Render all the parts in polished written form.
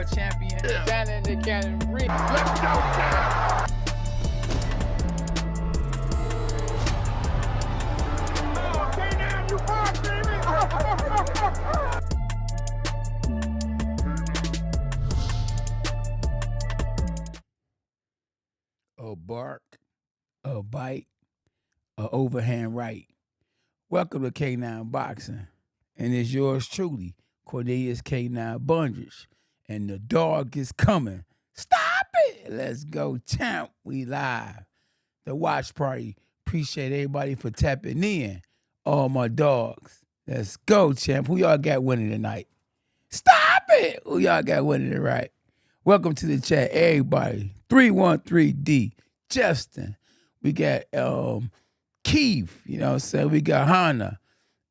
world champion, down in the category. Let's go down. Okay, now you hard, baby. A bark, a bite, a overhand right. Welcome to K9 Boxing, and it's yours truly, Cornelius K9 Bundridge, and the dog is coming. Stop it! Let's go, champ. We live. The watch party. Appreciate everybody for tapping in. All my dogs. Let's go, champ. Who y'all got winning tonight? Stop it! Who y'all got winning tonight? Welcome to the chat, everybody. 313D, Justin. We got Keith, you know what I'm saying? We got Hannah.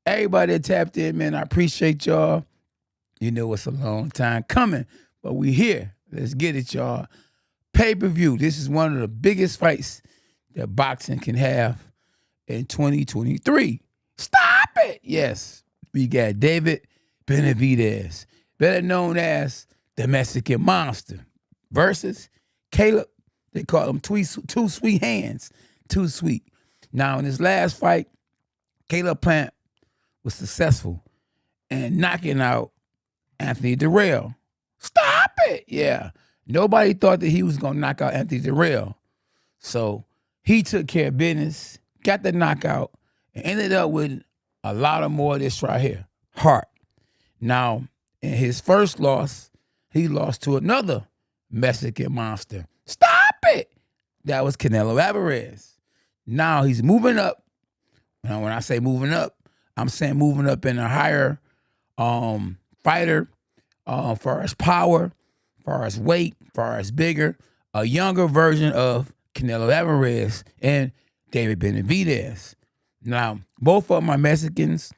Everybody that tapped in, man, I appreciate y'all. You know it's a long time coming, but we here. Let's get it, y'all. Pay-per-view. This is one of the biggest fights that boxing can have in 2023. Stop it! Yes, we got David Benavidez, better known as the Mexican Monster, versus Caleb. They call him Two Sweet Hands. Too sweet. Now, in his last fight, Caleb Plant was successful in knocking out Anthony Dirrell. Stop it! Yeah. Nobody thought that he was going to knock out Anthony Dirrell. So he took care of business, got the knockout, and ended up with a lot of more of this right here. Heart. Now, in his first loss, he lost to another Mexican monster. Stop it! That was Canelo Alvarez. Now he's moving up. Now, when I say moving up, I'm saying moving up in a higher fighter, far as power, far as weight, far as bigger, a younger version of Canelo Alvarez and David Benavidez. Now, both of them are Mexicans.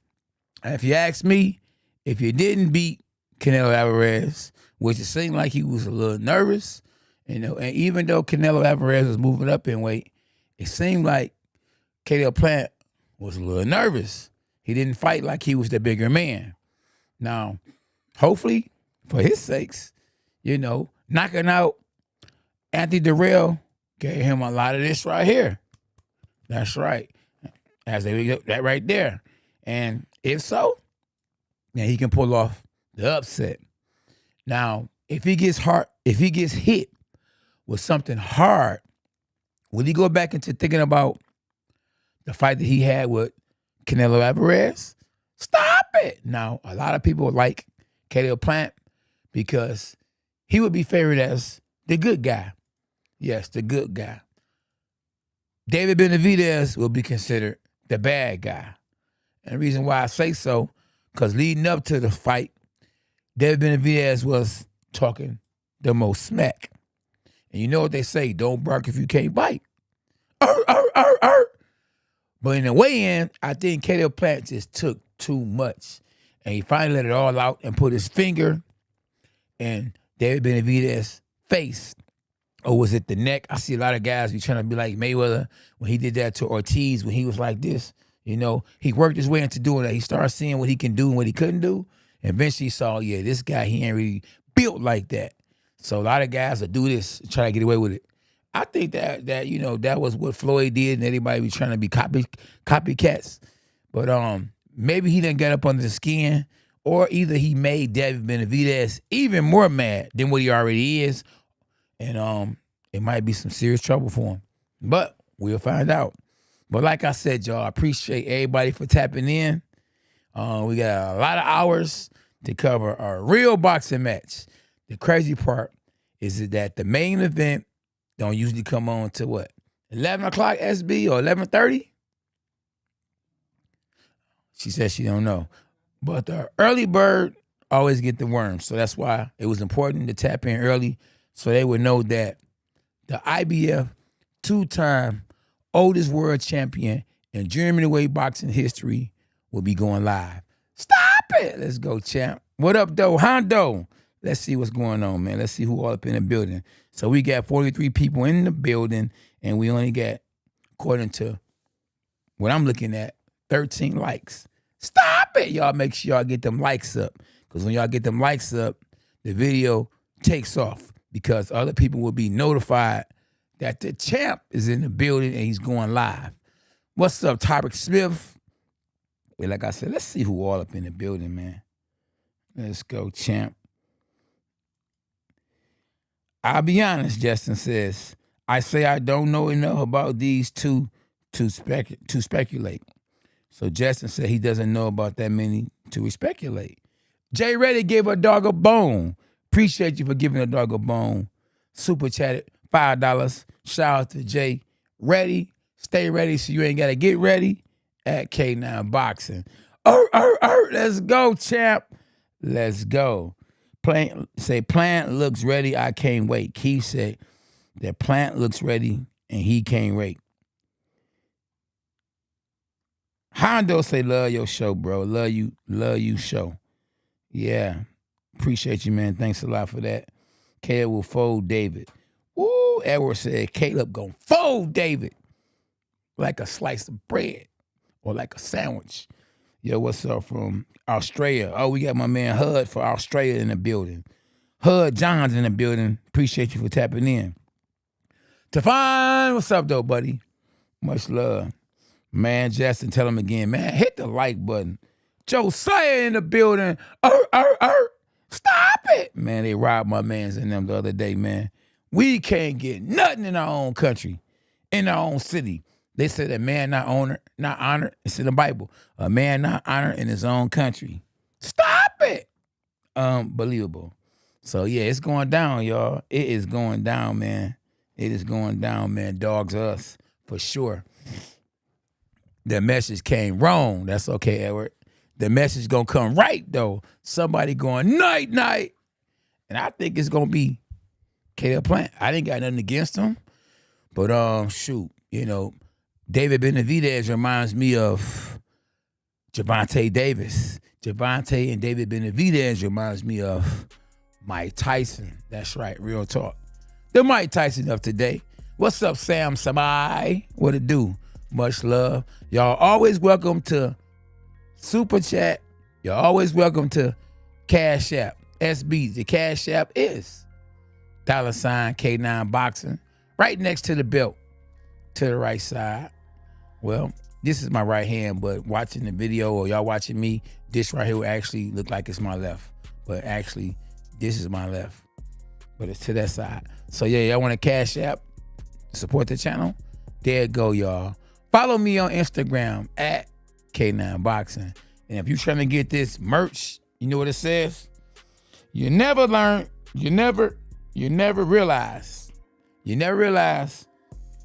If you ask me, if you didn't beat Canelo Alvarez, which it seemed like he was a little nervous, you know, and even though Canelo Alvarez was moving up in weight, it seemed like Caleb Plant was a little nervous. He didn't fight like he was the bigger man. Now, hopefully, for his sakes, you know, knocking out Anthony Dirrell gave him a lot of this right here. That's right. As they that right there. And if so, then he can pull off the upset. Now, if he gets hit with something hard, will he go back into thinking about the fight that he had with Canelo Alvarez? Stop it. Now, a lot of people like Caleb Plant because he would be favored as the good guy. Yes, the good guy. David Benavidez will be considered the bad guy. And the reason why I say so, because leading up to the fight, David Benavidez was talking the most smack. And you know what they say, don't bark if you can't bite. But in the weigh-in, I think Caleb Plant just took too much. And he finally let it all out and put his finger in David Benavidez's face. Or was it the neck? I see a lot of guys be trying to be like Mayweather when he did that to Ortiz when he was like this. You know, he worked his way into doing that. He started seeing what he can do and what he couldn't do. And eventually he saw, yeah, this guy, he ain't really built like that. So a lot of guys will do this, try to get away with it. I think that you know, that was what Floyd did, and everybody be trying to be copycats. But maybe he didn't get up under the skin, or either he made David Benavidez even more mad than what he already is, and it might be some serious trouble for him. But we'll find out. But like I said, y'all, I appreciate everybody for tapping in. We got a lot of hours to cover a real boxing match. The crazy part is that the main event don't usually come on to what? 11 o'clock SB or 11:30? She says she don't know. But the early bird always get the worm. So that's why it was important to tap in early so they would know that the IBF two-time oldest world champion in German weight boxing history will be going live. Stop it! Let's go, champ. What up, though? Hondo. Let's see what's going on, man. Let's see who all up in the building. So we got 43 people in the building, and we only got, according to what I'm looking at, 13 likes. Stop it! Y'all make sure y'all get them likes up. Because when y'all get them likes up, the video takes off because other people will be notified that the champ is in the building and he's going live. What's up, Tyreek Smith? Well, like I said, let's see who all up in the building, man. Let's go, champ. I'll be honest, Justin says. I say I don't know enough about these two to speculate. So Justin said he doesn't know about that many to speculate. Jay Reddy gave a dog a bone. Appreciate you for giving a dog a bone. Super chatted $5. Shout out to Jay. Ready? Stay ready so you ain't got to get ready at K9 Boxing. Let's go, champ. Let's go. Plant looks ready. I can't wait. Keith said that Plant looks ready and he can't wait. Hondo say love your show, bro. Love you show. Yeah. Appreciate you, man. Thanks a lot for that. Caleb will fold David. Woo, Edward said Caleb gonna fold David like a slice of bread or like a sandwich. Yo, what's up from Australia? Oh, we got my man Hud for Australia in the building. Hud Johns in the building. Appreciate you for tapping in. Tafan, what's up, though, buddy? Much love. Man, Justin, tell him again, man, hit the like button. Josiah in the building. Stop it. Man, they robbed my mans in them the other day, man. We can't get nothing in our own country, in our own city. They said a man not honored. It's in the Bible. A man not honored in his own country. Stop it. Unbelievable. So, yeah, it's going down, y'all. It is going down, man. It is going down, man. Dogs us, for sure. The message came wrong. That's okay, Edward. The message going to come right, though. Somebody going, night, night. And I think it's going to be Caleb Plant. I didn't got nothing against him. But, shoot, you know, David Benavidez reminds me of Gervonta Davis. Gervonta and David Benavidez reminds me of Mike Tyson. That's right, real talk. The Mike Tyson of today. What's up, Sam Samai? What it do? Much love. Y'all always welcome to Super Chat. You're always welcome to Cash App. SB, the Cash App is $ K9 Boxing. Right next to the belt. To the right side. Well, this is my right hand, but watching the video or y'all watching me, this right here will actually look like it's my left. But actually, this is my left. But it's to that side. So yeah, y'all want to Cash App, support the channel? There you go, y'all. Follow me on Instagram at K9 Boxing. And if you're trying to get this merch, you know what it says? You never learn, you never realize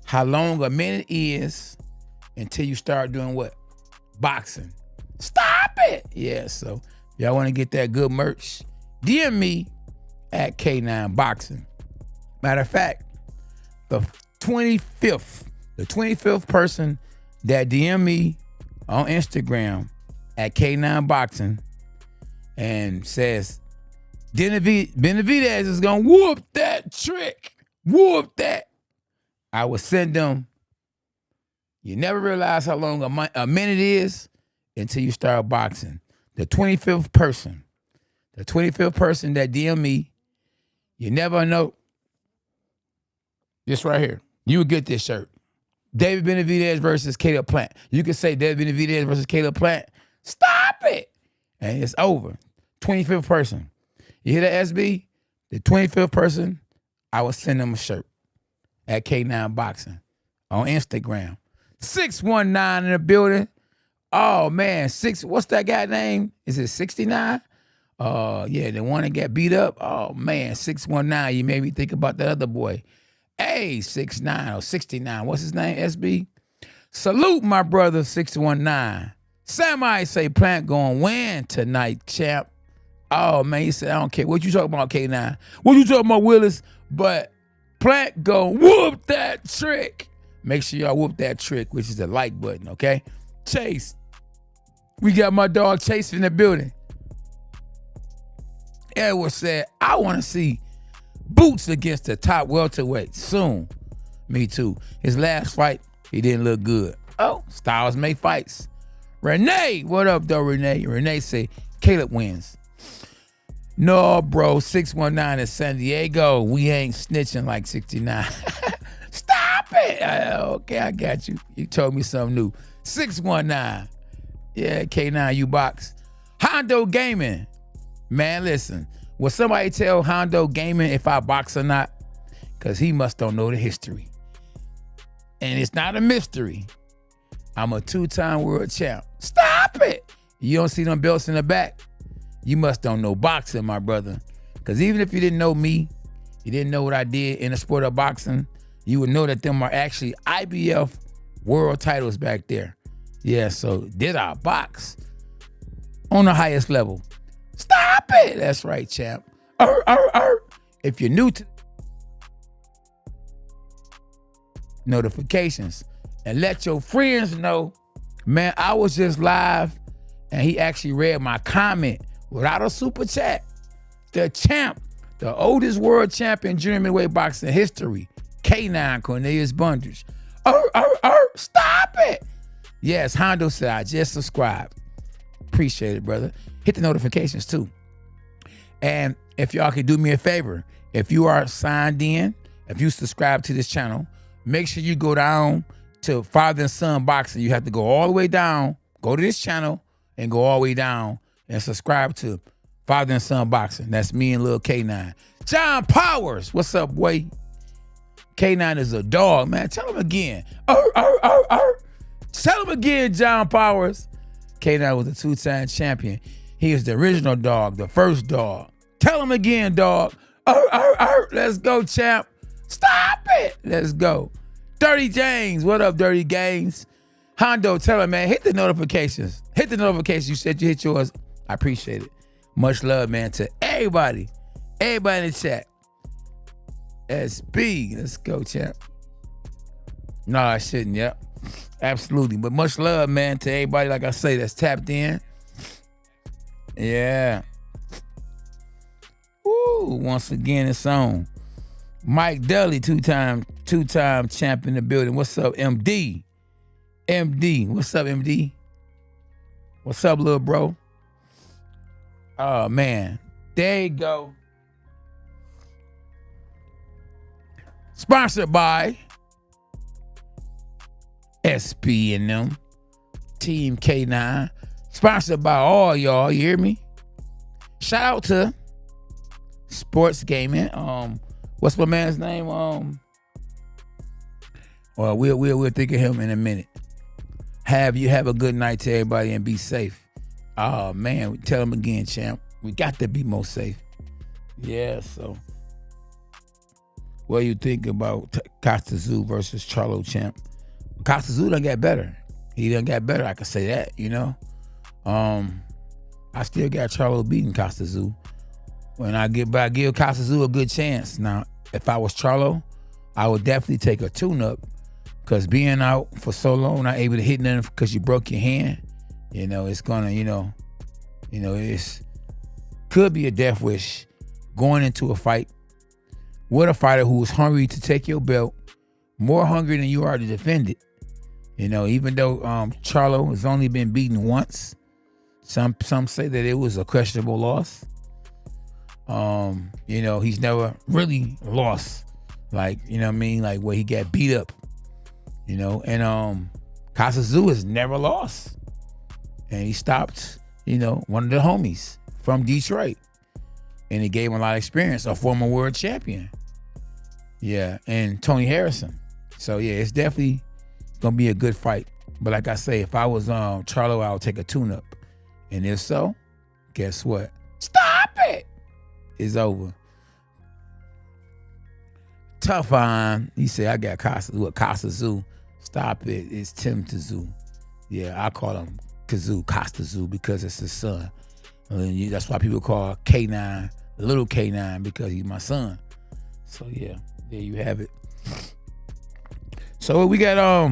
how long a minute is until you start doing what? Boxing. Stop it! Yeah, so y'all want to get that good merch, DM me at K9 Boxing. Matter of fact, the 25th person that DM me on Instagram at K9 Boxing and says, Benavidez is going to whoop that trick. Whoop that. I will send them. You never realize how long a minute is until you start boxing. The 25th person that DM me, you never know. This right here. You would get this shirt. David Benavidez versus Caleb Plant. You could say David Benavidez versus Caleb Plant. Stop it. And it's over. 25th person. You hear that, SB? The 25th person, I will send them a shirt at K9 Boxing on Instagram. 619 in the building. Oh, man. What's that guy name? Is it 69? Yeah, the one that got beat up. Oh, man. 619. You made me think about the other boy. Hey, 69 or 69. What's his name, SB? Salute my brother, 619. Somebody say Plant gonna win tonight, champ. Oh, man, he said, I don't care. What you talking about, K9? What you talking about, Willis? But Plant gonna whoop that trick. Make sure y'all whoop that trick, which is the like button, okay? Chase. We got my dog Chase in the building. Edward said, I want to see Boots against the top welterweight soon. Me too. His last fight, he didn't look good. Oh, styles make fights. Renee, what up though, Renee? Renee say Caleb wins. No, bro, 619 in San Diego. We ain't snitching like 69. Stop it. Okay, I got you. You told me something new. 619. Yeah, K9, you box. Hondo Gaming. Man, listen. Will somebody tell Hondo Gaming if I box or not? Because he must don't know the history. And it's not a mystery. I'm a 2-time world champ. Stop it. You don't see them belts in the back? You must don't know boxing, my brother. Because even if you didn't know me, you didn't know what I did in the sport of boxing, you would know that them are actually IBF world titles back there. Yeah, so did I box on the highest level? Stop it. That's right, champ. If you're new to notifications and let your friends know, man, I was just live and he actually read my comment without a super chat. The champ, the oldest world champion junior middleweight boxing history, K9 Cornelius Bundridge. Stop it. Yes, Hondo said I just subscribed. Appreciate it, brother. Hit the notifications too. And if y'all could do me a favor, if you are signed in, if you subscribe to this channel, make sure you go down to Father and Son Boxing. You have to go all the way down, go to this channel and go all the way down and subscribe to Father and Son Boxing. That's me and Lil K9. John Powers, what's up, boy? K9 is a dog, man. Tell him again. Tell him again, John Powers. K9 was a 2-time champion. He is the original dog, the first dog. Tell him again, dog. Let's go, champ. Stop it. Let's go. Dirty James. What up, Dirty Games? Hondo, tell him, man, hit the notifications. Hit the notifications. You said you hit yours. I appreciate it. Much love, man, to everybody. Everybody in the chat. SB. Let's go, champ. No, I shouldn't. Yep. Absolutely. But much love, man, to everybody, like I say, that's tapped in. Yeah. Woo. Once again, it's on. Mike Dudley, two-time champ in the building. What's up, MD? MD. What's up, MD? What's up, little bro? Oh, man. There you go. Sponsored by SB and them. Team K9. Sponsored by all y'all. You hear me? Shout out to Sports Gaming. What's my man's name? Well, we'll think of him in a minute. Have a good night to everybody and be safe. Oh man, tell him again, champ. We got to be more safe. Yeah, so what do you think about Costa Zoo versus Charlo, champ? Costa Zoo done got better. He done got better, I can say that, you know. I still got Charlo beating Costa Zoo. When I give Costa Zoo a good chance. Now, if I was Charlo, I would definitely take a tune-up, because being out for so long, not able to hit nothing because you broke your hand, you know, it's gonna, it's could be a death wish going into a fight with a fighter who is hungry to take your belt, more hungry than you are to defend it. You know, even though Charlo has only been beaten once, some say that it was a questionable loss. He's never really lost, like, you know what I mean, like where he got beat up, you know, and Costa Zoo has never lost. And he stopped, one of the homies from Detroit. And he gave him a lot of experience, a former world champion. Yeah, and Tony Harrison. So yeah, it's definitely gonna be a good fight. But like I say, if I was Charlo, I would take a tune-up. And if so, guess what? Stop it! It's over. Tough on. He said, I got Costa Zoo. Stop it. It's Tim Tazoo. Yeah, I call him Kazoo, Costa Zoo, because it's his son. And that's why people call K9 little K9, because he's my son. So yeah, there you have it. So we got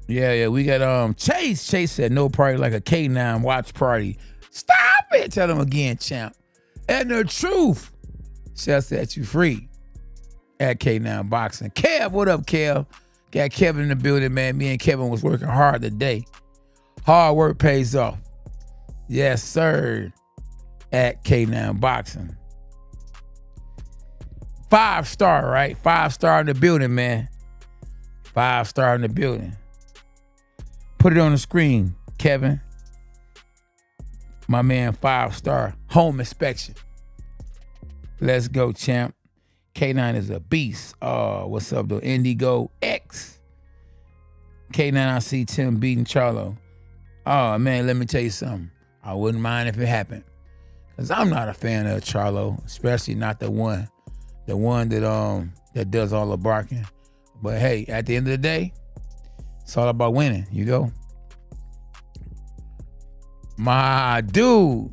we got Chase. Chase said no party like a K9 watch party. Stop it. Tell him again, champ. And the truth shall set you free at K9 Boxing. Kev, what up, Kev? Got Kevin in the building, man. Me and Kevin was working hard today. Hard work pays off. Yes, sir. at K9 Boxing. 5-star, right? 5-star in the building, man. 5-star in the building. Put it on the screen, Kevin. My man, 5-star. Home inspection. Let's go, champ. K9 is a beast. Oh, what's up, though? Indigo X. K9, I see Tim beating Charlo. Oh, man, let me tell you something. I wouldn't mind if it happened. Because I'm not a fan of Charlo, especially not the one that does all the barking. But hey, at the end of the day, it's all about winning. You go. My dude.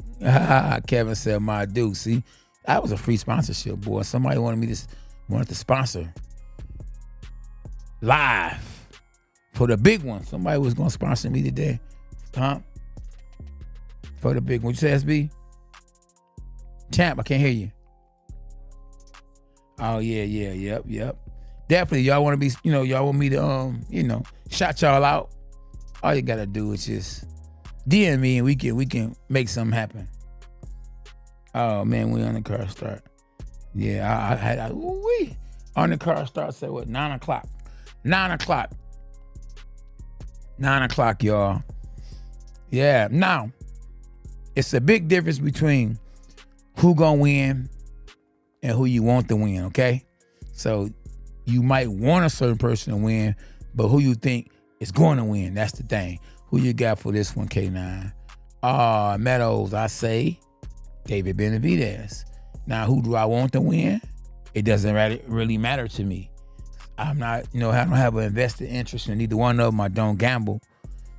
Kevin said my dude. See, that was a free sponsorship, boy. Somebody wanted to sponsor live for the big one. Somebody was going to sponsor me today. Huh? For the big one. What you say, SB? Champ, I can't hear you. Oh, yeah, yep. Definitely, y'all want to be, y'all want me to, shout y'all out. All you got to do is just DM me and we can make something happen. Oh, man, we on the car start. Yeah, I had on the car start, say what, 9 o'clock. 9 o'clock. 9 o'clock, y'all. Yeah, now, it's a big difference between who gonna win and who you want to win, okay? So you might want a certain person to win, but who you think is going to win, that's the thing. Who you got for this one, K9? Meadows, I say David Benavidez. Now, who do I want to win? It doesn't really matter to me. I'm not, I don't have an invested interest in either one of them. I don't gamble.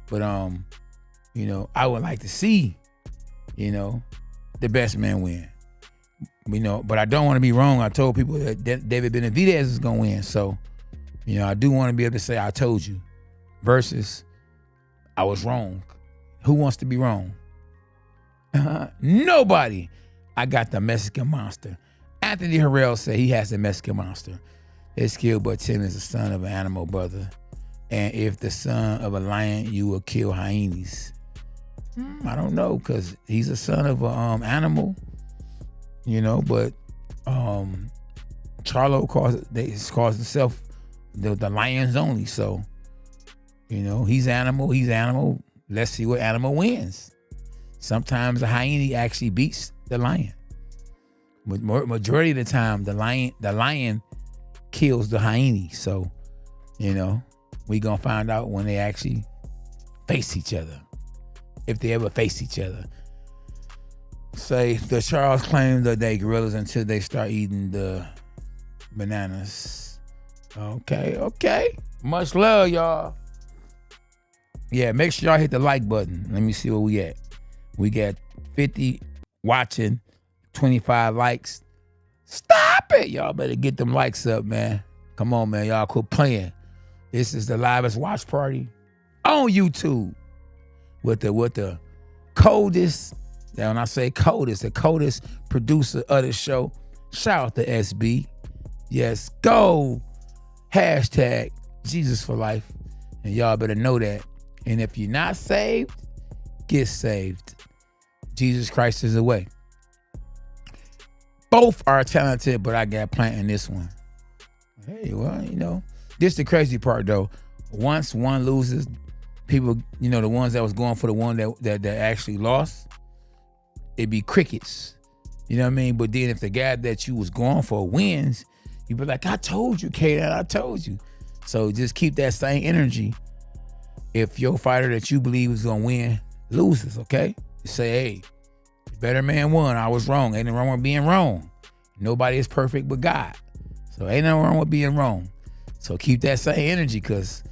But, I would like to see, the best man win. But I don't want to be wrong. I told people that David Benavidez is going to win. So, I do want to be able to say I told you versus I was wrong. Who wants to be wrong? Nobody. I got the Mexican monster. Anthony Dirrell said he has the Mexican monster. His skill but Tim is the son of an animal, brother. And if the son of a lion, you will kill hyenas. I don't know, because he's a son of an animal, but Charlo calls himself the lions only. So, he's animal. Let's see what animal wins. Sometimes the hyena actually beats the lion. But majority of the time, the lion kills the hyena. So, we gonna find out when they actually face each other. If they ever face each other. Say the Charles claims that they gorillas until they start eating the bananas. Okay. Much love, y'all. Yeah, make sure y'all hit the like button. Let me see where we at. We got 50 watching, 25 likes. Stop it. Y'all better get them likes up, man. Come on, man. Y'all quit playing. This is the livest watch party on YouTube with the coldest, when I say coldest, the coldest producer of the show. Shout out to SB. Yes, go. Hashtag Jesus for life. And y'all better know that. And if you're not saved, get saved. Jesus Christ is the way. Both are talented, but I got Plant in this one. Hey, well, this the crazy part though. Once one loses, people, the ones that was going for the one that actually lost, it'd be crickets. You know what I mean? But then if the guy that you was going for wins, you'd be like, I told you, K9, I told you. So just keep that same energy. If your fighter that you believe is gonna win loses, okay? You say, hey, the better man won. I was wrong. Ain't nothing wrong with being wrong. Nobody is perfect but God. So ain't nothing wrong with being wrong. So keep that same energy, because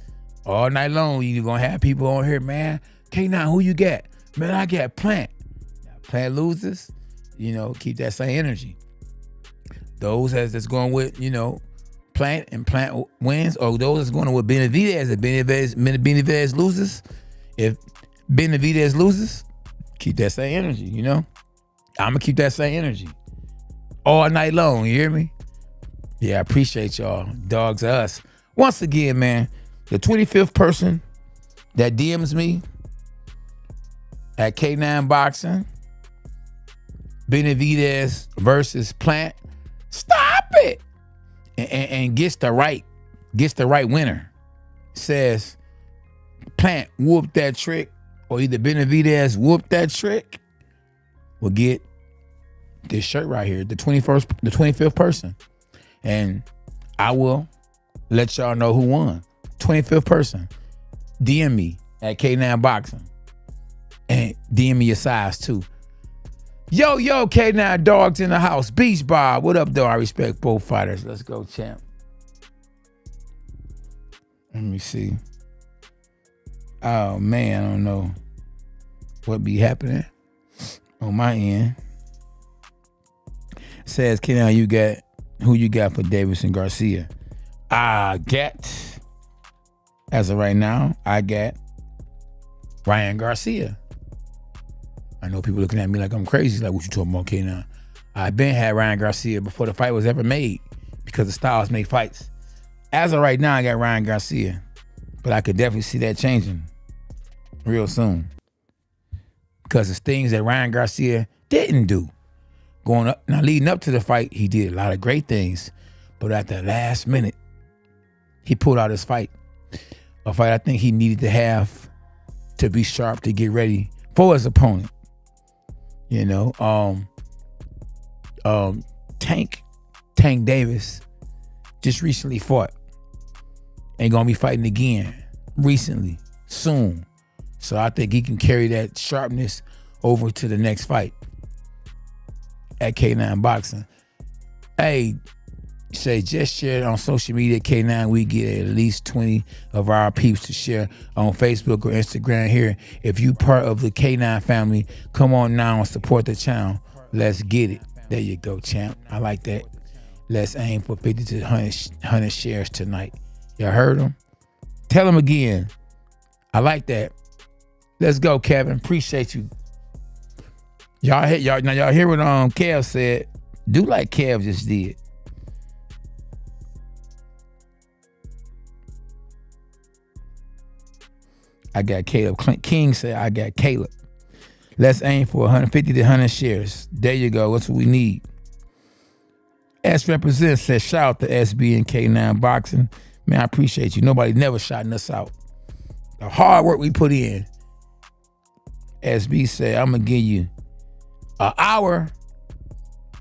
all night long you're gonna have people on here, man. K9, who you got? Man, I got Plant. Now, Plant loses, keep that same energy. Those that's going with, Plant and Plant wins, or those that's going with Benavidez, if Benavidez loses, if Benavidez loses, keep that same energy, I'm gonna keep that same energy all night long, you hear me? Yeah, I appreciate y'all. Dogs are us. Once again, man, the 25th person that DMs me at K9 Boxing, Benavidez versus Plant. Stop it. And gets the right winner. Says Plant whooped that trick, or either Benavidez whooped that trick, will get this shirt right here, the 25th person. And I will let y'all know who won. 25th person. DM me at K9 Boxing. And DM me your size too. Yo, K9 Dogs in the house. Beach Bob. What up, though? I respect both fighters. Let's go, champ. Let me see. Oh, man, I don't know what be happening on my end. Says, K9, who you got for Davidson Garcia? I got, as of right now, I got Ryan Garcia. I know people looking at me like I'm crazy, like, what you talking about, K9? I been had Ryan Garcia before the fight was ever made, because the styles make fights. As of right now, I got Ryan Garcia, but I could definitely see that changing real soon, because it's things that Ryan Garcia didn't do. Going up, now leading up to the fight, he did a lot of great things, but at the last minute, he pulled out his fight. A fight I think he needed to have to be sharp to get ready for his opponent. You know, Tank Davis just recently fought. Ain't gonna be fighting again recently, soon. So I think he can carry that sharpness over to the next fight at K9 Boxing. Hey, say just share it on social media, K9. We get at least 20 of our peeps to share on Facebook or Instagram here. If you part of the K9 family, come on now and support the channel. Let's get it. There you go, champ. I like that. Let's aim for 50 to 100 shares tonight. Y'all heard him? Tell him again. I like that. Let's go, Kevin. Appreciate you. Y'all hear what Kev said. Do like Kev just did. I got Caleb. King said, I got Caleb. Let's aim for 150 to 100 shares. There you go. That's what we need. S Represents said, shout out to SB and K9 Boxing. Man, I appreciate you. Nobody never shouting us out. The hard work we put in. SB said, I'm going to give you an hour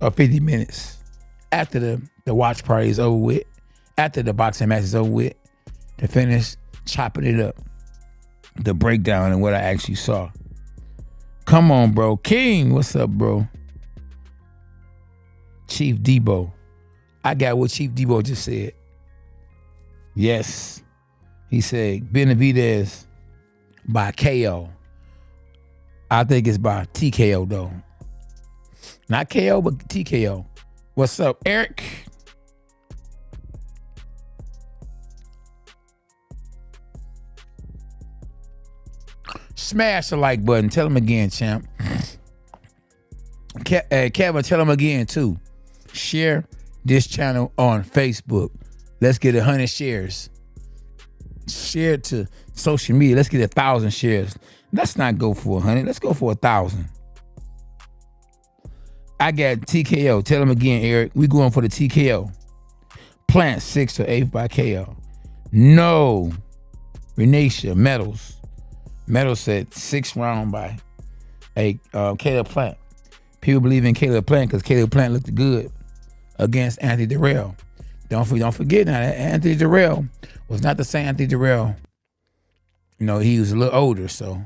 or 50 minutes after the watch party is over with, after the boxing match is over with, to finish chopping it up. The breakdown and what I actually saw. Come on, bro. King, what's up, bro? Chief Debo. I got what Chief Debo just said. Yes. He said Benavidez by KO. I think it's by TKO, though. Not KO, but TKO. What's up, Eric? Smash the like button. Tell him again, champ. Kevin, tell him again, too. Share this channel on Facebook. Let's get 100 shares. Share it to social media. Let's get 1,000 shares. Let's not go for 100. Let's go for 1,000. I got TKO. Tell him again, Eric. We going for the TKO. Plant 6 to 8 by KO. No. Renatia Metals. Metals said 6th round by Caleb Plant. People believe in Caleb Plant because Caleb Plant looked good against Anthony Dirrell. Don't forget now that Anthony Dirrell was not the same Anthony Dirrell. You know, he was a little older, so.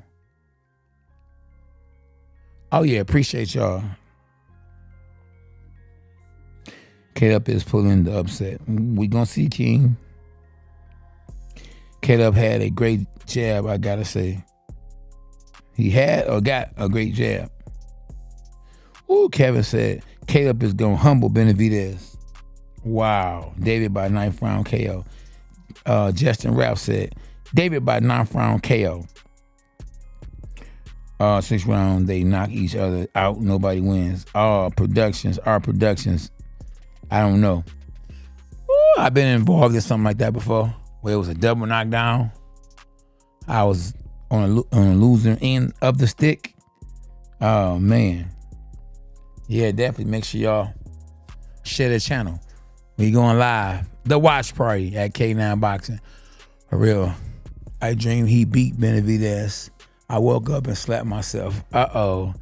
Oh yeah, appreciate y'all. Caleb is pulling the upset. We gonna see King. Caleb had a great jab, I gotta say. He had or got a great jab. Ooh, Kevin said, Caleb is gonna humble Benavidez. Wow. David by 9th round KO. Justin Ralph said, David by 9th round KO. 6th round, they knock each other out. Nobody wins. Our productions. I don't know. Ooh, I've been involved in something like that before, where it was a double knockdown. I was on a losing end of the stick. Oh, man. Yeah, definitely make sure y'all share the channel. We going live. The watch party at K9 Boxing. For real. I dreamed he beat Benavidez. I woke up and slapped myself. Uh-oh.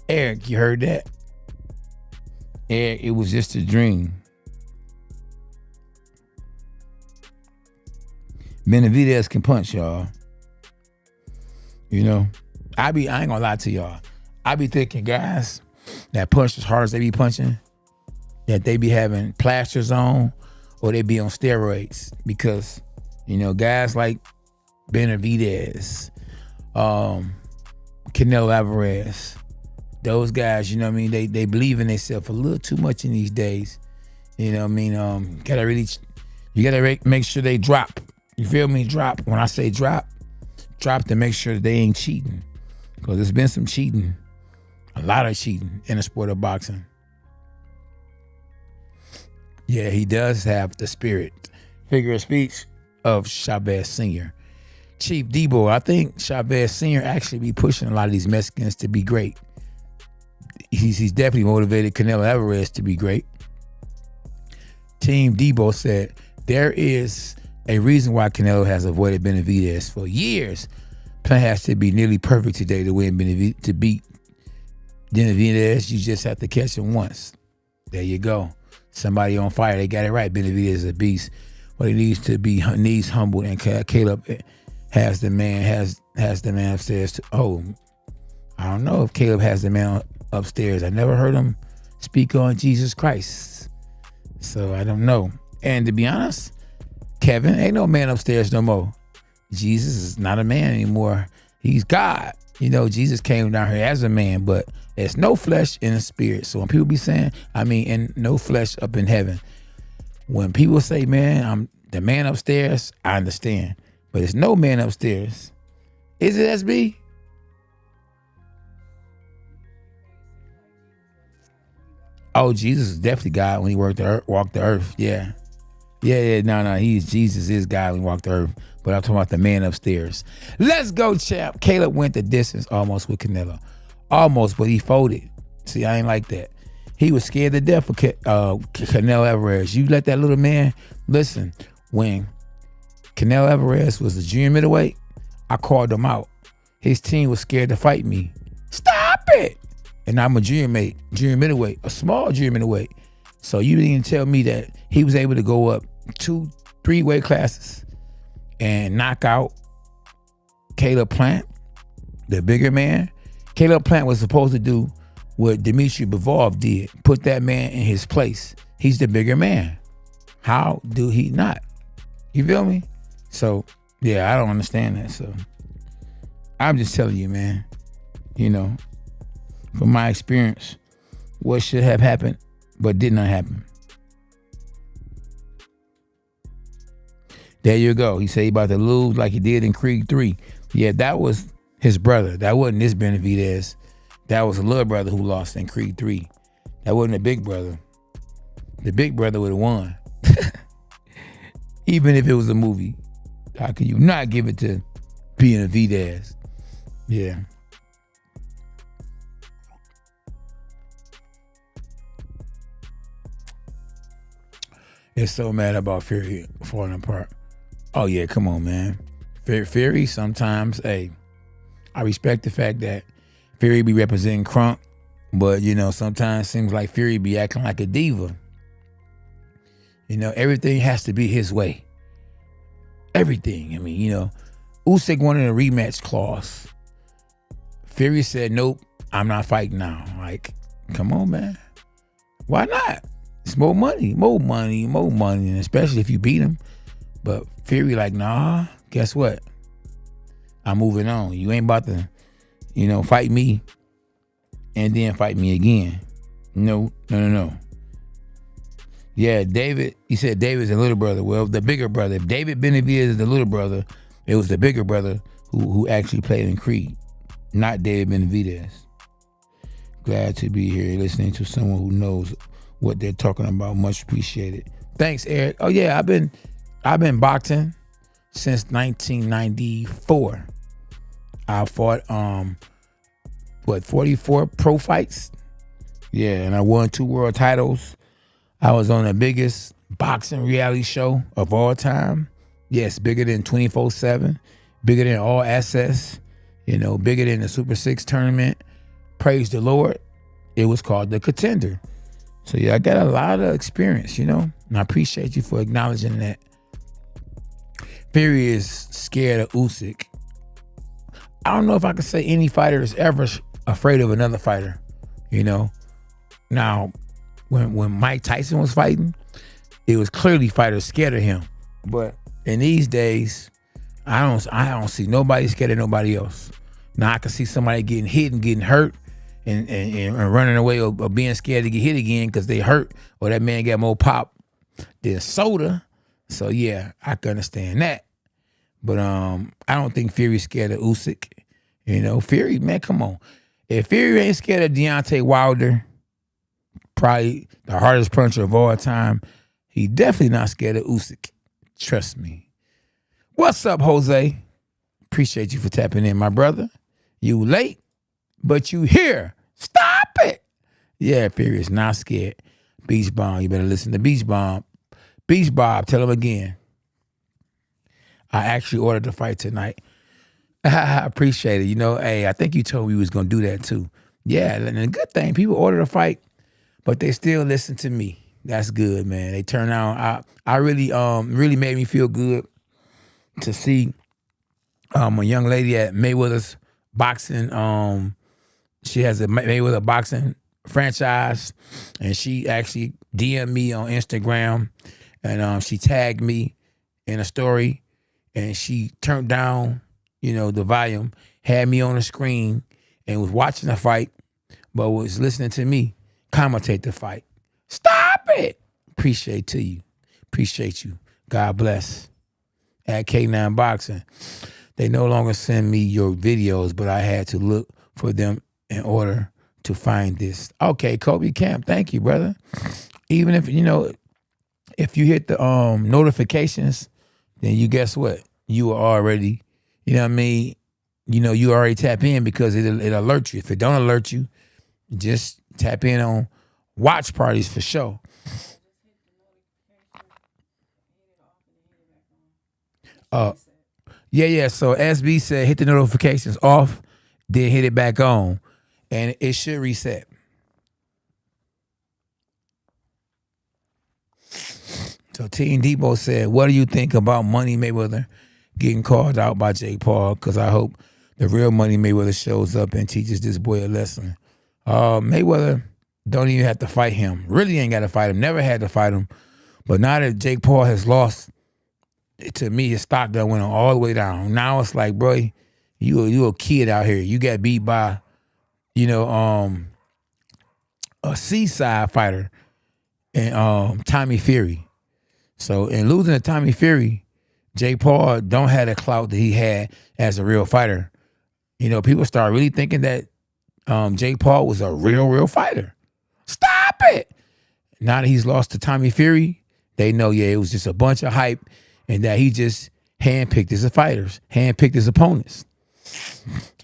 Eric, you heard that? Eric, it was just a dream. Benavidez can punch, y'all. You know, I ain't gonna lie to y'all. I be thinking guys that punch as hard as they be punching, that they be having plasters on or they be on steroids, because, you know, guys like Benavidez, Canelo Alvarez, those guys, you know what I mean, they believe in themselves a little too much in these days. You know what I mean? You gotta make sure they drop. You feel me? Drop. When I say drop to make sure that they ain't cheating. Because there's been some cheating, a lot of cheating in the sport of boxing. Yeah, he does have the spirit, figure of speech of Chavez Sr. Chief Debo, I think Chavez Sr. actually be pushing a lot of these Mexicans to be great. He's definitely motivated Canelo Alvarez to be great. Team Debo said there is a reason why Canelo has avoided Benavidez for years. Plan has to be nearly perfect today to beat Benavidez. You just have to catch him once. There you go. Somebody on fire. They got it right. Benavidez is a beast, but he needs to be humbled. And Caleb has the man upstairs. I don't know if Caleb has the man upstairs. I never heard him speak on Jesus Christ, so I don't know. And to be honest, Kevin, ain't no man upstairs no more. Jesus is not a man anymore. He's God. You know, Jesus came down here as a man, but there's no flesh in the spirit. So when people be saying, and no flesh up in heaven. When people say, man, I'm the man upstairs, I understand. But there's no man upstairs. Is it SB? Oh, Jesus is definitely God when he walked the earth. Yeah. No, Jesus is God when he walked the earth. But I'm talking about the man upstairs. Let's go, champ. Caleb went the distance almost with Canelo. Almost, but he folded. See, I ain't like that. He was scared to death for Canelo Alvarez. You let that little man, listen, when Canelo Alvarez was a junior middleweight, I called him out. His team was scared to fight me. Stop it! And I'm a junior middleweight, a small junior middleweight. So you didn't tell me that he was able to go up 2-3 weight classes and knock out Caleb Plant, the bigger man. Caleb Plant was supposed to do what Dmitry Bivol did, put that man in his place. He's the bigger man. How do he not? You feel me? So, yeah, I don't understand that. So, I'm just telling you, man, you know, from my experience, what should have happened but did not happen. There you go. He said he about to lose like he did in Creed 3. Yeah, that was his brother. That wasn't his Benavidez. That was a little brother who lost in Creed 3. That wasn't a big brother. The big brother would have won. Even if it was a movie. How can you not give it to Benavidez? Yeah. They're so mad about Fury falling apart. Oh, yeah, come on, man. Fury sometimes, hey, I respect the fact that Fury be representing Crunk, but, you know, sometimes seems like Fury be acting like a diva. You know, everything has to be his way. Everything. I mean, you know, Usyk wanted a rematch clause. Fury said, nope, I'm not fighting now. Like, come on, man. Why not? It's more money, and especially if you beat him. But Fury like, nah, guess what? I'm moving on. You ain't about to, you know, fight me and then fight me again. No. Yeah, David, he said David's the little brother. Well, the bigger brother. If David Benavidez is the little brother, it was the bigger brother who actually played in Creed, not David Benavidez. Glad to be here listening to someone who knows what they're talking about. Much appreciated. Thanks, Eric. Oh yeah, I've been boxing since 1994. I fought 44 pro fights Yeah, and I won 2 world titles. I was on the biggest boxing reality show of all time. Yes, bigger than 24/7, bigger than All Access, bigger than the Super 6 tournament. Praise the Lord. It was called The Contender. So yeah, I got a lot of experience, and I appreciate you for acknowledging that. Fury is scared of Usyk. I don't know if I could say any fighter is ever afraid of another fighter, Now, when Mike Tyson was fighting, it was clearly fighters scared of him. But in these days, I don't see nobody scared of nobody else. Now I can see somebody getting hit and getting hurt and running away or being scared to get hit again because they hurt or that man got more pop than soda. So yeah, I can understand that. But I don't think Fury's scared of Usyk. Fury, man, come on. If Fury ain't scared of Deontay Wilder, probably the hardest puncher of all time, he definitely not scared of Usyk. Trust me. What's up, Jose? Appreciate you for tapping in, my brother. You late, but you here. Stop it. Yeah, Fury is not scared. Beach Bomb, you better listen to Beach Bomb. Beach Bob, tell him again. I actually ordered the fight tonight. I appreciate it. Hey, I think you told me we was going to do that too. Yeah, and a good thing, people order the fight, but they still listen to me. That's good, man. They turn out. I really made me feel good to see a young lady at Mayweather's boxing. She has a Mayweather boxing franchise, and she actually DM'd me on Instagram, and she tagged me in a story, and she turned down, the volume, had me on the screen, and was watching the fight, but was listening to me commentate the fight. Stop it! Appreciate you. God bless. At K9 Boxing, they no longer send me your videos, but I had to look for them in order to find this. Okay, Kobe Camp, thank you, brother. Even if if you hit the notifications, then you guess what? You are already, you already tap in because it alerts you. If it don't alert you, just tap in on watch parties for sure. Yeah. So SB said hit the notifications off, then hit it back on, and it should reset. So Team Debo said, what do you think about Money Mayweather getting called out by Jake Paul? Because I hope the real Money Mayweather shows up and teaches this boy a lesson. Mayweather don't even have to fight him. Really ain't got to fight him. Never had to fight him. But now that Jake Paul has lost, to me, his stock done went all the way down. Now it's like, bro, you a kid out here. You got beat by, a seaside fighter and Tommy Fury. So in losing to Tommy Fury, Jake Paul don't have the clout that he had as a real fighter. People start really thinking that Jake Paul was a real fighter. Stop it! Now that he's lost to Tommy Fury, they know, it was just a bunch of hype and that he just handpicked his fighters, handpicked his opponents.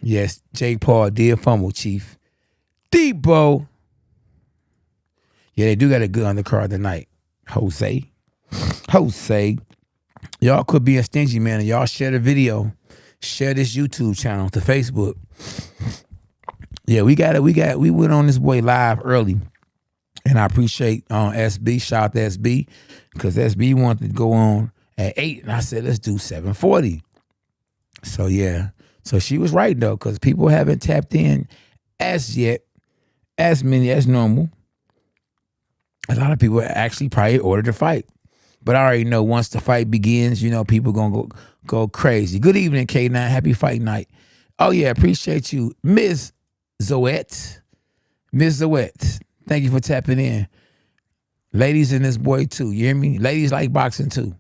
Yes, Jake Paul did fumble, Chief. Debo. Yeah, they do got a good undercard tonight. Jose. Y'all quit being stingy, man, and y'all share the video. Share this YouTube channel to Facebook. Yeah, we went on this boy live early. And I appreciate SB. Shout out to SB. Because SB wanted to go on at 8. And I said, let's do 7:40. So yeah. So she was right though, because people haven't tapped in as yet, as many as normal. A lot of people actually probably ordered the fight. But I already know once the fight begins, people gonna go crazy. Good evening, K9. Happy fight night. Oh yeah, appreciate you, Ms. Zoette. Ms. Zoette, thank you for tapping in. Ladies in this boy too, you hear me? Ladies like boxing too.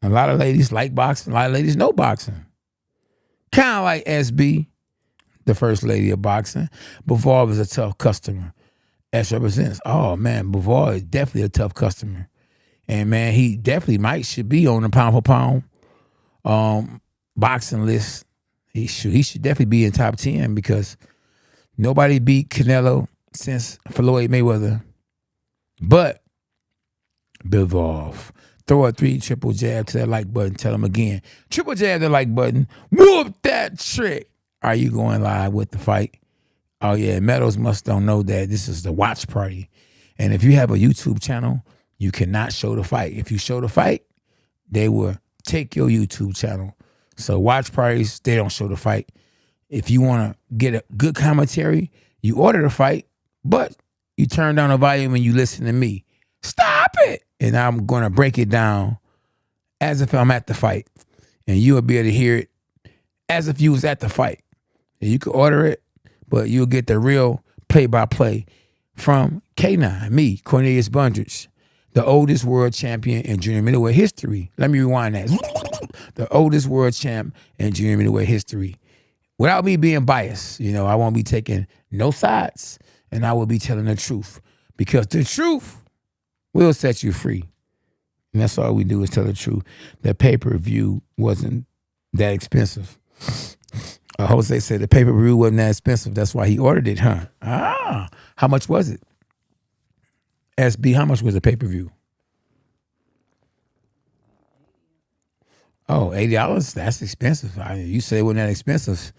A lot of ladies like boxing. A lot of ladies know boxing. Kind of like SB, the first lady of boxing. Bavard was a tough customer. S represents. Oh man, Bavard is definitely a tough customer. And man, he definitely should be on the pound for pound boxing list. He should definitely be in top 10 because nobody beat Canelo since Floyd Mayweather. But Bivol, throw a 3 triple jab to that like button. Tell them again. Triple jab the like button. Whoop that trick. Are you going live with the fight? Oh, yeah. Meadows must don't know that this is the watch party. And if you have a YouTube channel, you cannot show the fight. If you show the fight, they will take your YouTube channel. So watch parties, they don't show the fight. If you want to get a good commentary, you order the fight, but you turn down the volume and you listen to me. Stop it. And I'm going to break it down as if I'm at the fight. And you will be able to hear it as if you was at the fight. And you can order it, but you'll get the real play-by-play from K9, me, Cornelius Bundridge, the oldest world champion in junior middleweight history. Let me rewind that. The oldest world champ in junior middleweight history. Without me being biased, I won't be taking no sides, and I will be telling the truth, because the truth will set you free. And that's all we do is tell the truth. The pay-per-view wasn't that expensive. Jose said the pay-per-view wasn't that expensive. That's why he ordered it, huh? How much was it? SB, how much was the pay-per-view? Oh, $80? That's expensive. You say it wasn't that expensive.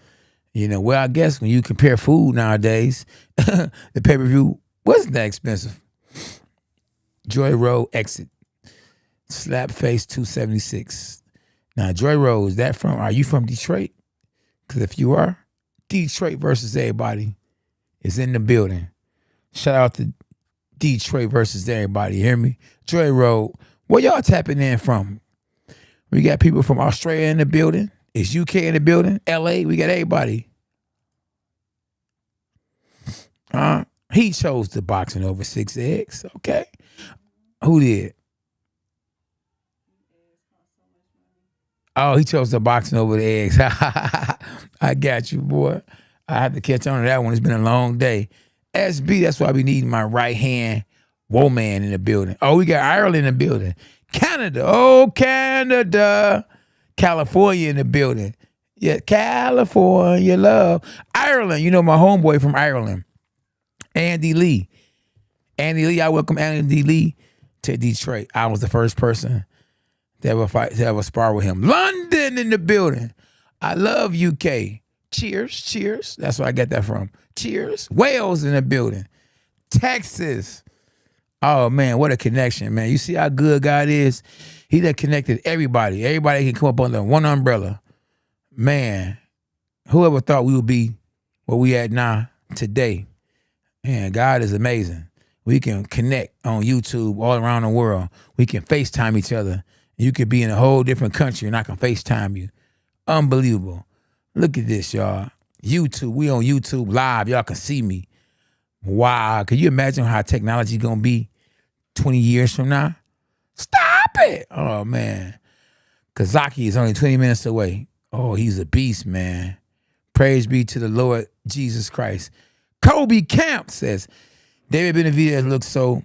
Well, I guess when you compare food nowadays, the pay-per-view wasn't that expensive. Joy Road exit. Slap face 276. Now, Joy Road, are you from Detroit? Because if you are, Detroit versus everybody is in the building. Shout out to Detroit versus everybody. You hear me? Joy Road. Where y'all tapping in from? We got people from Australia in the building. Is UK in the building? LA, we got everybody. He chose the boxing over 6 eggs. Okay. Who did? Oh, he chose the boxing over the eggs. I got you, boy. I had to catch on to that one. It's been a long day. SB, that's why we need my right hand woe man in the building. Oh, we got Ireland in the building. Canada. Oh, Canada. California in the building. Yeah, California love. Ireland. My homeboy from Ireland. Andy Lee. I welcome Andy Lee to Detroit. I was the first person to ever spar with him. London in the building. I love UK. Cheers. That's where I get that from. Cheers. Wales in the building. Texas. Oh, man, what a connection, man. You see how good God is? He done connected everybody. Everybody can come up under one umbrella. Man, whoever thought we would be where we at now today? Man, God is amazing. We can connect on YouTube all around the world. We can FaceTime each other. You could be in a whole different country and I can FaceTime you. Unbelievable. Look at this, y'all. YouTube. We on YouTube live. Y'all can see me. Wow. Can you imagine how technology going to be 20 years from now? Stop it. Oh, man. Kazaki is only 20 minutes away. Oh, he's a beast, man. Praise be to the Lord Jesus Christ. Kobe Camp says, David Benavidez looks so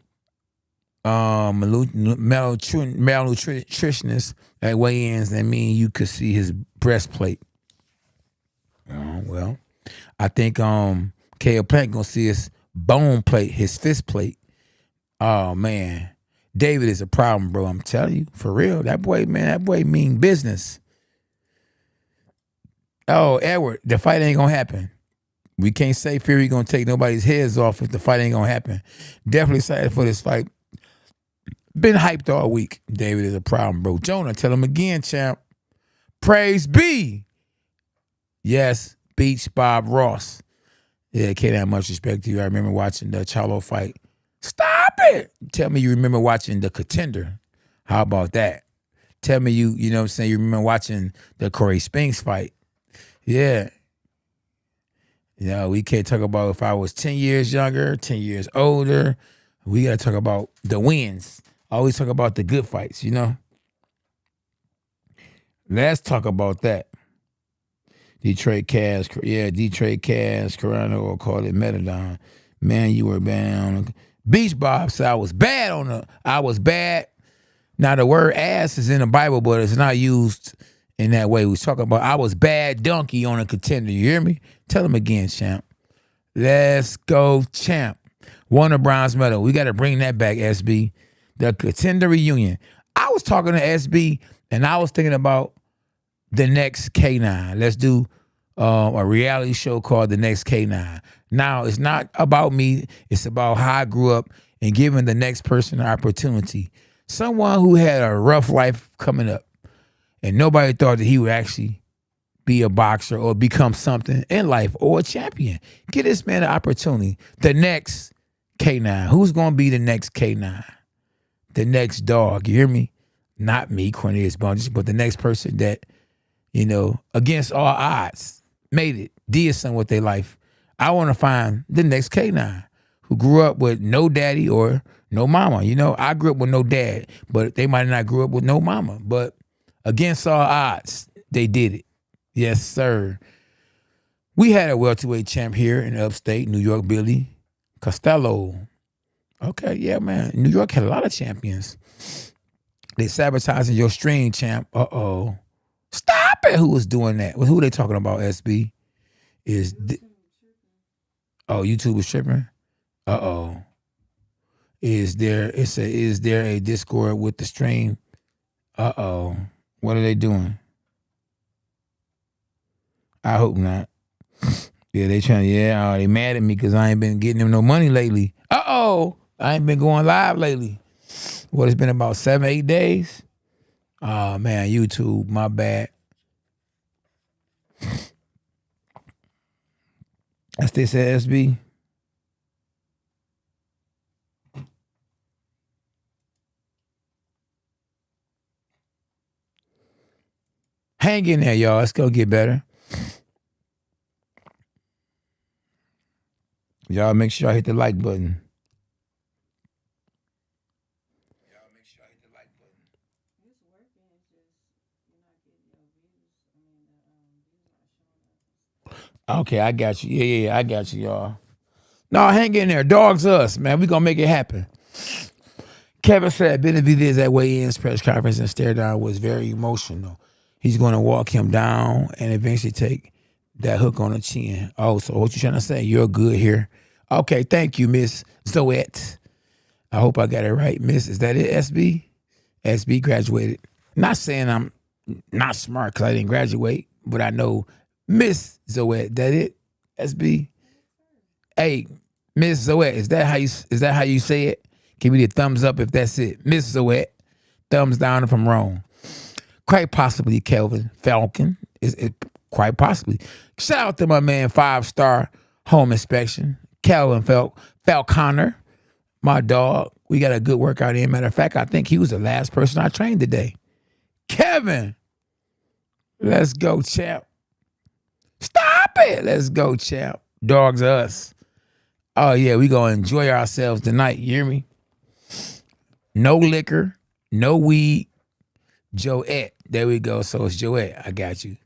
malnutritionist at weigh-ins that mean you could see his breastplate. Well, I think K.O. Plant gonna see his bone plate, his fist plate. Oh man, David is a problem, bro. I'm telling you, for real. That boy mean business. Oh, Edward, the fight ain't gonna happen. We can't say Fury gonna take nobody's heads off if the fight ain't gonna happen. Definitely excited for this fight. Been hyped all week. David is a problem, bro. Jonah, tell him again, champ. Praise be. Yes, Beach Bob Ross. Yeah, can't have much respect to you. I remember watching the Charlo fight. Stop it. Tell me you remember watching The Contender. How about that? Tell me you know what I'm saying, you remember watching the Corey Spinks fight. Yeah. We can't talk about if I was 10 years younger, 10 years older. We got to talk about the wins. I always talk about the good fights, Let's talk about that. Detroit Cavs, Corona, or call it Metadon. Man, you were bad on Beach Bob said I was bad I was bad. Now the word ass is in the Bible, but it's not used in that way. We was talking about I was bad donkey on a contender. You hear me? Tell him again, champ. Let's go, champ. Won a bronze medal. We got to bring that back, SB. The contender reunion. I was talking to SB, and I was thinking about the next K9. Let's do a reality show called The Next K9. Now, it's not about me. It's about how I grew up and giving the next person an opportunity. Someone who had a rough life coming up, and nobody thought that he would actually be a boxer or become something in life or a champion. Give this man an opportunity. The next K9. Who's going to be the next K9? The next dog. You hear me? Not me, Cornelius Bunches, but the next person that, you know, against all odds, made it, did something with their life. I want to find the next K9 who grew up with no daddy or no mama. You know, I grew up with no dad, but they might not grew up with no mama. But against all odds, they did it. Yes, sir. We had a welterweight champ here in upstate New York, Billy Costello. Okay, yeah, man. New York had a lot of champions. They sabotaging your stream, champ. Uh-oh. Stop it. Who was doing that? Who they talking about, SB? YouTube was tripping? Uh-oh. Is there a Discord with the stream? Uh-oh. What are they doing? I hope not. Yeah, they mad at me because I ain't been getting them no money lately. Uh-oh. I ain't been going live lately. What, it's been about 7-8 days? Oh, man, YouTube, my bad. As they said, SB. Hang in there, y'all. It's going to get better. Y'all make sure I hit the like button. Okay, I got you. Yeah, I got you, y'all. No, hang in there. Dog's us, man. We gonna make it happen. Kevin said Benavidez at weigh-ins press conference and stare down was very emotional. He's gonna walk him down and eventually take that hook on the chin. Oh, so what you trying to say? You're good here. Okay, thank you, Miss Zoette. I hope I got it right, Miss. Is that it, SB? SB graduated. Not saying I'm not smart because I didn't graduate, but I know Miss Zoette. That it, SB? Hey, Miss Zoette, is that how you say it? Give me the thumbs up if that's it. Miss Zoette, thumbs down if I'm wrong. Quite possibly, Kelvin Falcon. Is quite possibly. Shout out to my man, 5-star home inspection. Calvin Falconer, my dog. We got a good workout in. Matter of fact, I think he was the last person I trained today. Kevin, let's go, champ. Stop it. Let's go, champ. Dogs are us. Oh, yeah, we going to enjoy ourselves tonight. You hear me? No liquor, no weed. Joette. There we go. So it's Joette. I got you.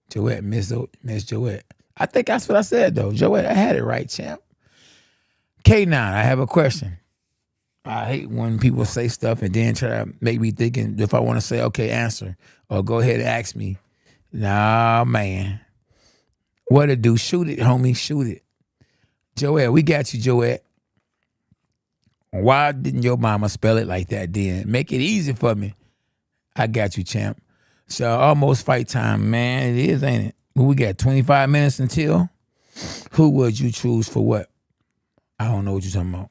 Joette, Miss Joette. I think that's what I said, though. Joette, I had it right, champ. K9, I have a question. I hate when people say stuff and then try to make me thinking if I want to say, okay, answer. Or go ahead and ask me. Nah, man. What to do? Shoot it, homie. Shoot it. Joette, we got you, Joette. Why didn't your mama spell it like that then? Make it easy for me. I got you, champ. So almost fight time, man. It is, ain't it? We got 25 minutes until. Who would you choose for what? I don't know what you're talking about.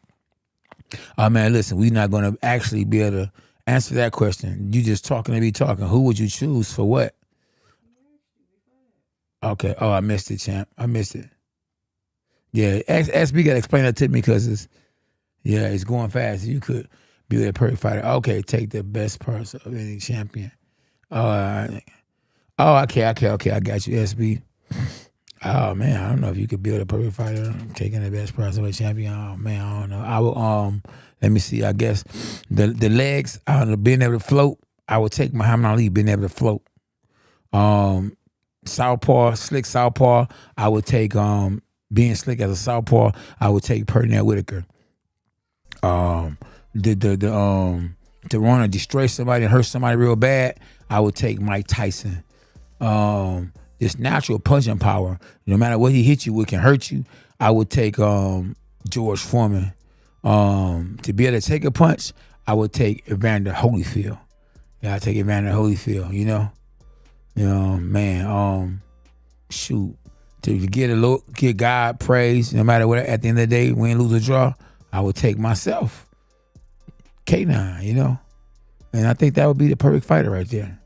Oh, man, listen, we're not going to actually be able to answer that question. You just talking to be talking. Who would you choose for what? Okay. Oh, I missed it, champ. I missed it. Yeah, SB got to explain that to me because it's going fast. You could be a perfect fighter. Okay, take the best parts of any champion. Okay, I got you, SB. Oh, man, I don't know if you could build a perfect fighter taking the best parts of a champion. Oh, man, I don't know. I will, let me see, I guess the legs, I don't know, being able to float, I would take Muhammad Ali being able to float. Southpaw, slick southpaw, I would take, being slick as a southpaw, I would take Pernell Whitaker. To want to destroy somebody and hurt somebody real bad, I would take Mike Tyson. This natural punching power, no matter what he hit you with, can hurt you. I would take George Foreman. To be able to take a punch, I would take Evander Holyfield. Yeah, I take Evander Holyfield. Man. Shoot, to get God praise, no matter what. At the end of the day, win, lose, or draw, I would take myself, K9. And I think that would be the perfect fighter right there.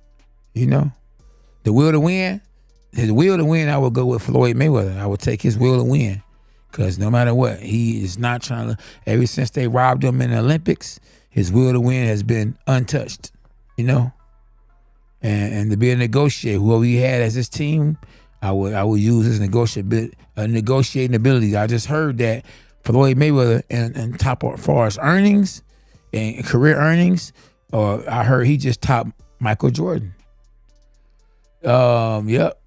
The will to win. His will to win, I would go with Floyd Mayweather. I would take his will to win. Because no matter what, he is not trying to, ever since they robbed him in the Olympics, his will to win has been untouched, And to be a negotiator, whoever he had as his team, I would use his negotiating ability. I just heard that Floyd Mayweather and top as far as earnings and career earnings, I heard he just topped Michael Jordan. Yep.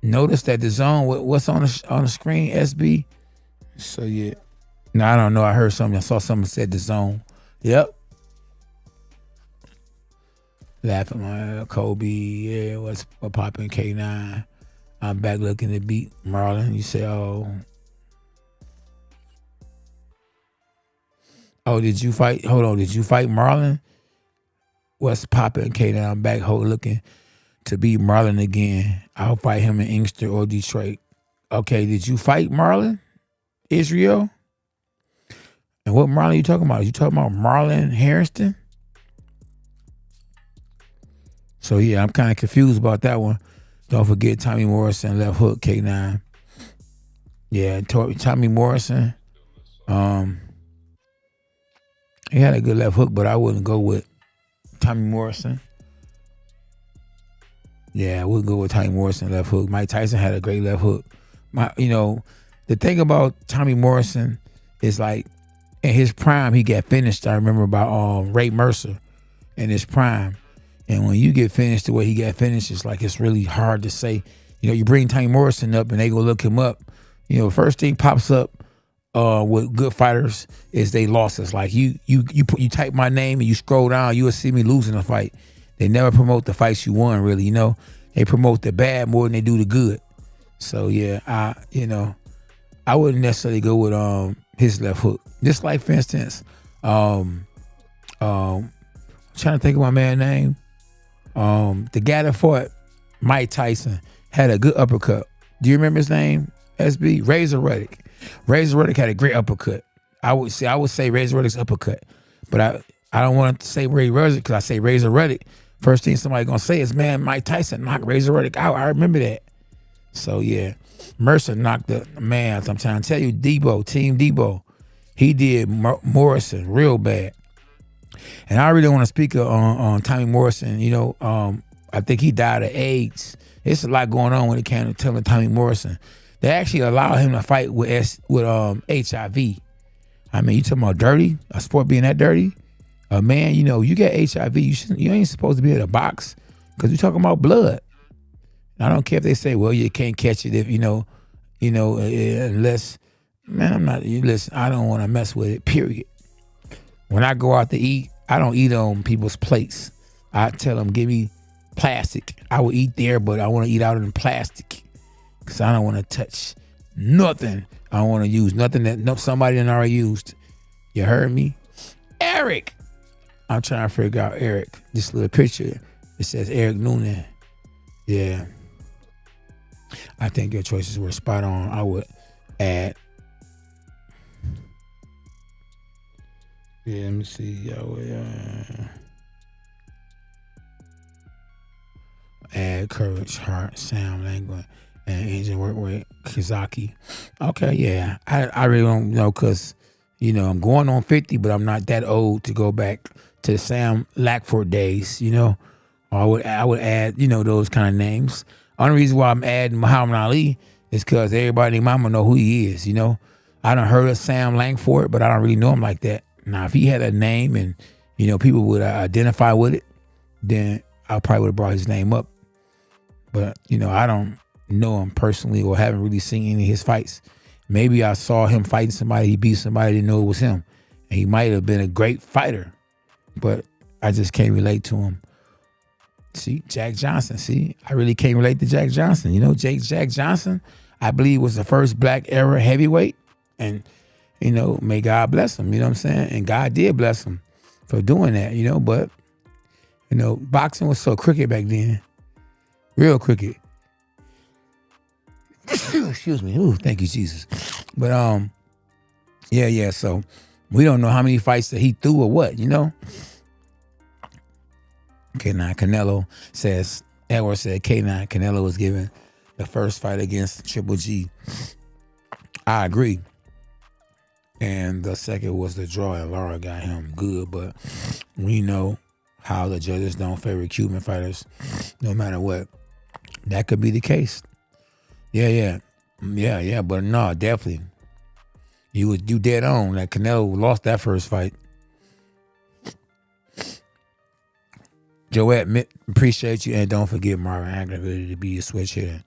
Notice that the zone, what's on the screen, SB? So yeah. No, I don't know. I heard something. I saw someone said the zone. Yep. Laughing my Kobe. Yeah, what's popping K9? I'm back looking to beat Marlon. You say, oh, did you fight? Hold on, did you fight Marlon? What's popping K9? I'm back looking to beat Marlon again. I'll fight him in Inkster or Detroit. Okay, did you fight Marlon? Israel? And what Marlon you talking about? You talking about Marlon Harrison? So yeah, I'm kind of confused about that one. Don't forget Tommy Morrison, left hook, K9. Yeah, Tommy Morrison. He had a good left hook, but I wouldn't go with Tommy Morrison. Yeah, I wouldn't go with Tommy Morrison, left hook. Mike Tyson had a great left hook. The thing about Tommy Morrison is like, in his prime, he got finished. I remember about Ray Mercer in his prime. And when you get finished the way he got finished, it's really hard to say. You bring Tommy Morrison up and they go look him up. First thing pops up with good fighters is they losses. Like you type my name and you scroll down, you will see me losing a fight. They never promote the fights you won, really. They promote the bad more than they do the good. So yeah, I wouldn't necessarily go with his left hook. Just like, for instance, trying to think of my man's name. The guy that fought Mike Tyson had a good uppercut. Do you remember his name? SB? Razor Ruddock. Razor Ruddock had a great uppercut. I would say Razor Ruddock's uppercut, but I don't want to say Razor Ruddock because I say Razor Ruddock. First thing somebody gonna say is, man, Mike Tyson knocked Razor Ruddock out. I remember that. So yeah, Mercer knocked the man. I'm trying to tell you, Team Debo, he did Morrison real bad. And I really want to speak on Tommy Morrison. I think he died of AIDS. It's a lot going on when it came to telling Tommy Morrison. They actually allowed him to fight with HIV. I mean, you talking about dirty? A sport being that dirty? Man, you get HIV, you ain't supposed to be able to box because you're talking about blood. I don't care if they say, well, you can't catch it if unless, man, I'm not. Listen, I don't want to mess with it. Period. When I go out to eat, I don't eat on people's plates. I tell them, give me plastic. I will eat there, but I want to eat out in plastic because I don't want to touch nothing. I don't want to use nothing that somebody done already used. You heard me? Eric. I'm trying to figure out Eric. This little picture, it says Eric Noonan. Yeah. I think your choices were spot on. I would add. Yeah, let me see. Add courage, heart, sound, language, and engine work with Kazaki. Okay, yeah. I really don't know because, I'm going on 50, but I'm not that old to go back to the Sam Lackford days, I would add, those kind of names. Only reason why I'm adding Muhammad Ali is because everybody in mama know who he is, I done heard of Sam Lankford, but I don't really know him like that. Now, if he had a name and, people would identify with it, then I probably would have brought his name up. But, I don't know him personally or haven't really seen any of his fights. Maybe I saw him fighting somebody, he beat somebody, didn't know it was him. And he might have been a great fighter, but I just can't relate to him. See, Jack Johnson, I really can't relate to Jack Johnson. Jack Johnson, I believe, was the first black era heavyweight. And you know, may God bless him, you know what I'm saying? And God did bless him for doing that, you know, but, you know, boxing was so crooked back then. Real crooked. Excuse me. Ooh, thank you, Jesus. But, yeah, so we don't know how many fights that he threw or what, you know? K9 Canelo says, Edward said K9 Canelo was given the first fight against Triple G. I agree. And the second was the draw, and Lara got him good, but we know how the judges don't favor Cuban fighters no matter what. That could be the case. Yeah, but no, definitely. You dead on. Like Canelo lost that first fight. Joette, appreciate you, and don't forget Marvin Hagler to be a switch hitter.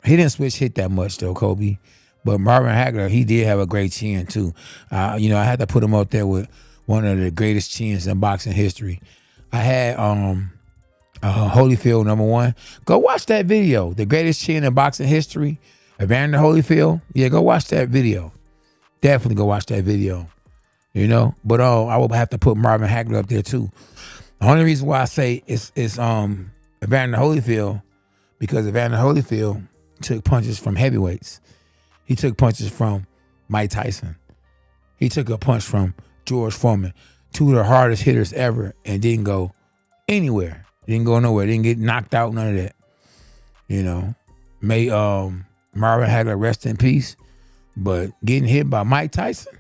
He didn't switch hit that much though, Kobe. But Marvin Hagler, he did have a great chin too. You know, I had to put him up there with one of the greatest chins in boxing history. I had Holyfield #1. Go watch that video. The greatest chin in boxing history. Evander Holyfield. Yeah, go watch that video. Definitely go watch that video. You know, but I would have to put Marvin Hagler up there too. The only reason why I say it's Evander Holyfield, because Evander Holyfield took punches from heavyweights. He took punches from Mike Tyson. He took a punch from George Foreman, two of the hardest hitters ever, and didn't go anywhere. Didn't go nowhere. Didn't get knocked out, none of that. You know, may Marvin Hagler rest in peace, but getting hit by Mike Tyson,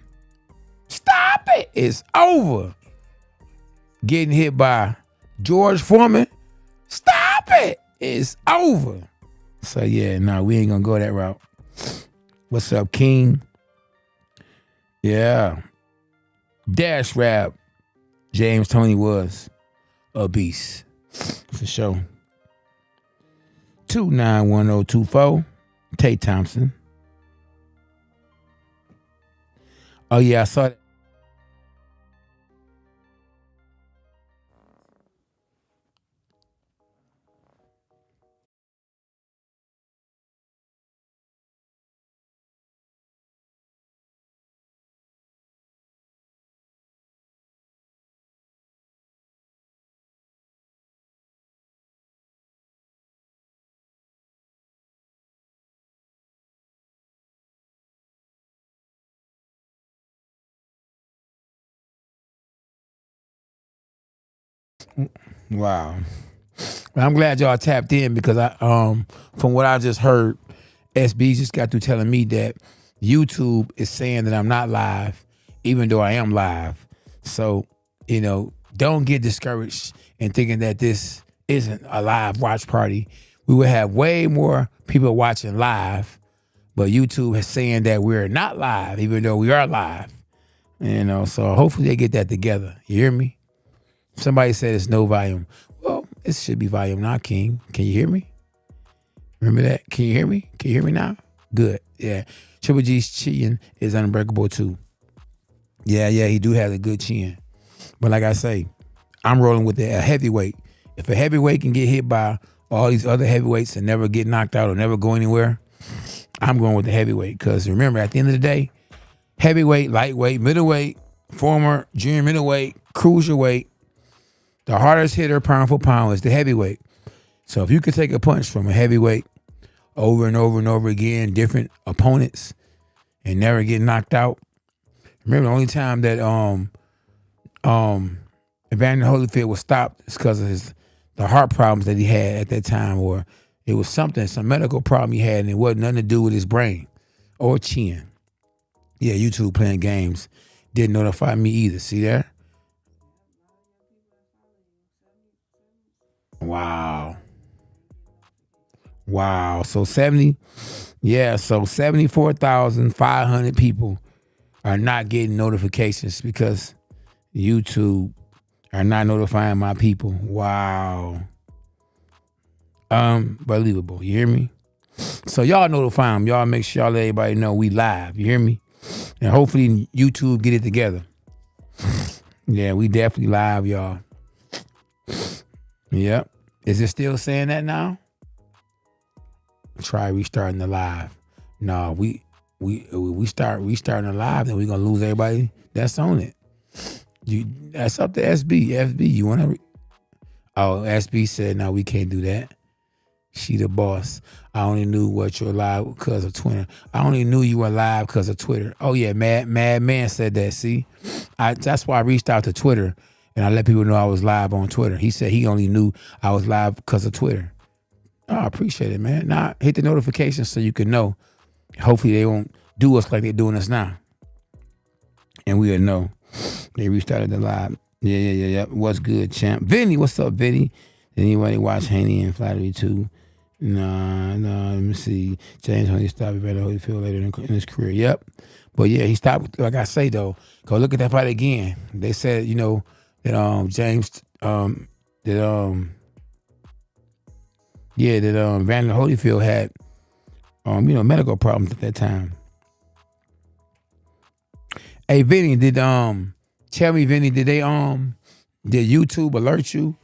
stop it. It's over. Getting hit by George Foreman, stop it. It's over. So yeah, no, we ain't gonna go that route. What's up, King? Yeah. Dash Rap. James Tony was a beast. For sure. 291024. Tay Thompson. Oh yeah, I saw that. Wow. Well, I'm glad y'all tapped in because from what I just heard, SB just got through telling me that YouTube is saying that I'm not live, even though I am live. So, you know, don't get discouraged in thinking that this isn't a live watch party. We will have way more people watching live, but YouTube is saying that we're not live, even though we are live. You know, so hopefully they get that together. You hear me? Somebody said it's no volume. Well, it should be volume now, King. Can you hear me? Remember that? Can you hear me? Can you hear me now? Good. Yeah. Triple G's chin is unbreakable too. Yeah, he do have a good chin. But like I say, I'm rolling with a heavyweight. If a heavyweight can get hit by all these other heavyweights and never get knocked out or never go anywhere, I'm going with the heavyweight. Because remember, at the end of the day, heavyweight, lightweight, middleweight, former junior middleweight, cruiserweight, the hardest hitter pound for pound is the heavyweight. So if you could take a punch from a heavyweight over and over and over again, different opponents, and never get knocked out. Remember, the only time that Evander Holyfield was stopped is because of the heart problems that he had at that time, or it was some medical problem he had, and it wasn't nothing to do with his brain or chin. Yeah, YouTube playing games didn't notify me either. See there? Wow. So 74,500 people are not getting notifications because YouTube are not notifying my people. Wow. Unbelievable. You hear me? So y'all notify them. Y'all make sure y'all let everybody know we live. You hear me? And hopefully YouTube get it together. Yeah, we definitely live, y'all. Yep. Is it still saying that now? Try restarting the live. No, we starting live, then we're gonna lose everybody that's on it. That's up to SB. SB, you wanna? Oh, SB said no, we can't do that. She the boss. I only knew what you're live because of Twitter. I only knew you were live because of Twitter. Oh yeah, Mad Man said that. See, that's why I reached out to Twitter and I let people know I was live on Twitter. He said he only knew I was live because of Twitter. Oh, I appreciate it, man. Now hit the notifications so you can know. Hopefully they won't do us like they're doing us now. And we'll know. They restarted the live. Yeah. What's good, champ? Vinny, what's up, Vinny? Did anybody watch Haney and Flattery too? No, let me see. James Honey stopped Evander Holyfield later in his career. Yep. But yeah, he stopped. Like I say though, go look at that fight again. They said, that James that Evander Holyfield had medical problems at that time. Hey Vinny, tell me, Vinny, did YouTube alert you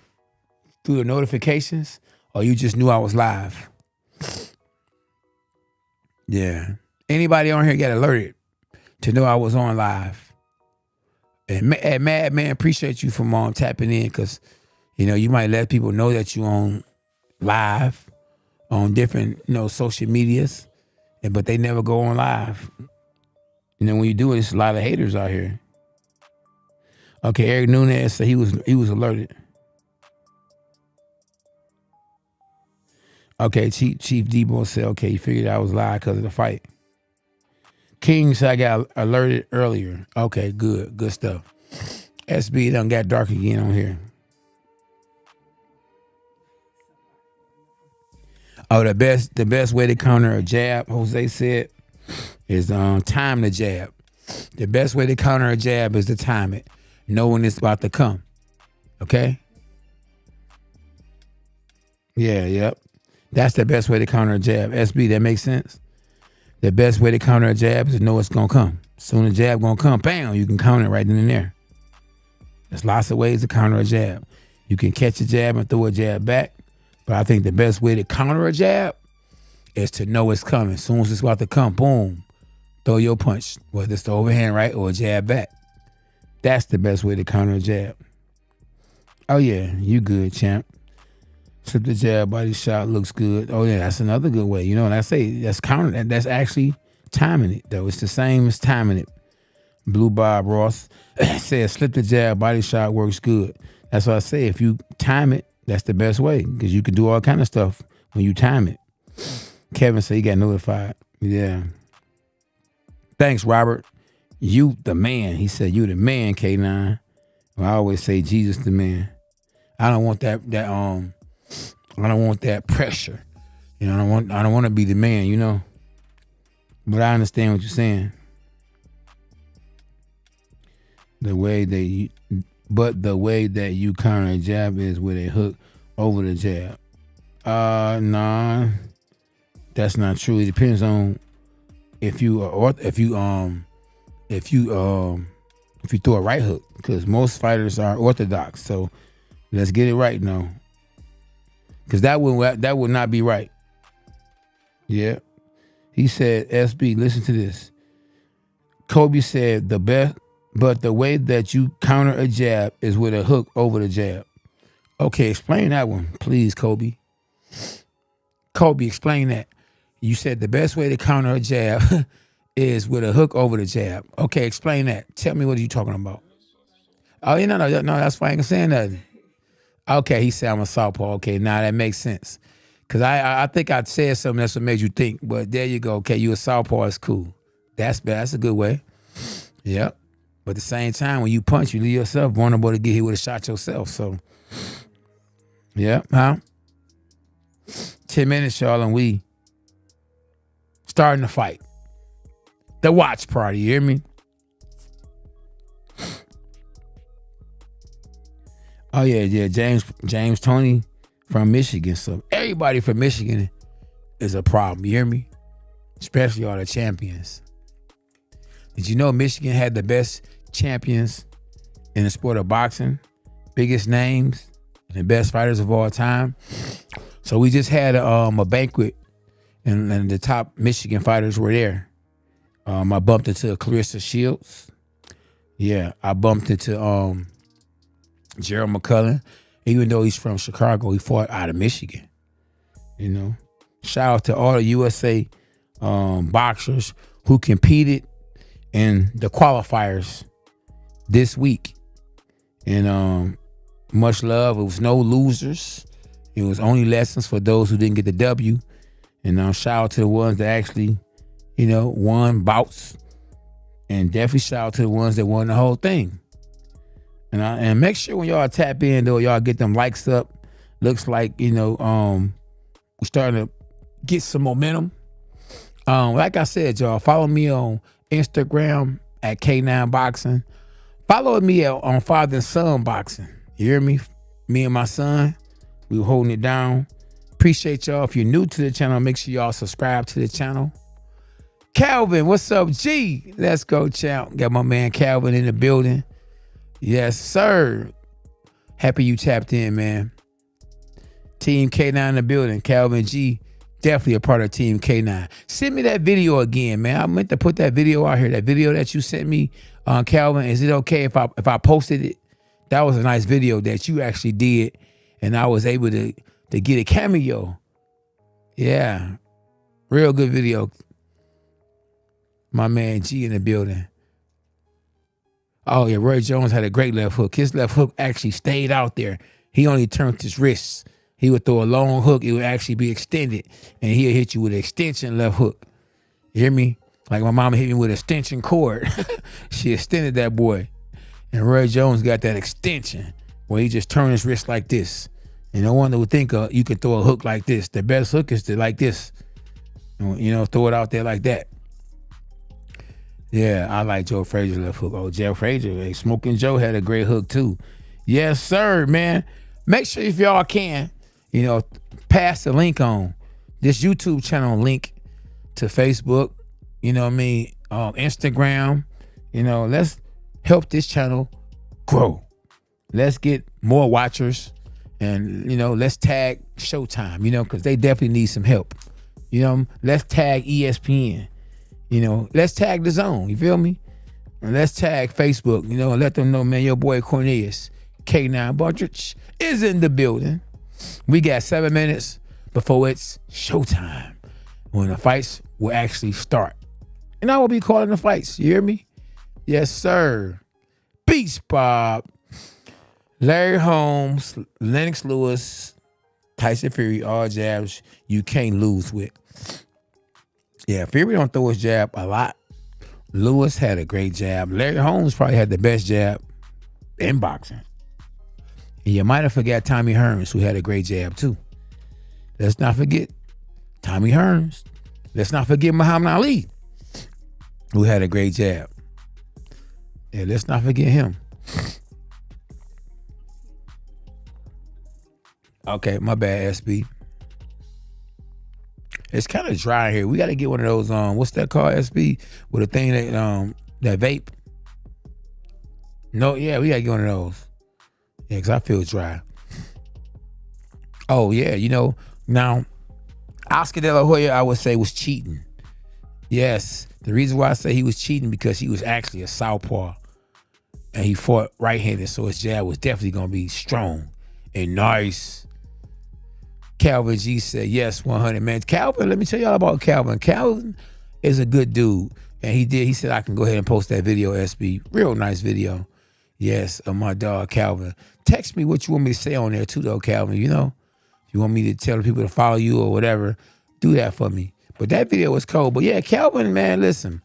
through the notifications, or you just knew I was live? Yeah. Anybody on here got alerted to know I was on live? And Madman, appreciate you from tapping in, because you might let people know that you on live on different social medias, but they never go on live. When you do it, it's a lot of haters out here. Okay, Eric Nunez said he was alerted. Okay, Chief Debo said, okay, he figured I was live because of the fight. King said I got alerted earlier. Okay, good stuff. SB done got dark again on here. Oh, the best way to counter a jab, Jose said, is time the jab. The best way to counter a jab is to time it, know when it's about to come. Okay? Yeah, yep. That's the best way to counter a jab. SB, that makes sense? The best way to counter a jab is to know it's going to come. Soon the jab going to come, bam, you can counter it right then and there. There's lots of ways to counter a jab. You can catch a jab and throw a jab back, but I think the best way to counter a jab is to know it's coming. As soon as it's about to come, boom, throw your punch, whether it's the overhand right or a jab back. That's the best way to counter a jab. Oh, yeah, you good, champ. Slip the jab, body shot, looks good. Oh, yeah, that's another good way. And I say that's counter. That's actually timing it, though. It's the same as timing it. Blue Bob Ross says slip the jab, body shot works good. That's what I say. If you time it, that's the best way, because you can do all kind of stuff when you time it. Kevin said he got notified. Yeah. Thanks, Robert. You the man. He said you the man, K9. Well, I always say Jesus the man. I don't want that I don't want that pressure. I don't want to be the man, But I understand what you're saying. The way that you counter a jab is with a hook over the jab. Nah, that's not true. It depends on if you throw a right hook, because most fighters are orthodox. So let's get it right now, because that would not be right. Yeah, he said, SB, listen to this. Kobe said but the way that you counter a jab is with a hook over the jab. Okay, explain that one, please, Kobe. Kobe, explain that. You said the best way to counter a jab is with a hook over the jab. Okay, explain that. Tell me what you're talking about. Oh, no, that's why I ain't saying nothing. Okay, he said I'm a southpaw. Okay, now that makes sense. Because I think I said something that's what made you think. But there you go. Okay, you a southpaw, it's cool. That's a good way. Yep. But at the same time, when you punch, you leave yourself vulnerable to get hit with a shot yourself. So, yeah, 10 minutes, y'all, and we starting the fight. The watch party, you hear me? Oh, yeah, James Tony from Michigan. So everybody from Michigan is a problem, you hear me? Especially all the champions. Did you know Michigan had the best champions in the sport of boxing? Biggest names and the best fighters of all time. So we just had a banquet, and the top Michigan fighters were there. I bumped into Clarissa Shields. Yeah, I bumped into Gerald McCullough. Even though he's from Chicago, he fought out of Michigan. You know, shout out to all the USA boxers who competed in the qualifiers this week. And much love. It was no losers. It was only lessons for those who didn't get the W. And shout out to the ones that actually, won bouts. And definitely shout out to the ones that won the whole thing. And make sure when y'all tap in, though, y'all get them likes up. Looks like, we're starting to get some momentum. Like I said, y'all, follow me on Instagram at K9 Boxing. Follow me on Father and Son Boxing. You hear me? Me and my son, we were holding it down. Appreciate y'all. If you're new to the channel, make sure y'all subscribe to the channel. Calvin, what's up, G? Let's go, champ. Got my man Calvin in the building. Yes, sir. Happy you tapped in, man. Team K9 in the building. Calvin G, definitely a part of Team K9. Send me that video again, man. I meant to put that video out here. That video that you sent me, Calvin. Is it okay if I posted it? That was a nice video that you actually did, and I was able to get a cameo. Yeah, real good video. My man G in the building. Oh, yeah, Roy Jones had a great left hook. His left hook actually stayed out there. He only turned his wrists. He would throw a long hook. It would actually be extended, and he'll hit you with an extension left hook. You hear me? Like my mama hit me with an extension cord. She extended that boy. And Roy Jones got that extension where he just turned his wrist like this. And no one would think you can throw a hook like this. The best hook is to like this. Throw it out there like that. Yeah, I like Joe Frazier's left hook. Oh, Joe Frazier, hey, Smoking Joe had a great hook too. Yes, sir, man. Make sure if y'all can, pass the link on this YouTube channel link to Facebook. Instagram. Let's help this channel grow. Let's get more watchers, and let's tag Showtime. Because they definitely need some help. Let's tag ESPN. Let's tag the Zone. You feel me? And let's tag Facebook. And let them know, man, your boy Cornelius K9 Bundrich is in the building. We got 7 minutes before it's showtime, when the fights will actually start. And I will be calling the fights. You hear me? Yes, sir. Beast Bob, Larry Holmes, Lennox Lewis, Tyson Fury, all jabs you can't lose with. Yeah, Fury don't throw his jab a lot. Lewis had a great jab. Larry Holmes probably had the best jab in boxing. And you might have forgot Tommy Hearns, who had a great jab too. Let's not forget Tommy Hearns. Let's not forget Muhammad Ali, who had a great jab. Yeah, let's not forget him. Okay, my bad, SB. It's kind of dry here. We got to get one of those, what's that called, SB? With a thing that vape. No, yeah, we got to get one of those. Yeah, because I feel dry. Oh, yeah, now, Oscar De La Hoya, I would say, was cheating. Yes, the reason why I say he was cheating because he was actually a southpaw. And he fought right-handed, so his jab was definitely going to be strong and nice. Calvin G said, yes, 100, man. Calvin, let me tell y'all about Calvin. Calvin is a good dude. And he said, I can go ahead and post that video, SB. Real nice video. Yes, of my dog, Calvin. Text me what you want me to say on there, too, though, Calvin. If you want me to tell people to follow you or whatever, do that for me. But that video was cold. But, yeah, Calvin, man, listen.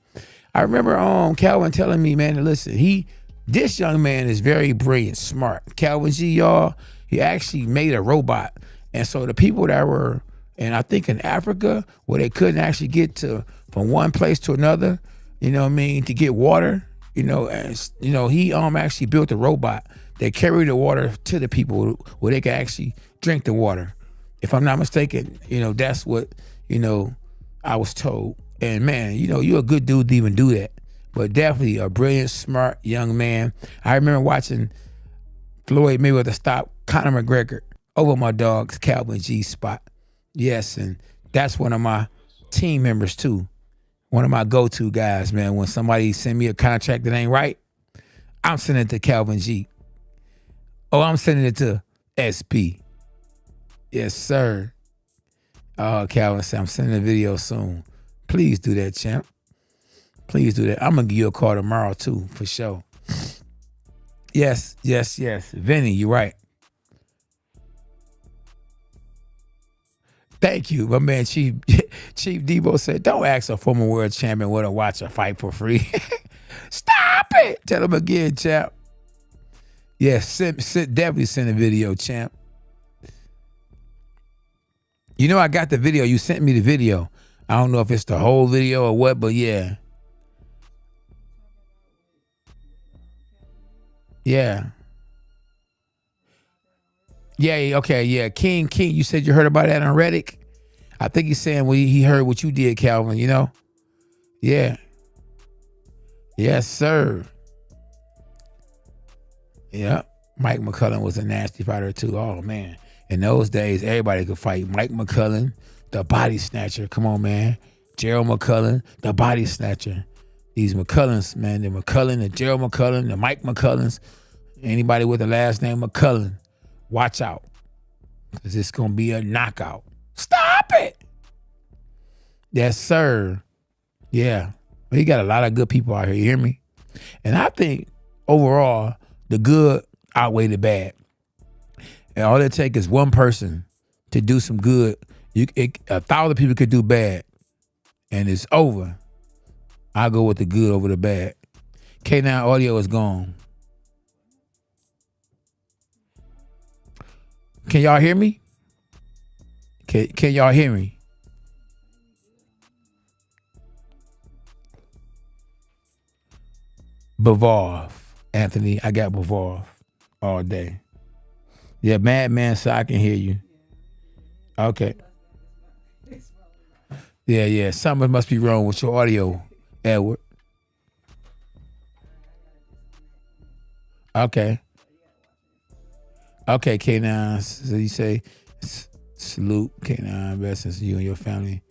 I remember Calvin telling me, man, listen, this young man is very brilliant, smart. Calvin G, y'all, he actually made a robot. And so the people that were, and I think in Africa, where they couldn't actually get from one place to another, to get water, he actually built a robot that carried the water to the people where they could actually drink the water. If I'm not mistaken, that's what, I was told. And man, you're a good dude to even do that. But definitely a brilliant, smart young man. I remember watching Floyd Mayweather stop Conor McGregor over my dog's Calvin G spot. Yes, and that's one of my team members too. One of my go-to guys, man. When somebody send me a contract that ain't right, I'm sending it to Calvin G. Oh, I'm sending it to SP. Yes, sir. Oh, Calvin said, I'm sending a video soon. Please do that, champ. Please do that. I'm going to give you a call tomorrow, too, for sure. Yes. Vinny, you're right. Thank you. My man, Chief Debo said, don't ask a former world champion where to watch a fight for free. Stop it. Tell him again, champ. Yes, definitely send a video, champ. You know I got the video. You sent me the video. I don't know if it's the whole video or what, but yeah. Yeah. Yeah, okay, yeah. King, you said you heard about that on Reddit? I think he's saying he heard what you did, Calvin, you know? Yeah. Yes, sir. Yeah. Mike McCullen was a nasty fighter, too. Oh, man. In those days, everybody could fight. Mike McCullen, the body snatcher. Come on, man. Gerald McCullen, the body snatcher. These McCullens, man. The McCullen, the Gerald McCullen, the Mike McCullens. Anybody with the last name McCullen. Watch out, because it's going to be a knockout. Stop it. Yes, sir. Yeah. He got a lot of good people out here. You hear me? And I think overall, the good outweigh the bad. And all it takes is one person to do some good. 1,000 people could do bad, and it's over. I'll go with the good over the bad. K9 audio is gone. Can y'all hear me? Can y'all hear me? Bavov. Anthony, I got Bavov all day. Yeah, Madman, so I can hear you. Okay. Yeah. Something must be wrong with your audio, Edward. Okay, K9. So you say, salute, K9, blessings to you and your family.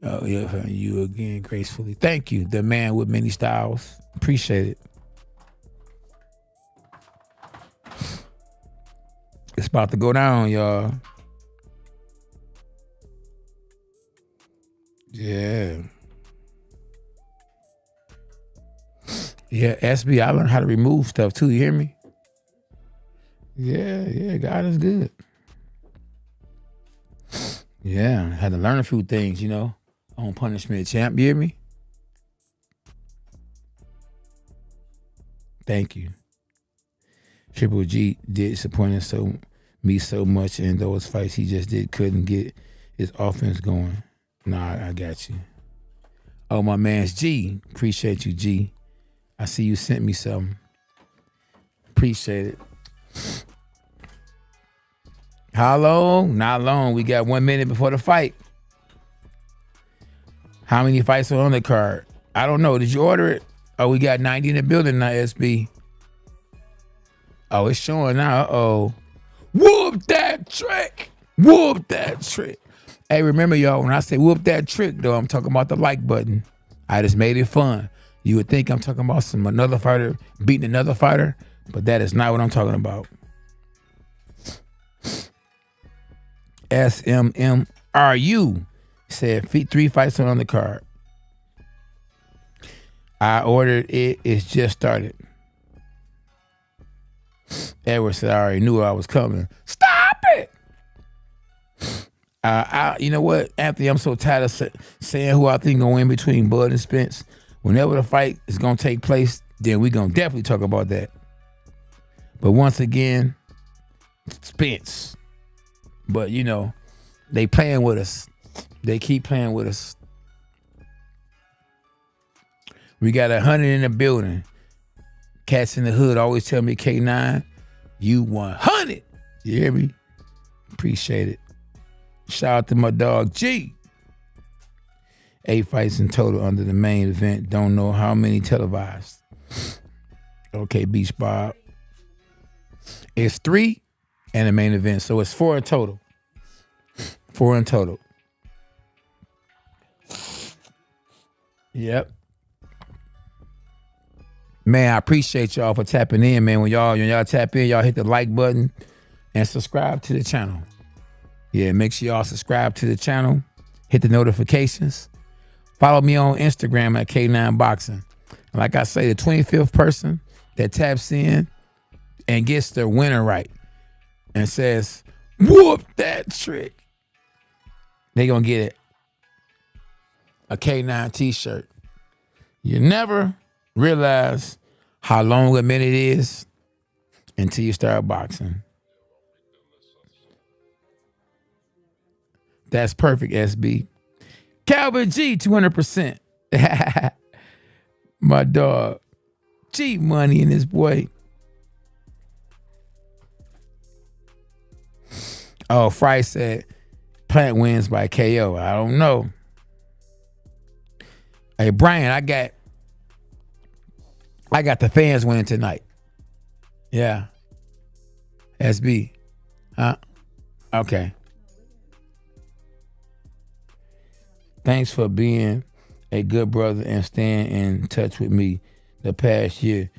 Oh, yeah, you again gracefully. Thank you, the man with many styles. Appreciate it. It's about to go down, y'all. Yeah. Yeah, SB, I learned how to remove stuff too, you hear me? Yeah, God is good. Yeah, had to learn a few things, you know, on punishment, champ, you hear me? Thank you. Triple G did disappoint me so much in those fights he just couldn't get his offense going. Nah, I got you. Oh, my man's G. Appreciate you, G. I see you sent me something. Appreciate it. How long? Not long. We got 1 minute before the fight. How many fights are on the card? I don't know. Did you order it? Oh, we got 90 in the building now, SB. Oh, it's showing now. Uh-oh. Whoop that trick. Whoop that trick. Hey, remember, y'all, when I say whoop that trick, though, I'm talking about the like button. I just made it fun. You would think I'm talking about another fighter beating another fighter, but that is not what I'm talking about. SMMRU said 3 fights are on the card. I ordered it. It's just started. Edward said, I already knew I was coming. Stop it. You know what, Anthony, I'm so tired of saying who I think gonna win between Bud and Spence. Whenever the fight is gonna take place, then we gonna definitely talk about that. But once again, Spence. But you know, they playing with us. They keep playing with us. We got 100 in the building. Cats in the hood always tell me, K9, you 100. You hear me? Appreciate it. Shout out to my dog G. 8 fights in total under the main event. Don't know how many televised. Okay, Beach Bob. It's 3 and the main event, so it's 4 in total. 4 in total. Yep. Man, I appreciate y'all for tapping in, man. When y'all tap in, y'all hit the like button and subscribe to the channel. Yeah, make sure y'all subscribe to the channel. Hit the notifications. Follow me on Instagram at K9 Boxing. Like I say, the 25th person that taps in and gets their winner right and says, whoop that trick, they gonna get it. A K9 t-shirt. You never realize how long a minute is until you start boxing. That's perfect, SB. Calvin G, 200%. My dog. G money in this boy. Oh, Fry said Plant wins by KO. I don't know. Hey, Brian, I got the fans winning tonight. Yeah. SB. Huh? Okay. Thanks for being a good brother and staying in touch with me the past year.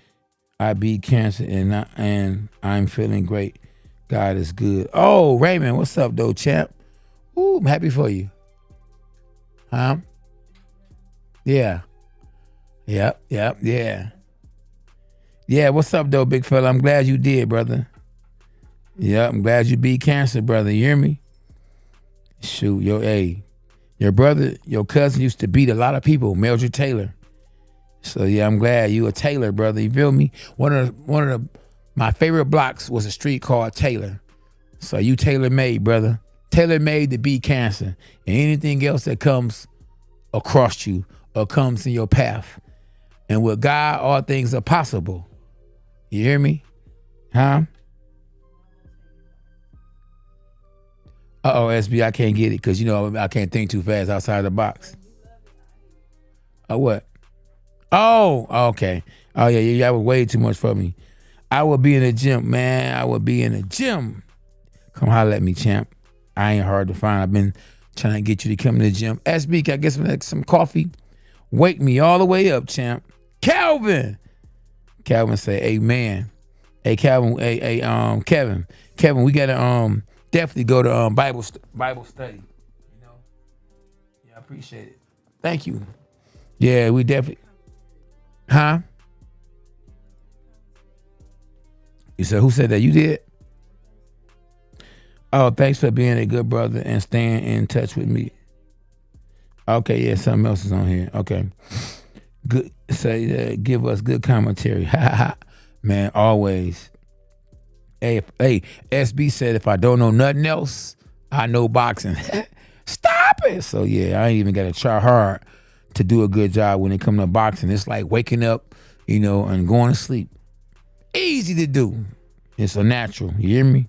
I beat cancer and I'm feeling great. God is good. Oh, Raymond, what's up, though, champ? Ooh, I'm happy for you. Huh? Yeah. Yep, yeah. Yeah, what's up, though, big fella? I'm glad you did, brother. Yeah, I'm glad you beat cancer, brother. You hear me? Shoot, your brother, your cousin used to beat a lot of people, Mildred Taylor. So yeah, I'm glad you a Taylor, brother. You feel me? One of my favorite blocks was a street called Taylor. So you tailor made, brother. Tailor made to beat cancer and anything else that comes across you or comes in your path. And with God, all things are possible. You hear me? Huh? Uh-oh, SB, I can't get it because, I can't think too fast outside the box. Oh, what? Oh, okay. Oh, yeah, that was way too much for me. I will be in the gym, man. I will be in the gym. Come holler at me, champ. I ain't hard to find. I've been trying to get you to come to the gym. SB, can I get some coffee? Wake me all the way up, champ. Calvin say, amen. Hey, Calvin, Kevin, we gotta definitely go to Bible study. Yeah, I appreciate it. Thank you. Yeah, we definitely. Huh? You said, who said that? You did? Oh, thanks for being a good brother and staying in touch with me. Okay, yeah, something else is on here. Okay. Good. Say, give us good commentary. Man, always. Hey, SB said, if I don't know nothing else, I know boxing. Stop it. So, yeah, I ain't even got to try hard to do a good job when it comes to boxing. It's like waking up, and going to sleep. Easy to do. It's a natural. You hear me?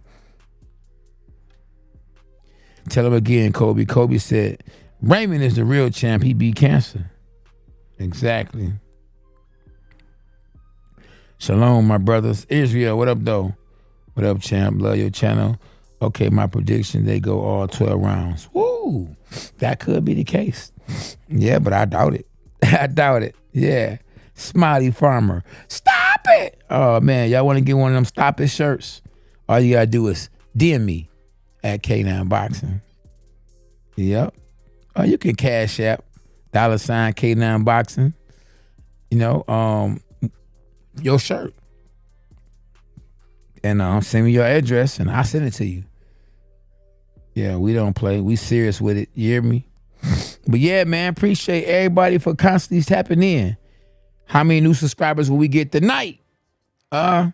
Tell him again, Kobe. Kobe said, Raymond is the real champ. He beat cancer. Exactly. Shalom, my brothers. Israel, what up, though? What up, champ? Love your channel. Okay, my prediction, they go all 12 rounds. Woo! That could be the case. Yeah, but I doubt it. I doubt it. Yeah. Smiley Farmer. Stop it! Oh, man, y'all want to get one of them Stop It shirts? All you got to do is DM me at K9 Boxing. Yep. Oh, you can cash app $ K9 Boxing. Your shirt. And send me your address and I'll send it to you. Yeah, we don't play. We serious with it. You hear me? But yeah, man, appreciate everybody for constantly tapping in. How many new subscribers will we get tonight? How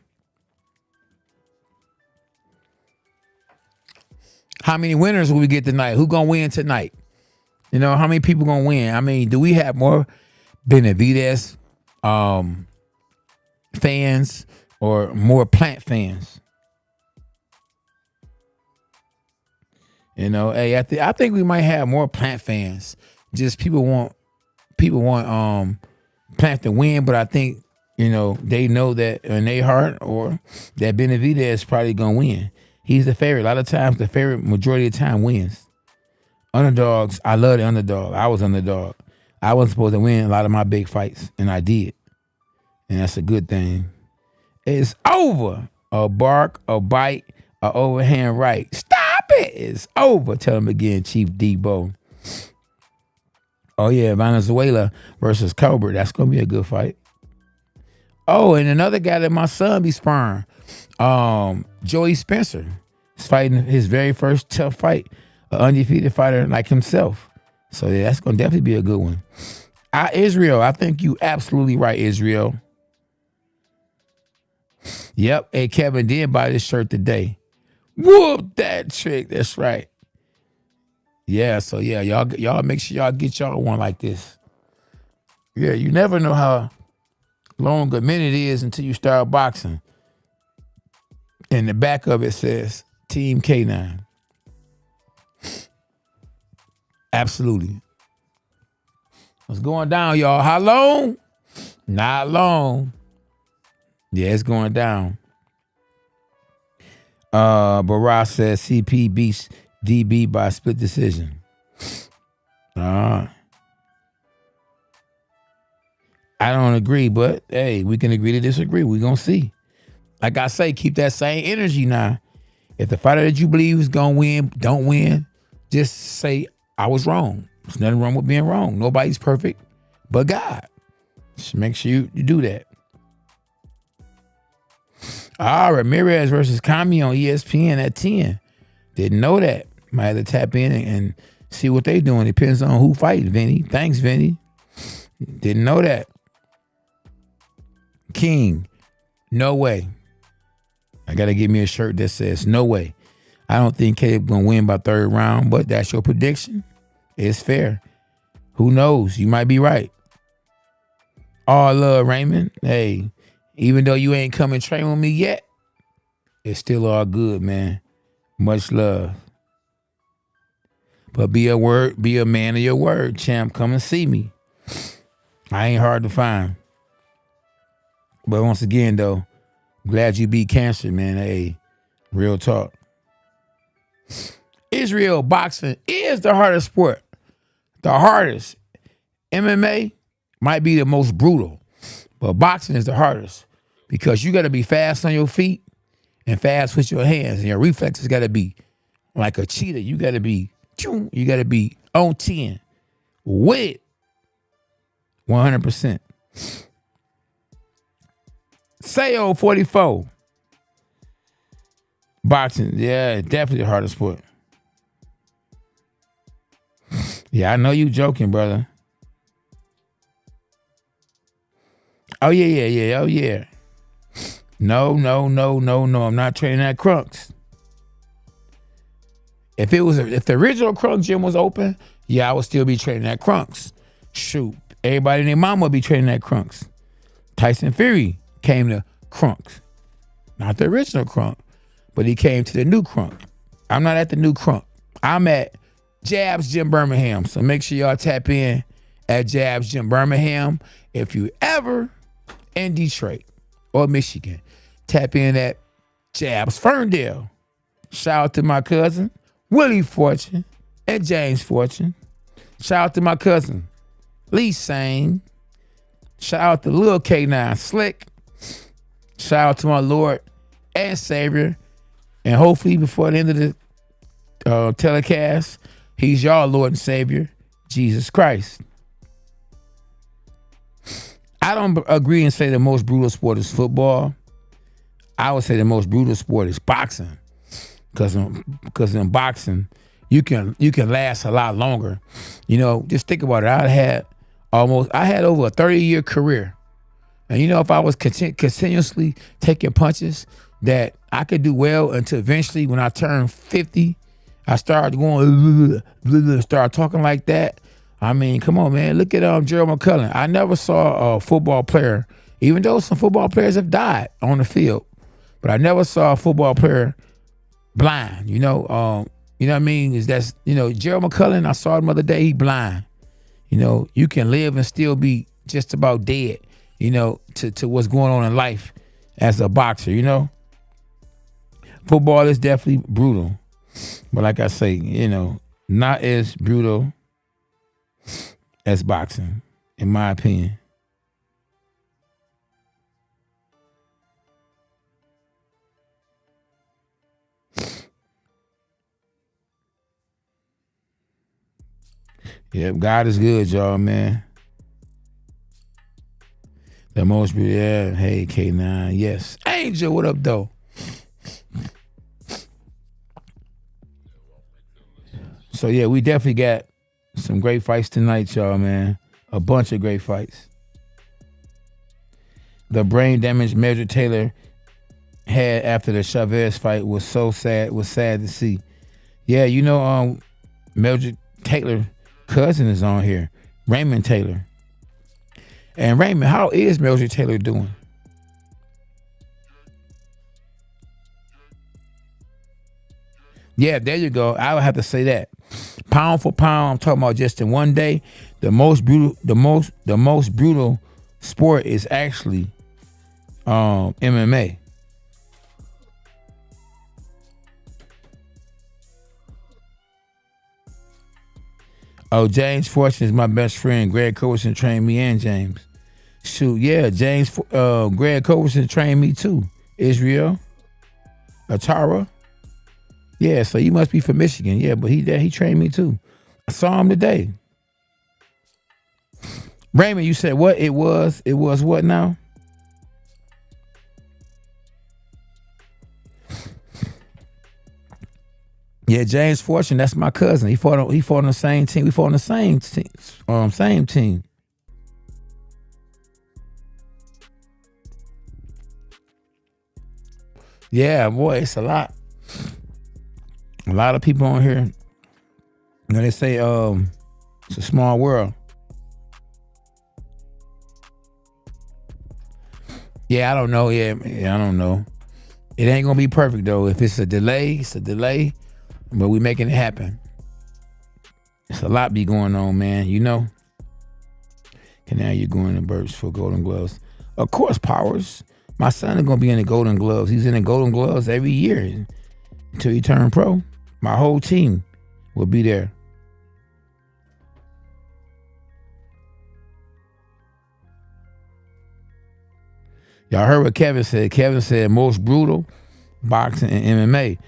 many winners will we get tonight? Who gonna win tonight? How many people gonna win? I mean, do we have more Benavidez fans or more Plant fans? Hey, I think we might have more Plant fans. Just people want Plant to win, but I think they know that in their heart or that Benavidez is probably gonna win. He's the favorite. A lot of times, the favorite majority of the time wins. Underdogs, I love the underdog. I was underdog. I wasn't supposed to win a lot of my big fights, and I did. And that's a good thing. It's over. A bark, a bite, a overhand right. Stop it. It's over. Tell him again, Chief Debo. Oh, yeah, Valenzuela versus Colbert. That's going to be a good fight. Oh, and another guy that my son be sparring, Joey Spencer. He's fighting his very first tough fight, an undefeated fighter like himself. So, yeah, that's going to definitely be a good one. Israel, I think you absolutely right, Israel. Yep, hey, Kevin did buy this shirt today. Whoop that trick. That's right. Yeah, so yeah, y'all make sure y'all get y'all one like this. Yeah, you never know how long a minute is until you start boxing. And the back of it says Team K9. Absolutely. What's going down, y'all? How long? Not long. Yeah, it's going down. Barra says CP beats DB by split decision. I don't agree, but hey, we can agree to disagree. We're going to see. Like I say, keep that same energy now. If the fighter that you believe is going to win, don't win, just say, I was wrong. There's nothing wrong with being wrong. Nobody's perfect but God. Just make sure you do that. Ramirez versus Kami on ESPN at 10. Didn't know that. Might have to tap in and see what they doing. Depends on who fighting, Vinny. Thanks, Vinny. Didn't know that. King, no way. I got to give me a shirt that says no way. I don't think Caleb going to win by third round, but that's your prediction. It's fair. Who knows? You might be right. All love, Raymond. Hey, even though you ain't come and train with me yet, it's still all good, man. Much love. But be a man of your word, champ. Come and see me. I ain't hard to find. But once again, though, glad you beat cancer, man. Hey, real talk. Israel boxing is the hardest sport. The hardest. MMA might be the most brutal, but boxing is the hardest because you got to be fast on your feet and fast with your hands, and your reflexes got to be like a cheetah. You got to be on 10 with 100%. Sayo 44. Boxing, yeah, definitely the hardest sport. Yeah, I know you joking, brother. Oh, yeah. Oh, yeah. No. I'm not training at Crunks. If the original Crunk gym was open, yeah, I would still be training at Crunks. Shoot, everybody and their mama would be training at Crunks. Tyson Fury came to Crunks. Not the original Crunk, but he came to the new Crunk. I'm not at the new Crunk. I'm at Jabs Gym Birmingham. So make sure y'all tap in at Jabs Gym Birmingham. If you ever in Detroit or Michigan, tap in at Jabs Ferndale. Shout out to my cousin, Willie Fortune and James Fortune. Shout out to my cousin, Lee Sane. Shout out to Lil K9 Slick. Shout out to my Lord and Savior. And hopefully before the end of the telecast, he's y'all Lord and Savior, Jesus Christ. I don't agree and say the most brutal sport is football. I would say the most brutal sport is boxing. Because in boxing, you can last a lot longer. You know, just think about it. I had over a 30-year career. And you know, if I was continuously taking punches, that I could do well until eventually when I turned 50, I started going, start talking like that. I mean, come on, man. Look at Gerald McCullough. I never saw a football player, even though some football players have died on the field, but I never saw a football player blind. You know what I mean? Gerald McCullough, I saw him the other day, he blind. You know, you can live and still be just about dead, you know, to what's going on in life as a boxer, you know? Football is definitely brutal. But like I say, you know, not as brutal That's boxing, in my opinion. Yep, God is good, y'all, man. The most beautiful, yeah. Hey, K9, yes. Angel, what up, though? So, yeah, we definitely got some great fights tonight, y'all, man. A bunch of great fights. The brain damage Meldrick Taylor had after the Chavez fight was so sad. Was sad to see. Yeah, you know, Meldrick Taylor cousin is on here, Raymond Taylor. And Raymond, how is Meldrick Taylor doing? Yeah, there you go. I would have to say that. Pound for pound, I'm talking about just in one day, the most brutal sport is actually MMA. Oh, James Fortune is my best friend. Greg Coverson trained me and James. Shoot, yeah, Greg Coverson trained me too. Israel, Atara. Yeah, so you must be from Michigan. Yeah, but he trained me too. I saw him today. Raymond, you said what? It was what now? Yeah, James Fortune, that's my cousin. He fought on the same team. We fought on the same team. Yeah, boy, it's a lot. A lot of people on here. You know, they say it's a small world. Yeah, I don't know. Yeah, I don't know. It ain't gonna be perfect though. If it's a delay, it's a delay. But we making it happen. It's a lot be going on, man. You know. And now you're going to Burks for Golden Gloves. Of course, Powers. My son is gonna be in the Golden Gloves. He's in the Golden Gloves every year until he turn pro. My whole team will be there. Y'all heard what Kevin said. Kevin said most brutal, boxing and MMA.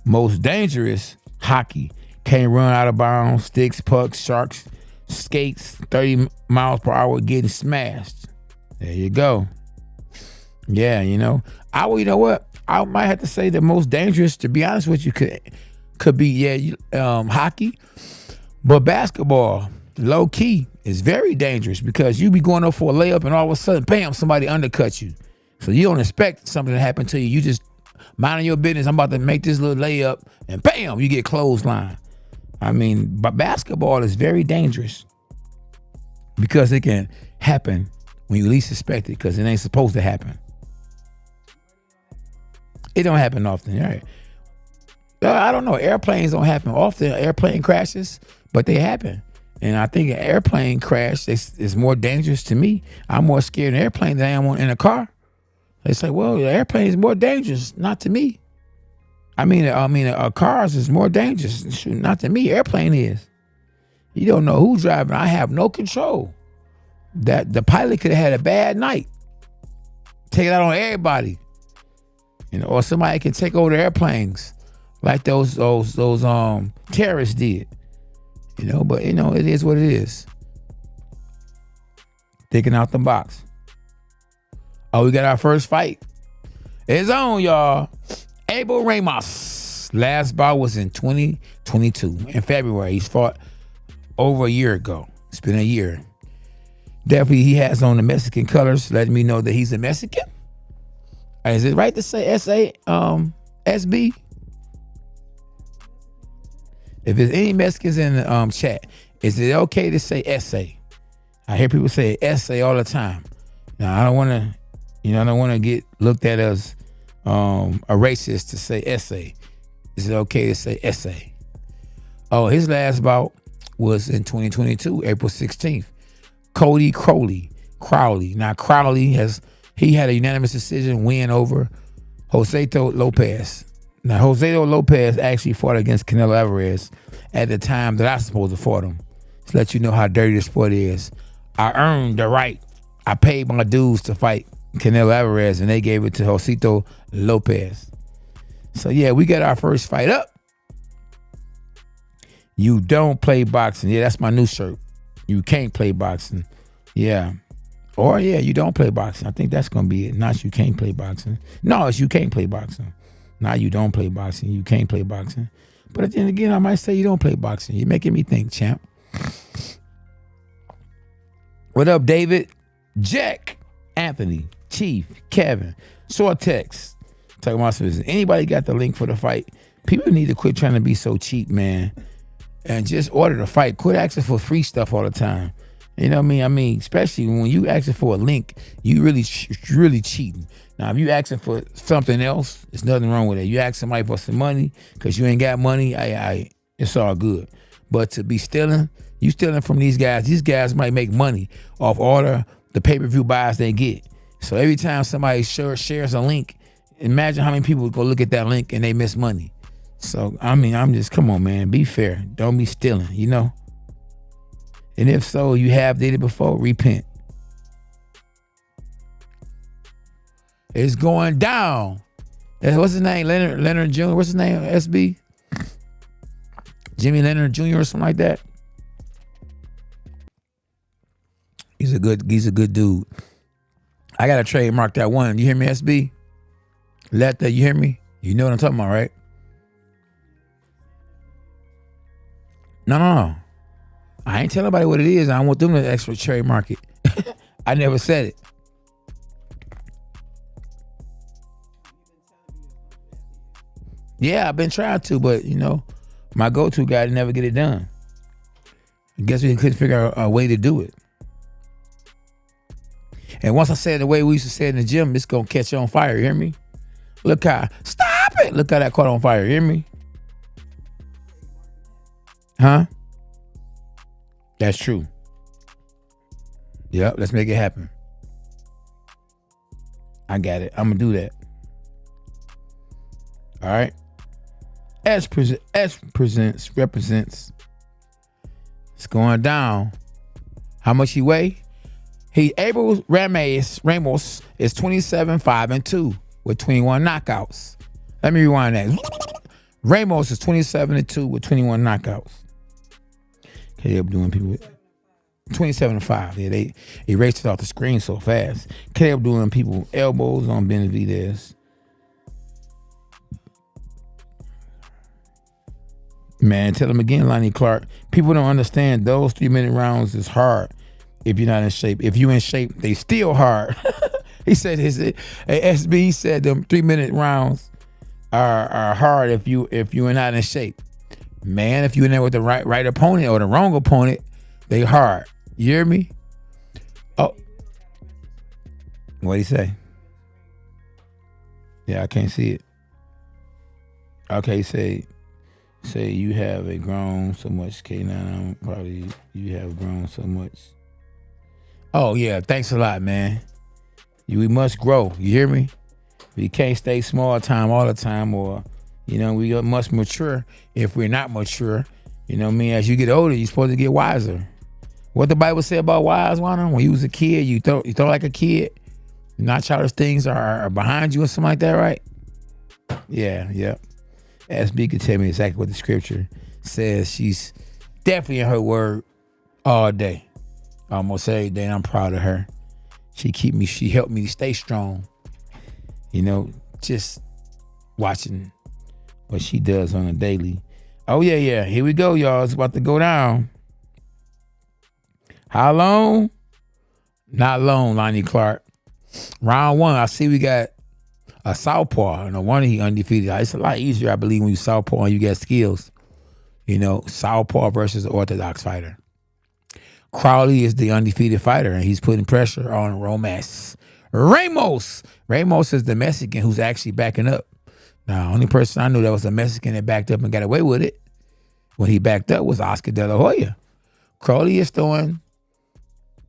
Most dangerous, hockey. Can't run out of bounds, sticks, pucks, sharks, skates, 30 miles per hour getting smashed. There you go. Yeah, you know. You know what? I might have to say the most dangerous, to be honest with you, could be, hockey. But basketball, low key, is very dangerous because you be going up for a layup and all of a sudden, bam, somebody undercuts you. So you don't expect something to happen to you. You just minding your business. I'm about to make this little layup and bam, you get clothesline. I mean, but basketball is very dangerous because it can happen when you least expect it because it ain't supposed to happen. It don't happen often, right? I don't know. Airplanes don't happen often. Airplane crashes, but they happen. And I think an airplane crash is more dangerous to me. I'm more scared of an airplane than I am in a car. They say, well, the airplane is more dangerous. Not to me. I mean, cars is more dangerous. Shoot, not to me. Airplane is. You don't know who's driving. I have no control. That the pilot could have had a bad night. Take it out on everybody. You know, or somebody can take over the airplanes like those terrorists did. You know, but you know, it is what it is. Thinking out the box. Oh, we got our first fight. It's on, y'all. Abel Ramos. Last bout was in 2022. In February. He's fought over a year ago. It's been a year. Definitely he has on the Mexican colors, letting me know that he's a Mexican. Is it right to say SB? If there's any Mexicans in the chat, is it okay to say SA? I hear people say SA all the time. Now I don't want to get looked at as a racist to say SA. Is it okay to say SA? Oh, his last bout was in 2022, April 16th. Cody Crowley. Now Crowley had a unanimous decision win over Joseito Lopez. Now, Joseito Lopez actually fought against Canelo Alvarez at the time that I supposed to fought him. to let you know how dirty the sport is. I earned the right. I paid my dues to fight Canelo Alvarez, and they gave it to Josito Lopez. So, yeah, we got our first fight up. You don't play boxing. Yeah, that's my new shirt. You can't play boxing. Yeah. Or, yeah, you don't play boxing. I think that's going to be it. Not you can't play boxing. No, it's you can't play boxing. Not you don't play boxing. You can't play boxing. But then again, I might say you don't play boxing. You're making me think, champ. What up, David? Jack, Anthony, Chief, Kevin, Sortex. Talking about some. Anybody got the link for the fight? People need to quit trying to be so cheap, man. And just order the fight. Quit asking for free stuff all the time. You know what I mean? Especially when you asking for a link, you really cheating. Now, if you asking for something else, there's nothing wrong with it. You ask somebody for some money because you ain't got money, it's all good. But to be stealing, you stealing from these guys. These guys might make money off all the pay-per-view buys they get. So every time somebody shares a link, imagine how many people go look at that link and they miss money. So, I mean, come on, man, be fair. Don't be stealing, you know? And if so, you have did it before, repent. It's going down. What's his name? Leonard Jr. What's his name? SB? Jimmy Leonard Jr. or something like that. He's a good dude. I gotta trademark that one. You hear me, SB? You hear me? You know what I'm talking about, right? No. I ain't telling nobody what it is. I don't want them to extra trademark it. I never said it. Yeah, I've been trying to, but you know, my go-to guy to never get it done. I guess we couldn't figure out a way to do it. And once I say it the way we used to say it in the gym, it's gonna catch on fire. You hear me? Look how, stop it! Look how that caught on fire. You hear me? Huh? That's true. Yep, let's make it happen. I got it. I'm gonna do that. All right. S represents. It's going down. How much he weigh? Ramos is 27-5-2 with 21 knockouts. Let me rewind that. Ramos is 27-2 with 21 knockouts. Okay, they're doing people 27-5. Yeah, they erased it off the screen so fast. Caleb doing people elbows on Benavidez. Man, tell them again, Lonnie Clark. People don't understand those 3-minute rounds is hard if you're not in shape. If you're in shape, they still hard. He said SB said them 3-minute rounds are hard if you're not in shape. Man, if you're in there with the right opponent or the wrong opponent, they hard. You hear me? Oh, what'd he say? Yeah, I can't see it. Okay, say you have grown so much, K9. Probably you have grown so much. Oh yeah, thanks a lot, man. We must grow. You hear me? We can't stay small time all the time, or you know, we must mature. If we're not mature, you know what I mean? As you get older, you're supposed to get wiser. What the Bible say about wise, Juana? When you was a kid, you thought like a kid. Not childish things are behind you or something like that, right? Yeah. SB could tell me exactly what the scripture says. She's definitely in her word all day. Almost every day. I'm proud of her. She helped me stay strong. You know, just watching what she does on a daily. Oh, yeah. Here we go, y'all. It's about to go down. How long? Not long, Lonnie Clark. Round 1, I see we got a southpaw. No wonder he undefeated. It's a lot easier, I believe, when you southpaw and you get skills. You know, southpaw versus an orthodox fighter. Crowley is the undefeated fighter, and he's putting pressure on Ramos. Ramos is the Mexican who's actually backing up. Now, only person I knew that was a Mexican that backed up and got away with it when he backed up was Oscar De La Hoya. Crowley is throwing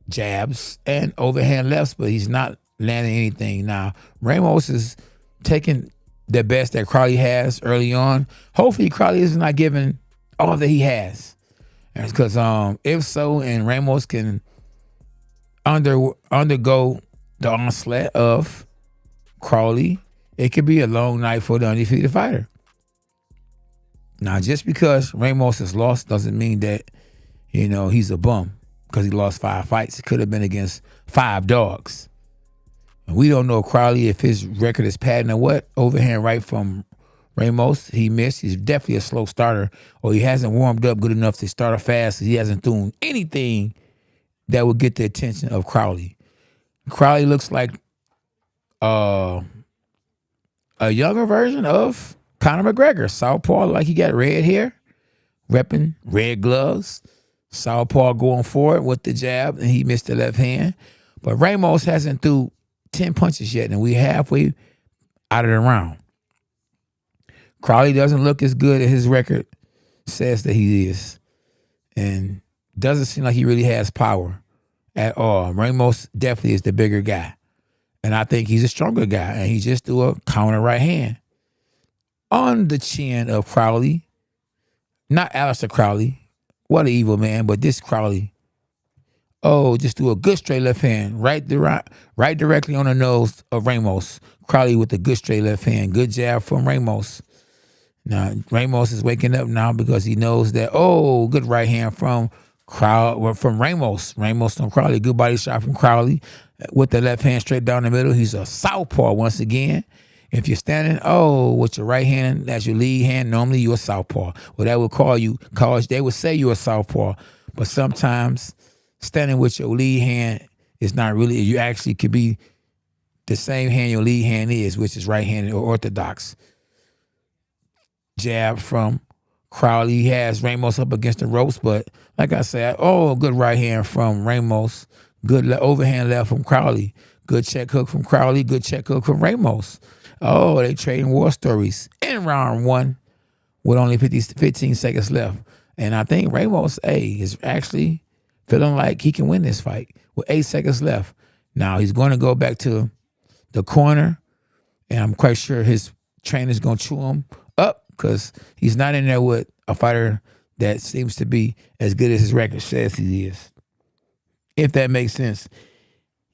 jabs and overhand lefts, but he's not landing anything. Now, Ramos is taking the best that Crowley has early on. Hopefully, Crowley is not giving all that he has. Because if so, and Ramos can undergo the onslaught of Crawley, it could be a long night for the undefeated fighter. Now, just because Ramos has lost doesn't mean that, he's a bum because he lost 5 fights. It could have been against 5 dogs. And we don't know Crawley if his record is padding or what. Overhand right from Ramos, he missed. He's definitely a slow starter, or he hasn't warmed up good enough to start fast. He hasn't thrown anything that would get the attention of Crawley. Crawley looks like a younger version of Conor McGregor. Southpaw, like he got red hair, repping red gloves. Southpaw going forward with the jab, and he missed the left hand. But Ramos hasn't threw 10 punches yet, and we halfway out of the round. Crawley doesn't look as good as his record says that he is, and doesn't seem like he really has power at all. Ramos definitely is the bigger guy, and I think he's a stronger guy, and he just threw a counter right hand on the chin of Crawley. Not Aleister Crawley. What an evil man, but this Crawley. Oh, just threw a good straight left hand right directly on the nose of Ramos. Crawley with a good straight left hand. Good jab from Ramos. Now, Ramos is waking up now because he knows that, good right hand from Ramos. Ramos on Crawley. Good body shot from Crawley with the left hand straight down the middle. He's a southpaw once again. If you're standing, with your right hand as your lead hand, normally you're a southpaw. Well, that would they would say you're a southpaw. But sometimes standing with your lead hand is not really, you actually could be the same hand your lead hand is, which is right-handed or orthodox. Jab from Crawley. He has Ramos up against the ropes, but like I said, good right hand from Ramos. Good overhand left from Crawley. Good check hook from Crawley. Good check hook from Ramos. They trading war stories in round 1 with only 15 seconds left. And I think Ramos, is actually feeling like he can win this fight with 8 seconds left. Now, he's going to go back to the corner, and I'm quite sure his trainer's going to chew him up because he's not in there with a fighter that seems to be as good as his record says he is. If that makes sense.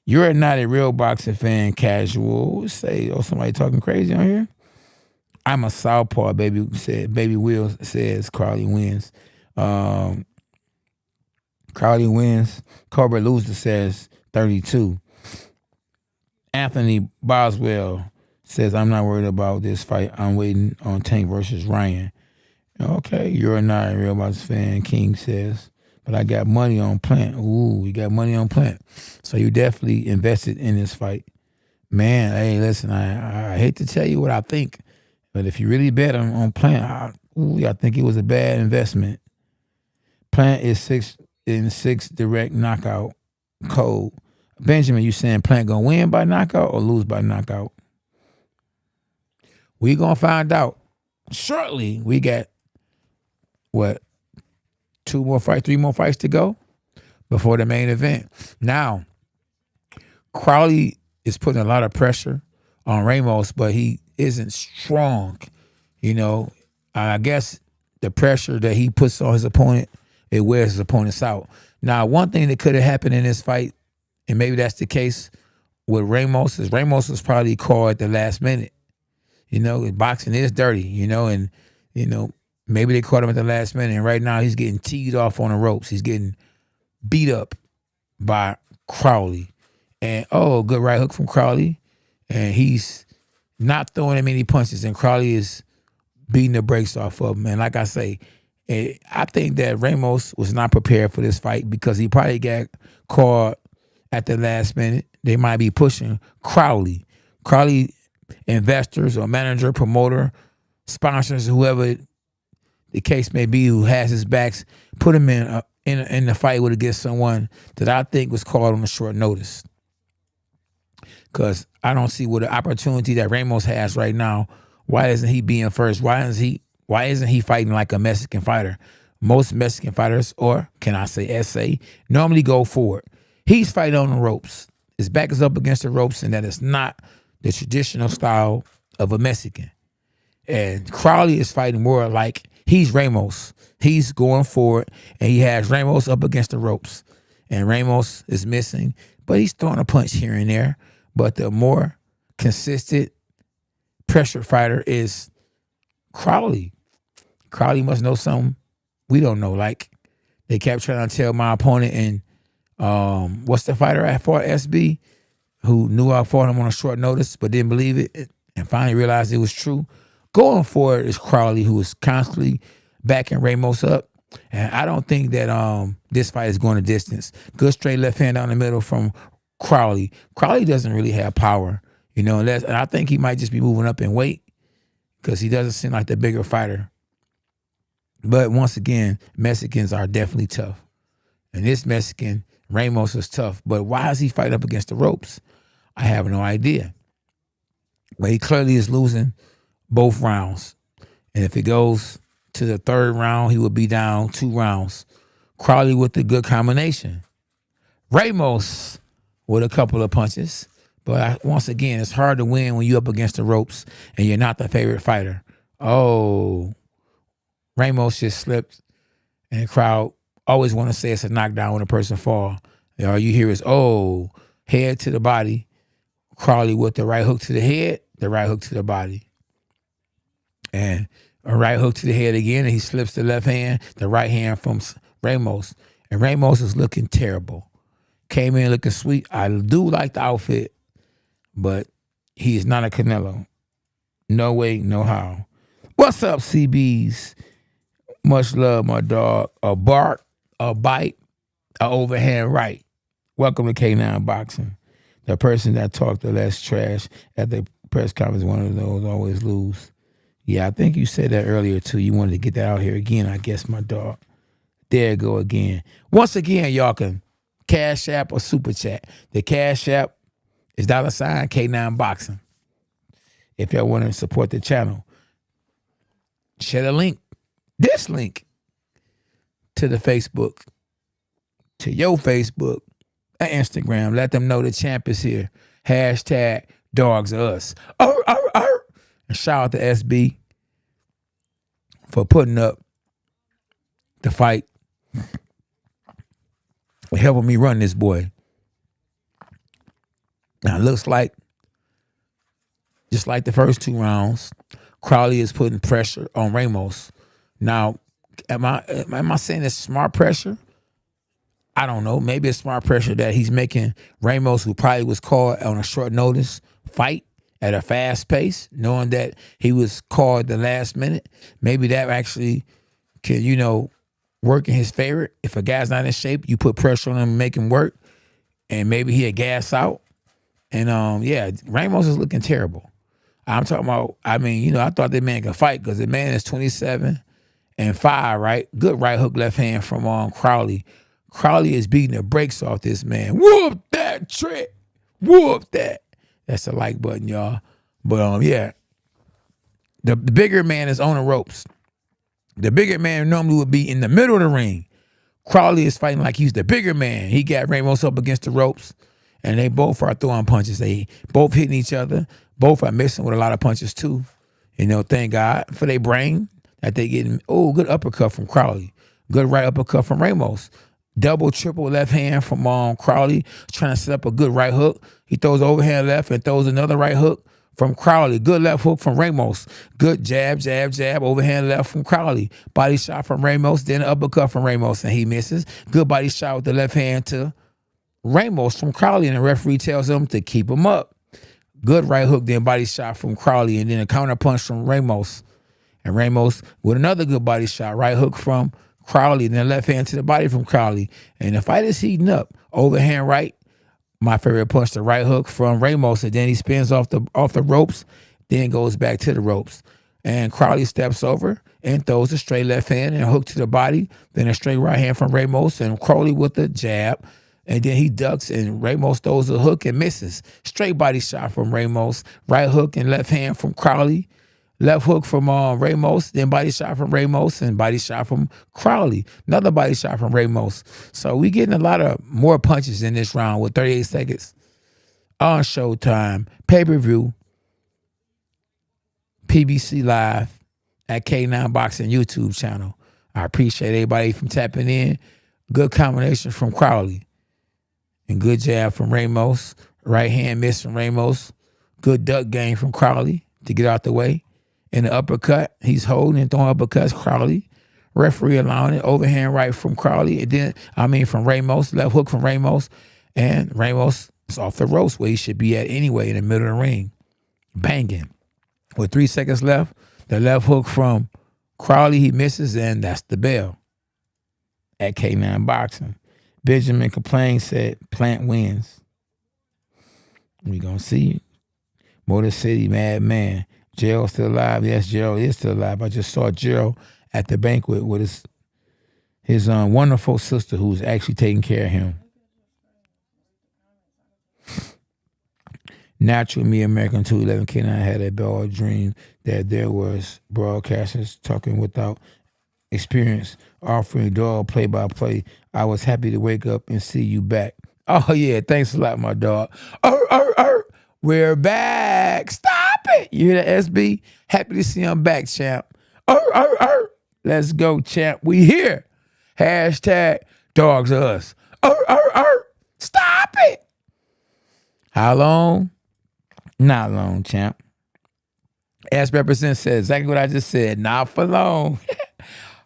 You're not a real boxing fan, casual. Say, somebody talking crazy on here? I'm a southpaw, Baby Will says Crawley wins. Crawley wins. Colbert loser says 32. Anthony Boswell says, I'm not worried about this fight. I'm waiting on Tank versus Ryan. Okay, you're not a real boxing fan, King says. But I got money on Plant. Ooh, you got money on Plant. So you definitely invested in this fight. Man, hey, listen, I hate to tell you what I think, but if you really bet on Plant, I think it was a bad investment. Plant is 6 direct knockout code. Benjamin, you saying Plant gonna win by knockout or lose by knockout? We gonna find out shortly. We got what? 3 more fights to go before the main event. Now, Crawley is putting a lot of pressure on Ramos, but he isn't strong. I guess the pressure that he puts on his opponent, it wears his opponents out. Now, one thing that could have happened in this fight, and maybe that's the case with Ramos, is Ramos was probably called at the last minute. Boxing is dirty, and maybe they caught him at the last minute, and right now he's getting teed off on the ropes. He's getting beat up by Crawley. And, good right hook from Crawley. And he's not throwing him any punches, and Crawley is beating the brakes off of him. And like I say, I think that Ramos was not prepared for this fight because he probably got caught at the last minute. They might be pushing Crawley. Crawley investors or manager, promoter, sponsors, whoever the case may be, who has his backs, put him in the fight with against someone that I think was called on a short notice. Because I don't see what the opportunity that Ramos has right now. Why isn't he being first? Why isn't he fighting like a Mexican fighter? Most Mexican fighters, or can I say SA, normally go forward. He's fighting on the ropes. His back is up against the ropes, and that is not the traditional style of a Mexican. And Crawley is fighting more like He's Ramos. He's going for it, and he has Ramos up against the ropes. And Ramos is missing, but he's throwing a punch here and there. But the more consistent pressure fighter is Crowley. Crowley must know something we don't know. Like, they kept trying to tell my opponent, and what's the fighter I fought, SB, who knew I fought him on a short notice but didn't believe it and finally realized it was true. Going for it is Crowley, who is constantly backing Ramos up. And I don't think that this fight is going to distance. Good straight left hand down the middle from Crowley. Crowley doesn't really have power, and I think he might just be moving up in weight because he doesn't seem like the bigger fighter. But once again, Mexicans are definitely tough. And this Mexican, Ramos, is tough. But why is he fighting up against the ropes? I have no idea. But he clearly is losing both rounds. And if it goes to the third round, he will be down 2 rounds. Crowley with the good combination. Ramos with a couple of punches. But once again, it's hard to win when you're up against the ropes and you're not the favorite fighter. Oh, Ramos just slipped, and the crowd always want to say it's a knockdown when a person fall. All you hear is, oh, head to the body. Crowley with the right hook to the head, the right hook to the body. And a right hook to the head again, and he slips the left hand, the right hand from Ramos. And Ramos is looking terrible. Came in looking sweet. I do like the outfit, but he is not a Canelo. No way, no how. What's up, CBs? Much love, my dog. A bark, a bite, a overhand right. Welcome to K9 Boxing. The person that talked the less trash at the press conference, one of those always lose. Yeah, I think you said that earlier, too. You wanted to get that out here again, I guess, my dog. There you go again. Once again, y'all can Cash App or Super Chat. The Cash App is $ K9 Boxing. If y'all want to support the channel, share the link. This link to the Facebook, to your Facebook and Instagram. Let them know the champ is here. Hashtag dogs are us. And shout out to SB for putting up the fight and helping me run this boy. Now it looks like, just like the first 2 rounds, Crowley is putting pressure on Ramos. Now, am I saying it's smart pressure? I don't know. Maybe it's smart pressure that he's making Ramos, who probably was called on a short notice, fight at a fast pace, knowing that he was called the last minute. Maybe that actually can, work in his favor. If a guy's not in shape, you put pressure on him and make him work, and maybe he'll gas out. And, Ramos is looking terrible. I'm talking about, I thought that man could fight because the man is 27-5, right? Good right hook, left hand from Crowley. Crowley is beating the brakes off this man. Whoop that trick. Whoop that. That's the like button, y'all. But, the bigger man is on the ropes. The bigger man normally would be in the middle of the ring. Crowley is fighting like he's the bigger man. He got Ramos up against the ropes, and they both are throwing punches. They both hitting each other. Both are missing with a lot of punches, too. Thank God for their brain that they getting, good uppercut from Crowley. Good right uppercut from Ramos. Double, triple left hand from Crowley, trying to set up a good right hook. He throws overhand left and throws another right hook from Crowley. Good left hook from Ramos. Good jab, jab, jab, overhand left from Crowley. Body shot from Ramos, then uppercut from Ramos, and he misses. Good body shot with the left hand to Ramos from Crowley, and the referee tells him to keep him up. Good right hook, then body shot from Crowley, and then a counter punch from Ramos. And Ramos with another good body shot, right hook from Crowley, and then left hand to the body from Crowley. And the fight is heating up. Overhand right, my favorite punch, the right hook from Ramos, and then he spins off the ropes, then goes back to the ropes. And Crowley steps over and throws a straight left hand and a hook to the body, then a straight right hand from Ramos, and Crowley with the jab. And then he ducks, and Ramos throws a hook and misses. Straight body shot from Ramos, right hook and left hand from Crowley. Left hook from Ramos, then body shot from Ramos, and body shot from Crowley. Another body shot from Ramos. So we getting a lot of more punches in this round with 38 seconds on Showtime, pay-per-view, PBC Live, at K9 Boxing YouTube channel. I appreciate everybody from tapping in. Good combination from Crowley. And good jab from Ramos. Right hand miss from Ramos. Good duck game from Crowley to get out the way. And the uppercut, he's holding and throwing uppercuts, Crowley. Referee allowing it. Overhand right from Crowley. And then, from Ramos. Left hook from Ramos. And Ramos is off the ropes where he should be at anyway in the middle of the ring. Banging. With 3 seconds left, the left hook from Crowley, he misses, and that's the bell at K9 Boxing. Benjamin Complain said, Plant wins. We gonna see. Motor City, Madman. Gerald still alive. Yes, Gerald is still alive. I just saw Gerald at the banquet with his wonderful sister who's actually taking care of him. Natural Me American 211 K9 had a bad dream that there was broadcasters talking without experience, offering dog play-by-play. I was happy to wake up and see you back. Oh, yeah. Thanks a lot, my dog. We're back. Stop it. You hear that, SB? Happy to see him back, champ. Let's go, champ. We here. Hashtag dogs are us. Stop it. How long? Not long, champ. S represent said exactly what I just said. Not for long.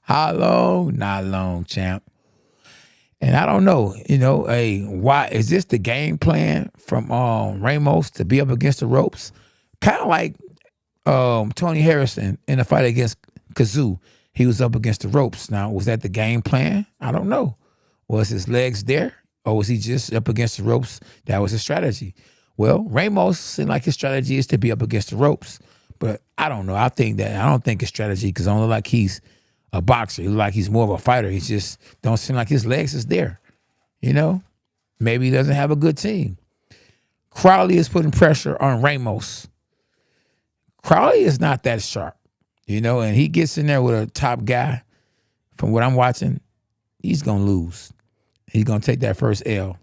How long? Not long, champ. And I don't know, why is this the game plan from Ramos to be up against the ropes? Kind of like Tony Harrison in the fight against Kazoo. He was up against the ropes. Now, was that the game plan? I don't know. Was his legs there? Or was he just up against the ropes? That was his strategy. Well, Ramos seemed like his strategy is to be up against the ropes. But I don't know. I don't think his strategy, because I don't look like he's a boxer. He look like he's more of a fighter. He just don't seem like his legs is there. Maybe he doesn't have a good team. Crowley is putting pressure on Ramos. Crowley is not that sharp, and he gets in there with a top guy. From what I'm watching, he's going to lose. He's going to take that first L.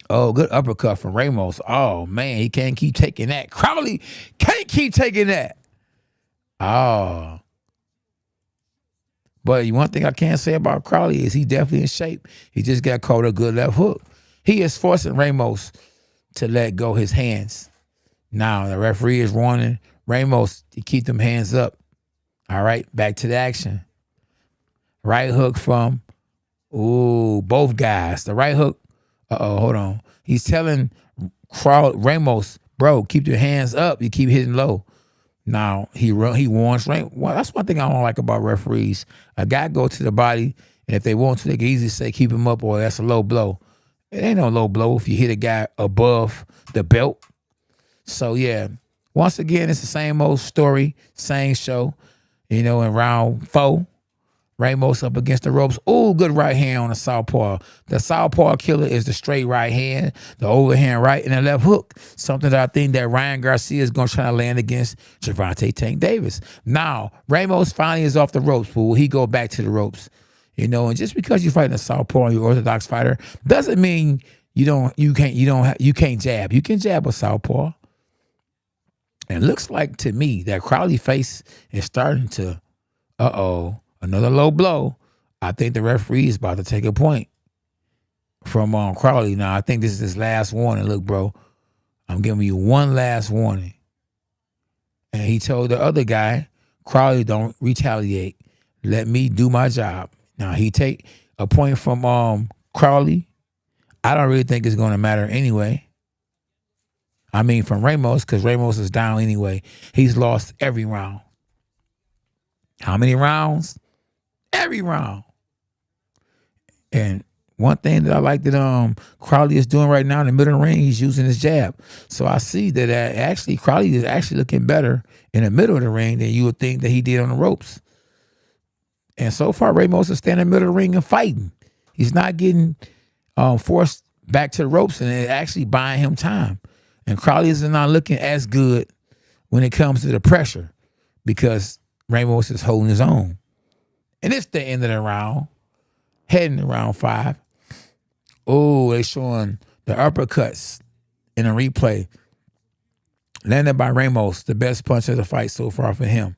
Oh, good uppercut from Ramos. Oh, man, he can't keep taking that. Crowley can't keep taking that. Oh. But one thing I can't say about Crowley is he definitely in shape. He just got caught a good left hook. He is forcing Ramos to let go his hands. Now, the referee is warning Ramos to keep them hands up. All right, back to the action. Right hook from, both guys. The right hook, hold on. He's telling Ramos, bro, keep your hands up. You keep hitting low. Now, he warns Ramos. Well, that's one thing I don't like about referees. A guy go to the body, and if they want to, they can easily say keep him up or that's a low blow. It ain't no low blow if you hit a guy above the belt. So, yeah, once again, it's the same old story, same show. In round 4, Ramos up against the ropes. Ooh, good right hand on the southpaw. The southpaw killer is the straight right hand, the overhand right, and the left hook. Something that I think that Ryan Garcia is going to try to land against Gervonta Tank Davis. Now, Ramos finally is off the ropes, but will he go back to the ropes? And just because you're fighting a southpaw and you're an orthodox fighter doesn't mean you can't jab. You can jab a southpaw. And it looks like to me that Crowley face is starting to, another low blow. I think the referee is about to take a point from Crowley. Now, I think this is his last warning. Look, bro, I'm giving you one last warning. And he told the other guy, Crowley, don't retaliate. Let me do my job. Now, he take a point from Crowley. I don't really think it's going to matter anyway. From Ramos, because Ramos is down anyway. He's lost every round. How many rounds? Every round. And one thing that I like that Crowley is doing right now in the middle of the ring, he's using his jab. So I see that actually Crowley is actually looking better in the middle of the ring than you would think that he did on the ropes. And so far, Ramos is standing in the middle of the ring and fighting. He's not getting forced back to the ropes, and it's actually buying him time. And Crowley is not looking as good when it comes to the pressure because Ramos is holding his own. And it's the end of the round, heading to round 5. Oh, they're showing the uppercuts in a replay. Landed by Ramos, the best punch of the fight so far for him.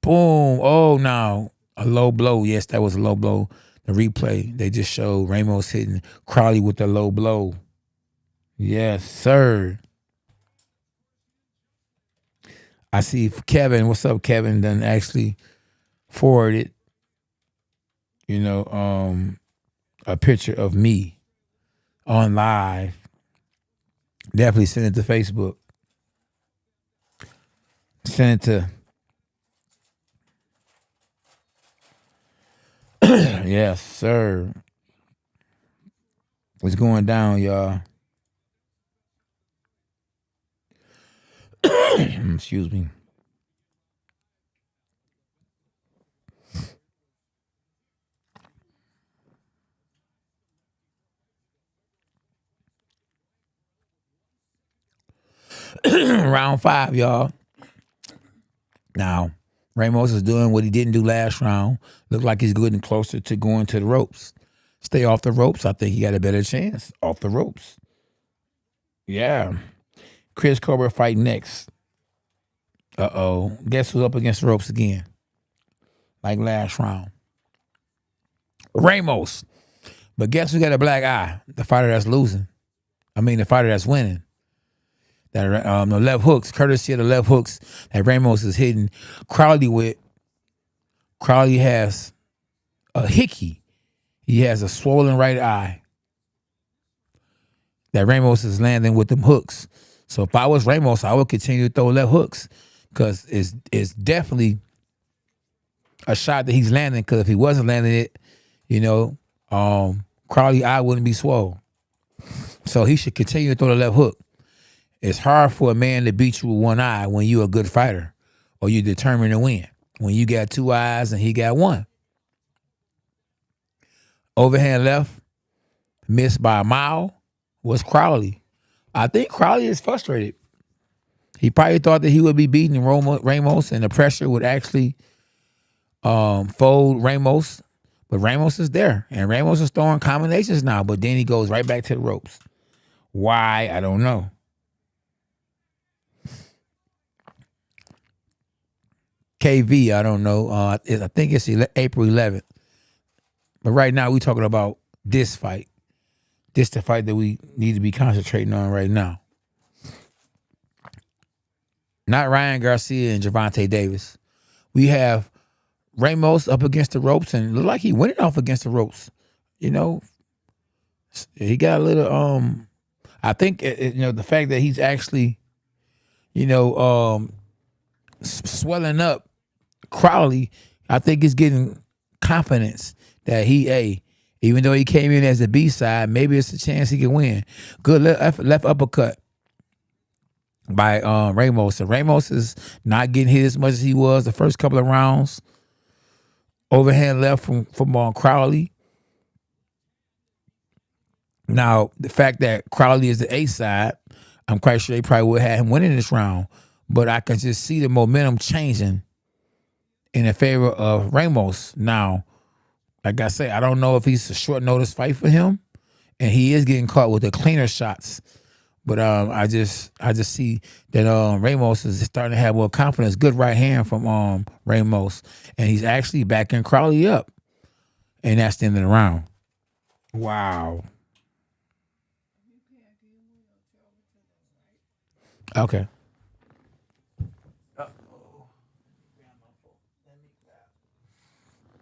Boom. Oh, no. A low blow. Yes, that was a low blow. The replay, they just showed Ramos hitting Crowley with the low blow. Yes, sir. I see Kevin. What's up, Kevin? Done actually forwarded, a picture of me on live. Definitely send it to Facebook. Send it to yes, sir. What's going down, y'all? Excuse me. Round 5, y'all. Now, Ramos is doing what he didn't do last round. Look like he's getting closer to going to the ropes. Stay off the ropes. I think he got a better chance off the ropes. Yeah. Chris Colbert fight next. Uh-oh. Guess who's up against the ropes again? Like last round. Ramos. But guess who got a black eye? The fighter that's losing. The fighter that's winning. That the left hooks, courtesy of the left hooks that Ramos is hitting Crowley with. Crowley has a hickey. He has a swollen right eye that Ramos is landing with them hooks. So if I was Ramos, I would continue to throw left hooks because it's definitely a shot that he's landing. Because if he wasn't landing it, Crowley eye wouldn't be swollen. So he should continue to throw the left hook. It's hard for a man to beat you with one eye when you're a good fighter or you're determined to win. When you got two eyes and he got one. Overhand left, missed by a mile, was Crowley. I think Crowley is frustrated. He probably thought that he would be beating Ramos and the pressure would actually fold Ramos. But Ramos is there. And Ramos is throwing combinations now. But then he goes right back to the ropes. Why? I don't know. KV, I don't know. I think it's April 11th. But right now, we're talking about this fight. This the fight that we need to be concentrating on right now. Not Ryan Garcia and Gervonta Davis. We have Ramos up against the ropes and look like he winning off against the ropes. He got a little, I think, the fact that he's actually, swelling up Crowley, I think is getting confidence that even though he came in as a B-side, maybe it's a chance he can win. Good left uppercut by Ramos. And Ramos is not getting hit as much as he was the first couple of rounds. Overhand left from Crowley. Now, the fact that Crowley is the A-side, I'm quite sure they probably would have him winning this round. But I can just see the momentum changing in the favor of Ramos. Now, like I say, I don't know if he's a short notice fight for him, and he is getting caught with the cleaner shots. But I just see that Ramos is starting to have more confidence. Good right hand from Ramos, and he's actually backing Crowley up, and that's the end of the round. Wow. Okay.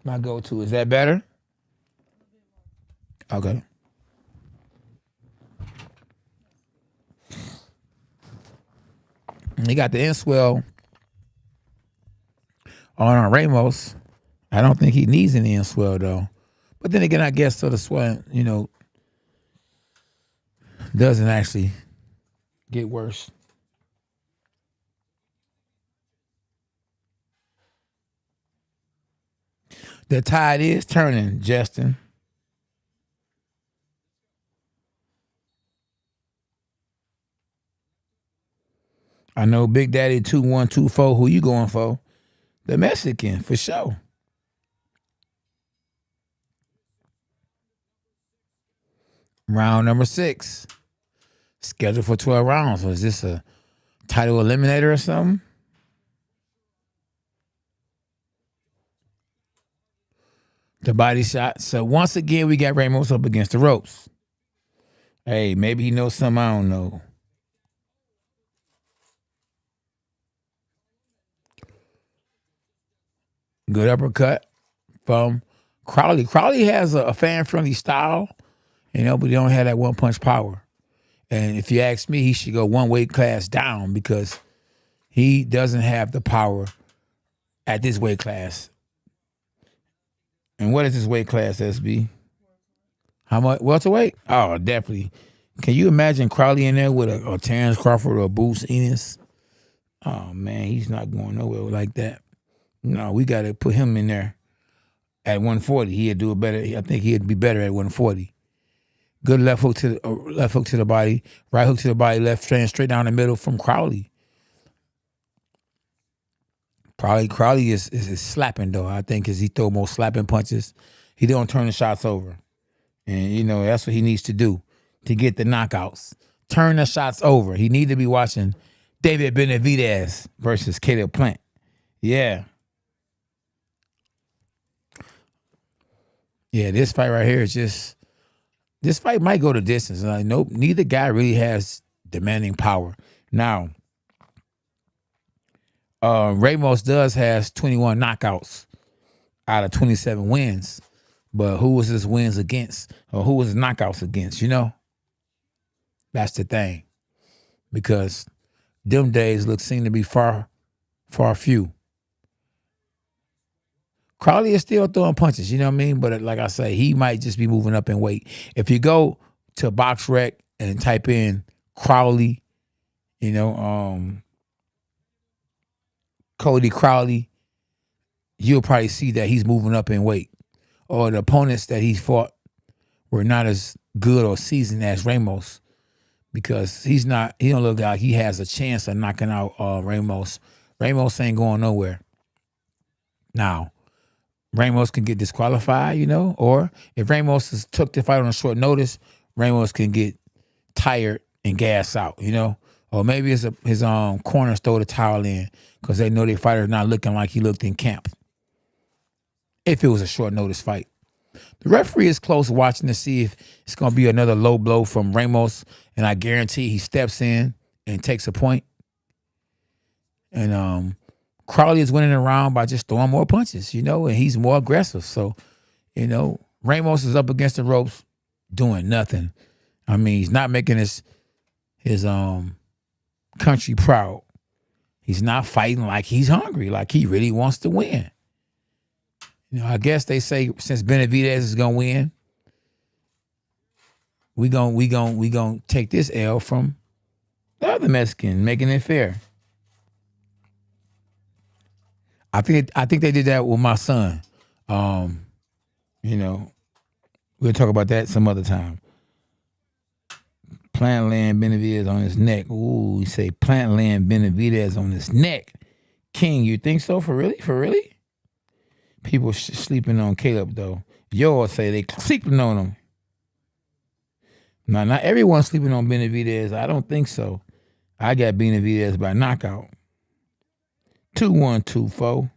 My go-to. Is that better? Okay. He got the inswell on Ramos. I don't think he needs any inswell, though. But then again, I guess so the swelling, doesn't actually get worse. The tide is turning, Justin. I know Big Daddy 2124. Who you going for? The Mexican, for sure. Round number 6. Scheduled for 12 rounds. Was this a title eliminator or something? The body shot. So once again, we got Ramos up against the ropes. Hey, maybe he knows something I don't know. Good uppercut from Crowley. Crowley has a fan-friendly style, but he don't have that one-punch power. And if you ask me, he should go one weight class down because he doesn't have the power at this weight class. And what is this weight class, SB? How much? Welterweight? Oh, definitely. Can you imagine Crowley in there with a Terrence Crawford or a Bruce Ennis? Oh, man, he's not going nowhere like that. No, we got to put him in there at 140. He'd do it better. I think he'd be better at 140. Good left hook to the body, right hook to the body, left straight down the middle from Crowley. Crowley is slapping though. I think he throw more slapping punches. He don't turn the shots over, and that's what he needs to do to get the knockouts. Turn the shots over. He need to be watching David Benavidez versus Caleb Plant. Yeah. Yeah, this fight right here is just. This fight might go the distance. Nope, neither guy really has demanding power. Now, Ramos has 21 knockouts out of 27 wins. But who was his wins against? Or who was his knockouts against, That's the thing. Because them days seem to be far, far few. Crowley is still throwing punches, you know what I mean? But like I say, he might just be moving up in weight. If you go to BoxRec and type in Crowley, Cody Crowley, you'll probably see that he's moving up in weight. Or the opponents that he fought were not as good or seasoned as Ramos because he don't look like he has a chance of knocking out Ramos. Ramos ain't going nowhere. Now, Ramos can get disqualified, or if Ramos took the fight on a short notice, Ramos can get tired and gas out, or maybe his corners throw the towel in because they know their fighter's not looking like he looked in camp. If it was a short notice fight, the referee is close watching to see if it's going to be another low blow from Ramos, and I guarantee he steps in and takes a point. And Crowley is winning the round by just throwing more punches, and he's more aggressive. So, Ramos is up against the ropes doing nothing. I mean, he's not making his country proud. He's not fighting like he's hungry, like he really wants to win. I guess they say since Benavidez is gonna win, we gonna take this L from the other Mexican, making it fair. I think they did that with my son. We'll talk about that some other time. Plant land Benavidez on his neck. Ooh, we say plant land Benavidez on his neck. King, you think so? For really? For really? People sleeping on Caleb though. Yours say they sleeping on him. Now, not everyone's sleeping on Benavidez. I don't think so. I got Benavidez by knockout. 2-1-2-4.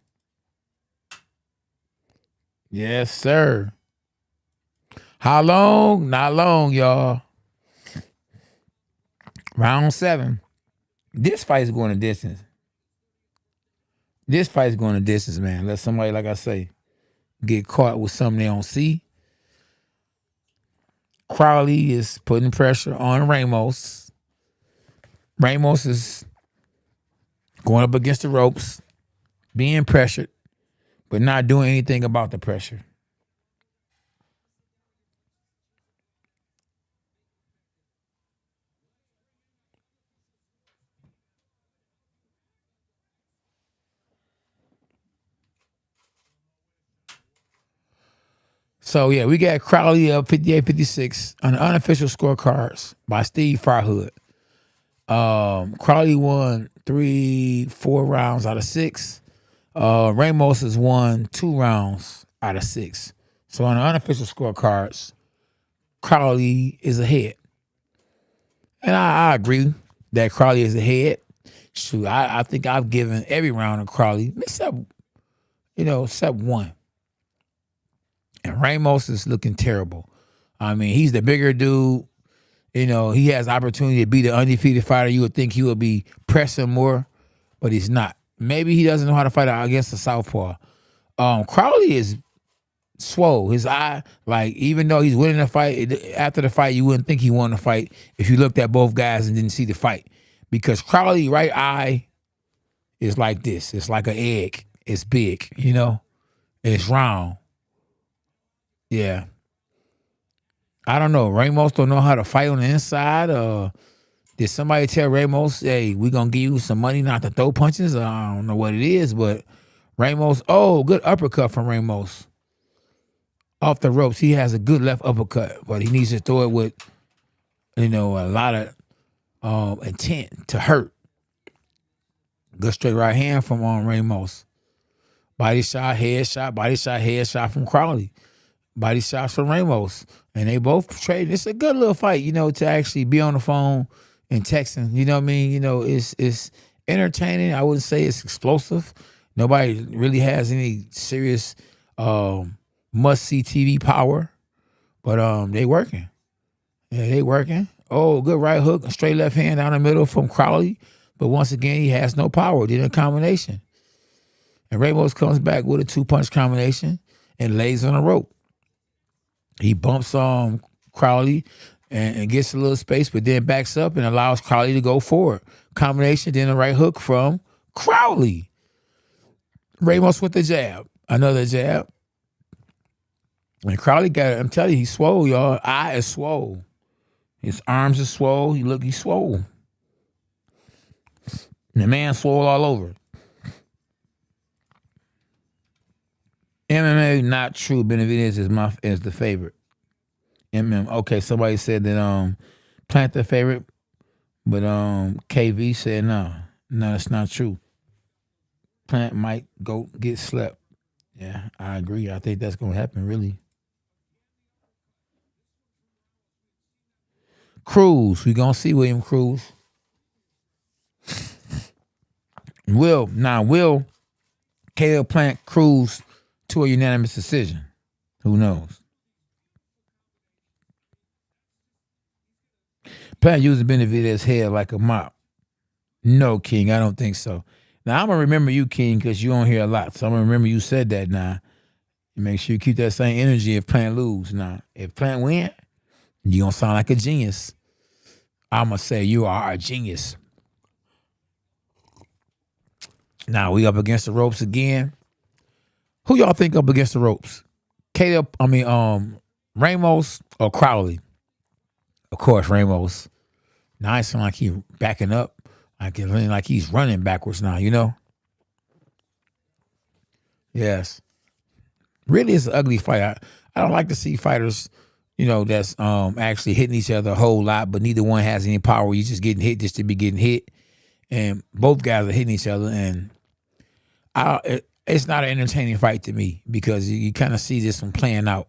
Yes, sir. How long? Not long, y'all. Round 7. This fight is going the distance. This fight is going the distance, man. Let somebody, like I say, get caught with something they don't see. Crowley is putting pressure on Ramos. Ramos is going up against the ropes, being pressured, but not doing anything about the pressure. So, yeah, we got Crowley up 58-56 on the unofficial scorecards by Steve Farhood. Crowley won 3-4 rounds out of 6. Ramos has won 2 rounds out of 6. So on the unofficial scorecards, Crowley is ahead. And I agree that Crowley is ahead. Shoot, I think I've given every round to Crowley, except one. And Ramos is looking terrible. I mean, he's the bigger dude. You know, he has opportunity to be the undefeated fighter. You would think he would be pressing more, but he's not. Maybe he doesn't know how to fight against the southpaw. Crowley is swole. His eye, like, even though he's winning the fight, after the fight, you wouldn't think he won the fight if you looked at both guys and didn't see the fight. Because Crowley's right eye is like this. It's like an egg. It's big, you know? It's round. Yeah. I don't know. Ramos don't know how to fight on the inside. Did somebody tell Ramos, hey, we're going to give you some money not to throw punches? I don't know what it is, but Ramos, good uppercut from Ramos. Off the ropes, he has a good left uppercut, but he needs to throw it with, a lot of intent to hurt. Good straight right hand from Ramos. Body shot, head shot from Crowley. Body shots from Ramos. And they both traded. It's a good little fight, to actually be on the phone and texting. You know what I mean? It's entertaining. I wouldn't say it's explosive. Nobody really has any serious must-see TV power. But they working. Yeah, they working. Oh, good right hook, a straight left hand down the middle from Crowley. But once again, he has no power. Did a combination. And Ramos comes back with a 2-punch combination and lays on the rope. He bumps Crowley and gets a little space, but then backs up and allows Crowley to go forward. Combination, then a right hook from Crowley. Ramos with the jab. Another jab. And Crowley got it. I'm telling you, he's swole, y'all. Eye is swole. His arms are swole. He's swole. And the man swole all over. MMA not true. Benavidez is the favorite. Okay, somebody said that Plant the favorite, but KV said no, it's not true. Plant might go get slept. Yeah, I agree. I think that's gonna happen. Really. Cruz, we gonna see William Cruz. Will Caleb Plant Cruz to a unanimous decision? Who knows? Plant using Benavidez's head like a mop. No, King, I don't think so. Now, I'm going to remember you, King, because you don't hear a lot. So I'm going to remember you said that now. Make sure you keep that same energy if Plant lose. Now, if Plant win, you're going to sound like a genius. I'm going to say you are a genius. Now, we up against the ropes again. Who y'all think up against the ropes? Ramos or Crowley? Of course, Ramos. Now it sounds like he's backing up. Like he's running backwards now, Yes. Really, it's an ugly fight. I don't like to see fighters, that's actually hitting each other a whole lot, but neither one has any power. You're just getting hit just to be getting hit. And both guys are hitting each other. And it's not an entertaining fight to me because you kind of see this one playing out.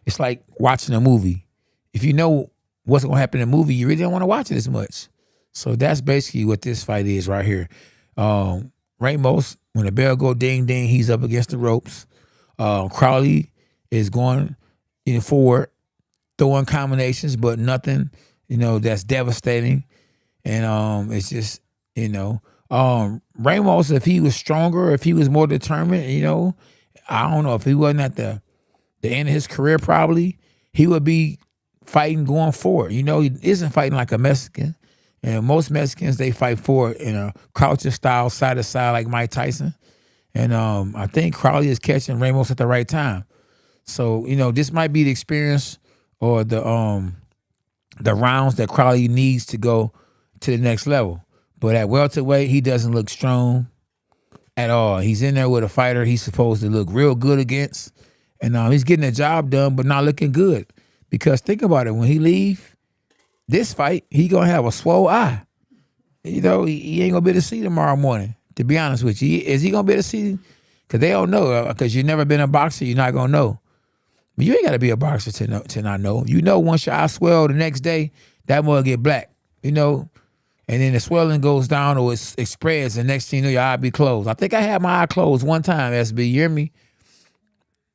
It's like watching a movie. If you know what's going to happen in the movie, you really don't want to watch it as much. So that's basically what this fight is right here. Ramos, when the bell go ding, ding, he's up against the ropes. Crowley is going forward, throwing combinations, but nothing, that's devastating. And it's just, Ramos, if he was stronger, if he was more determined, I don't know, if he wasn't at the end of his career probably, he would be fighting going forward. He isn't fighting like a Mexican. And most Mexicans, they fight forward in a crouching style, side to side, like Mike Tyson. And I think Crowley is catching Ramos at the right time. So, this might be the experience or the rounds that Crowley needs to go to the next level. But at welterweight, he doesn't look strong at all. He's in there with a fighter he's supposed to look real good against. And he's getting the job done, but not looking good. Because think about it, when he leave this fight, he going to have a swole eye. He ain't going to be able to see tomorrow morning, to be honest with you. Is he going to be able to see? Because they don't know. Because you've never been a boxer, you're not going to know. But you ain't got to be a boxer to not know. Once your eye swell the next day, that mug get black, and then the swelling goes down or it spreads, and next thing you know, your eye be closed. I think I had my eye closed one time, SB. You hear me?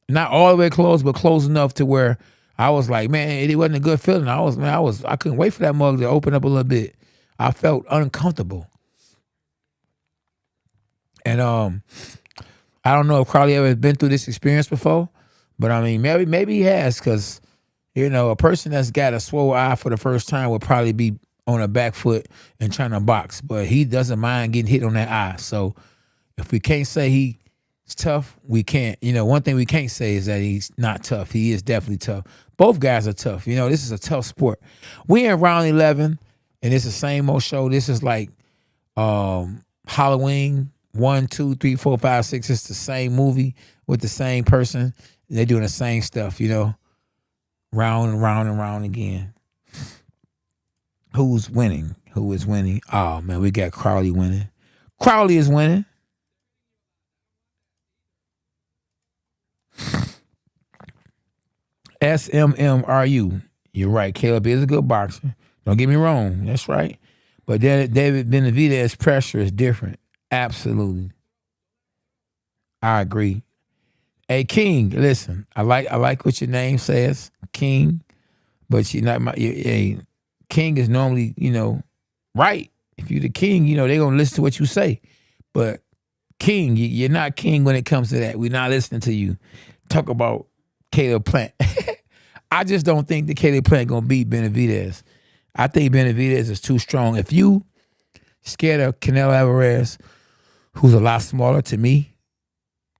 Not all the way close, but close enough to where I was like, man, it wasn't a good feeling. I couldn't wait for that mug to open up a little bit. I felt uncomfortable. And I don't know if Crowley ever been through this experience before, but I mean, maybe he has, because a person that's got a swole eye for the first time would probably be on a back foot and trying to box, but he doesn't mind getting hit on that eye. So if we can't say he's tough, we can't. One thing we can't say is that he's not tough. He is definitely tough. Both guys are tough. This is a tough sport. We in round 11, and it's the same old show. This is like Halloween 1, 2, 3, 4, 5, 6. It's the same movie with the same person. They're doing the same stuff. Round and round and round again. Who's winning? Who is winning? Oh, man, we got Crowley winning. Crowley is winning. SMMRU. You're right. Caleb is a good boxer. Don't get me wrong. That's right. But David Benavidez pressure is different. Absolutely. I agree. Hey, King, listen, I like what your name says, King, but you're not King is normally, right. If you're the king, they're going to listen to what you say. But King, you're not king when it comes to that. We're not listening to you. Talk about Caleb Plant. I just don't think that Caleb Plant going to beat Benavidez. I think Benavidez is too strong. If you scared of Canelo Alvarez, who's a lot smaller to me,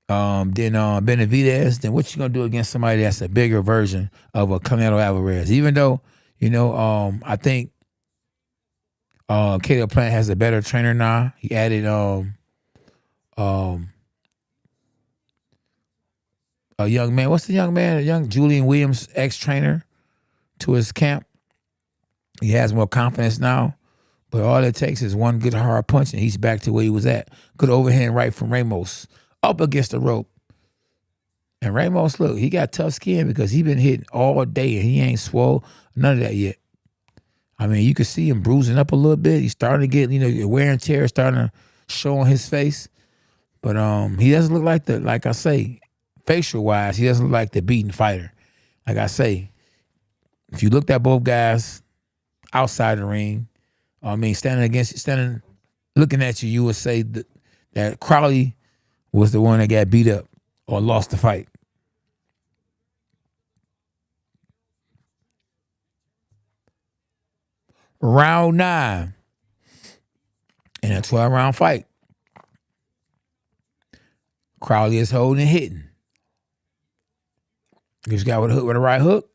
than Benavidez, then what you gonna do against somebody that's a bigger version of a Canelo Alvarez? Even though, I think Caleb Plant has a better trainer now. He added a young man. What's the young man? A young Julian Williams ex-trainer to his camp. He has more confidence now. But all it takes is one good hard punch and he's back to where he was at. Good overhand right from Ramos. Up against the rope. And Ramos, look, he got tough skin because he been hitting all day and he ain't swole. None of that yet. I mean, you can see him bruising up a little bit. He's starting to get, wear and tear starting to show on his face. But he doesn't look like I say, facial-wise, he doesn't look like the beaten fighter. Like I say, if you looked at both guys outside the ring, standing looking at you, you would say that Crowley was the one that got beat up or lost the fight. Round 9 in a 12-round fight. Crowley is holding and hitting. He's got with a right hook,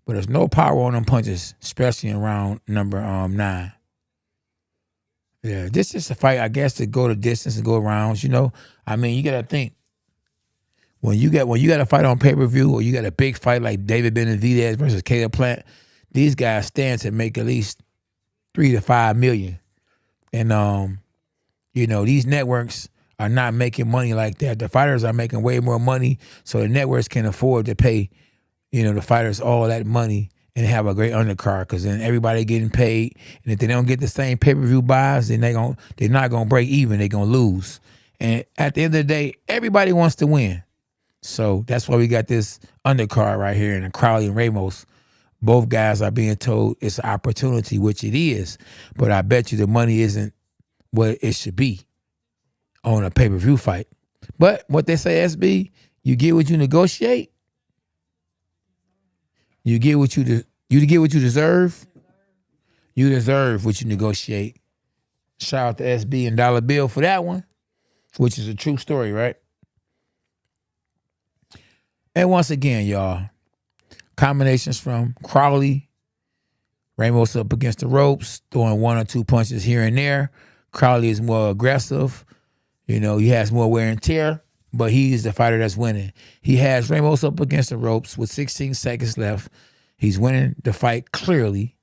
but there's no power on them punches, especially in round number 9. Yeah, this is a fight, I guess, to go the distance and go rounds. You gotta think when you got a fight on pay-per-view or you got a big fight like David Benavidez versus Caleb Plant, these guys stand to make at least $3 to $5 million. And these networks are not making money like that. The fighters are making way more money, so the networks can afford to pay, the fighters all that money and have a great undercard, because then everybody getting paid. And if they don't get the same pay-per-view buys, then they're not gonna break even. They're gonna lose. And at the end of the day, everybody wants to win. So that's why we got this undercard right here. And Crowley and Ramos, both guys are being told it's an opportunity, which it is. But I bet you the money isn't what it should be on a pay-per-view fight. But what they say, SB, you get what you negotiate. You get what you deserve. You deserve what you negotiate. Shout out to SB and Dollar Bill for that one, which is a true story, right? And once again, y'all, combinations from Crowley, Ramos up against the ropes, throwing 1 or 2 punches here and there. Crowley is more aggressive. He has more wear and tear, but he's the fighter that's winning. He has Ramos up against the ropes with 16 seconds left. He's winning the fight clearly.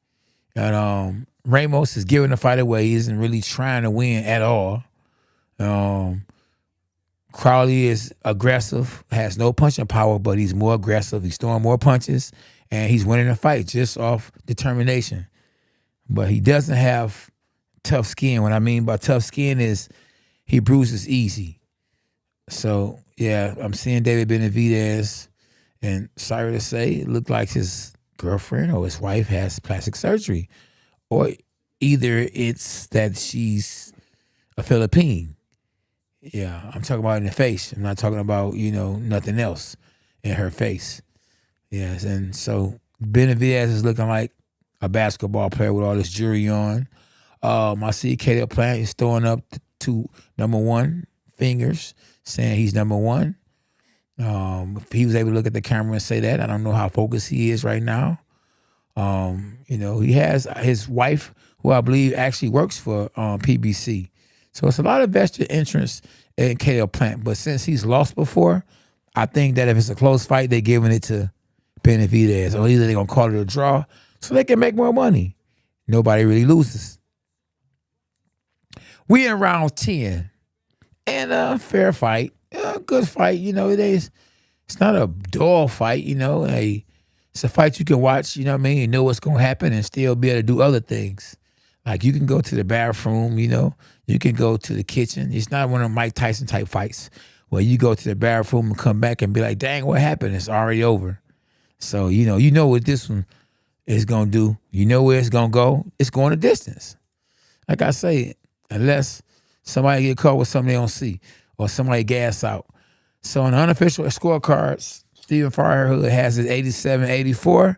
And Ramos is giving the fight away. He isn't really trying to win at all. Crowley is aggressive, has no punching power, but he's more aggressive. He's throwing more punches, and he's winning the fight just off determination. But he doesn't have tough skin. What I mean by tough skin is he bruises easy. So, yeah, I'm seeing David Benavidez And sorry to say, it looked like his girlfriend or his wife has plastic surgery. Or either it's that she's a Philippine. Yeah, I'm talking about in the face. I'm not talking about, nothing else in her face. Yes, and so Benavidez is looking like a basketball player with all this jewelry on. I see Caleb Plant is throwing up two number one fingers, saying he's number one. If he was able to look at the camera and say that, I don't know how focused he is right now. He has his wife, who I believe actually works for PBC. So it's a lot of vested interest in Caleb Plant. But since he's lost before, I think that if it's a close fight, they're giving it to Benavidez. Or either they're going to call it a draw so they can make more money. Nobody really loses. We in round 10. And a fair fight. A good fight. It's not a dull fight, It's a fight you can watch, you know what's going to happen and still be able to do other things. Like you can go to the bathroom, you can go to the kitchen. It's not one of Mike Tyson type fights where you go to the bathroom and come back and be like, dang, what happened? It's already over. So, you know what this one is going to do. You know where it's going to go. It's going a distance. Like I say, unless somebody get caught with something they don't see or somebody gas out. So on the unofficial scorecards, Stephen Firehood has it 87-84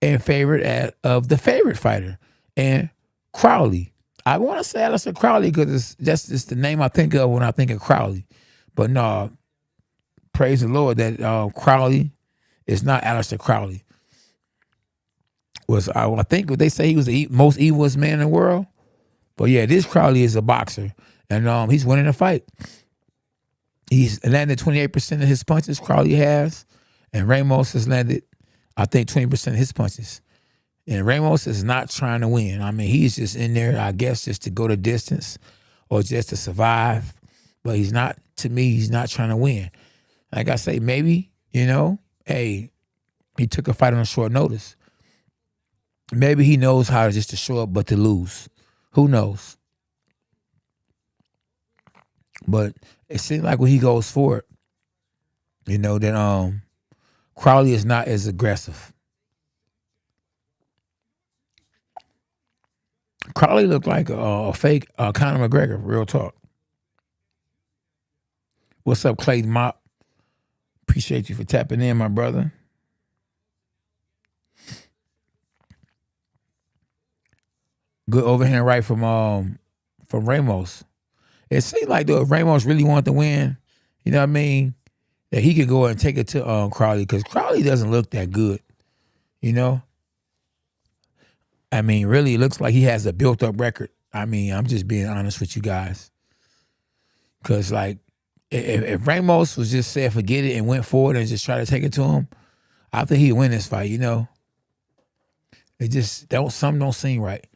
in favor of the favorite fighter. And Crowley. I want to say Aleister Crowley because it's the name I think of when I think of Crowley. But no, praise the Lord that Crowley is not Aleister Crowley. I think they say he was the most evilest man in the world. But yeah, this Crowley is a boxer. And he's winning the fight. He's landed 28% of his punches, Crowley has. And Ramos has landed, I think, 20% of his punches. And Ramos is not trying to win. I mean, he's just in there, I guess, just to go the distance or just to survive. But he's not trying to win. Like I say, maybe, hey, he took a fight on short notice. Maybe he knows how to show up but to lose. Who knows? But it seems like when he goes for it, that Crowley is not as aggressive. Crowley looked like a fake Conor McGregor, real talk. What's up, Clayton Mop? Appreciate you for tapping in, my brother. Good overhand right from Ramos. It seemed like though if Ramos really wanted to win, you know what I mean, that he could go and take it to Crowley because Crowley doesn't look that good, I mean, really, it looks like he has a built-up record. I mean, I'm just being honest with you guys. Because, like, if Ramos was just said forget it and went forward and just try to take it to him, I think he'd win this fight, It just, something don't seem right.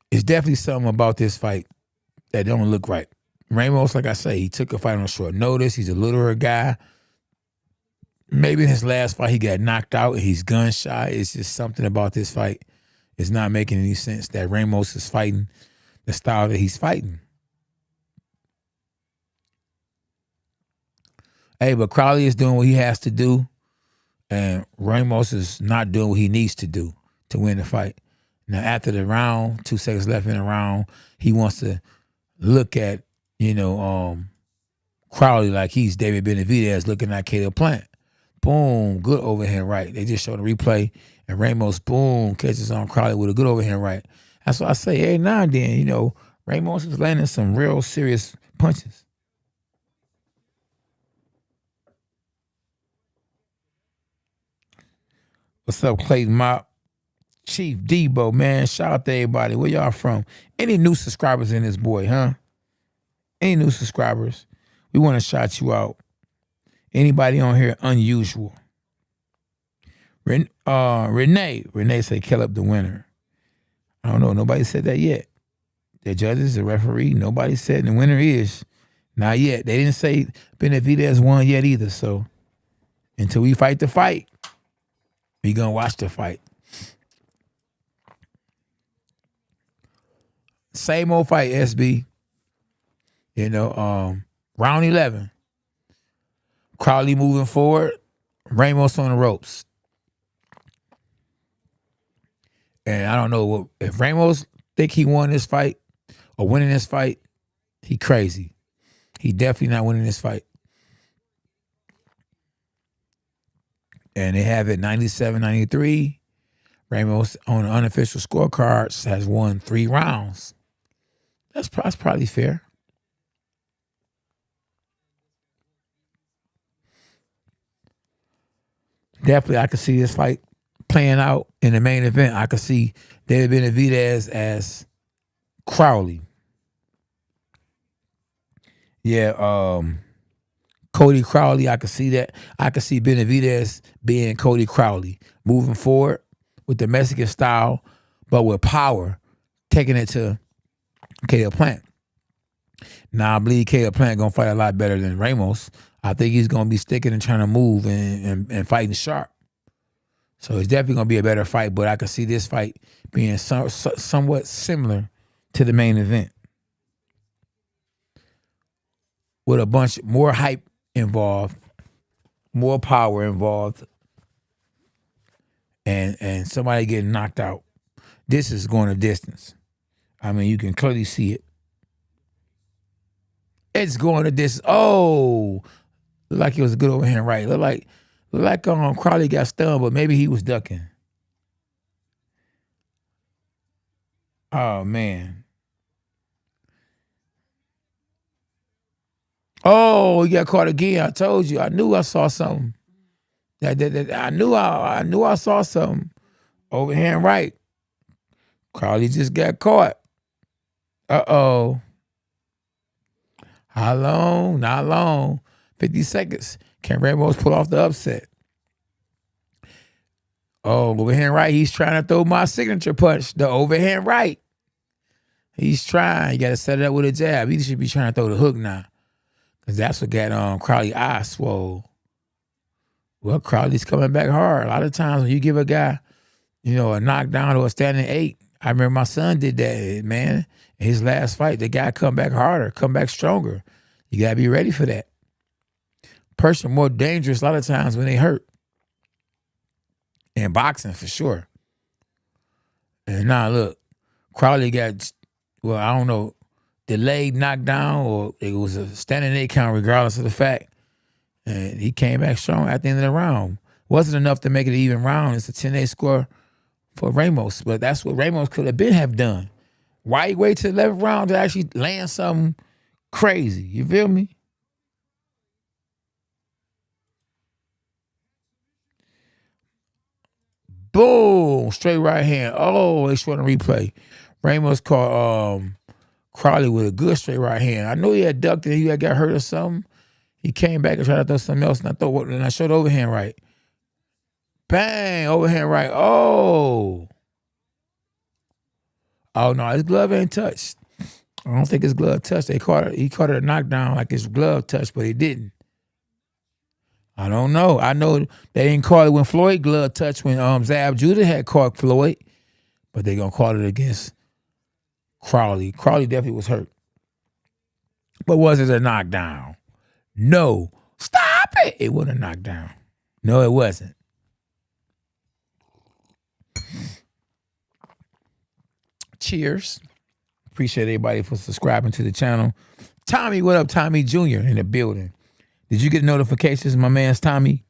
It's definitely something about this fight that don't look right. Ramos, like I say, he took a fight on short notice. He's a littler guy. Maybe in his last fight he got knocked out and he's gun shy. It's just something about this fight. It's not making any sense that Ramos is fighting the style that he's fighting. Hey, but Crowley is doing what he has to do, and Ramos is not doing what he needs to do to win the fight. Now, after the round, 2 seconds left in the round, he wants to look at, Crowley like he's David Benavidez looking at Caleb Plant. Boom, good overhand right. They just showed a replay, and Ramos, boom, catches on Crowley with a good overhand right. That's what I say. Every now and then, Ramos is landing some real serious punches. What's up, Clayton Mop? Chief Debo, man. Shout out to everybody. Where y'all from? Any new subscribers in this boy, huh? Any new subscribers? We want to shout you out. Anybody on here unusual? Renee said Caleb the winner. I don't know. Nobody said that yet. The judges, the referee, nobody said the winner is. Not yet. They didn't say Benavidez won yet either. So until we fight the fight, we gonna watch the fight. Same old fight, SB. Round 11. Crowley moving forward. Ramos on the ropes. And I don't know if Ramos think he won this fight or winning this fight, he crazy. He definitely not winning this fight. And they have it 97-93. Ramos on the unofficial scorecards has won 3 rounds. That's probably fair. Definitely, I could see this fight playing out in the main event. I could see David Benavidez as Crowley. Yeah, Cody Crowley, I could see that. I could see Benavidez being Cody Crowley, moving forward with the Mexican style, but with power, taking it to Caleb Plant. Now, I believe Caleb Plant going to fight a lot better than Ramos. I think he's going to be sticking and trying to move and fighting sharp. So it's definitely going to be a better fight, but I could see this fight being somewhat similar to the main event, with a bunch more hype involved, more power involved, and somebody getting knocked out. This is going a distance. I mean, you can clearly see it. It's going a distance. Oh, look like it was a good overhand right. Look like Crowley got stunned, but maybe he was ducking. Oh man. Oh, he got caught again. I told you. I knew I saw something. I knew I saw something. Overhand right. Crowley just got caught. Uh-oh. How long? Not long. 50 seconds. Can Ramos pull off the upset? Oh, overhand right. He's trying to throw my signature punch. The overhand right. He's trying. You got to set it up with a jab. He should be trying to throw the hook now. Because that's what got Crowley eye swole. Well, Crowley's coming back hard. A lot of times when you give a guy, a knockdown or a standing 8, I remember my son did that, man. In his last fight, the guy come back harder, come back stronger. You got to be ready for that. Person more dangerous a lot of times when they hurt. In boxing, for sure. And now, look, Crowley got, I don't know, delayed knockdown or it was a standing 8 count regardless of the fact. And he came back strong at the end of the round. Wasn't enough to make it an even round. It's a 10-8 score for Ramos. But that's what Ramos could have done. Why he wait till the 11th round to actually land something crazy? You feel me? Boom! Straight right hand. Oh, they showing a replay. Ramos caught Crowley with a good straight right hand. I know he had ducked and he had got hurt or something. He came back and tried to throw something else, and I showed overhand right. Bang! Overhand right. Oh! Oh no, his glove ain't touched. I don't think his glove touched. He caught it a knockdown like his glove touched, but he didn't. I don't know. I know they didn't call it when Floyd glove touched when Zab Judah had caught Floyd, but they gonna call it against Crowley. Crowley definitely was hurt. But was it a knockdown? No. Stop it. It wasn't a knockdown. No, it wasn't. Cheers. Appreciate everybody for subscribing to the channel. Tommy, what up? Tommy Jr. in the building. Did you get notifications, my man's Tommy?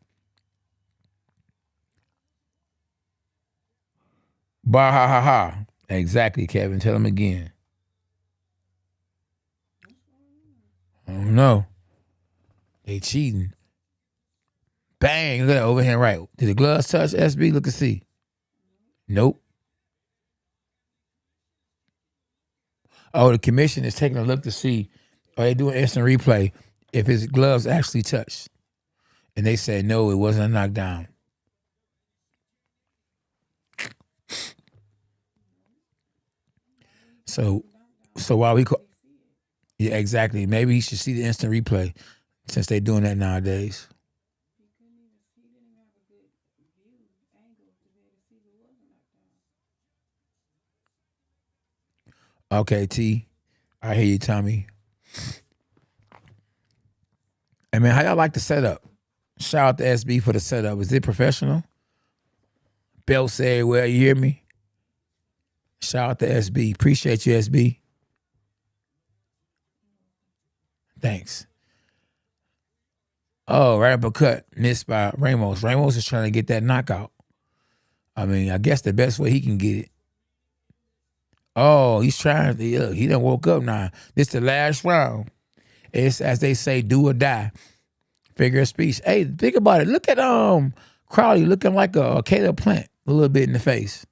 Bah ha ha ha. Exactly, Kevin. Tell him again. I don't know. They cheating. Bang. Look at that overhand right. Did the gloves touch SB? Look and see. Nope. Oh, the commission is taking a look to see, are they doing instant replay if his gloves actually touched? And they said, no, it wasn't a knockdown. So while we call, yeah, exactly. Maybe he should see the instant replay since they're doing that nowadays. Okay, T. I hear you, Tommy. Hey, man, how y'all like the setup? Shout out to SB for the setup. Is it professional? Belts everywhere. You hear me? Shout out to SB. Appreciate you, SB. Thanks. Oh, right uppercut. Missed by Ramos. Ramos is trying to get that knockout. I mean, I guess the best way he can get it. Oh, he's trying to, look, he done woke up now. This the last round. It's, as they say, do or die. Figure of speech. Hey, think about it. Look at Crowley looking like a Caleb Plant a little bit in the face.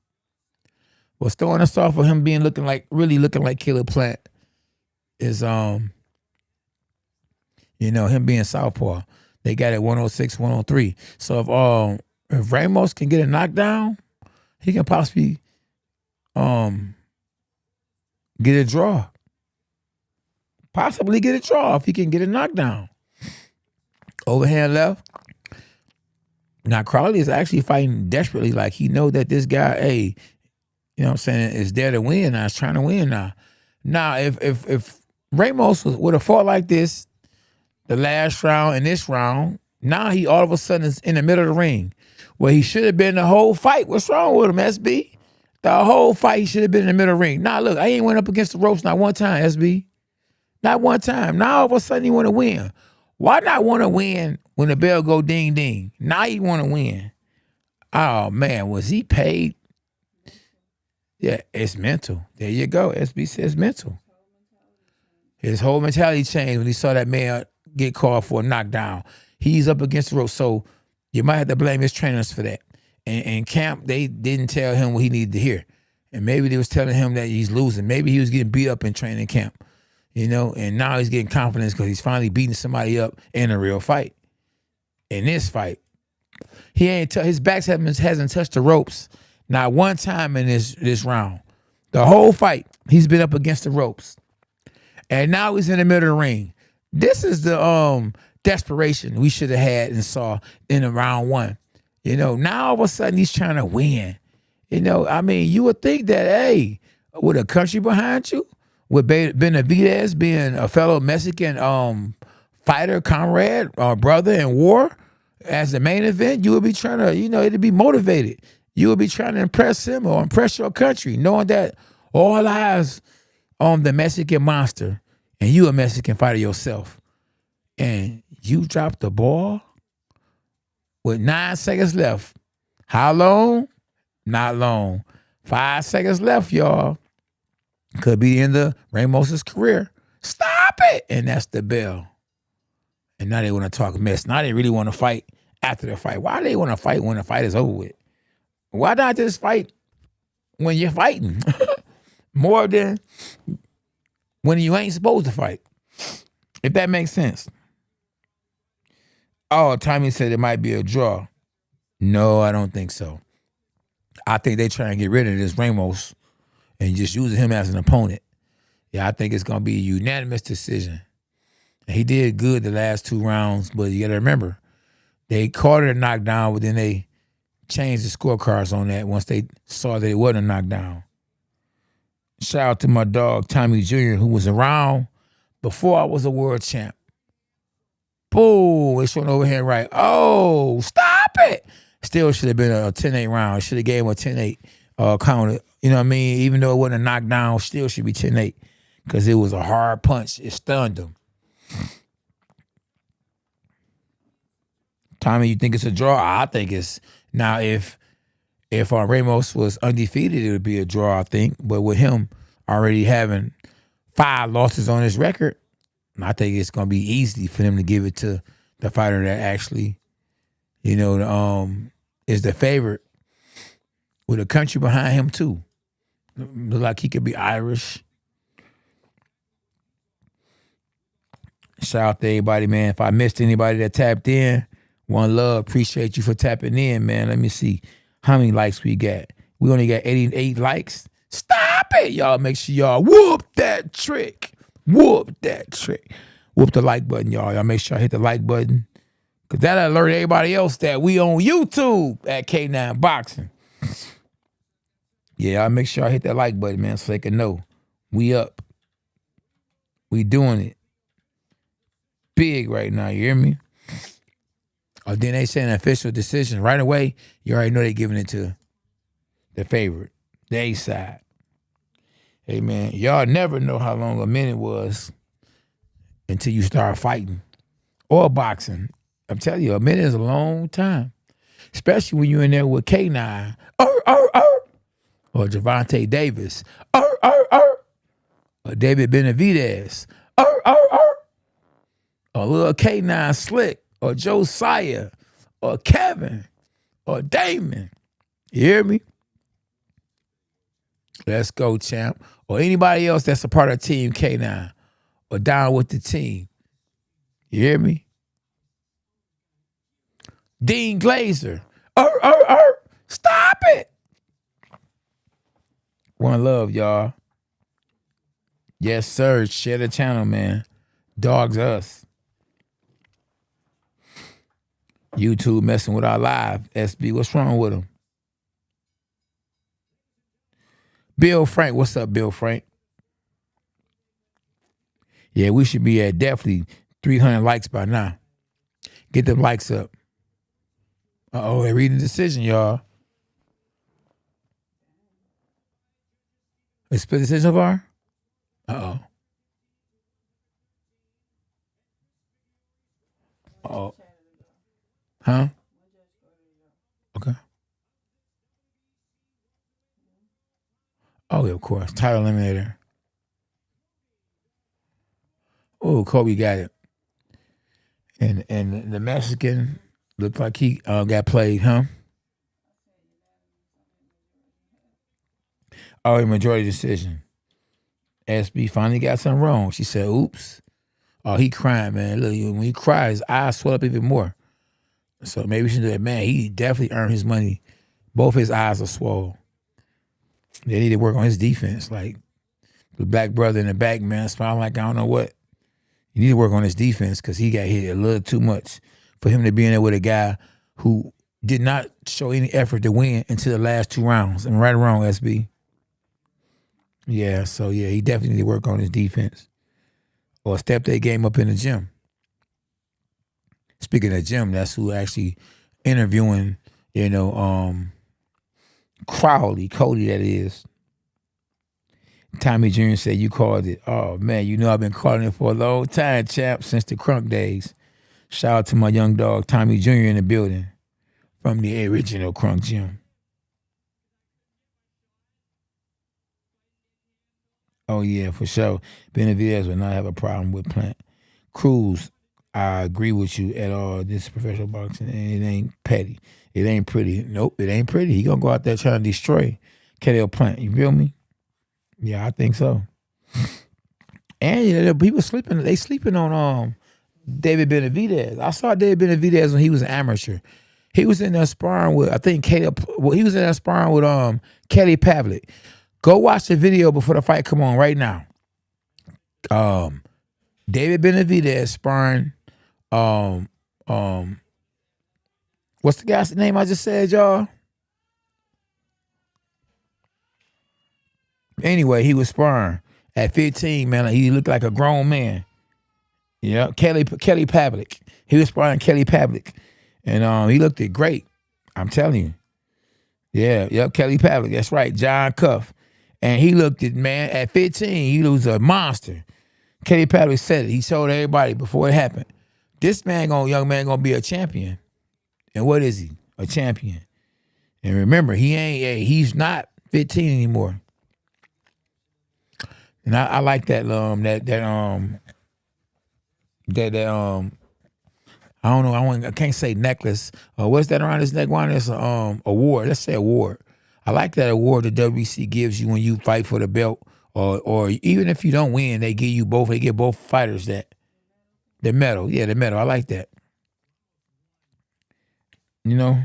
What's throwing us off of him being really looking like Caleb Plant is him being southpaw. They got it 106, 103. So if Ramos can get a knockdown, he can possibly get a draw. Possibly get a draw if he can get a knockdown. Overhand left. Now Crowley is actually fighting desperately, like he know that this guy, hey, you know what I'm saying, is there to win now. He's trying to win now. Now, if Ramos would have fought like this the last round and this round, now he all of a sudden is in the middle of the ring where he should have been the whole fight. What's wrong with him, SB? The whole fight, he should have been in the middle of the ring. Now, look, I ain't went up against the ropes not one time, SB. Not one time. Now all of a sudden he want to win. Why not want to win when the bell go ding ding? Now you want to win. Oh man, was he paid? Yeah, it's mental. There you go. SB says mental. His whole mentality changed when he saw that man get called for a knockdown. He's up against the rope, so you might have to blame his trainers for that. And camp, they didn't tell him what he needed to hear. And maybe they was telling him that he's losing. Maybe he was getting beat up in training camp. And now he's getting confidence because he's finally beating somebody up in a real fight. In this fight, his back hasn't touched the ropes not one time in this round. The whole fight, he's been up against the ropes. And now he's in the middle of the ring. This is the desperation we should have had and saw in the round one. Now all of a sudden he's trying to win. I mean, you would think that, hey, with a country behind you, with Benavidez being a fellow Mexican fighter, comrade, brother in war, as the main event, you would be trying to, it'd be motivated. You would be trying to impress him or impress your country, knowing that all eyes on the Mexican monster, and you a Mexican fighter yourself. And you dropped the ball with 9 seconds left. How long? Not long. 5 seconds left, y'all. Could be the end of Ramos's career. Stop it! And that's the bell. And now they want to talk mess. Now they really want to fight after the fight. Why do they want to fight when the fight is over with? Why not just fight when you're fighting? More than when you ain't supposed to fight. If that makes sense. Oh, Tommy said it might be a draw. No, I don't think so. I think they try and get rid of this Ramos and just using him as an opponent. Yeah, I think it's going to be a unanimous decision. And he did good the last 2 rounds, but you got to remember, they called it a knockdown, but then they changed the scorecards on that once they saw that it wasn't a knockdown. Shout out to my dog, Tommy Jr., who was around before I was a world champ. Boom, it's showing overhand right. Oh, stop it. Still should have been a 10-8 round. Should have gave him a 10-8 counter. You know what I mean? Even though it wasn't a knockdown, still should be 10-8 because it was a hard punch. It stunned him. Tommy, you think it's a draw? I think it's now. If Ramos was undefeated, it would be a draw, I think. But with him already having 5 losses on his record, I think it's gonna be easy for them to give it to the fighter that actually, is the favorite with a country behind him too. Look like he could be Irish. Shout out to everybody, man. If I missed anybody that tapped in, one love. Appreciate you for tapping in, man. Let me see how many likes we got. We only got 88 likes. Stop it, y'all. Make sure y'all whoop that trick. Whoop that trick. Whoop the like button, y'all. Y'all make sure y'all hit the like button. Because that'll alert everybody else that we on YouTube at K9 Boxing. Yeah, I'll make sure I hit that like button, man, so they can know. We up. We doing it big right now, you hear me? Or then they say an official decision right away. You already know they're giving it to the favorite, the A side. Hey man, y'all never know how long a minute was until you start fighting or boxing. I'm telling you, a minute is a long time, especially when you're in there with K9 or Gervonta Davis or David Benavidez or little K9 Slick or Josiah or Kevin or Damon. You hear me? Let's go, champ. Or anybody else that's a part of Team K9 or down with the team. You hear me? Dean Glazer. Stop it. One love, y'all. Yes, sir. Share the channel, man. Dogs us. YouTube messing with our live. SB, what's wrong with them? Bill Frank, what's up, Bill Frank? Yeah, we should be at definitely 300 likes by now. Get them likes up. Uh-oh, they're reading the decision, y'all. They split decision so far? Uh-oh. Uh-oh. Huh? Okay. Oh, yeah, of course. Title eliminator. Oh, Kobe got it. And the Mexican looked like he got played, huh? Oh, a majority decision. SB finally got something wrong. She said, oops. Oh, he crying, man. Look, when he cries, his eyes swell up even more. So maybe we should do that. Man, he definitely earned his money. Both his eyes are swole. They need to work on his defense. Like the black brother in the back, man, smiling like I don't know what. You need to work on his defense because he got hit a little too much for him to be in there with a guy who did not show any effort to win until the last 2 rounds. Am I right or wrong, SB? Yeah, so yeah, he definitely need to work on his defense or step that game up in the gym. Speaking of gym, that's who actually interviewing, Crowley, Cody that is. Tommy Jr. said, you called it. Oh, man, you know I've been calling it for a long time, champ, since the Crunk days. Shout out to my young dog, Tommy Jr. in the building from the original Crunk Gym. Oh, yeah, for sure. Benavidez will not have a problem with Plant. Cruz, I agree with you at all. This is professional boxing, and it ain't petty. It ain't pretty. Nope, it ain't pretty. He gonna go out there trying to destroy Canelo Plant. You feel me? Yeah, I think so. And people sleeping. They sleeping on David Benavidez. I saw David Benavidez when he was an amateur. He was in there sparring with, I think, he was in there sparring with Kelly Pavlik. Go watch the video before the fight come on right now. David Benavidez sparring. What's the guy's name I just said, y'all? Anyway, he was sparring at 15, man. He looked like a grown man. Yeah, Kelly Pavlik. He was sparring Kelly Pavlik. And he looked it great. I'm telling you. Yeah, Kelly Pavlik. That's right, John Cuff. And he looked it, man, at 15, he was a monster. Kelly Pavlik said it. He showed everybody before it happened. This young man gonna be a champion. And what is he? A champion. And remember, he's not 15 anymore. And I like that I don't know, I can't say necklace. What's that around his neck? It's award. Let's say award. I like that award the WBC gives you when you fight for the belt, or even if you don't win, they give you both. They give both fighters the medal. Yeah, the medal. I like that. You know,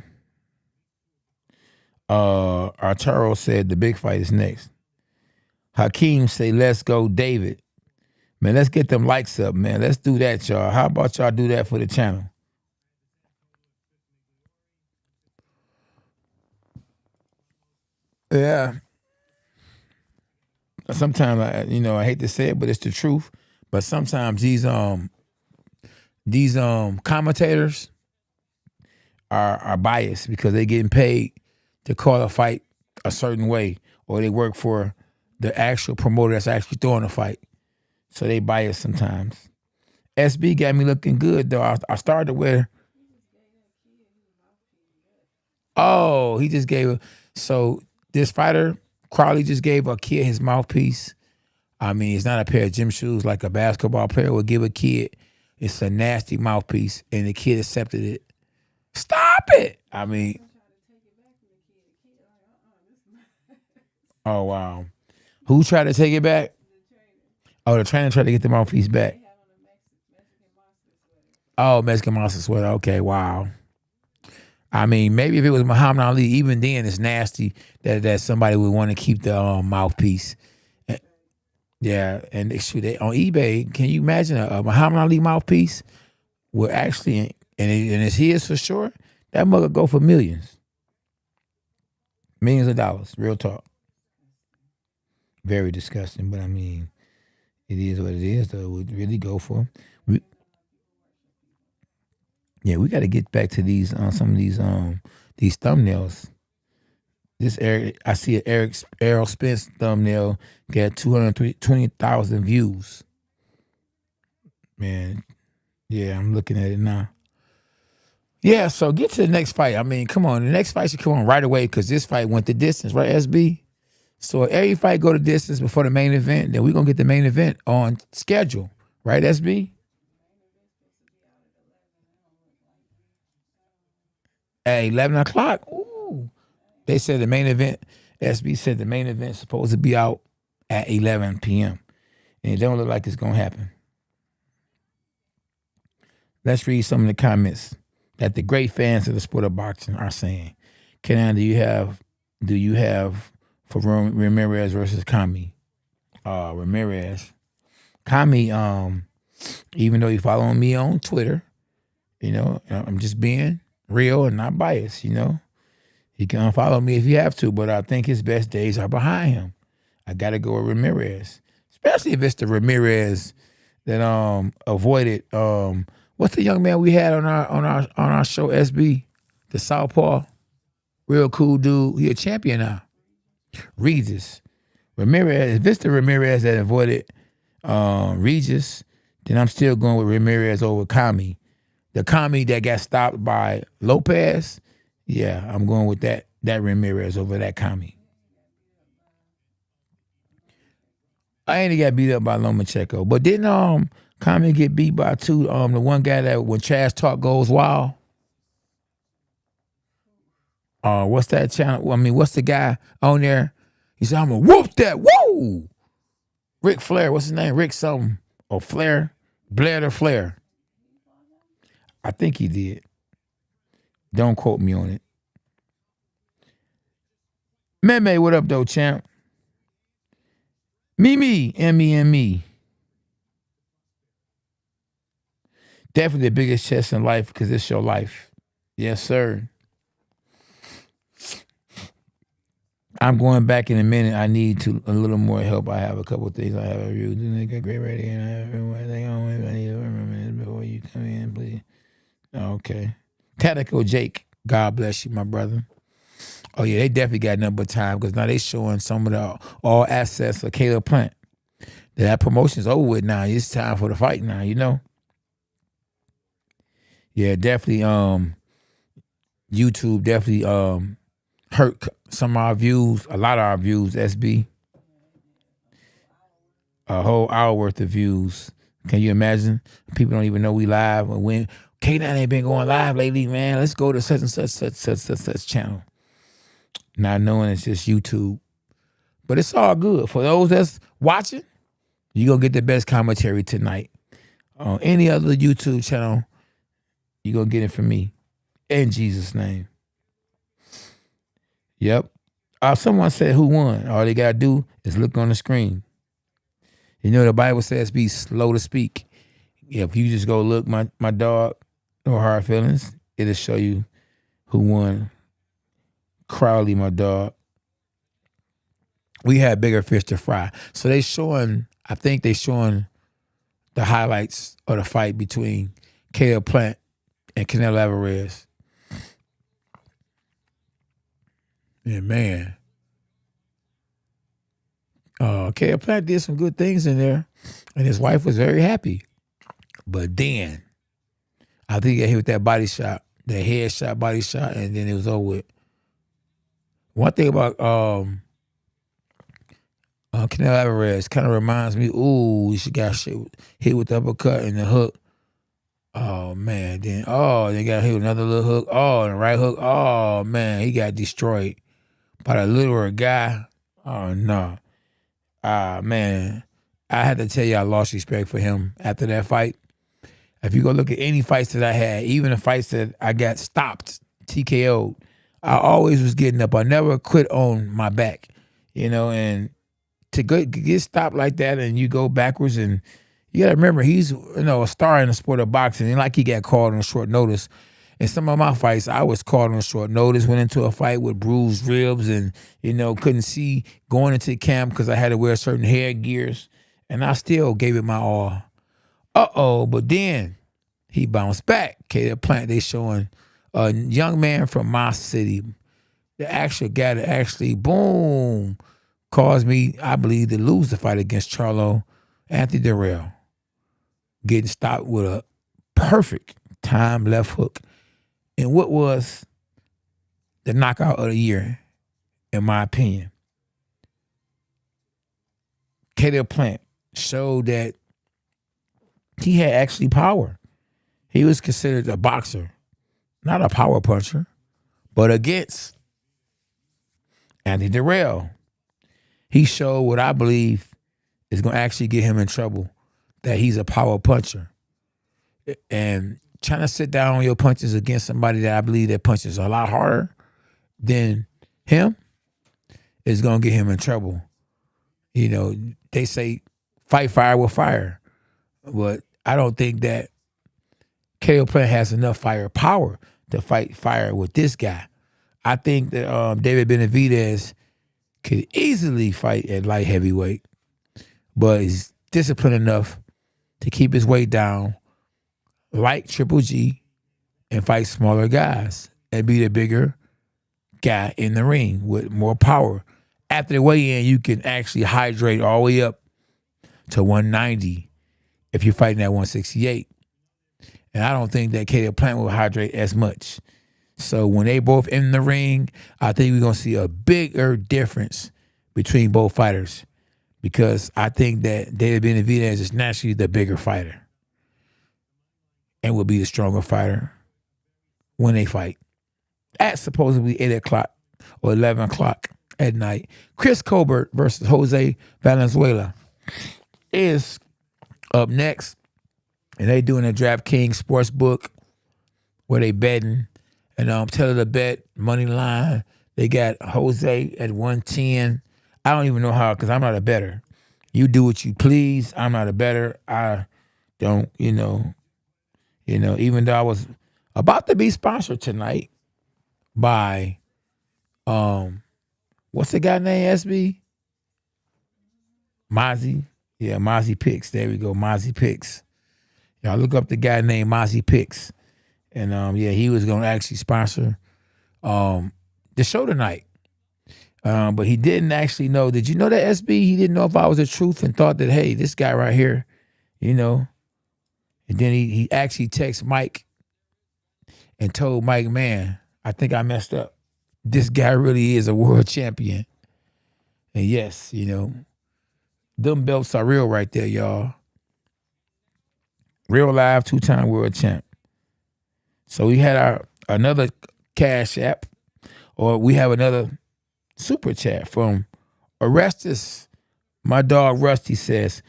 Arturo said the big fight is next. Hakeem say, let's go, David. Man, let's get them likes up, man. Let's do that, y'all. How about y'all do that for the channel? Yeah. Sometimes I hate to say it, but it's the truth. But sometimes these commentators, are biased because they getting paid to call a fight a certain way, or they work for the actual promoter that's actually throwing the fight. So they biased sometimes. SB got me looking good though. I started to wear. Oh, he just gave. So this fighter, Crowley, just gave a kid his mouthpiece. I mean, it's not a pair of gym shoes like a basketball player would give a kid. It's a nasty mouthpiece, and the kid accepted it. Stop it! I mean, oh wow, who tried to take it back? Oh, the trainer tried to get the mouthpiece back. Oh, Mexican monster sweater. Okay, wow. I mean, maybe if it was Muhammad Ali, even then it's nasty that somebody would want to keep the mouthpiece. Yeah, and they on eBay. Can you imagine a Muhammad Ali mouthpiece? Will actually, and it's his for sure. That mug go for millions of dollars. Real talk. Very disgusting, but I mean, it is what it is. Though it would really go for. Yeah, we got to get back to these some of these thumbnails. This Eric, I see an Errol Spence thumbnail got 220,000 views. Man, yeah, I'm looking at it now. Yeah, so get to the next fight. I mean, come on, the next fight should come on right away because this fight went the distance, right, SB? So if every fight go the distance before the main event, then we're gonna get the main event on schedule, right, SB? At 11 o'clock. Ooh. They said the main event, SB said the main event is supposed to be out at 11 p.m. And it don't look like it's going to happen. Let's read some of the comments that the great fans of the sport of boxing are saying. Kenan, do you have for Ramirez versus Kami? Ramirez. Kami, even though you following me on Twitter, you know, I'm just being real and not biased, you know. He can unfollow me if you have to, but I think his best days are behind him. I got to go with Ramirez, especially if it's the Ramirez that avoided. What's the young man we had on our show, SB, the Southpaw, real cool dude. He a champion now. Regis, Ramirez. If it's the Ramirez that avoided Regis, then I'm still going with Ramirez over Kami. The Kami that got stopped by Lopez, yeah, I'm going with that Ramirez over that Kami. I ain't got beat up by Lomachenko, but didn't Kami get beat by the one guy that when Trash Talk goes wild? What's that channel? I mean, what's the guy on there? He said, I'm gonna whoop that. Woo! Ric Flair, what's his name? Rick something. Or Flair? Blair or Flair? I think he did. Don't quote me on it. Meme, what up, though, champ? Me. Definitely the biggest chest in life because it's your life. Yes, sir. I'm going back in a minute. I need a little more help. I have a couple of things I have a review. Nigga, great ready, and I have everything on. I need to remember this before you come in, please. Okay. Tactical Jake, God bless you, my brother. Oh yeah, they definitely got nothing but time because now they showing some of the all assets of Caleb Plant. That promotion's over with now. It's time for the fight now, you know. Yeah, definitely. YouTube definitely hurt some of our views, a lot of our views. SB, a whole hour worth of views. Can you imagine? People don't even know we live. When K9 ain't been going live lately, man. Let's go to such and such channel. Not knowing it's just YouTube. But it's all good. For those that's watching, you're going to get the best commentary tonight. On any other YouTube channel, you're going to get it from me. In Jesus' name. Yep. Someone said who won. All they got to do is look on the screen. You know, the Bible says be slow to speak. If you just go look, my dog, no hard feelings, it'll show you who won. Crowley, my dog. We had bigger fish to fry. So I think they showing the highlights of the fight between Caleb Plant and Canelo Alvarez. And man, Caleb Plant did some good things in there, and his wife was very happy. But then, I think he got hit with that body shot, that head shot, body shot, and then it was over with. One thing about Canelo Alvarez kind of reminds me, ooh, she got hit with the uppercut and the hook. Oh, man. Then they got hit with another little hook. Oh, and the right hook. Oh, man, he got destroyed by the littler guy. Oh, no. Man, I had to tell you I lost respect for him after that fight. If you go look at any fights that I had, even the fights that I got stopped, TKO'd, I always was getting up. I never quit on my back, and to get stopped like that and you go backwards, and you got to remember, he's a star in the sport of boxing. And like he got called on short notice. In some of my fights, I was called on short notice, went into a fight with bruised ribs and, couldn't see going into the camp because I had to wear certain hair gears, and I still gave it my all. But then he bounced back. Caleb Plant, they showing a young man from my city, the actual guy that actually, boom, caused me, I believe, to lose the fight against Anthony Dirrell. Getting stopped with a perfect time left hook. And what was the knockout of the year, in my opinion? Caleb Plant showed that he had actually power. He was considered a boxer, not a power puncher, but against Anthony Dirrell, he showed what I believe is going to actually get him in trouble, that he's a power puncher. And trying to sit down on your punches against somebody that I believe that punches a lot harder than him is going to get him in trouble. They say fight fire with fire, but I don't think that Caleb Plant has enough firepower to fight fire with this guy. I think that David Benavidez could easily fight at light heavyweight, but he's disciplined enough to keep his weight down like Triple G and fight smaller guys and be the bigger guy in the ring with more power. After the weigh-in, you can actually hydrate all the way up to 190 if you're fighting at 168. And I don't think that Caleb Plant will hydrate as much. So when they both in the ring, I think we're going to see a bigger difference between both fighters, because I think that David Benavidez is naturally the bigger fighter and will be the stronger fighter when they fight at supposedly 8 o'clock or 11 o'clock at night. Chris Colbert versus Jose Valenzuela is up next, and they doing a DraftKings sports book where they betting, and tell the bet money line. They got Jose at 110. I don't even know how, because I'm not a bettor. You do what you please. I'm not a bettor. I don't, even though I was about to be sponsored tonight by, what's the guy named, SB? Mozzie. Yeah, Mozzie Picks. There we go, Mozzie Picks. Y'all look up the guy named Mozzie Picks. And, he was going to actually sponsor the show tonight. But he didn't actually know. Did you know that, SB? He didn't know if I was the truth and thought that, hey, this guy right here, And then he actually texted Mike and told Mike, man, I think I messed up. This guy really is a world champion. And yes, them belts are real right there, y'all. Real live 2-time world champ. So we had another Cash App, or we have another super chat from Orestes. My dog Rusty says,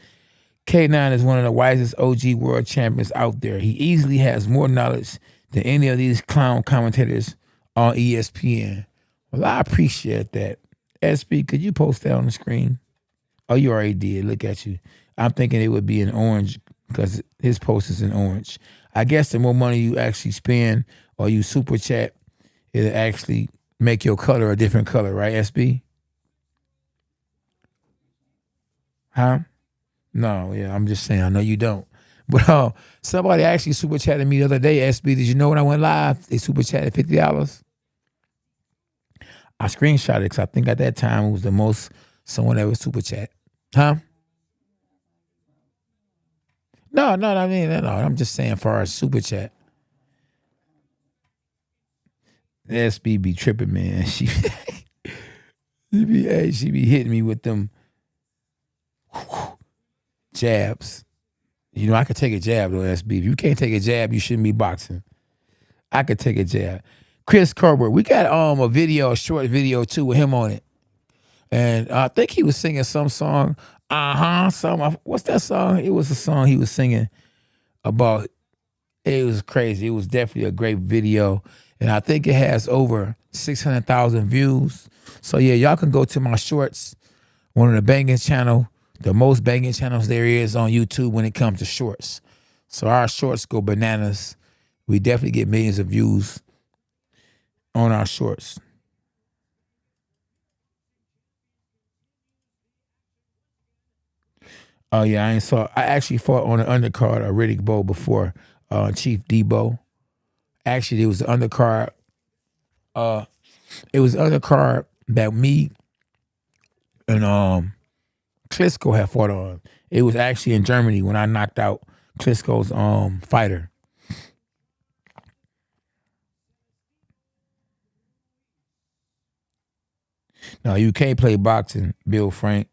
K9 is one of the wisest OG world champions out there. He easily has more knowledge than any of these clown commentators on ESPN. Well, I appreciate that. SB, could you post that on the screen? Oh, you already did. Look at you. I'm thinking it would be in orange because his post is in orange. I guess the more money you actually spend or you super chat, it'll actually make your color a different color, right, SB? Huh? No, yeah, I'm just saying. I know you don't. But somebody actually super chatted me the other day, SB. Did you know when I went live, they super chatted $50? I screenshot it because I think at that time it was the most someone ever super chat. Huh? No. I mean, no. I'm just saying for our super chat. SB be tripping, man. She be hitting me with them jabs. You know, I could take a jab though, SB. If you can't take a jab, you shouldn't be boxing. I could take a jab. Chris Colbert, we got a short video too with him on it. And I think he was singing some song. What's that song? It was a song he was singing about. It was crazy. It was definitely a great video. And I think it has over 600,000 views. So yeah, y'all can go to my shorts, one of the banging channel, the most banging channels there is on YouTube when it comes to shorts. So our shorts go bananas. We definitely get millions of views on our shorts. Oh yeah, I actually fought on the undercard of Riddick Bowe before Chief Debo. Actually, it was the undercard. It was the undercard that me and Klitschko had fought on. It was actually in Germany when I knocked out Klitschko's fighter. No, you can't play boxing, Bill Frank.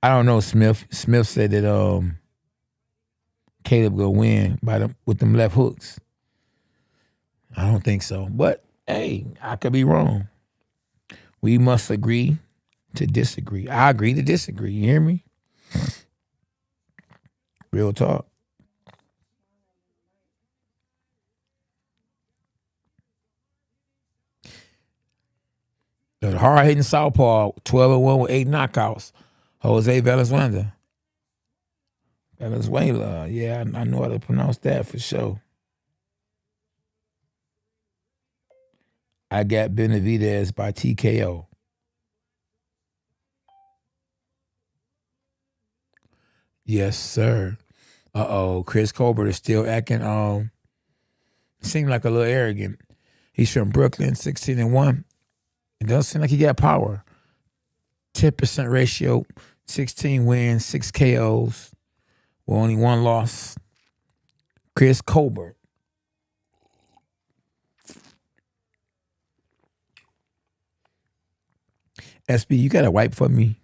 I don't know, Smith. Smith said that Caleb gonna win with them left hooks. I don't think so. But hey, I could be wrong. We must agree to disagree. I agree to disagree. You hear me? Real talk. The hard-hitting southpaw, 12-1 with 8 knockouts. Jose Valenzuela. Valenzuela. Yeah, I know how to pronounce that for sure. I got Benavidez by TKO. Yes, sir. Chris Colbert is still acting, seemed like a little arrogant. He's from Brooklyn, 16-1. It doesn't seem like he got power. 10% ratio, 16 wins, 6 KOs, with only 1 loss. Chris Colbert. SB, you got a wipe for me?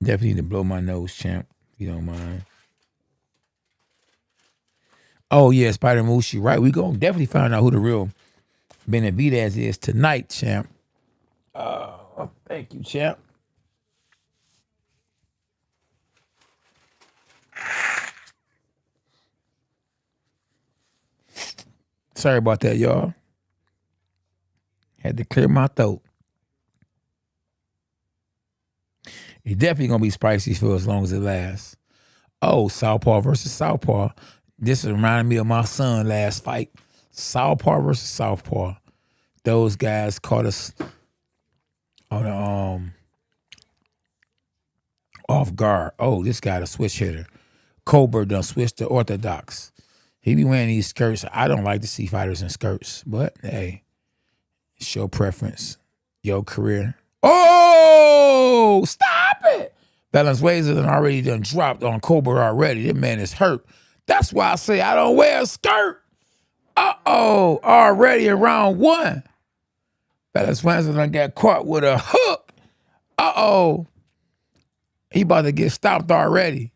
Definitely need to blow my nose, champ, if you don't mind. Oh, yeah, Spider Mushi, right. We going to definitely find out who the real Benavidez is tonight, champ. Thank you, champ. Sorry about that, y'all. Had to clear my throat. It's definitely going to be spicy for as long as it lasts. Oh, Southpaw versus Southpaw. This reminded me of my son last fight. Southpaw versus Southpaw. Those guys caught us on the off guard. Oh, this guy, the switch hitter. Colbert done switched to orthodox. He be wearing these skirts. I don't like to see fighters in skirts, but hey, it's your preference, your career. Oh, stop it! Valenzuela done already dropped on Colbert already. This man is hurt. That's why I say I don't wear a skirt. Already in round 1. Valenzuela done got caught with a hook. He about to get stopped already.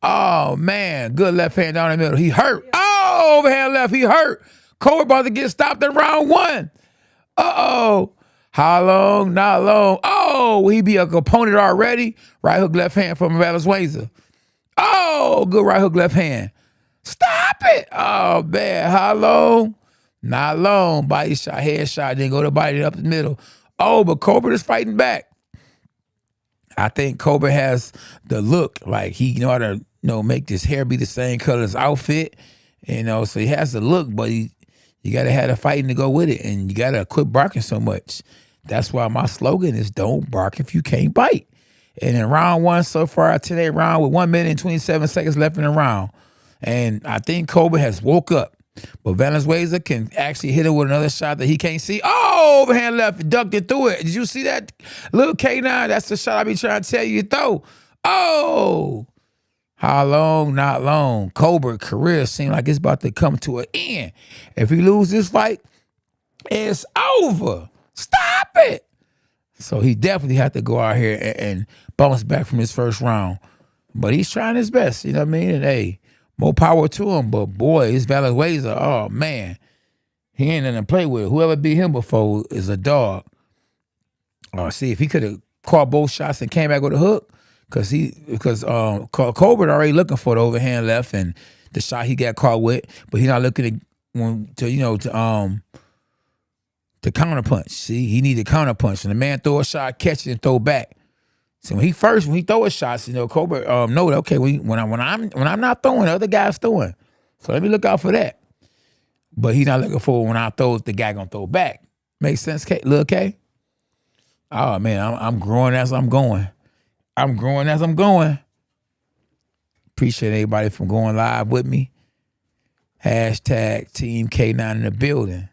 Oh, man. Good left hand down the middle. He hurt. Oh, overhand left. He hurt. Colbert about to get stopped in round 1. How long? Not long. Oh, he be a component already. Right hook left hand from Valenzuela. Oh, good right hook left hand. Stop it. Oh, man. How long? Not long. Body shot, head shot, then go to body up the middle. Oh, but Colbert is fighting back. I think Colbert has the look, like he know how to make this hair be the same color as outfit. So he has the look, but you got to have the fighting to go with it, and you got to quit barking so much. That's why my slogan is don't bark if you can't bite. And in round 1 so far, today round with 1 minute and 27 seconds left in the round. And I think Colbert has woke up. But Valenzuela can actually hit it with another shot that he can't see. Oh, overhand left, ducked it through it. Did you see that? Little K9, that's the shot I be trying to tell you to throw. Oh, how long, not long. Colbert's career seems like it's about to come to an end. If he loses this fight, it's over. Stop it. So he definitely had to go out here and bounce back from his first round. But he's trying his best, you know what I mean? And hey, more power to him. But boy, his Valenzuela, oh man, he ain't nothing to play with. Whoever beat him before is a dog. See, if he could have caught both shots and came back with a hook, because Colbert already looking for the overhand left and the shot he got caught with, but he not looking to counter punch. See, he need to counter punch. And the man throw a shot, catch it, and throw back. So when he throw his shots, Colbert know that, okay, when I'm not throwing, the other guy's throwing. So let me look out for that. But he's not looking for when I throw, the guy gonna throw back. Make sense, Lil K? Oh man, I'm growing as I'm going. I'm growing as I'm going. Appreciate everybody from going live with me. Hashtag Team K9 in the building.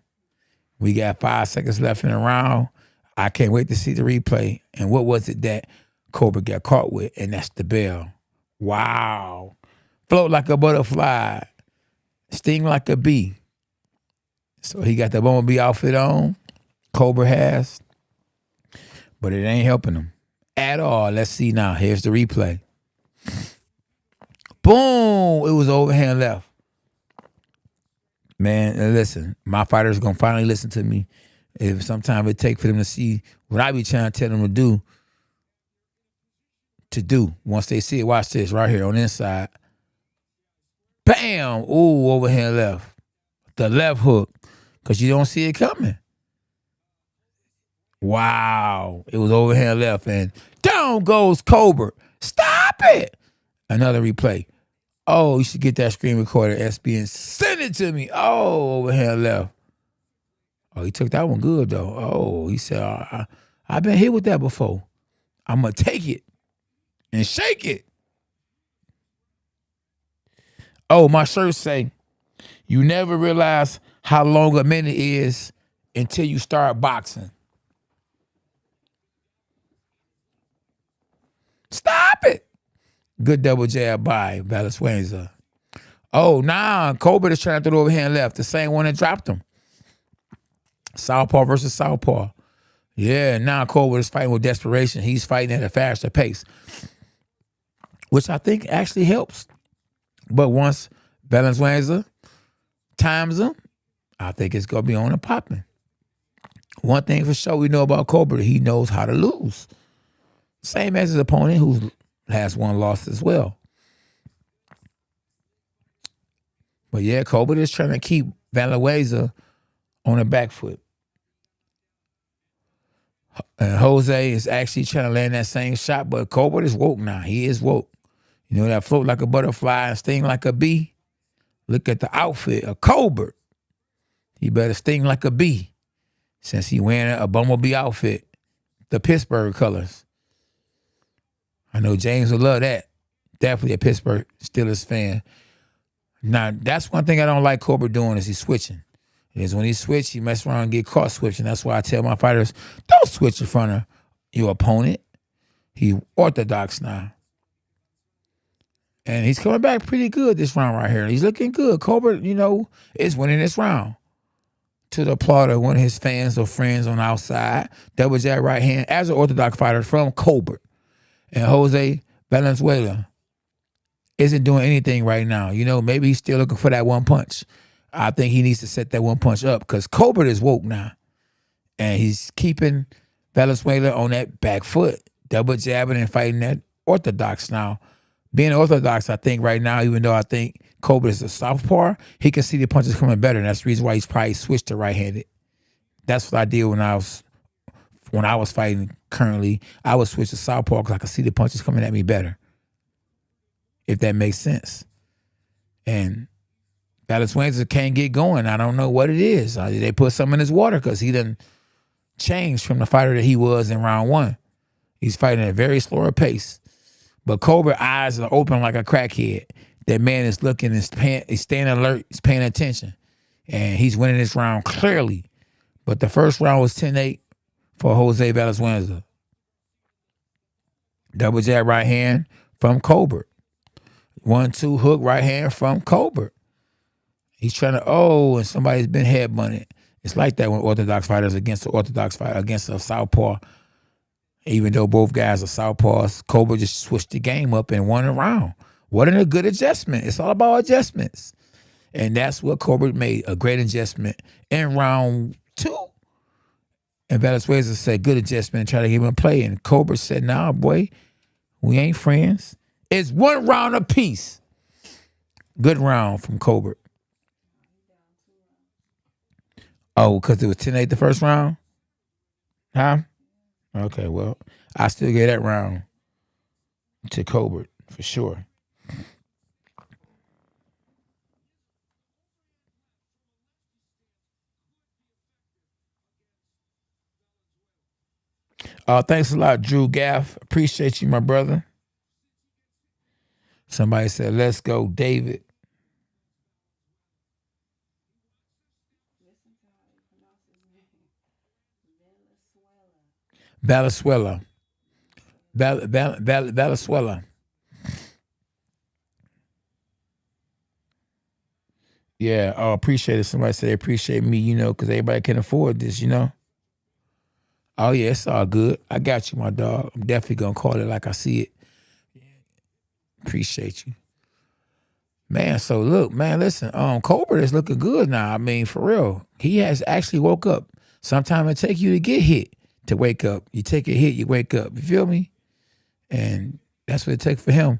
We got 5 seconds left in the round. I can't wait to see the replay. And what was it that Colbert got caught with? And that's the bell. Wow. Float like a butterfly. Sting like a bee. So he got the bumblebee outfit on. Colbert has. But it ain't helping him at all. Let's see now. Here's the replay. Boom. It was overhand left. Man, listen, my fighters going to finally listen to me. If sometimes it take for them to see what I be trying to tell them to do. Once they see it, watch this right here on the inside. Bam! Ooh, overhand left. The left hook, because you don't see it coming. Wow. It was overhand left, and down goes Colbert. Stop it! Another replay. Oh, you should get that screen recorder, SB, and send it to me. Oh, overhand left. Oh, he took that one good, though. Oh, he said, I've been hit with that before. I'm going to take it and shake it. Oh, my shirt say, you never realize how long a minute is until you start boxing. Stop it. Good double jab by Valenzuela. Oh, nah, Colbert is trying to throw the overhand left, the same one that dropped him. Southpaw versus Southpaw. Yeah, now Colbert is fighting with desperation. He's fighting at a faster pace, which I think actually helps. But once Valenzuela times him, I think it's going to be on and popping. One thing for sure we know about Colbert, he knows how to lose. Same as his opponent, who has one loss as well. But yeah, Colbert is trying to keep Valenzuela on the back foot. And Jose is actually trying to land that same shot, but Colbert is woke now. He is woke. You know that float like a butterfly and sting like a bee? Look at the outfit of Colbert. He better sting like a bee since he wearing a bumblebee outfit, the Pittsburgh colors. I know James would love that. Definitely a Pittsburgh Steelers fan. Now, that's one thing I don't like Colbert doing is he's switching. Is when he switch, he mess around and get caught switching. That's why I tell my fighters, don't switch in front of your opponent. He orthodox now. And he's coming back pretty good this round right here. He's looking good. Colbert, is winning this round. To the applaud of one of his fans or friends on the outside. Double jab right hand as an orthodox fighter from Colbert. And Jose Valenzuela isn't doing anything right now. Maybe he's still looking for that one punch. I think he needs to set that one punch up because Colbert is woke now. And he's keeping Valenzuela on that back foot, double jabbing and fighting that orthodox now. Being orthodox, I think right now, even though I think Colbert is a southpaw, he can see the punches coming better. And that's the reason why he's probably switched to right-handed. That's what I did when I was fighting currently. I would switch to southpaw because I could see the punches coming at me better. If that makes sense. And Valenzuela can't get going. I don't know what it is. They put something in his water because he done changed from the fighter that he was in round one. He's fighting at a very slower pace. But Colbert's eyes are open like a crackhead. That man is looking, he's staying alert, he's paying attention. And he's winning this round clearly. But the first round was 10-8 for Jose Valenzuela. Double jab right hand from Colbert. 1-2 hook right hand from Colbert. He's trying to, and somebody's been head bunted. It's like that when orthodox fighters against the orthodox fighter, against a southpaw. Even though both guys are southpaws, Colbert just switched the game up and won a round. What a good adjustment. It's all about adjustments. And that's what Colbert made, a great adjustment in round 2. And Valenzuela said, good adjustment, try to give him a play. And Colbert said, nah, boy, we ain't friends. It's 1 round apiece. Good round from Colbert. Oh, because it was 10-8 the first round? Huh? Okay, well, I still get that round to Colbert for sure. Thanks a lot, Drew Gaff. Appreciate you, my brother. Somebody said, let's go, David. Valenzuela. Valenzuela. Yeah, appreciate it. Somebody said they appreciate me, because everybody can afford this, Oh, yeah, it's all good. I got you, my dog. I'm definitely going to call it like I see it. Appreciate you. Man, so look, man, listen, Colbert is looking good now. I mean, for real. He has actually woke up. Sometimes it takes you to get hit to wake up. You take a hit, you wake up. You feel me? And that's what it takes for him.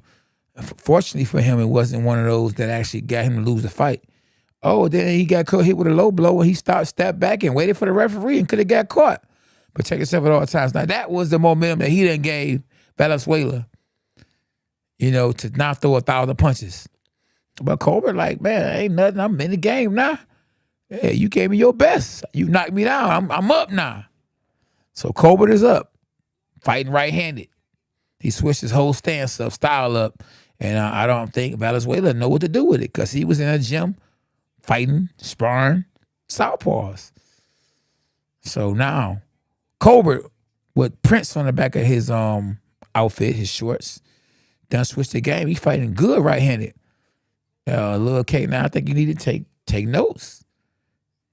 Fortunately for him, it wasn't one of those that actually got him to lose the fight. Oh, then he got hit with a low blow and he stepped back and waited for the referee and could have got caught. Protect yourself at all times. Now, that was the momentum that he done gave Valenzuela, to not throw 1,000 punches. But Colbert, like, man, ain't nothing. I'm in the game now. Yeah, you gave me your best. You knocked me down. I'm up now. So Colbert is up, fighting right-handed. He switched his whole stance up, style up, and I don't think Valenzuela know what to do with it because he was in a gym fighting, sparring, southpaws. So now, Colbert, with Prince on the back of his outfit, his shorts, done switched the game. He fighting good right-handed. Little K now, I think you need to take notes.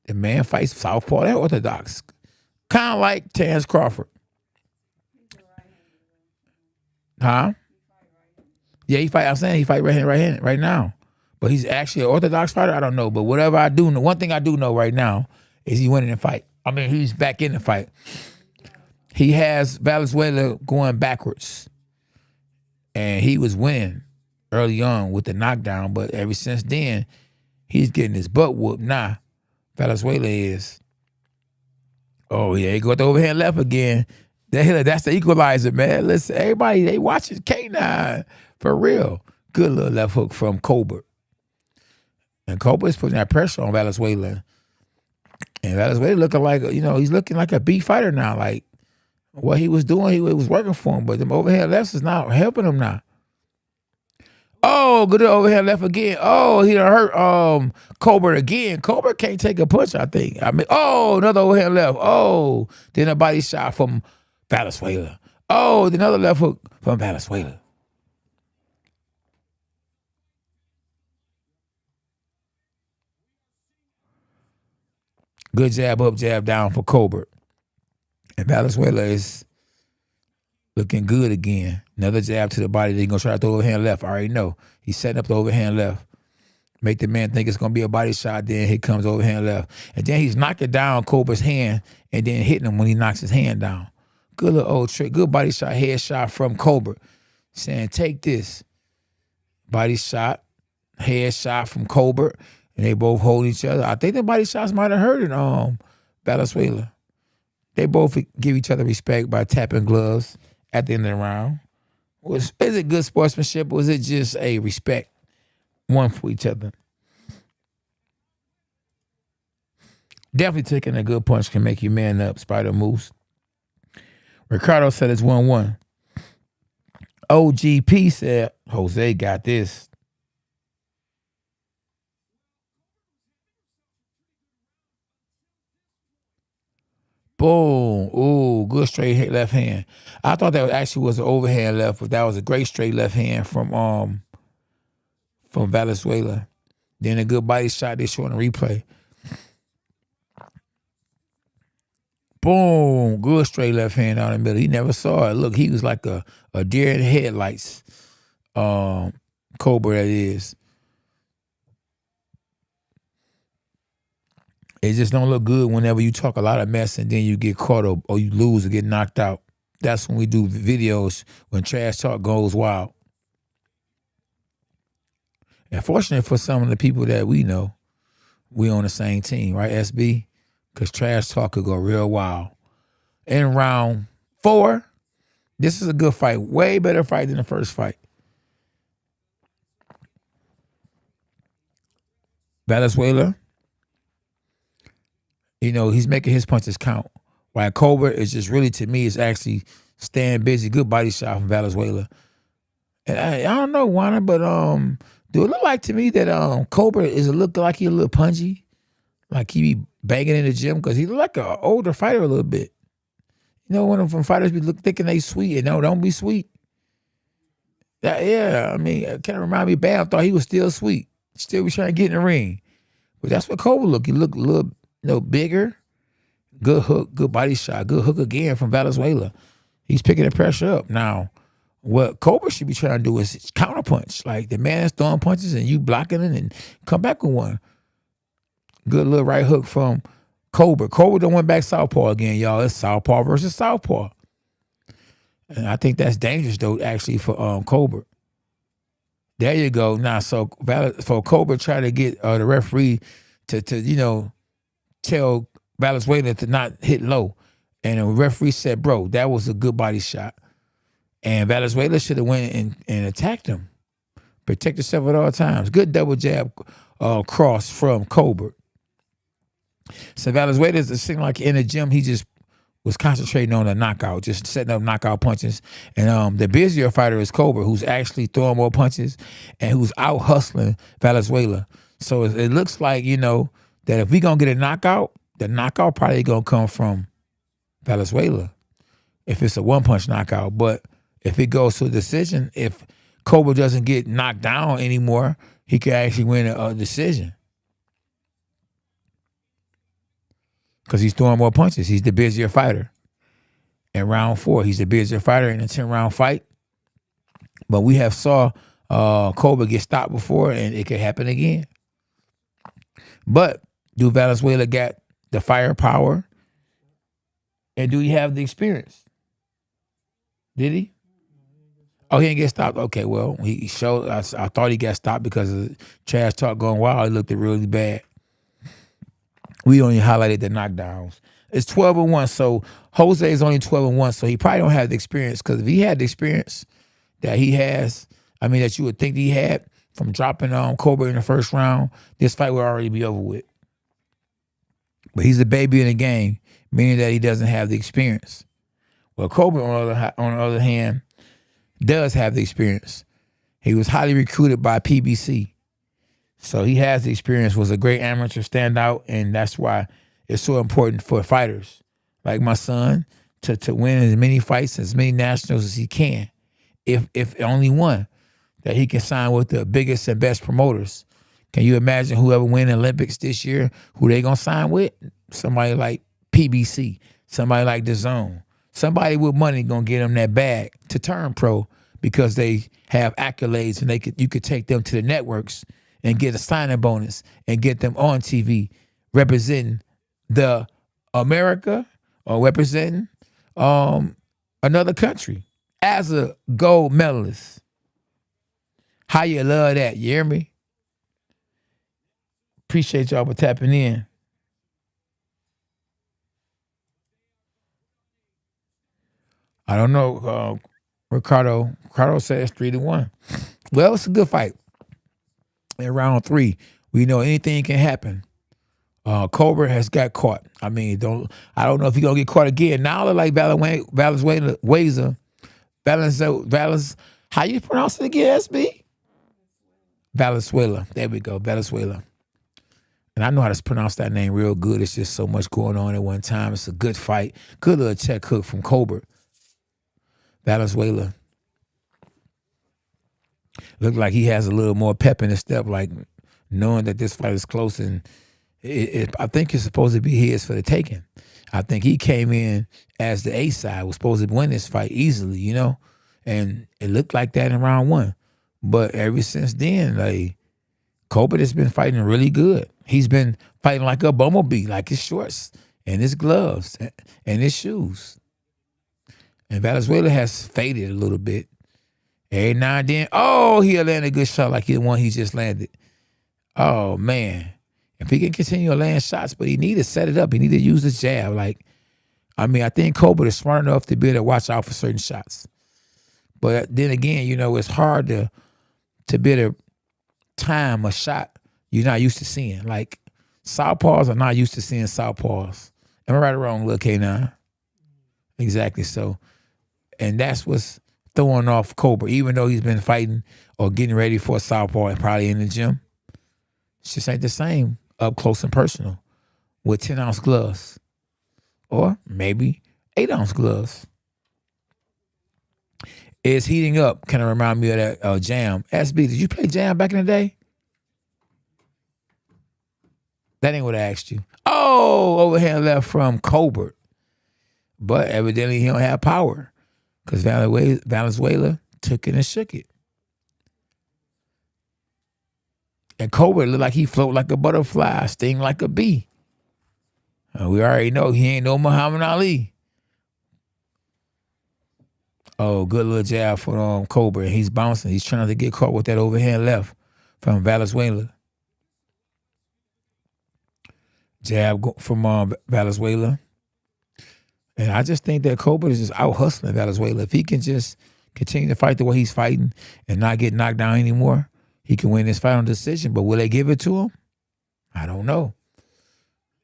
The man fights southpaw and orthodox. Kind of like Terrence Crawford. Huh? Yeah, he fight right-handed right now. But he's actually an orthodox fighter? I don't know. But whatever I do know, one thing I do know right now is he's winning the fight. I mean, he's back in the fight. He has Valenzuela going backwards. And he was winning early on with the knockdown. But ever since then, he's getting his butt whooped. Nah, Valenzuela is. Oh, yeah, he got the overhand left again. That's the equalizer, man. Listen, everybody, they watching K9 for real. Good little left hook from Colbert. And Colbert's putting that pressure on Valenzuela. And Valenzuela looking like, he's looking like a B fighter now. Like, what he was doing, it was working for him. But them overhand lefts is not helping him now. Oh, good overhand left again. Oh, he done hurt Colbert again. Colbert can't take a punch, I think. Another overhand left. Oh, then a body shot from Valenzuela. Oh, another left hook from Valenzuela. Good jab up, jab down for Colbert. And Valenzuela is looking good again. Another jab to the body. They're going to try to throw overhand left. I already know. He's setting up the overhand left. Make the man think it's going to be a body shot. Then here comes overhand left. And then he's knocking down Colbert's hand and then hitting him when he knocks his hand down. Good little old trick. Good body shot, head shot from Colbert. Saying, take this. Body shot, head shot from Colbert. And they both hold each other. I think the body shots might have hurt Valenzuela. They both give each other respect by tapping gloves at the end of the round. Is it good sportsmanship or is it just a respect one for each other? Definitely taking a good punch can make you man up, Spider Moose. Ricardo said it's 1-1. OGP said, Jose got this. Boom. Ooh, good straight left hand. I thought that actually was an overhand left, but that was a great straight left hand from Valenzuela. Then a good body shot they show in the replay. Boom. Good straight left hand down the middle. He never saw it. Look, he was like a deer in the headlights. Colbert, that is. It just don't look good whenever you talk a lot of mess and then you get caught up or you lose or get knocked out. That's when we do videos when trash talk goes wild. And fortunately for some of the people that we know, we on the same team, right, SB? Because trash talk could go real wild. In round 4, this is a good fight. Way better fight than the first fight. Valenzuela, you know, he's making his punches count. While Colbert is just really, to me, is actually staying busy. Good body shot from Valenzuela. And I don't know, Juana, but do it look like to me that Colbert look like he a little punchy? Like he be banging in the gym? Because he look like an older fighter a little bit. You know, when them fighters be thinking they sweet and no, don't be sweet. Yeah, I mean, it kind of remind me of Bam. Thought he was still sweet. Still be trying to get in the ring. But that's what Colbert look. He look a little, bigger. Good hook, good body shot. Good hook again from Valenzuela. He's picking the pressure up. Now, what Colbert should be trying to do is counterpunch. Like the man is throwing punches and you blocking it and come back with one. Good little right hook from Colbert. Colbert done went back southpaw again, y'all. It's southpaw versus southpaw. And I think that's dangerous, though, actually, for Colbert. There you go. Now, so Colbert tried to get the referee to tell Valenzuela to not hit low. And the referee said, bro, that was a good body shot. And Valenzuela should have went and attacked him. Protect yourself at all times. Good double jab cross from Colbert. So Valenzuela is, it seemed like in the gym, he just was concentrating on a knockout, just setting up knockout punches. And the busier fighter is Colbert, who's actually throwing more punches and who's out hustling Valenzuela. So it looks like, that if we going to get a knockout, the knockout probably going to come from Valenzuela if it's a one-punch knockout. But if it goes to a decision, if Colbert doesn't get knocked down anymore, he could actually win a decision. Because he's throwing more punches. He's the busier fighter. In round 4, he's the busier fighter in a 10-round fight. But we have saw Colbert get stopped before, and it could happen again. But do Valenzuela got the firepower? And do he have the experience? Did he? Oh, he didn't get stopped? Okay, well, he showed. I thought he got stopped because of the trash talk going wild. He looked really bad. We only highlighted the knockdowns. It's 12-1, so Jose is only 12-1, so he probably don't have the experience, because if he had the experience that he has, that you would think he had from dropping Colbert in the first round, this fight would already be over with. But he's a baby in the game, meaning that he doesn't have the experience. Well, Colbert, on the other hand, does have the experience. He was highly recruited by PBC. So he has the experience, was a great amateur standout, and that's why it's so important for fighters like my son to win as many fights, as many nationals as he can, if only one, that he can sign with the biggest and best promoters. Can you imagine whoever win the Olympics this year, who they gonna sign with? Somebody like PBC, somebody like DAZN, somebody with money gonna get them that bag to turn pro because they have accolades and you could take them to the networks and get a signing bonus and get them on TV representing the America or representing another country as a gold medalist. How you love that, you hear me? Appreciate y'all for tapping in. I don't know. Ricardo says 3-1. Well, it's a good fight. In round 3, we know anything can happen. Colbert has got caught. I don't know if he's gonna get caught again. Now I look like Valenzuela. How you pronounce it again, SB? Valenzuela. There we go, Valenzuela. And I know how to pronounce that name real good. It's just so much going on at one time. It's a good fight. Good little check hook from Colbert. Valenzuela. Looked like he has a little more pep in his step, like knowing that this fight is close, and I think it's supposed to be his for the taking. I think he came in as the A side, was supposed to win this fight easily, you know, and it looked like that in round one. But ever since then, like, Colbert has been fighting really good. He's been fighting like a bumblebee, like his shorts and his gloves and his shoes. And Valenzuela has faded a little bit. Every now and then, he'll land a good shot like the one he just landed. Oh, man. If he can continue to land shots, but he need to set it up. He need to use his jab. I think Colbert is smart enough to be able to watch out for certain shots. But then again, you know, it's hard to be able to time a shot you're not used to seeing. Like, southpaws are not used to seeing southpaws. Am I right or wrong, Lil K9? Exactly. So, and that's what's throwing off Colbert, even though he's been fighting or getting ready for a southpaw and probably in the gym. It's just ain't the same up close and personal with 10-ounce gloves or maybe 8-ounce gloves. It's heating up. Kind of remind me of that Jam. SB, did you play Jam back in the day? That ain't what I asked you. Overhand left from Colbert. But evidently he don't have power because Valenzuela took it and shook it. And Colbert looked like he float like a butterfly, sting like a bee. And we already know he ain't no Muhammad Ali. Oh, good little jab for Colbert. He's bouncing. He's trying to get caught with that overhand left from Valenzuela. Jab from Valenzuela. And I just think that Colbert is just out hustling Valenzuela. If he can just continue to fight the way he's fighting and not get knocked down anymore, he can win this fight on decision. But will they give it to him? I don't know.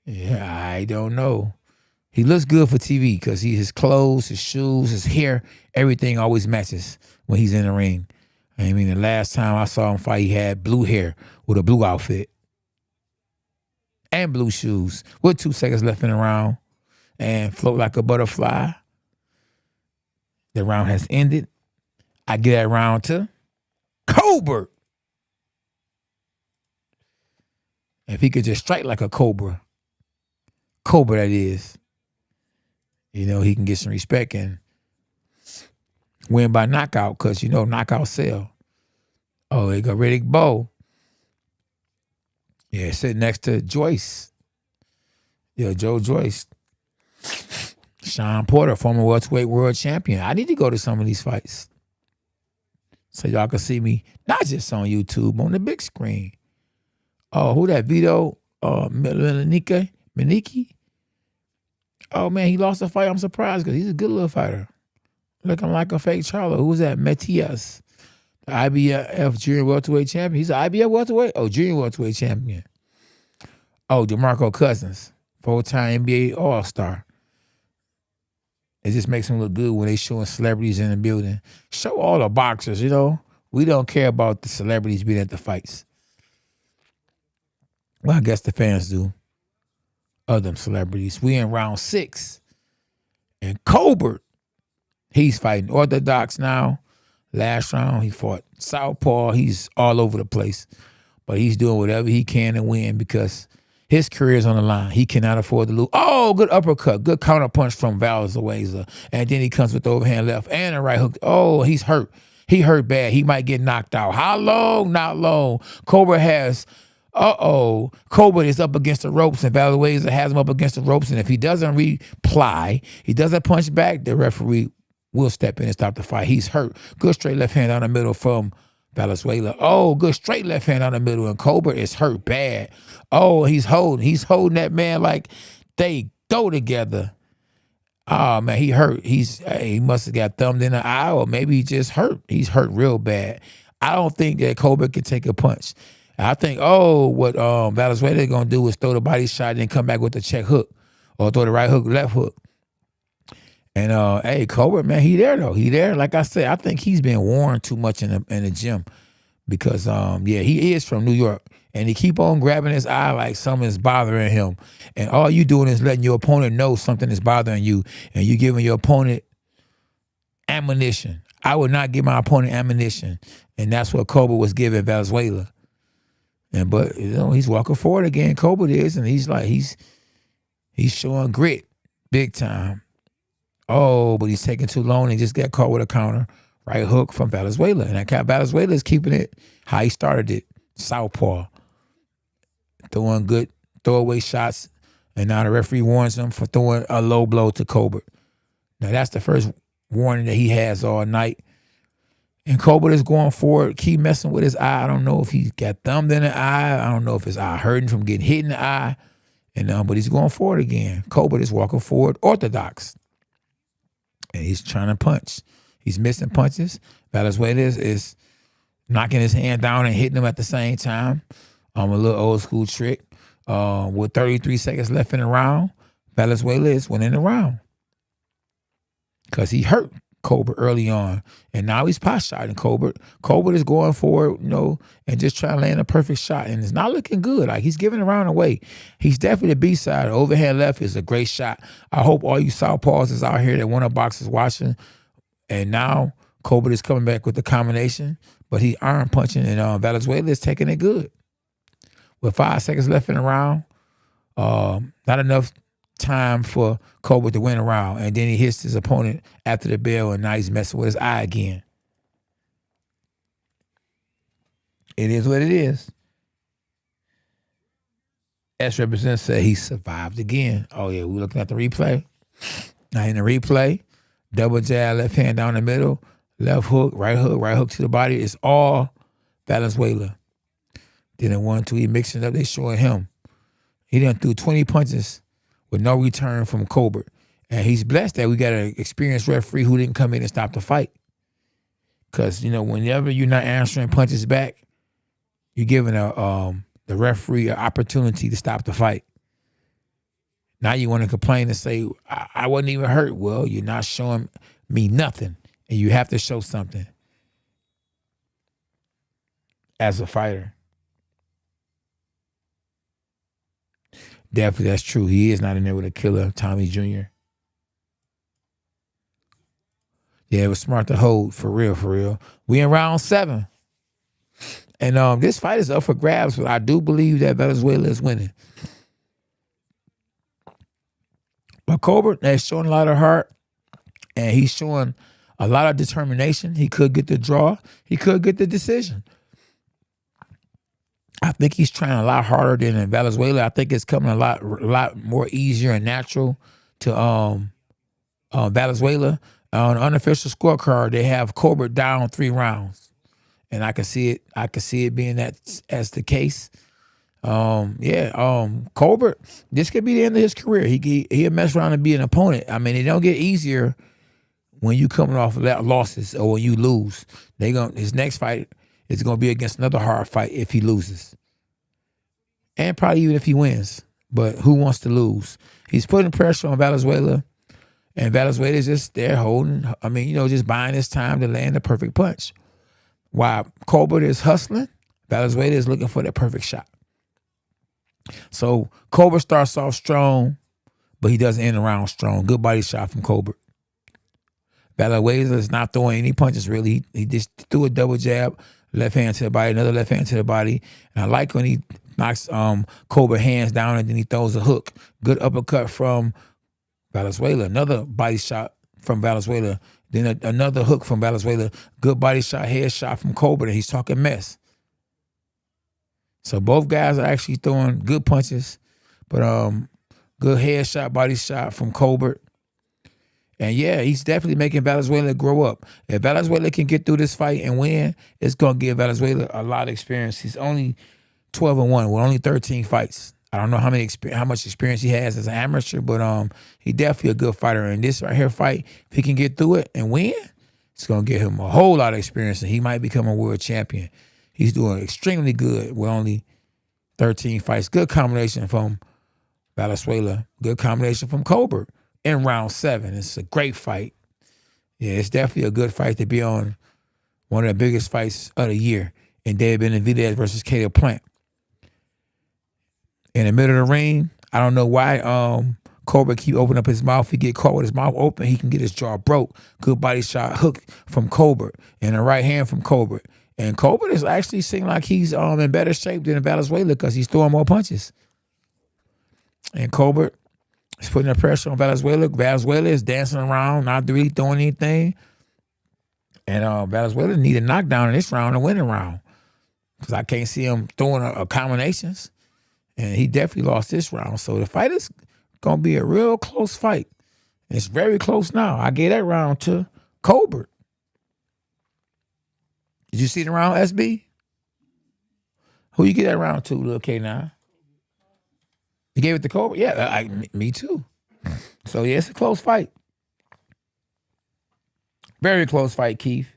Yeah, I don't know. He looks good for TV because his clothes, his shoes, his hair, everything always matches when he's in the ring. I mean, the last time I saw him fight, he had blue hair with a blue outfit and blue shoes with 2 seconds left in the round and float like a butterfly. The round has ended. I get that round to Colbert. If he could just strike like a Cobra that is, you know, he can get some respect and win by knockout because, you know, knockout sell. Oh, they got Riddick Bowe. Yeah, sitting next to Joyce. Yeah, Joe Joyce. Sean Porter, former welterweight world champion. I need to go to some of these fights so y'all can see me, not just on YouTube, on the big screen. Oh, who that? Vito Maniki? Oh, man, he lost a fight. I'm surprised because he's a good little fighter. Looking like a fake Charlo. Who was that? Matias, the IBF junior welterweight champion. He's an IBF welterweight? Oh, junior welterweight champion. Oh, DeMarco Cousins, 4-time NBA All-Star. It just makes him look good when they showing celebrities in the building. Show all the boxers, you know. We don't care about the celebrities being at the fights. Well, I guess the fans do. Of them celebrities. We in round 6. And Colbert, he's fighting orthodox now. Last round, he fought southpaw. He's all over the place. But he's doing whatever he can to win because his career is on the line. He cannot afford to lose. Oh, good uppercut. Good counterpunch from Valenzuela. And then he comes with the overhand left and a right hook. Oh, he's hurt. He hurt bad. He might get knocked out. How long? Not long. Colbert has... Colbert is up against the ropes and Valenzuela has him up against the ropes. And if he doesn't reply, he doesn't punch back, the referee will step in and stop the fight. He's hurt. Good straight left hand down the middle from Valenzuela. Oh, good straight left hand down the middle. And Colbert is hurt bad. Oh, he's holding that man like they go together. Oh, man, he hurt. He must have got thumbed in the eye or maybe he just hurt. He's hurt real bad. I don't think that Colbert can take a punch. I think, what Valenzuela is going to do is throw the body shot and then come back with the check hook or throw the right hook, left hook. And, hey, Colbert, man, he there, though. He there. Like I said, I think he's been worn too much in the gym. because yeah, he is from New York, and he keep on grabbing his eye like something is bothering him, and all you doing is letting your opponent know something is bothering you, and you giving your opponent ammunition. I would not give my opponent ammunition, and that's what Colbert was giving Valenzuela. And but he's walking forward again. Colbert is, and he's showing grit, big time. Oh, but he's taking too long and he just got caught with a counter. Right hook from Valenzuela. And that Valenzuela is keeping it how he started it. Southpaw. Throwing good throwaway shots. And now the referee warns him for throwing a low blow to Colbert. Now that's the first warning that he has all night. And Colbert is going forward, keep messing with his eye. I don't know if he got thumbed in the eye. I don't know if his eye hurting from getting hit in the eye. And but he's going forward again. Colbert is walking forward orthodox. And he's trying to punch. He's missing punches. Valenzuela is knocking his hand down and hitting him at the same time. A little old school trick. With 33 seconds left in the round, Valenzuela is winning the round. Because he hurt Colbert early on. And now he's pot shotting Colbert. Colbert is going forward, and just trying to land a perfect shot. And it's not looking good. Like, he's giving the round away. He's definitely the B-side. Overhand left is a great shot. I hope all you southpaws is out here that want to box is watching. And now Colbert is coming back with the combination. But he's iron punching, and Valenzuela is taking it good. With 5 seconds left in the round, not enough time for Colbert to win a round, and then he hits his opponent after the bell, and now he's messing with his eye again. It is what it is. S represents said he survived again. Oh yeah, we're looking at the replay. Now in the replay, double jab, left hand down the middle, left hook to the body. It's all Valenzuela. Then in 1-2, he mixing it up. They showing him. He done threw 20 punches with no return from Colbert. And he's blessed that we got an experienced referee who didn't come in and stop the fight. Because, whenever you're not answering punches back, you're giving the referee an opportunity to stop the fight. Now you want to complain and say, I wasn't even hurt. Well, you're not showing me nothing. And you have to show something as a fighter. Definitely, that's true. He is not in there with a killer, Tommy Jr. Yeah, it was smart to hold, for real. We in round 7. And this fight is up for grabs, but I do believe that Venezuela is winning. But Colbert is showing a lot of heart, and he's showing a lot of determination. He could get the draw. He could get the decision. I think he's trying a lot harder than in Valenzuela. I think it's coming a lot more easier and natural to Valenzuela. On the unofficial scorecard, they have Colbert down 3 rounds, and I can see it. I can see it being that as the case. Colbert, this could be the end of his career. He'll mess around and be an opponent. I mean, it don't get easier when you coming off of losses or when you lose. His next fight is gonna be against another hard fight if he loses, and probably even if he wins. But who wants to lose? He's putting pressure on Valenzuela, and Valenzuela is just there holding. I mean, just buying his time to land the perfect punch. While Colbert is hustling, Valenzuela is looking for that perfect shot. So Colbert starts off strong, but he doesn't end the round strong. Good body shot from Colbert. Valenzuela is not throwing any punches, really. He just threw a double jab, left hand to the body, another left hand to the body. And I like when he knocks Colbert hands down and then he throws a hook. Good uppercut from Valenzuela. Another body shot from Valenzuela. Then another hook from Valenzuela. Good body shot, head shot from Colbert, and he's talking mess. So both guys are actually throwing good punches, but good head shot, body shot from Colbert. And yeah, he's definitely making Valenzuela grow up. If Valenzuela can get through this fight and win, it's going to give Valenzuela a lot of experience. He's only 12-1 with only 13 fights. I don't know how much experience he has as an amateur, but he's definitely a good fighter. And this right here fight, if he can get through it and win, it's going to give him a whole lot of experience, and he might become a world champion. He's doing extremely good with only 13 fights. Good combination from Valenzuela. Good combination from Colbert in round 7. It's a great fight. Yeah, it's definitely a good fight to be on. One of the biggest fights of the year and David Benavidez versus Caleb Plant. In the middle of the ring, I don't know why Colbert keep opening up his mouth. He get caught with his mouth open, he can get his jaw broke. Good body shot hook from Colbert and a right hand from Colbert. And Colbert is actually seeming like he's in better shape than Valenzuela because he's throwing more punches. And Colbert is putting the pressure on Valenzuela. Valenzuela is dancing around, not really throwing anything. And Valenzuela need a knockdown in this round to win the round because I can't see him throwing combinations. And he definitely lost this round. So the fight is going to be a real close fight. It's very close now. I gave that round to Colbert. Did you see the round, SB? Who you get that round to, Lil K9? You gave it to Colbert? Yeah, me too. So, yeah, it's a close fight. Very close fight, Keith.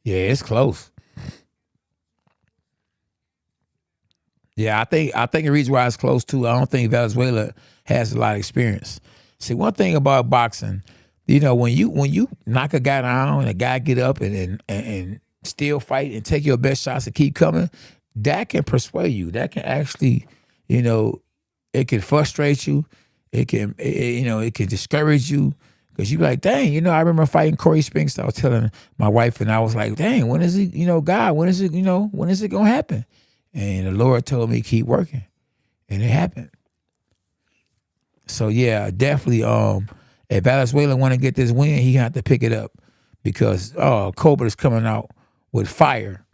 Yeah, it's close. Yeah, I think the reason why it's close too, I don't think Valenzuela has a lot of experience. See, one thing about boxing, you know, when you knock a guy down and a guy get up and still fight and take your best shots and keep coming, that can persuade you. That can actually, you know, it can frustrate you. It can discourage you because you be like, dang, you know, I remember fighting Corey Spinks. I was telling my wife, and I was like, dang, when is it, you know, God, when is it gonna happen? And the Lord told me keep working, and it happened. So yeah, definitely. If Valenzuela want to get this win, he have to pick it up because Colbert is coming out with fire,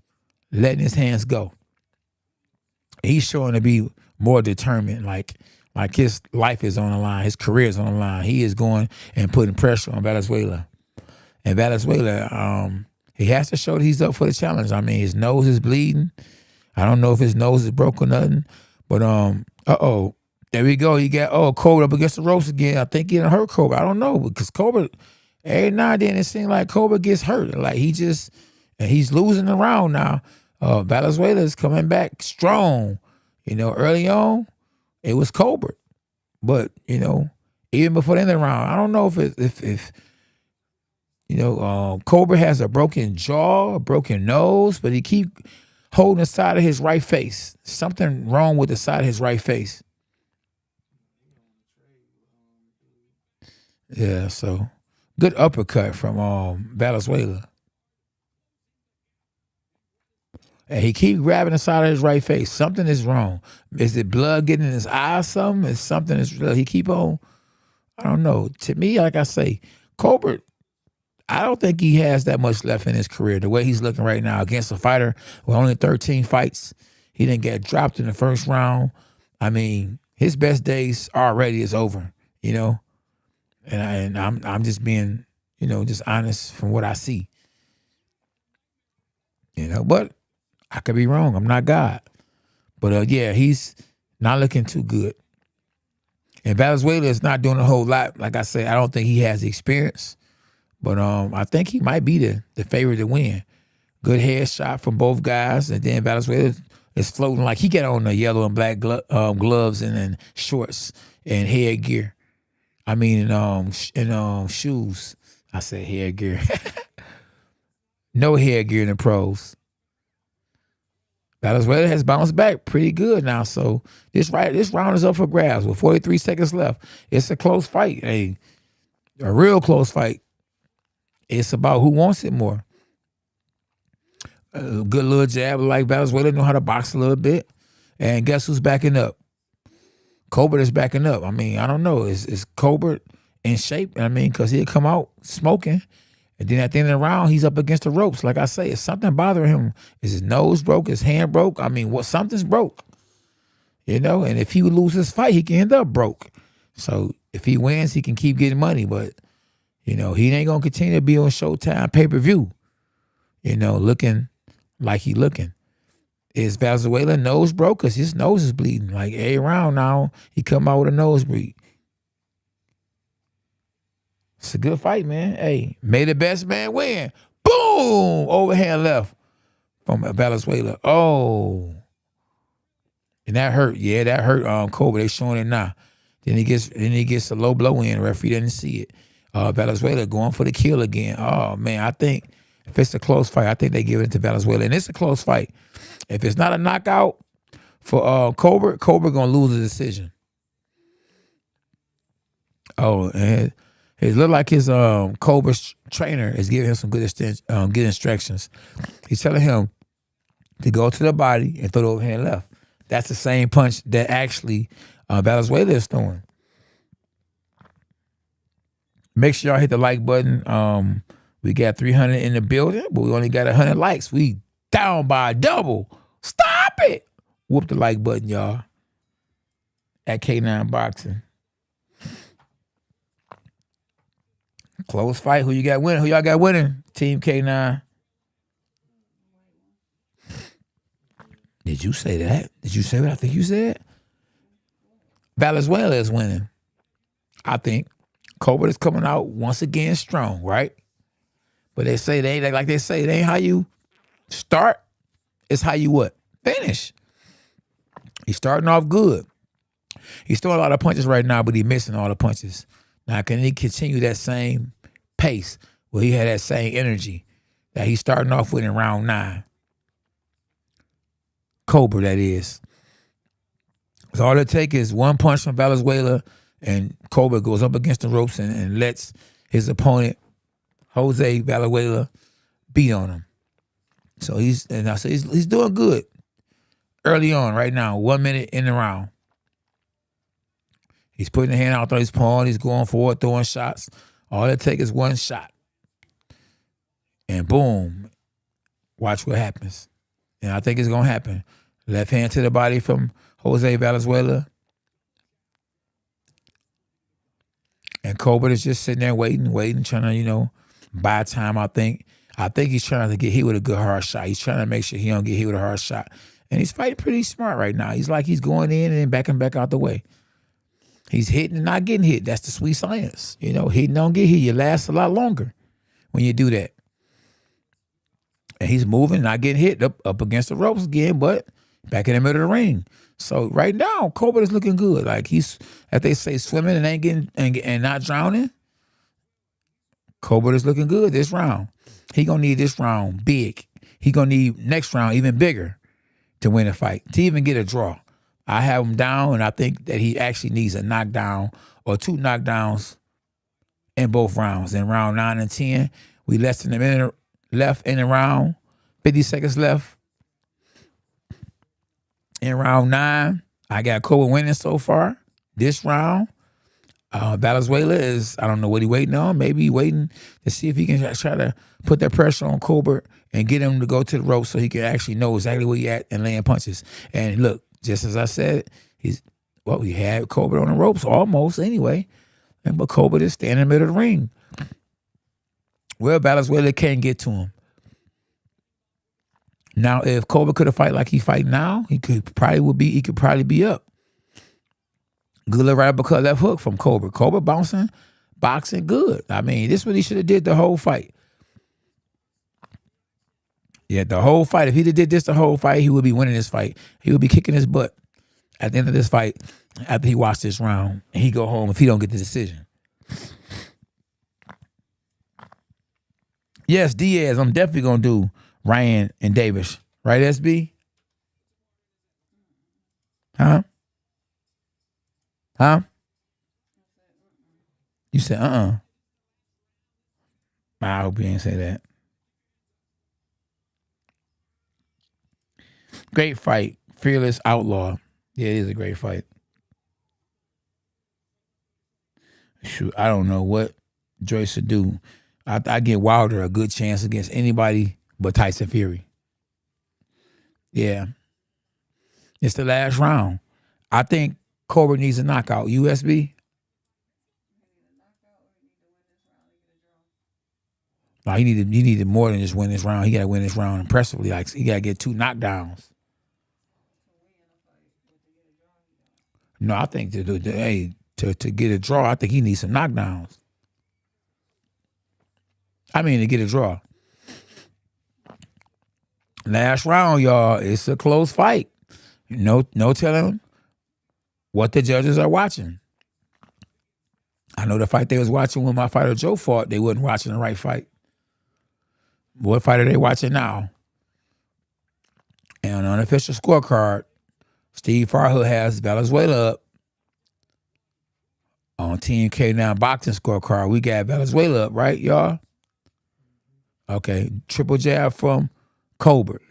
letting his hands go. He's showing to be more determined, like his life is on the line, his career is on the line. He is going and putting pressure on Valenzuela. And Valenzuela, he has to show that he's up for the challenge. I mean, his nose is bleeding. I don't know if his nose is broken or nothing, but there we go. He got Colbert up against the ropes again. I think he done hurt Colbert. I don't know because Colbert, every now and then it seems like Colbert gets hurt. Like he's losing the round now. Valenzuela is coming back strong. You know, early on, it was Colbert. But, you know, even before the end of the round, I don't know if you know, Colbert has a broken jaw, a broken nose, but he keep holding the side of his right face. Something wrong with the side of his right face. Yeah, so good uppercut from Valenzuela. And he keep grabbing the side of his right face. Something is wrong. Is it blood getting in his eye or something? Is something is he keep on? I don't know. To me, like I say, Colbert, I don't think he has that much left in his career. The way he's looking right now against a fighter with only 13 fights, he didn't get dropped in the first round. I mean, his best days already is over, you know. And I'm just being, you know, just honest from what I see. You know, but I could be wrong. I'm not God. But yeah, he's not looking too good. And Valenzuela is not doing a whole lot. Like I said, I don't think he has the experience. But I think he might be the favorite to win. Good headshot from both guys. And then Valenzuela is floating like he got on the yellow and black gloves and then shorts and headgear. I mean, in shoes. I said headgear. No headgear in the pros. Valenzuela has bounced back pretty good now. So this round is up for grabs with 43 seconds left. It's a close fight, a real close fight. It's about who wants it more. A good little jab like Valenzuela know how to box a little bit. And guess who's backing up? Colbert is backing up. I mean, I don't know. Is Colbert in shape? I mean, because he'll come out smoking. And then at the end of the round, he's up against the ropes. Like I say, is something bothering him? Is his nose broke? His hand broke? I mean, something's broke. You know, and if he would lose this fight, he can end up broke. So if he wins, he can keep getting money. But, you know, he ain't going to continue to be on Showtime pay-per-view, you know, looking like he looking. Is Valenzuela nose broke? Because his nose is bleeding. Like every round now, he come out with a nosebleed. It's a good fight, man. Hey, may the best man win. Boom! Overhand left from Valenzuela. Oh. And that hurt. Yeah, that hurt Colbert. They showing it now. Then he gets a low blow in. The referee doesn't see it. Valenzuela going for the kill again. Oh, man, I think if it's a close fight, I think they give it to Valenzuela. And it's a close fight. If it's not a knockout for Colbert going to lose the decision. Oh, and it looked like his Colbert's trainer is giving him some good instructions. He's telling him to go to the body and throw the overhand left. That's the same punch that actually Valenzuela is throwing. Make sure y'all hit the like button. We got 300 in the building, but we only got 100 likes. We down by double. Stop it. Whoop the like button, y'all. At K9 Boxing. Close fight. Who you got winning? Who y'all got winning? Team K9. Did you say that? Did you say what I think you said? Valenzuela is winning. I think. Colbert is coming out once again strong, right? But they say they ain't like they say it ain't how you start, it's how you what? Finish. He's starting off good. He's throwing a lot of punches right now, but he's missing all the punches. Now, can he continue that same pace where he had that same energy that he's starting off with in round 9? Colbert, that is. So all it takes is one punch from Valenzuela, and Colbert goes up against the ropes and lets his opponent, Jose Valenzuela, beat on him. So he's doing good early on right now, 1 minute in the round. He's putting the hand out on his palm. He's going forward, throwing shots. All it takes is one shot. And boom, watch what happens. And I think it's going to happen. Left hand to the body from Jose Valenzuela. And Colbert is just sitting there waiting, trying to, buy time, I think. I think he's trying to get hit with a good hard shot. He's trying to make sure he don't get hit with a hard shot. And he's fighting pretty smart right now. He's going in and then back out the way. He's hitting and not getting hit. That's the sweet science. Hitting don't get hit. You last a lot longer when you do that. And he's moving, not getting hit up against the ropes again, but back in the middle of the ring. So right now, Colbert is looking good. Like he's, as they say, swimming and ain't getting and not drowning. Colbert is looking good this round. He gonna need this round big. He gonna need next round even bigger to win a fight, to even get a draw. I have him down, and I think that he actually needs a knockdown or 2 knockdowns in both rounds. In round 9 and 10, we less than a minute left in the round, 50 seconds left. In round 9, I got Colbert winning so far. This round, Valenzuela is, I don't know what he's waiting on. Maybe he's waiting to see if he can try to put that pressure on Colbert and get him to go to the rope so he can actually know exactly where he at and laying punches. And look, just as I said, we had Colbert on the ropes almost anyway. But Colbert is standing in the middle of the ring. Well, Valenzuela can't get to him. Now, if Colbert could have fight like he fight now, he could probably be up. Good little right uppercut left hook from Colbert. Colbert bouncing, boxing good. I mean, this is what he should have did the whole fight. Yeah, the whole fight. If he did this the whole fight, he would be winning this fight. He would be kicking his butt at the end of this fight after he watched this round. And he go home if he don't get the decision. Yes, Diaz, I'm definitely going to do Ryan and Davis. Right, SB? Huh? You said, I hope you ain't say that. Great fight. Fearless Outlaw. Yeah, it is a great fight. Shoot, I don't know what Joyce should do. I give Wilder a good chance against anybody but Tyson Fury. Yeah. It's the last round. I think Colbert needs a knockout. USB? No, he needed more than just win this round. He got to win this round impressively. Like he got to get 2 knockdowns. No, I think to get a draw, I think he needs some knockdowns. I mean, to get a draw. Last round, y'all, it's a close fight. No telling what the judges are watching. I know the fight they was watching when my fighter Joe fought, they wasn't watching the right fight. What fight are they watching now? And on the unofficial scorecard, Steve Farhood has Valenzuela up. On Team K9 boxing scorecard, we got Valenzuela up, right, y'all? Okay, triple jab from Colbert.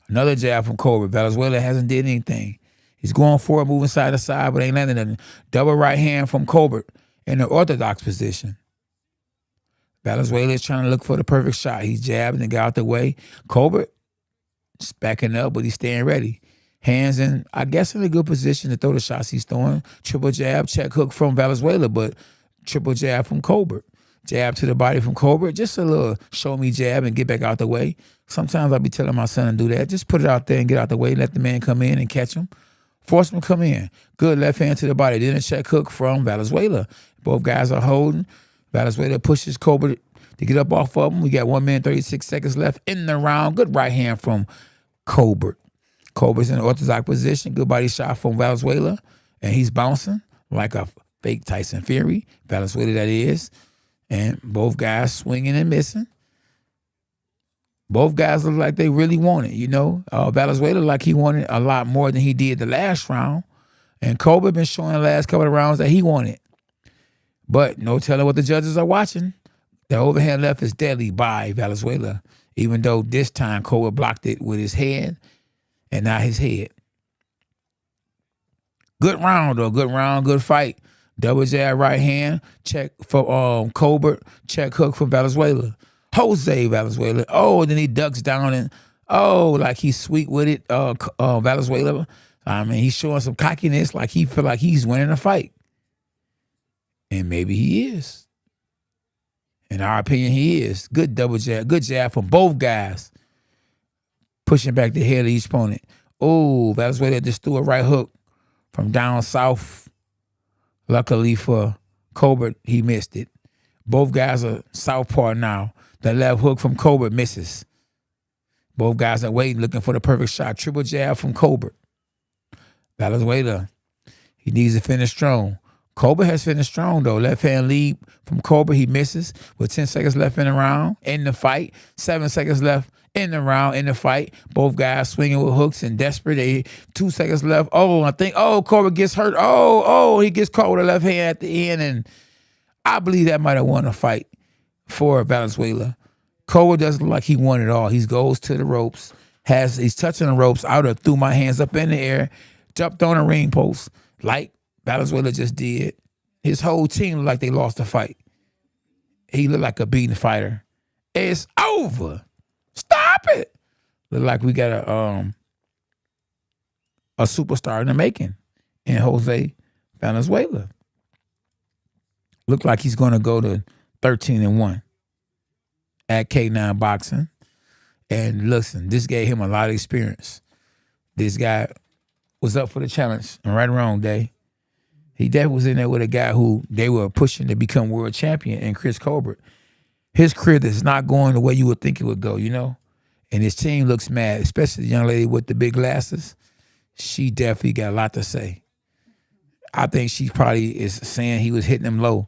Another jab from Colbert. Valenzuela hasn't did anything. He's going forward, moving side to side, but ain't landing nothing. Double right hand from Colbert in the orthodox position. Valenzuela is trying to look for the perfect shot. He's jabbing and got out the way. Colbert is backing up, but he's staying ready. Hands in, I guess, in a good position to throw the shots he's throwing. Triple jab, check hook from Valenzuela, but triple jab from Colbert. Jab to the body from Colbert. Just a little show me jab and get back out the way. Sometimes I'll be telling my son to do that. Just put it out there and get out the way. Let the man come in and catch him. Force him to come in. Good left hand to the body. Then a check hook from Valenzuela. Both guys are holding. Valenzuela pushes Colbert to get up off of him. We got 1 minute, 36 seconds left in the round. Good right hand from Colbert. Colbert's in the orthodox position. Good body shot from Valenzuela. And he's bouncing like a fake Tyson Fury. Valenzuela, that is. And both guys swinging and missing. Both guys look like they really want it, you know. Valenzuela like he wanted a lot more than he did the last round. And Colbert been showing the last couple of rounds that he wanted. But no telling what the judges are watching. The overhand left is deadly by Valenzuela, even though this time Colbert blocked it with his head and not his head. Good round, though. Good round, good fight. Double jab right hand. Check for Colbert. Check hook for Valenzuela. Jose Valenzuela. Oh, then he ducks down and, like he's sweet with it. Valenzuela. I mean, he's showing some cockiness, like he feel like he's winning a fight. And maybe he is. In our opinion, he is. Good double jab. Good jab from both guys. Pushing back the head of each opponent. Oh, Valenzuela just threw a right hook from down south. Luckily for Colbert, he missed it. Both guys are southpaw now. The left hook from Colbert misses. Both guys are waiting, looking for the perfect shot. Triple jab from Colbert. Valenzuela, he needs to finish strong. Colbert has finished strong, though. Left hand lead from Colbert. He misses with 10 seconds left in the round. In the fight. 7 seconds left in the round, in the fight. Both guys swinging with hooks and desperate. 2 seconds left. Colbert gets hurt. He gets caught with a left hand at the end. And I believe that might have won the fight for Valenzuela. Colbert doesn't look like he won it all. He goes to the ropes. He's touching the ropes. I would have threw my hands up in the air. Jumped on a ring post. Like Valenzuela just did. His whole team looked like they lost the fight. He looked like a beaten fighter. It's over. Stop it. Look like we got a superstar in the making in Jose Valenzuela. Look like he's going to go to 13-1 at K9 Boxing. And listen, this gave him a lot of experience. This guy was up for the challenge. And right or wrong, Day. He definitely was in there with a guy who they were pushing to become world champion, and Chris Colbert. His career is not going the way you would think it would go, you know? And his team looks mad, especially the young lady with the big glasses. She definitely got a lot to say. I think she probably is saying he was hitting them low.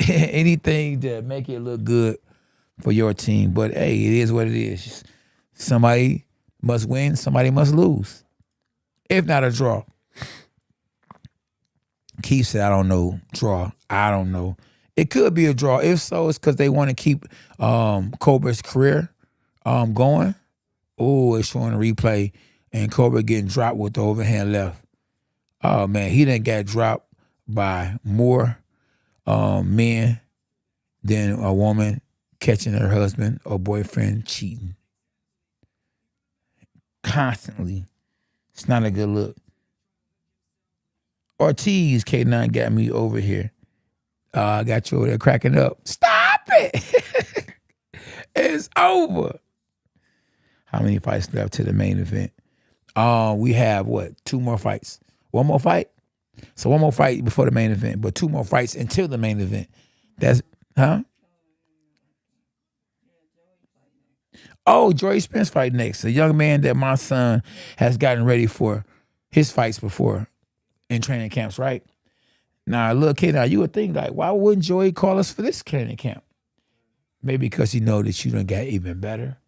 Anything to make it look good for your team. But, hey, it is what it is. Somebody must win, somebody must lose. If not a draw. Keith said, I don't know. Draw. I don't know. It could be a draw. If so, it's because they want to keep Colbert's career going. Oh, it's showing a replay. And Colbert getting dropped with the overhand left. Oh, man, he done got dropped by more men than a woman catching her husband or boyfriend cheating. Constantly. It's not a good look. Ortiz, K9 got me over here. I got you over there cracking up. Stop it. It's over. How many fights left to the main event? We have, 2 more fights. 1 more fight? So 1 more fight before the main event, but 2 more fights until the main event. That's, huh? Oh, Joey Spence fight next. A young man that my son has gotten ready for his fights before in training camps, right? Now, look, K, now you would think, like, why wouldn't Joey call us for this training camp? Maybe because he know that you done got even better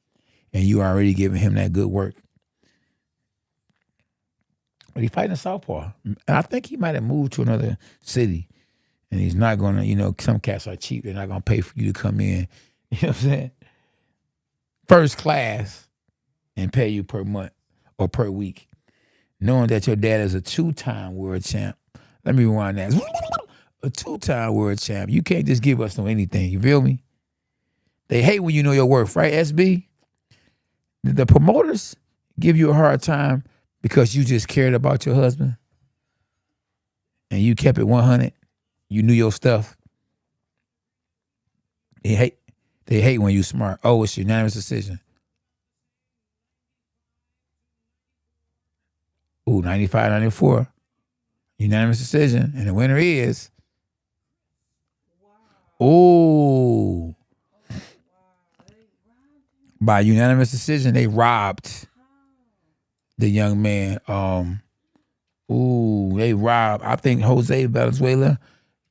and you already giving him that good work. But he's fighting southpaw. And I think he might have moved to another city. And he's not going to, you know, some cats are cheap. They're not going to pay for you to come in. You know what I'm saying? First class and pay you per month or per week. Knowing that your dad is a 2-time world champ. Let me rewind that. A 2-time world champ. You can't just give us no anything. You feel me? They hate when you know your worth, right, SB? The promoters give you a hard time because you just cared about your husband and you kept it 100. You knew your stuff. They hate when you smart. Oh, it's unanimous decision. Ooh, 95-94. Unanimous decision. And the winner is. Ooh. By unanimous decision, they robbed the young man. They robbed. I think Jose Valenzuela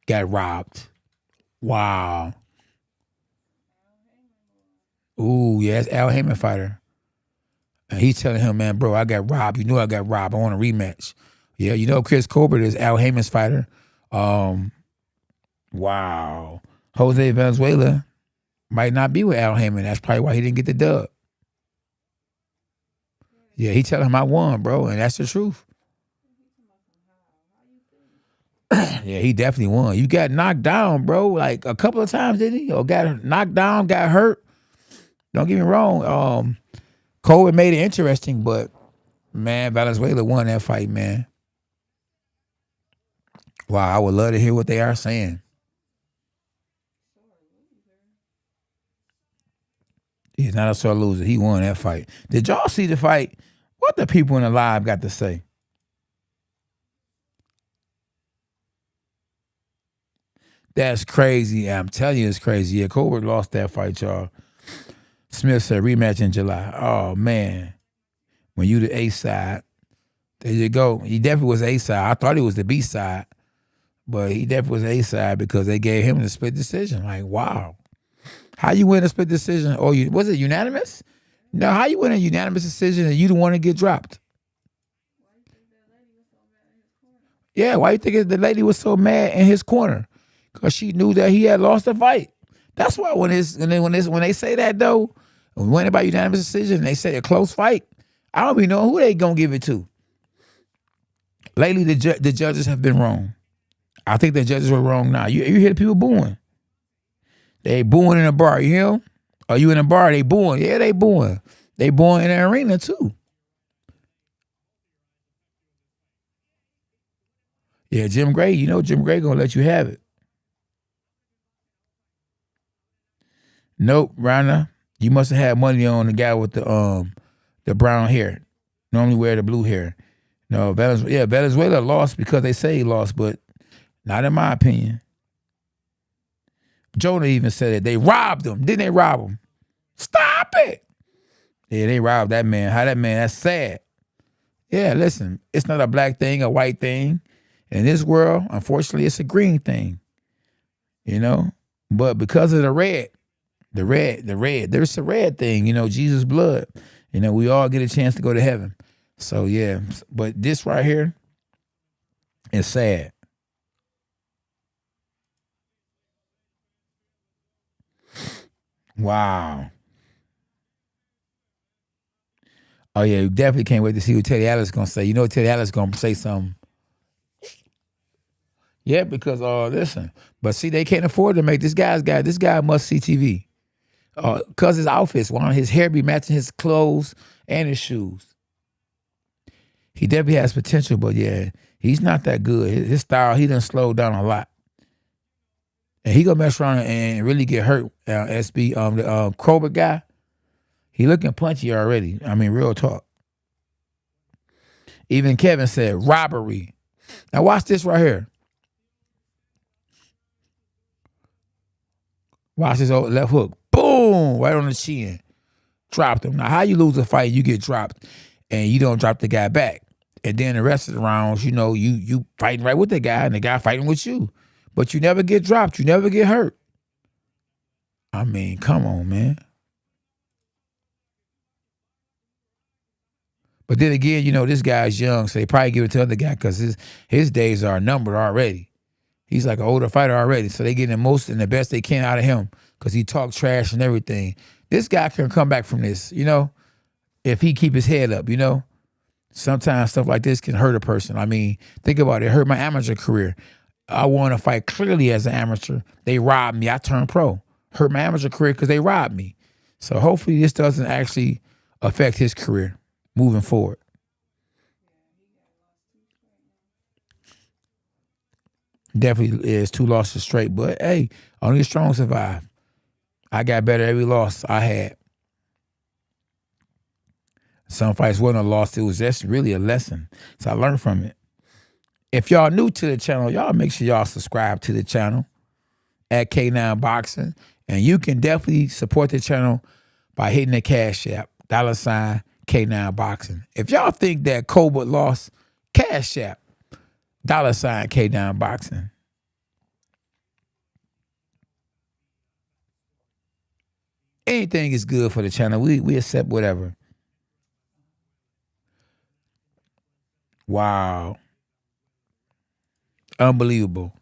got robbed. Wow. Ooh, yeah, it's Al Heyman fighter. And he's telling him, man, bro, I got robbed. You know I got robbed. I want a rematch. Yeah, you know Chris Colbert is Al Heyman's fighter. Wow. Jose Valenzuela might not be with Al Heyman. That's probably why he didn't get the dub. Yeah, he telling him I won, bro, and that's the truth. Yeah, he definitely won. You got knocked down, bro, like a couple of times, didn't he? Or got knocked down, got hurt. Don't get me wrong. Colbert made it interesting, but, man, Valenzuela won that fight, man. Wow, I would love to hear what they are saying. He's not a sore loser. He won that fight. Did y'all see the fight? What the people in the live got to say? That's crazy. I'm telling you, it's crazy. Yeah, Colbert lost that fight, y'all. Smith said rematch in July. Oh, man. When you the A side, there you go. He definitely was A side. I thought he was the B side, but he definitely was A side because they gave him the split decision. Like, wow. How you win a split decision? Or was it unanimous? No, how you win a unanimous decision and you don't want to get dropped? Yeah, why you think the lady was so mad in his corner? Because she knew that he had lost the fight. That's why when they say that though, when we win by unanimous decision and they say a close fight, I don't even know who they gonna give it to. Lately, the judges have been wrong. I think the judges were wrong now. You hear the people booing. They booing in a bar, you hear them? Are you in a bar? They booing. Yeah, they booing. They booing in the arena too. Yeah, Jim Gray, you know Jim Gray gonna let you have it. Nope, Rana, you must have had money on the guy with the brown hair. Normally wear the blue hair. No, Venezuela lost because they say he lost, but not in my opinion. Jonah even said it. They robbed him. Didn't they rob him? Stop it. Yeah, they robbed that man. How that man, that's sad. Yeah, listen, it's not a black thing, a white thing. In this world, unfortunately, it's a green thing. You know? But because of the red, there's a red thing, you know, Jesus' blood. You know, we all get a chance to go to heaven. So, yeah. But this right here is sad. Wow. Oh, yeah, you definitely can't wait to see what Teddy Atlas is going to say. You know Teddy Atlas is going to say something. Yeah, because, listen. But see, they can't afford to make this guy must see TV. Because his outfits, his hair be matching his clothes and his shoes. He definitely has potential, but yeah, he's not that good. His style, he done slowed down a lot. And he gonna mess around and really get hurt. SB, the Colbert guy, he looking punchy already. I mean, real talk. Even Kevin said robbery. Now watch this right here. Watch this old left hook. Boom! Right on the chin. Dropped him. Now, how you lose a fight, you get dropped, and you don't drop the guy back. And then the rest of the rounds, you fighting right with the guy and the guy fighting with you. But you never get dropped. You never get hurt. I mean, come on, man. But then again, this guy's young, so they probably give it to the other guy because his days are numbered already. He's like an older fighter already, so they get the most and the best they can out of him because he talks trash and everything. This guy can come back from this, if he keep his head up, Sometimes stuff like this can hurt a person. I mean, think about it. It hurt my amateur career. I won a fight clearly as an amateur. They robbed me. I turned pro. Hurt my amateur career because they robbed me. So hopefully this doesn't actually affect his career moving forward. Definitely is 2 losses straight, but hey, only the strong survive. I got better every loss I had. Some fights wasn't a loss. It was just really a lesson. So I learned from it. If y'all new to the channel, y'all make sure y'all subscribe to the channel at K9 Boxing. And you can definitely support the channel by hitting the Cash App, $ K9 Boxing. If y'all think that Colbert lost, Cash App, $ K9 Boxing. Anything is good for the channel. We accept whatever. Wow. Unbelievable.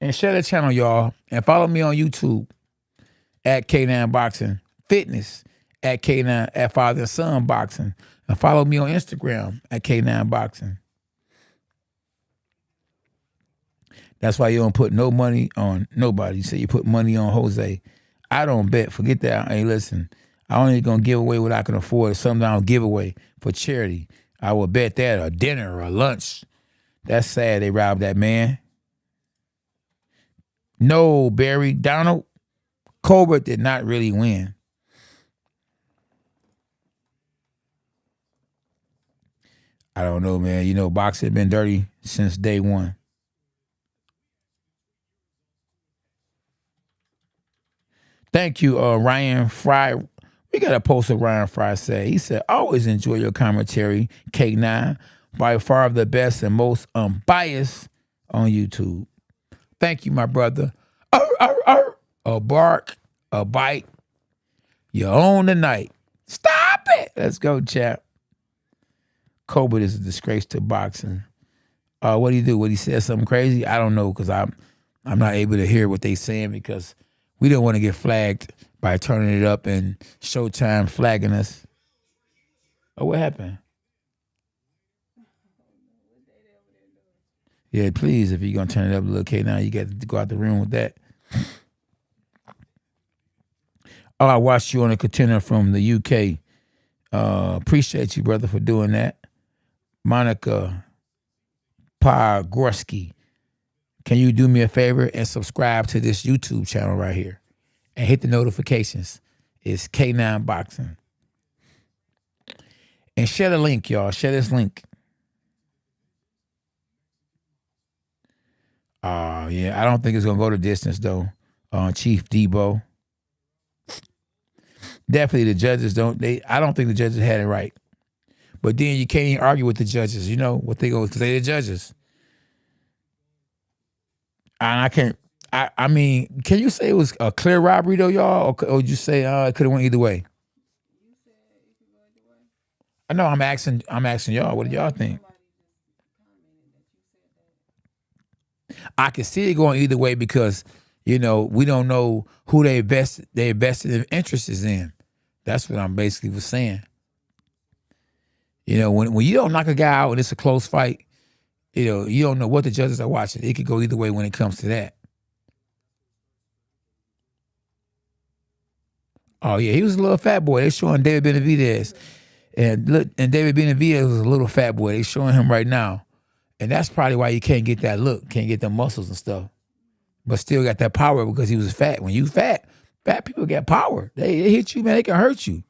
And share the channel, y'all. And follow me on YouTube at K9 Boxing. Fitness at K9, at Father and Son Boxing. And follow me on Instagram at K9 Boxing. That's why you don't put no money on nobody. You say you put money on Jose. I don't bet. Forget that. Hey, listen, I only going to give away what I can afford. Something I don't give away for charity. I will bet that a dinner or a lunch. That's sad they robbed that man. No, Barry, Donald, Colbert did not really win. I don't know, man. Boxing been dirty since day one. Thank you, Ryan Fry. We got a post of Ryan Fry say. He said, always enjoy your commentary, K9. By far the best and most unbiased on YouTube. Thank you, my brother. A bark, a bite. You own the night. Stop it. Let's go, chap. Colbert is a disgrace to boxing. What do you do? What he said something crazy? I don't know because I'm not able to hear what they saying because we don't want to get flagged by turning it up and Showtime flagging us. Oh, what happened? Yeah, please, if you're going to turn it up a little, K, now you got to go out the room with that. Oh, I watched you on a contender from the UK. Appreciate you, brother, for doing that. Monica Pogorski, can you do me a favor and subscribe to this YouTube channel right here and hit the notifications? It's K9 Boxing. And share the link, y'all. Share this link. Yeah, I don't think it's going to go the distance, though, Chief Debo. Definitely the judges I don't think the judges had it right. But then you can't even argue with the judges, what they go, because they're the judges. And I mean, can you say it was a clear robbery, though, y'all? Or would you say it could have went either way? I know I'm asking y'all, what do y'all think? I can see it going either way because, we don't know who they invested their interests in. That's what I'm basically was saying. When you don't knock a guy out and it's a close fight, you don't know what the judges are watching. It could go either way when it comes to that. Oh, yeah, he was a little fat boy. They're showing David Benavidez. And David Benavidez was a little fat boy. They're showing him right now. And that's probably why you can't get that look, can't get the muscles and stuff. But still got that power because he was fat. When you fat people get power. They hit you, man, they can hurt you.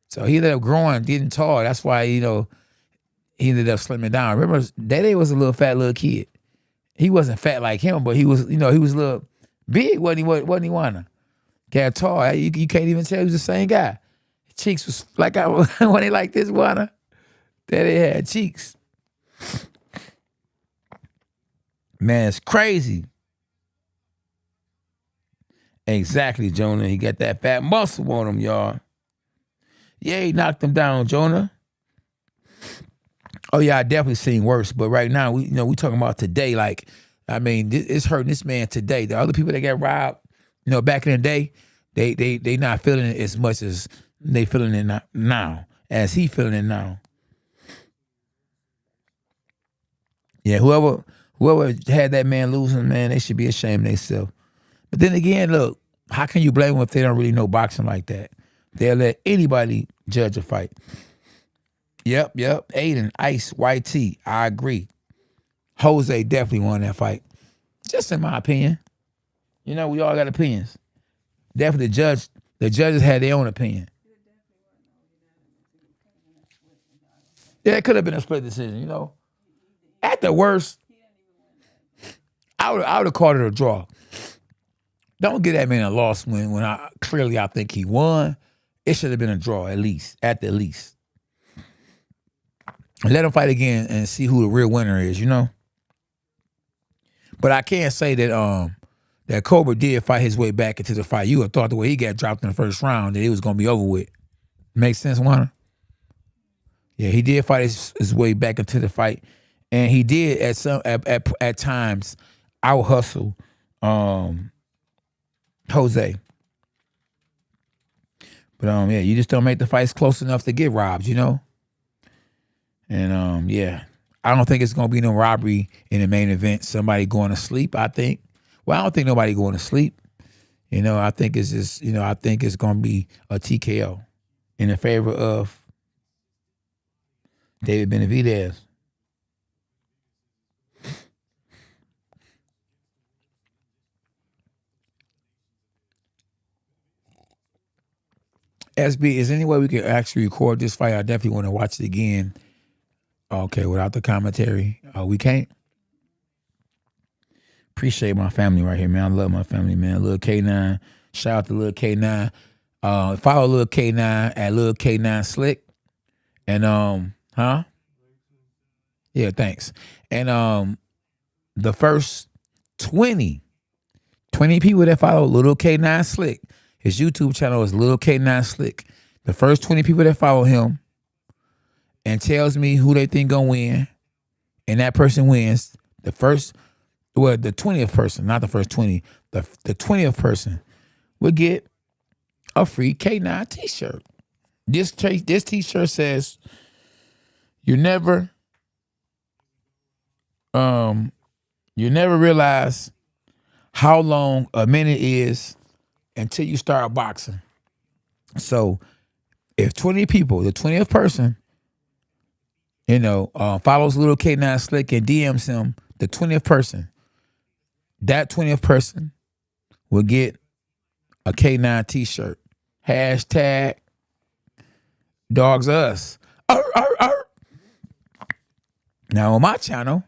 So he ended up growing, getting tall. That's why, he ended up slimming down. Remember, Daddy was a little fat little kid. He wasn't fat like him, but he was, he was a little big, wasn't he, Wanna? Got tall. You can't even tell he was the same guy. Cheeks was like when they like this, Wanna. Daddy had cheeks. Man, it's crazy. Exactly, Jonah. He got that fat muscle on him, y'all. Yeah, he knocked him down, Jonah. Oh yeah, I definitely seen worse. But right now, we talking about today. Like, I mean, it's hurting this man today. The other people that got robbed, back in the day, they not feeling it as much as they feeling it now, as he feeling it now. Yeah, whoever had that man losing, man, they should be ashamed of themselves. But then again, look, how can you blame them if they don't really know boxing like that? They'll let anybody judge a fight. Yep. Aiden, Ice, YT, I agree. Jose definitely won that fight. Just in my opinion. We all got opinions. Definitely the judges had their own opinion. Yeah, it could have been a split decision, At the worst, I would have called it a draw. Don't get that man a loss when I think he won. It should have been a draw at the least. Let him fight again and see who the real winner is, But I can't say that that Colbert did fight his way back into the fight. You would have thought the way he got dropped in the first round that it was going to be over with. Makes sense, Juana? Yeah, he did fight his way back into the fight, and he did at times out hustle Jose. But yeah, you just don't make the fights close enough to get robbed, And yeah, I don't think it's gonna be no robbery in the main event. Somebody going to sleep, I think. Well, I don't think nobody going to sleep. I think it's just, I think it's gonna be a TKO in the favor of David Benavidez. SB, is there any way we can actually record this fight? I definitely want to watch it again. Okay, without the commentary. We can't? Appreciate my family right here, man. I love my family, man. Lil K9. Shout out to Lil K9. Follow Lil K9 at Lil K9 Slick. And yeah, thanks. And the first 20 people that follow Lil K9 Slick, his YouTube channel is Lil K9 Slick. The first 20 people that follow him and tells me who they think gonna win, and that person wins, the 20th person, not the first 20, the 20th person will get a free K9 t-shirt. This t-shirt says, you never realize how long a minute is until you start boxing. So if 20 people, the 20th person, follows Lil K9 Slick and DMs him, the 20th person, that 20th person will get a K9 t-shirt. Hashtag Dogs Us. Now on my channel,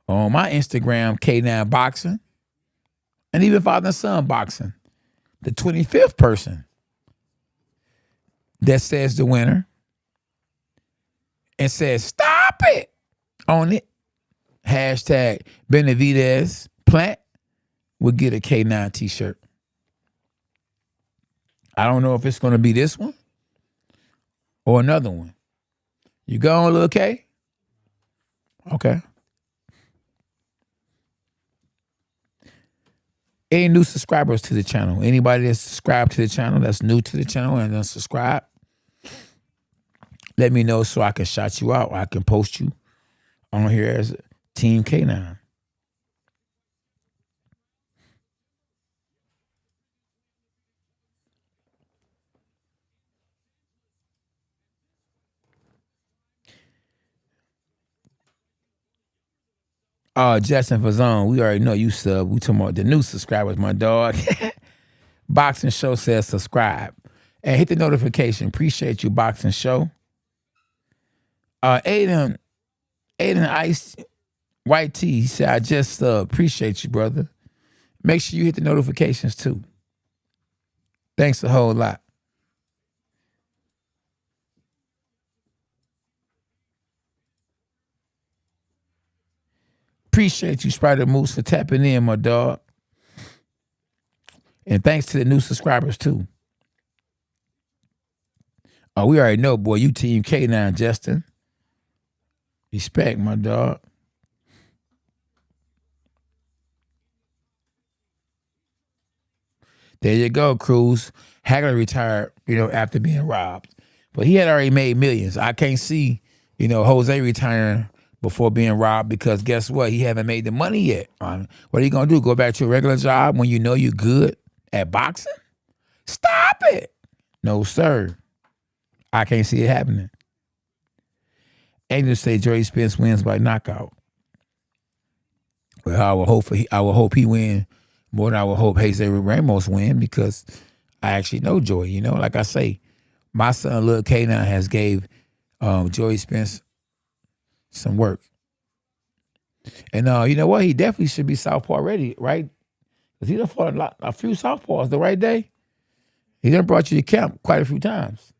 on my Instagram, K9 Boxing, and even Father and Son Boxing, the 25th person that says the winner and says, stop it, on it, hashtag Benavidez Plant, will get a K9 t-shirt. I don't know if it's going to be this one or another one. You going, Lil K? Okay. Any new subscribers to the channel? Anybody that's subscribed to the channel, that's new to the channel and unsubscribe, let me know so I can shout you out. I can post you on here as Team K9. Justin Fazon, we already know you sub. We talking about the new subscribers, my dog. Boxing Show says subscribe. And hit the notification. Appreciate you, Boxing Show. Aiden Ice White T, he said, I just appreciate you, brother. Make sure you hit the notifications too. Thanks a whole lot. Appreciate you, Spider Moose, for tapping in, my dog. And thanks to the new subscribers, too. Oh, we already know, boy. You Team K now, Justin. Respect, my dog. There you go, Cruz. Hagler retired, after being robbed. But he had already made millions. I can't see, Jose retiring before being robbed because guess what? He haven't made the money yet. What are you going to do? Go back to a regular job when you know you're good at boxing? Stop it. No, sir. I can't see it happening. Angels say Joey Spence wins by knockout. Well, I will hope he win more than I will hope Jose Ramos win because I actually know Joey. Like I say, my son Lil K now has gave Joey Spence some work. And you know what? He definitely should be southpaw ready, right? Because he done fought a few southpaws the right day. He done brought you to camp quite a few times.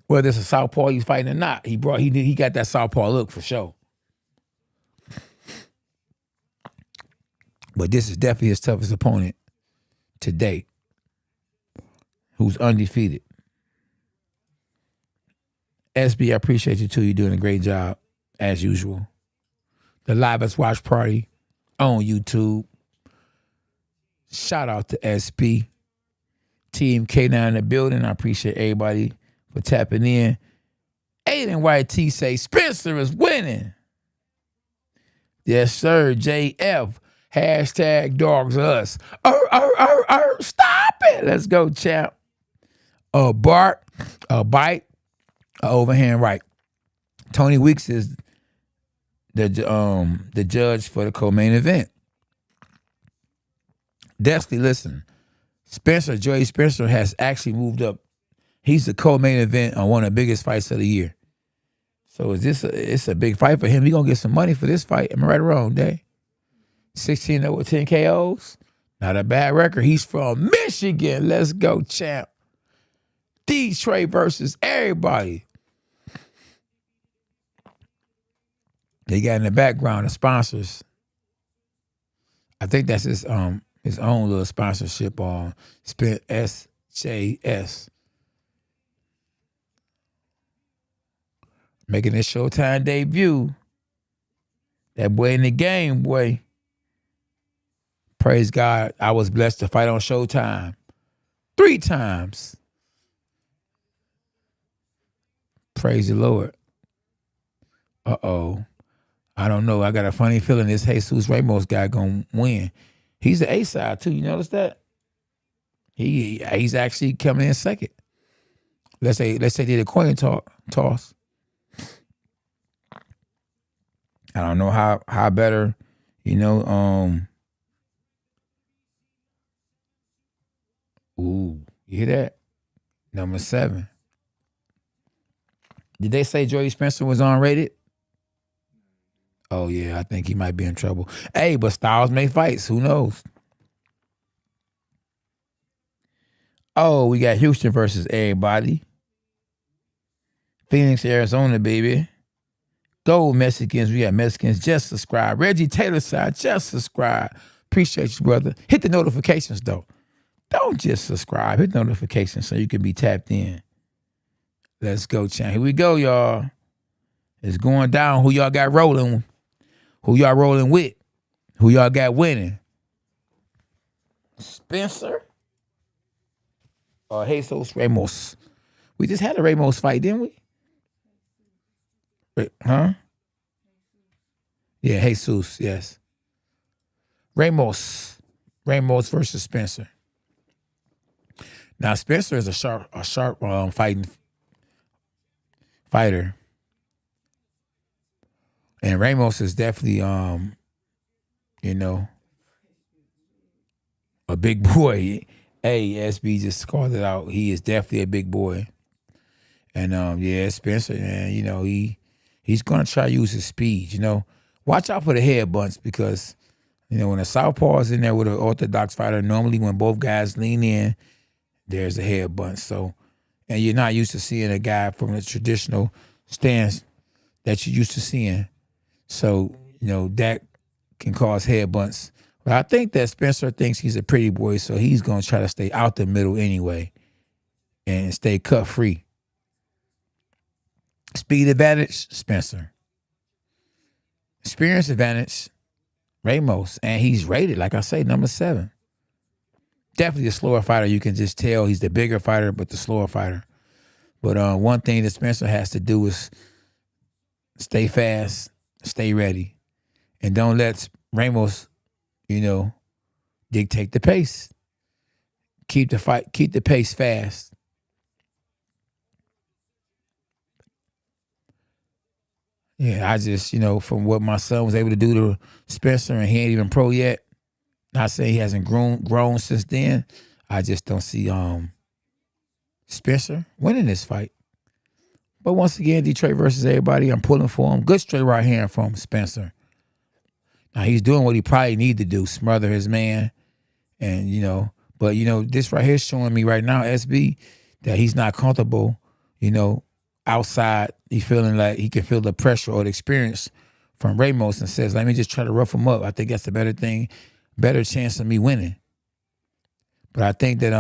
Whether it's a southpaw he's fighting or not, he got that southpaw look for sure. But this is definitely his toughest opponent to date, who's undefeated. SB, I appreciate you too. You're doing a great job, as usual. The Livest Watch Party on YouTube. Shout out to SB. Team K9 in the building. I appreciate everybody for tapping in. Aiden YT say Spencer is winning. Yes, sir. JF. Hashtag dogs us. Stop it. Let's go, champ. A bark, a bite, a overhand right. Tony Weeks is the judge for the co-main event. Destiny, listen. Joey Spencer has actually moved up. He's the co-main event on one of the biggest fights of the year. So it's a big fight for him. He's going to get some money for this fight. Am I right or wrong, Day? 16-0 with 10 KOs. Not a bad record. He's from Michigan. Let's go, champ. Detroit versus everybody. They got in the background the sponsors. I think that's his own little sponsorship on SJS. Making his Showtime debut. That boy in the game, boy. Praise God, I was blessed to fight on Showtime 3 times. Praise the Lord. Uh-oh. I don't know. I got a funny feeling this Jesus Ramos guy going to win. He's the A-side, too. You notice that? He's actually coming in second. Let's say they did a coin toss. I don't know how better, Ooh, you hear that? Number 7. Did they say Joey Spencer was unrated? Oh, yeah, I think he might be in trouble. Hey, but styles make fights. Who knows? Oh, we got Houston versus everybody. Phoenix, Arizona, baby. Go Mexicans. We got Mexicans. Just subscribe. Reggie Taylor side, just subscribe. Appreciate you, brother. Hit the notifications, though. Don't just subscribe. Hit notifications so you can be tapped in. Let's go, champ. Here we go, y'all. It's going down. Who y'all got rolling? Who y'all rolling with? Who y'all got winning? Spencer or Jesus Ramos? We just had a Ramos fight, didn't we? Huh? Yeah, Jesus, yes. Ramos versus Spencer. Now Spencer is a sharp fighter, and Ramos is definitely a big boy. Hey, SB just called it out. He is definitely a big boy, and Spencer, man, he's gonna try to use his speed. Watch out for the head bunts because when a southpaw is in there with an orthodox fighter, normally when both guys lean in, there's a head bunt. So, and you're not used to seeing a guy from the traditional stance that you're used to seeing. So, that can cause head bumps. But I think that Spencer thinks he's a pretty boy, so he's going to try to stay out the middle anyway and stay cut free. Speed advantage, Spencer. Experience advantage, Ramos. And he's rated, like I say, number 7. Definitely a slower fighter. You can just tell he's the bigger fighter, but the slower fighter. But one thing that Spencer has to do is stay fast, stay ready, and don't let Ramos, dictate the pace. Keep the pace fast. Yeah, I just, from what my son was able to do to Spencer, and he ain't even pro yet. Not saying he hasn't grown since then. I just don't see Spencer winning this fight. But once again, Detroit versus everybody, I'm pulling for him. Good straight right hand from Spencer. Now he's doing what he probably need to do, smother his man. And, but, this right here is showing me right now, SB, that he's not comfortable, outside. He's feeling like he can feel the pressure or the experience from Ramos and says, let me just try to rough him up. I think that's the better thing, better chance of me winning. But I think that,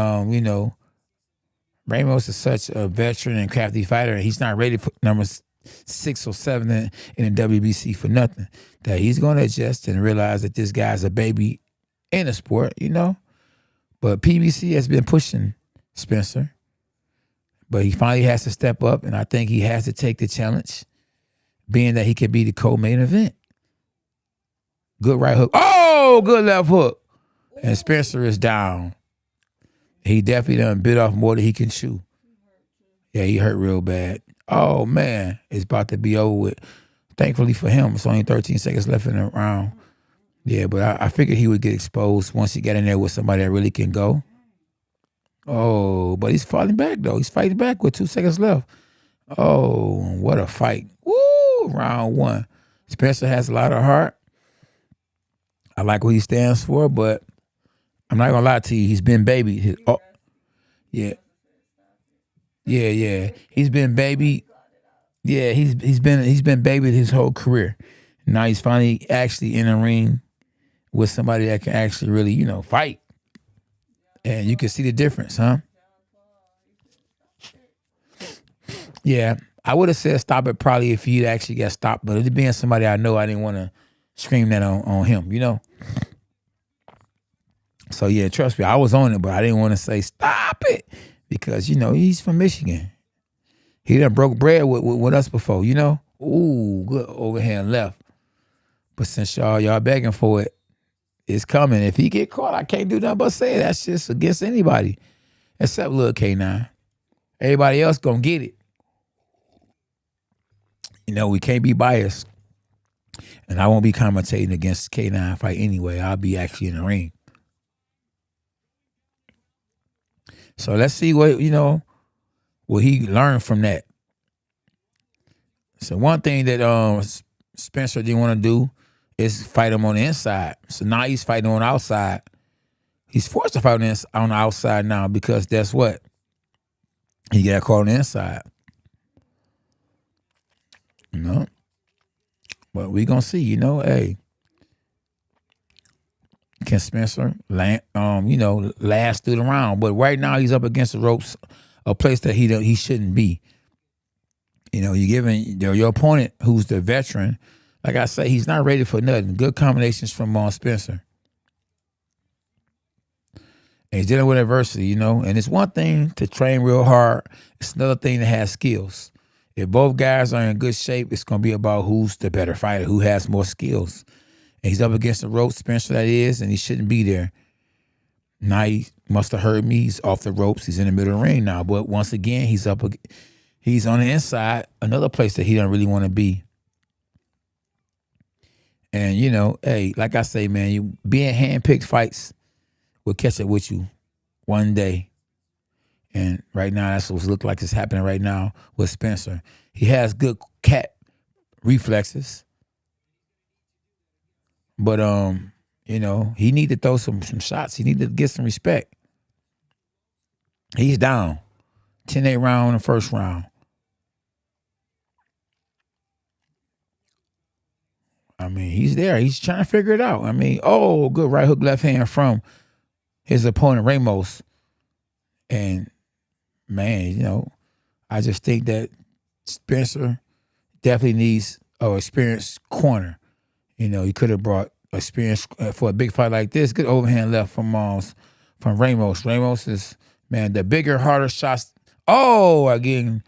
Ramos is such a veteran and crafty fighter, and he's not ready for number 6 or 7 in the WBC for nothing. That he's going to adjust and realize that this guy's a baby in the sport, But PBC has been pushing Spencer. But he finally has to step up, and I think he has to take the challenge, being that he could be the co-main event. Good right hook. Oh, good left hook. And Spencer is down. He definitely done bit off more than he can chew. Yeah, he hurt real bad. Oh, man, it's about to be over with. Thankfully for him, it's only 13 seconds left in the round. Yeah, but I figured he would get exposed once he got in there with somebody that really can go. Oh, but he's falling back, though. He's fighting back with 2 seconds left. Oh, what a fight. Woo, round 1. Spencer has a lot of heart. I like what he stands for, but I'm not going to lie to you. He's been babied. Yeah. He's been babied. Yeah, he's been babied his whole career. Now he's finally actually in a ring with somebody that can actually really, fight. And you can see the difference, huh? Yeah, I would have said stop it probably if he'd actually got stopped, but it being somebody I know, I didn't want to scream that on him, So, yeah, trust me, I was on it, but I didn't want to say stop it because, he's from Michigan. He done broke bread with us before, Ooh, good overhand left. But since y'all begging for it, it's coming. If he get caught, I can't do nothing but say it. That's just against anybody except Lil K9. Everybody else gonna get it. We can't be biased. And I won't be commentating against K9 fight anyway. I'll be actually in the ring. So let's see what he learned from that. So one thing that Spencer didn't want to do is fight him on the inside. So now he's fighting on the outside. He's forced to fight on the outside now because that's what? He got caught on the inside. But we gonna see, hey. Can Spencer last through the round? But right now he's up against the ropes, a place that he shouldn't be. You're giving your opponent, who's the veteran, like I say, he's not ready for nothing. Good combinations from Spencer. And he's dealing with adversity, And it's one thing to train real hard. It's another thing to have skills. If both guys are in good shape, it's going to be about who's the better fighter, who has more skills. And he's up against the ropes, Spencer that is, and he shouldn't be there. Now he must have heard me. He's off the ropes. He's in the middle of the ring now. But once again, he's on the inside, another place that he don't really want to be. And, hey, like I say, man, you being handpicked fights will catch up with you one day. And right now, that's what it looks like it's happening right now with Spencer. He has good cat reflexes. But, he need to throw some shots. He need to get some respect. He's down. 10-8 round in the first round. I mean, he's there. He's trying to figure it out. I mean, oh, good right hook, left hand from his opponent, Ramos. And, man, I just think that Spencer definitely needs an experienced corner. He could have brought experience for a big fight like this. Good overhand left from Ramos. Ramos is, man, the bigger, harder shots. Oh, again,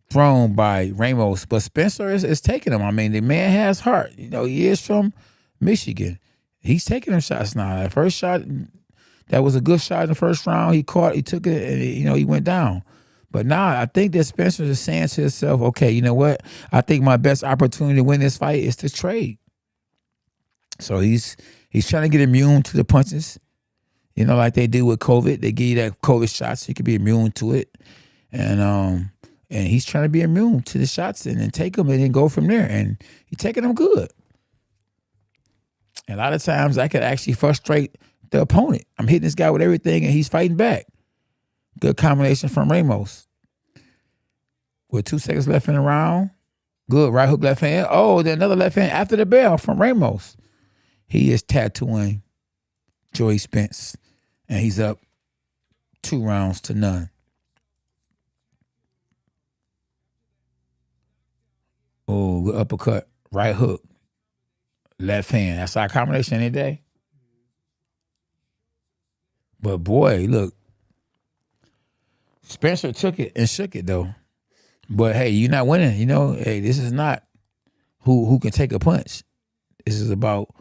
thrown by Ramos. But Spencer is taking them. I mean, the man has heart. He is from Michigan. He's taking them shots now. That first shot, that was a good shot in the first round. He took it, and he went down. But now I think that Spencer is saying to himself, okay, you know what? I think my best opportunity to win this fight is to trade. So he's trying to get immune to the punches, like they do with COVID. They give you that COVID shot so you can be immune to it. And he's trying to be immune to the shots and then take them and then go from there. And he's taking them good. And a lot of times that could actually frustrate the opponent. I'm hitting this guy with everything and he's fighting back. Good combination from Ramos. With 2 seconds left in the round. Good right hook left hand. Oh, then another left hand after the bell from Ramos. He is tattooing Joey Spence. And he's up 2-0. Oh, good uppercut. Right hook. Left hand. That's our combination any day. But boy, look. Spencer took it and shook it though. But hey, you're not winning. Hey, this is not who can take a punch. This is about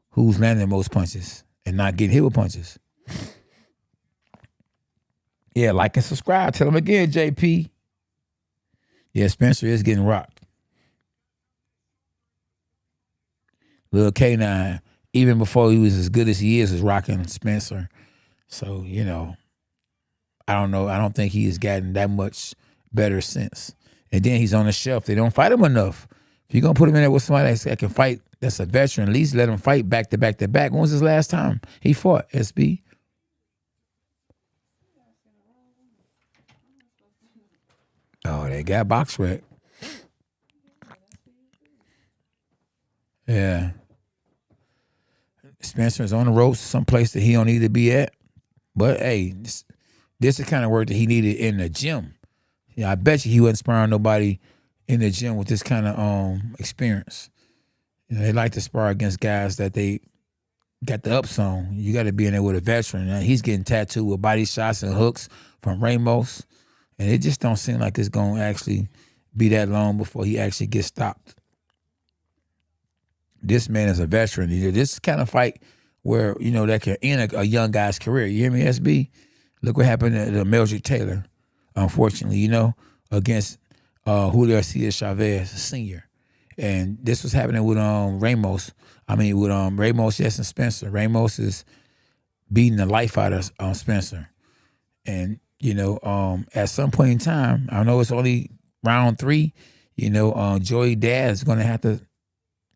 who's landing the most punches and not getting hit with punches. Yeah, like and subscribe. Tell them again, JP. Yeah, Spencer is getting rocked. Lil K9, even before he was as good as he is rocking Spencer. So, I don't know. I don't think he has gotten that much better since. And then he's on the shelf. They don't fight him enough. If you're going to put him in there with somebody that can fight, that's a veteran, at least let him fight back to back to back. When was his last time he fought, SB? Oh, they got box rec. Yeah. Spencer's on the ropes, someplace that he don't need to be at. But, hey, this is the kind of work that he needed in the gym. Yeah, I bet you he wasn't sparring nobody in the gym with this kind of experience. They like to spar against guys that they got the ups on. You got to be in there with a veteran. Now, he's getting tattooed with body shots and hooks from Ramos. And it just don't seem like it's going to actually be that long before he actually gets stopped. This man is a veteran. This is kind of fight where, that can end a young guy's career. You hear me, SB? Look what happened to Meldrick Taylor, unfortunately, against Julio Chavez Sr. And this was happening with Ramos. Ramos, yes, and Spencer. Ramos is beating the life out of Spencer. And, at some point in time, I know it's only round 3, Joey dad is going to have to,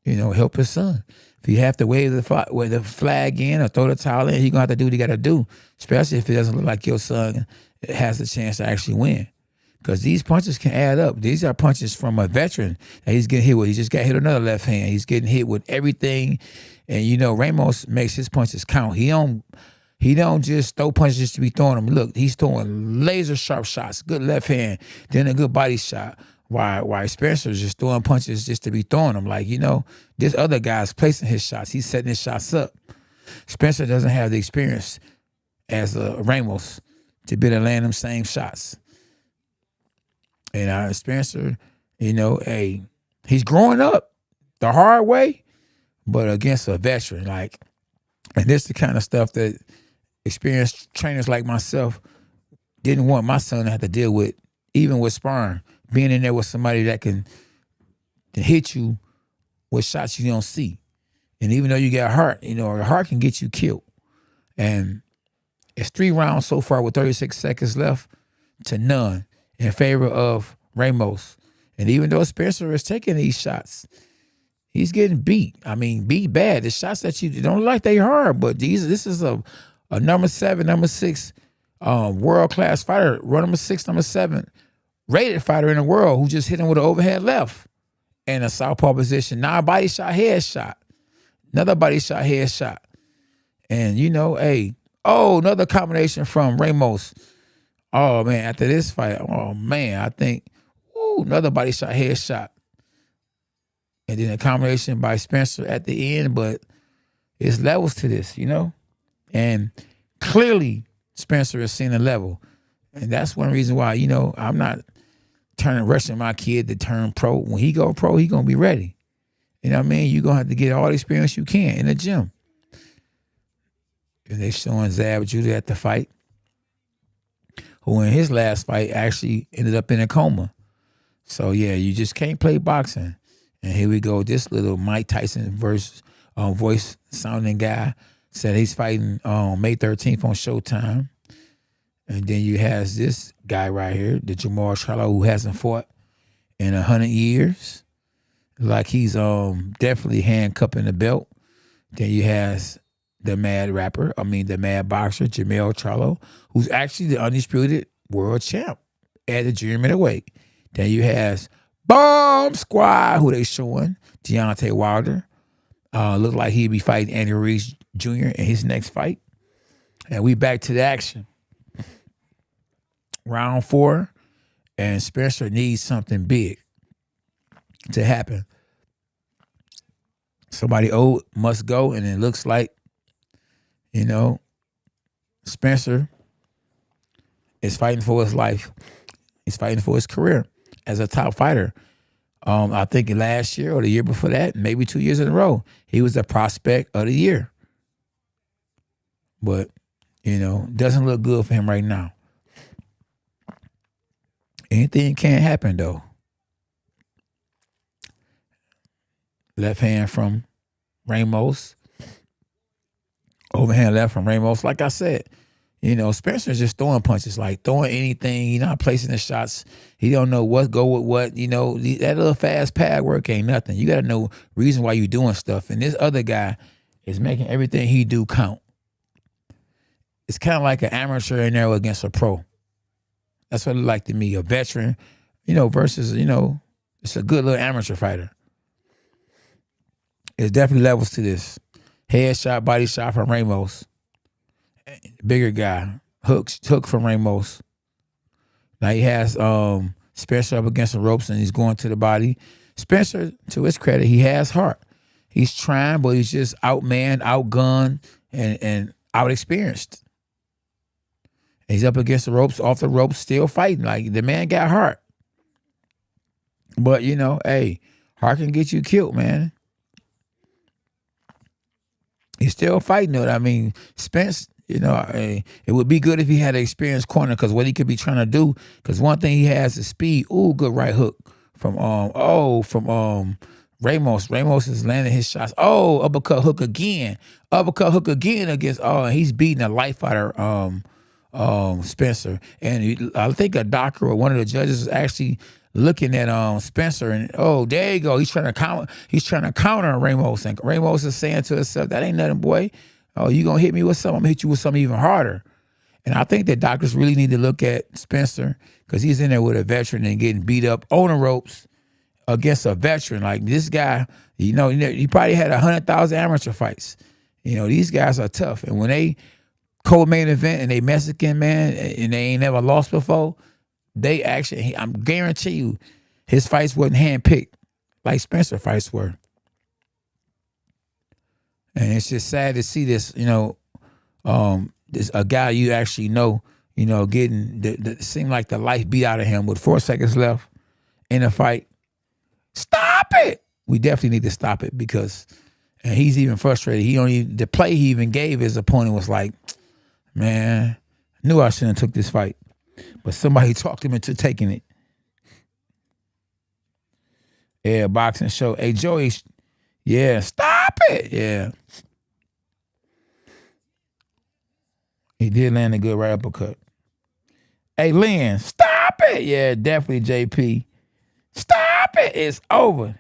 help his son. If you have to wave the flag in or throw the towel in, he's going to have to do what he got to do, especially if it doesn't look like your son has a chance to actually win. Because these punches can add up. These are punches from a veteran that he's getting hit with. He just got hit with another left hand. He's getting hit with everything. And, Ramos makes his punches count. He don't just throw punches just to be throwing them. Look, he's throwing laser sharp shots, good left hand, then a good body shot. Why Spencer's just throwing punches just to be throwing them. Like, this other guy's placing his shots. He's setting his shots up. Spencer doesn't have the experience as Ramos to be able to land them same shots. And Spencer, hey, he's growing up the hard way, but against a veteran. And this is the kind of stuff that experienced trainers like myself didn't want my son to have to deal with, even with sparring. Being in there with somebody that can hit you with shots you don't see. And even though you got heart, your heart can get you killed. And it's 3 rounds so far with 36 seconds left to none in favor of Ramos. And even though Spencer is taking these shots, he's getting beat. Beat bad. The shots that you don't look like they hard, but this is a number 7, number 6 world-class fighter, number 6, number 7 rated fighter in the world who just hit him with an overhead left and a southpaw position. Now a body shot, head shot. Another body shot, head shot. And, you know, hey, another combination from Ramos. Oh, man, after this fight, oh, man, I think, another body shot, head shot. And then a combination by Spencer at the end, but it's levels to this, you know? And clearly Spencer is seeing a level. And that's one reason why, you know, I'm not rushing my kid to turn pro. When he go pro, he going to be ready. You know what I mean? You're going to have to get all the experience you can in the gym. And they showing Zab Judah at the fight, who in his last fight actually ended up in a coma. So, yeah, you just can't play boxing. And here we go. This little Mike Tyson voice sounding guy said he's fighting May 13th on Showtime. And then you have this guy right here, the Jamal Charlo, who hasn't fought in 100 years. Like he's definitely handcuffing the belt. Then you have the mad boxer, Jamal Charlo, who's actually the undisputed world champ at the junior middleweight. Then you have Bomb Squad, who they showing, Deontay Wilder. Look like he'd be fighting Andy Ruiz Jr. in his next fight. And we back to the action. Round 4, and Spencer needs something big to happen. Somebody old must go, and it looks like, you know, Spencer is fighting for his life. He's fighting for his career as a top fighter. I think last year or the year before that, maybe 2 years in a row, he was the prospect of the year. But, you know, doesn't look good for him right now. Anything can happen, though. Left hand from Ramos. Overhand left from Ramos. Like I said, you know, Spencer's just throwing punches, like throwing anything. He's not placing the shots. He don't know what go with what. You know, that little fast pad work ain't nothing. You got to know reason why you doing stuff. And this other guy is making everything he do count. It's kind of like an amateur in there against a pro. That's what it like to me, a veteran, you know, versus, you know, it's a good little amateur fighter. There's definitely levels to this. Head shot, body shot from Ramos. Bigger guy. Hook from Ramos. Now he has Spencer up against the ropes and he's going to the body. Spencer, to his credit, he has heart. He's trying, but he's just outmanned, outgunned, and out-experienced. He's up against the ropes, off the ropes, still fighting. Like, the man got heart. But, you know, hey, heart can get you killed, man. He's still fighting it. I mean, Spence, you know, it would be good if he had an experienced corner, because what he could be trying to do, because one thing he has is speed. Ooh, good right hook from Ramos. Ramos is landing his shots. Oh, uppercut hook again. Uppercut hook again against, he's beating a light fighter, Spencer. And I think a doctor or one of the judges is actually looking at Spencer, and there you go. He's trying to counter Ramos, and Ramos is saying to himself, "That ain't nothing, boy. Oh, you gonna hit me with something? I'm gonna hit you with something even harder." And I think that doctors really need to look at Spencer, because he's in there with a veteran and getting beat up on the ropes against a veteran. Like, this guy, you know, he probably had 100,000 amateur fights. You know, these guys are tough, and when they co-main event and they Mexican, man, and they ain't never lost before, they actually, I'm guarantee you, his fights wasn't handpicked like Spencer fights were. And it's just sad to see this, you know, this a guy you actually know, you know, getting seemed like the life beat out of him with 4 seconds left in the fight. Stop it! We definitely need to stop it, because, and he's even frustrated. The play he even gave his opponent was like, man, I knew I shouldn't have took this fight, but somebody talked him into taking it. Yeah, boxing show. Hey, Joey, yeah, stop it. Yeah. He did land a good right uppercut. Hey, Lynn, stop it. Yeah, definitely, JP. Stop it. It's over.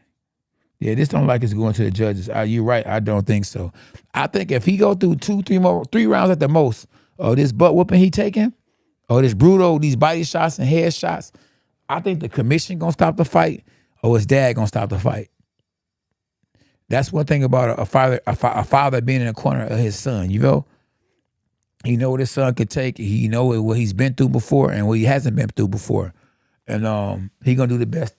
Yeah, this don't like it's going to the judges. You're right. I don't think so. I think if he go through 3 rounds at the most, this butt whooping he taking, this brutal, these body shots and head shots, I think the commission gonna stop the fight, or his dad gonna stop the fight. That's one thing about a father being in the corner of his son. You know, he know what his son could take. He know what he's been through before and what he hasn't been through before, and he gonna do the best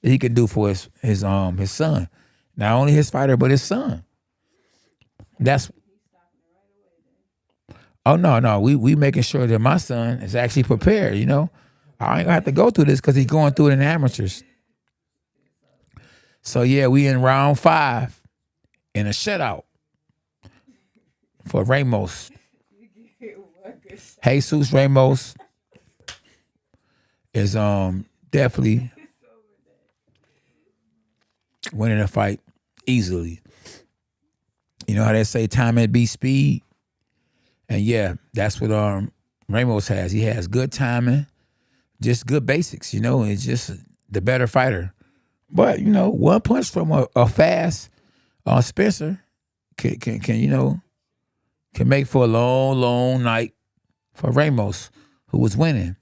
that he can do for his son, not only his fighter but his son. That's no, we making sure that my son is actually prepared. You know, I ain't gonna have to go through this because he's going through it in the amateurs. So yeah, we in round 5 in a shutout for Ramos. Jesus Ramos is definitely winning the fight easily. You know how they say time and beat speed? And yeah, that's what Ramos has. He has good timing, just good basics, you know, it's just the better fighter. But, you know, one punch from a fast Spencer can you know, can make for a long, long night for Ramos, who was winning.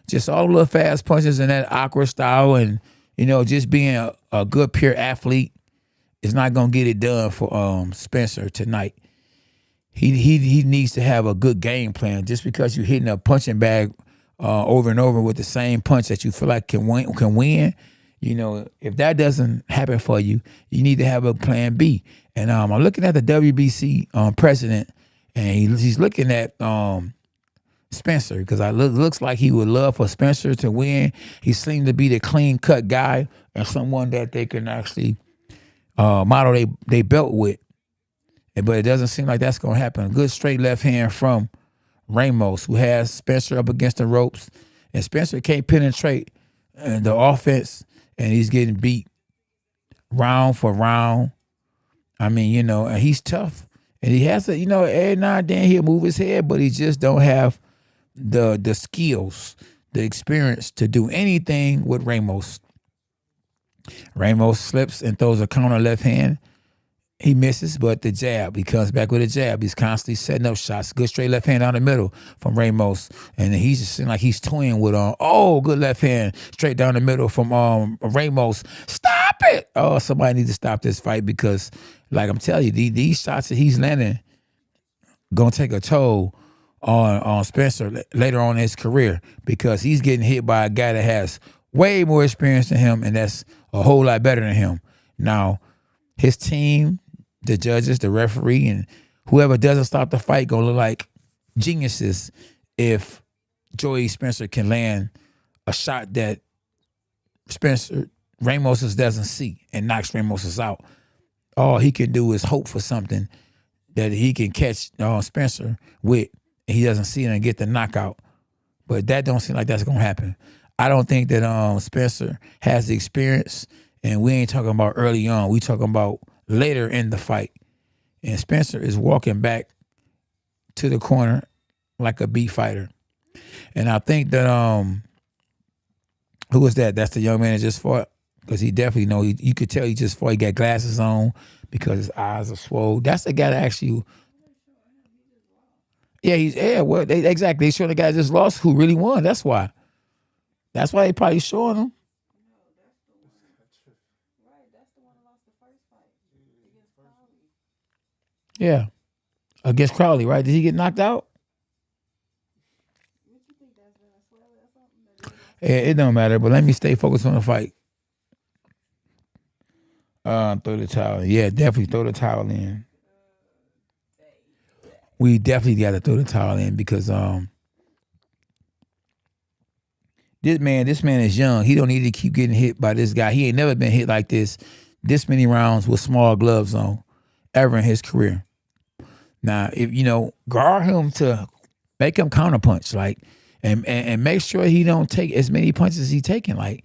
Just all the little fast punches in that awkward style and, you know, just being a good pure athlete is not going to get it done for Spencer tonight. He needs to have a good game plan. Just because you're hitting a punching bag over and over with the same punch that you feel like can win, you know, if that doesn't happen for you, you need to have a plan B. And I'm looking at the WBC president, and he's looking at Spencer because looks like he would love for Spencer to win. He seemed to be the clean cut guy and someone that they can actually model they belt with. But it doesn't seem like that's going to happen. A good straight left hand from Ramos, who has Spencer up against the ropes. And Spencer can't penetrate the offense, and he's getting beat round for round. I mean, you know, and he's tough. And he has to, you know, every now and then he'll move his head, but he just don't have the skills, the experience to do anything with Ramos. Ramos slips and throws a counter left hand. He misses, but the jab, he comes back with a jab. He's constantly setting up shots. Good straight left hand down the middle from Ramos. And he's just seems like he's toying with good left hand straight down the middle from Ramos. Stop it! Oh, somebody needs to stop this fight because, like I'm telling you, these shots that he's landing gonna take a toll on Spencer later on in his career because he's getting hit by a guy that has way more experience than him and that's a whole lot better than him. Now, his team, the judges, the referee, and whoever doesn't stop the fight gonna look like geniuses if Joey Spencer can land a shot that Ramos doesn't see and knocks Ramos out. All he can do is hope for something that he can catch Spencer with, and he doesn't see it and get the knockout. But that don't seem like that's gonna happen. I don't think that Spencer has the experience, and we ain't talking about early on. We talking about later in the fight. And Spencer is walking back to the corner like a beat fighter. And I think that who was that? That's the young man that just fought. Because he definitely know, you could tell he just fought. He got glasses on because his eyes are swole. That's the guy that actually, exactly. They showing the guy that just lost who really won. That's why. That's why they probably showing him. Yeah. Against Crowley, right? Did he get knocked out? Yeah, it don't matter, but let me stay focused on the fight. Throw the towel in. Yeah, definitely throw the towel in. We definitely got to throw the towel in because this man is young. He don't need to keep getting hit by this guy. He ain't never been hit like this many rounds with small gloves on ever in his career. Now, if guard him to make him counterpunch, like, and make sure he don't take as many punches as he's taking. Like,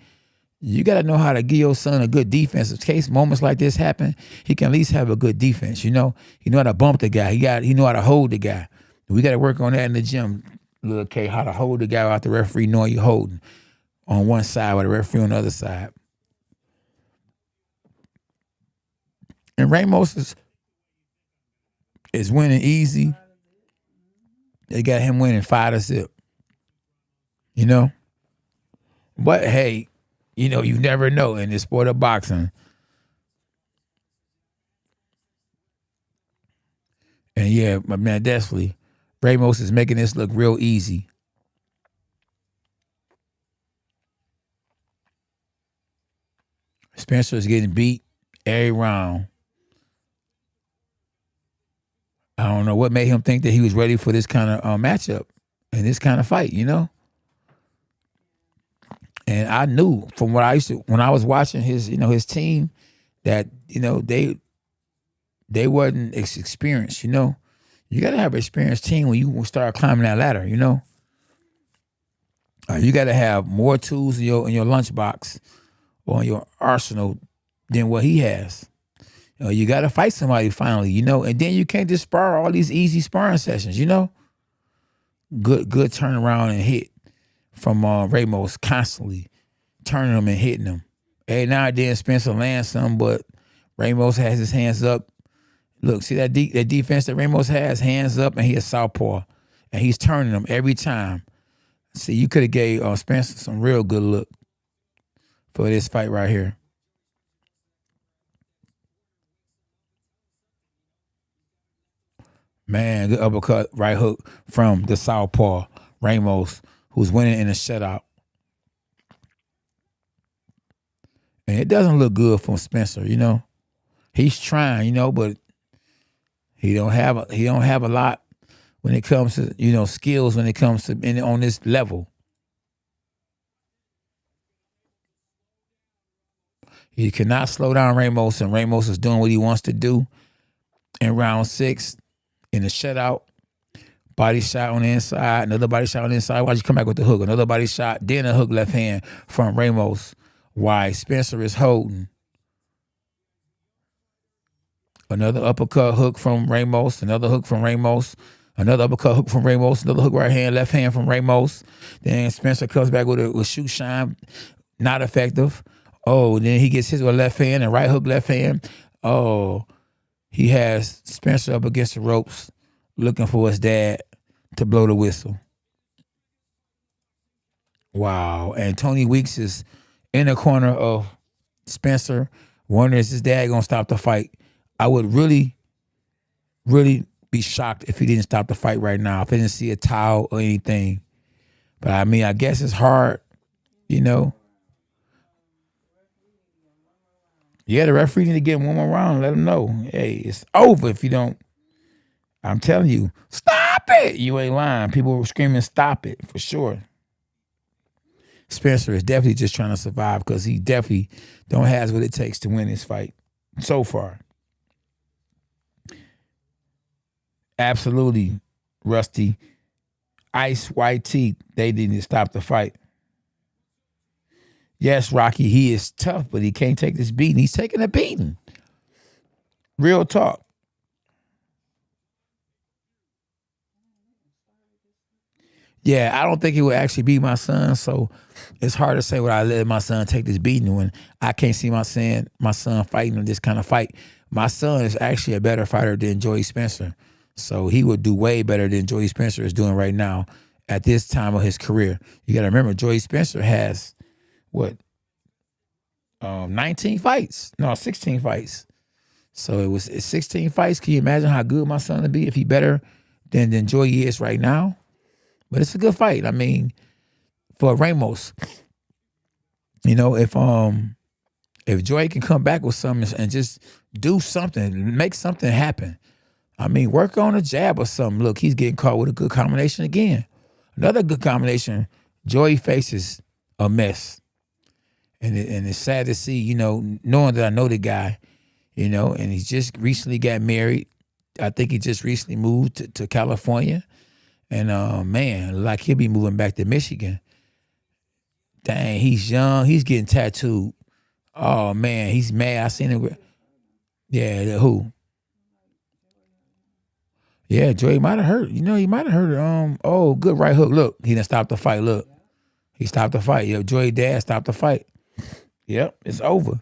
you got to know how to give your son a good defense. In case moments like this happen, he can at least have a good defense. He know how to bump the guy. He know how to hold the guy. We got to work on that in the gym, little K. How to hold the guy without the referee knowing you're holding on one side while the referee on the other side. And Ramos is winning easy. They got him winning 5-0. But hey, you never know in the sport of boxing. And yeah, my man, definitely, Ramos is making this look real easy. Spencer is getting beat every round. I don't know what made him think that he was ready for this kind of matchup and this kind of fight, you know? And I knew from what I used to, when I was watching his, his team, that, they wasn't experienced, you know? You got to have an experienced team when you start climbing that ladder, you know? You got to have more tools in your lunchbox or in your arsenal than what he has. You got to fight somebody finally, you know? And then you can't just spar all these easy sparring sessions, you know? Good turnaround and hit from Ramos, constantly turning him and hitting him. Every now and then Spencer lands some, but Ramos has his hands up. Look, see that defense that Ramos has, hands up, and he is southpaw. And he's turning them every time. See, you could have gave Spencer some real good look for this fight right here. Man, good uppercut, right hook from the southpaw, Ramos, who's winning in a shutout. And it doesn't look good from Spencer, you know. He's trying, you know, but he don't have a lot when it comes to, skills when it comes to on this level. He cannot slow down Ramos, and Ramos is doing what he wants to do in round 6 in the shutout. Body shot on the inside, another body shot on the inside. Why'd you come back with the hook? Another body shot, then a hook left hand from Ramos. Why Spencer is holding. Another uppercut hook from Ramos, another hook from Ramos, another uppercut hook from Ramos, another hook right hand, left hand from Ramos. Then Spencer comes back with a shoot shine, not effective. Oh, then he gets his with a left hand and right hook left hand. Oh, he has Spencer up against the ropes looking for his dad to blow the whistle. Wow. And Tony Weeks is in the corner of Spencer, wondering is his dad going to stop the fight. I would really, really be shocked if he didn't stop the fight right now, if I didn't see a towel or anything. But I mean, I guess it's hard, you know. Yeah, the referee need to get one more round. Let him know, hey, it's over if you don't. I'm telling you, stop it. You ain't lying. People were screaming, stop it, for sure. Spencer is definitely just trying to survive because he definitely don't have what it takes to win this fight so far. Absolutely, Rusty. Ice white teeth. They didn't stop the fight. Yes, Rocky, he is tough, but he can't take this beating. He's taking a beating. Real talk. Yeah, I don't think he would actually beat my son, so it's hard to say would I let my son take this beating when I can't see my son fighting in this kind of fight. My son is actually a better fighter than Joey Spencer, so he would do way better than Joey Spencer is doing right now at this time of his career. You got to remember, Joey Spencer has, 19 fights? No, 16 fights. So it's 16 fights. Can you imagine how good my son would be if he better than Joey is right now? But it's a good fight. I mean, for Ramos, if Joey can come back with something and just do something, make something happen. I mean, work on a jab or something. Look, he's getting caught with a good combination again. Another good combination. Joey faces a mess. And it's sad to see, knowing that I know the guy, and he just recently got married. I think he just recently moved to California. And, man, like he'll be moving back to Michigan. Dang, he's young. He's getting tattooed. Oh, man, he's mad. I seen him. Yeah, who? Yeah, Joey might have hurt. He might have hurt. Oh, good right hook. Look, he done stopped the fight. Look, he stopped the fight. Yo, Joey dad stopped the fight. Yep, it's over.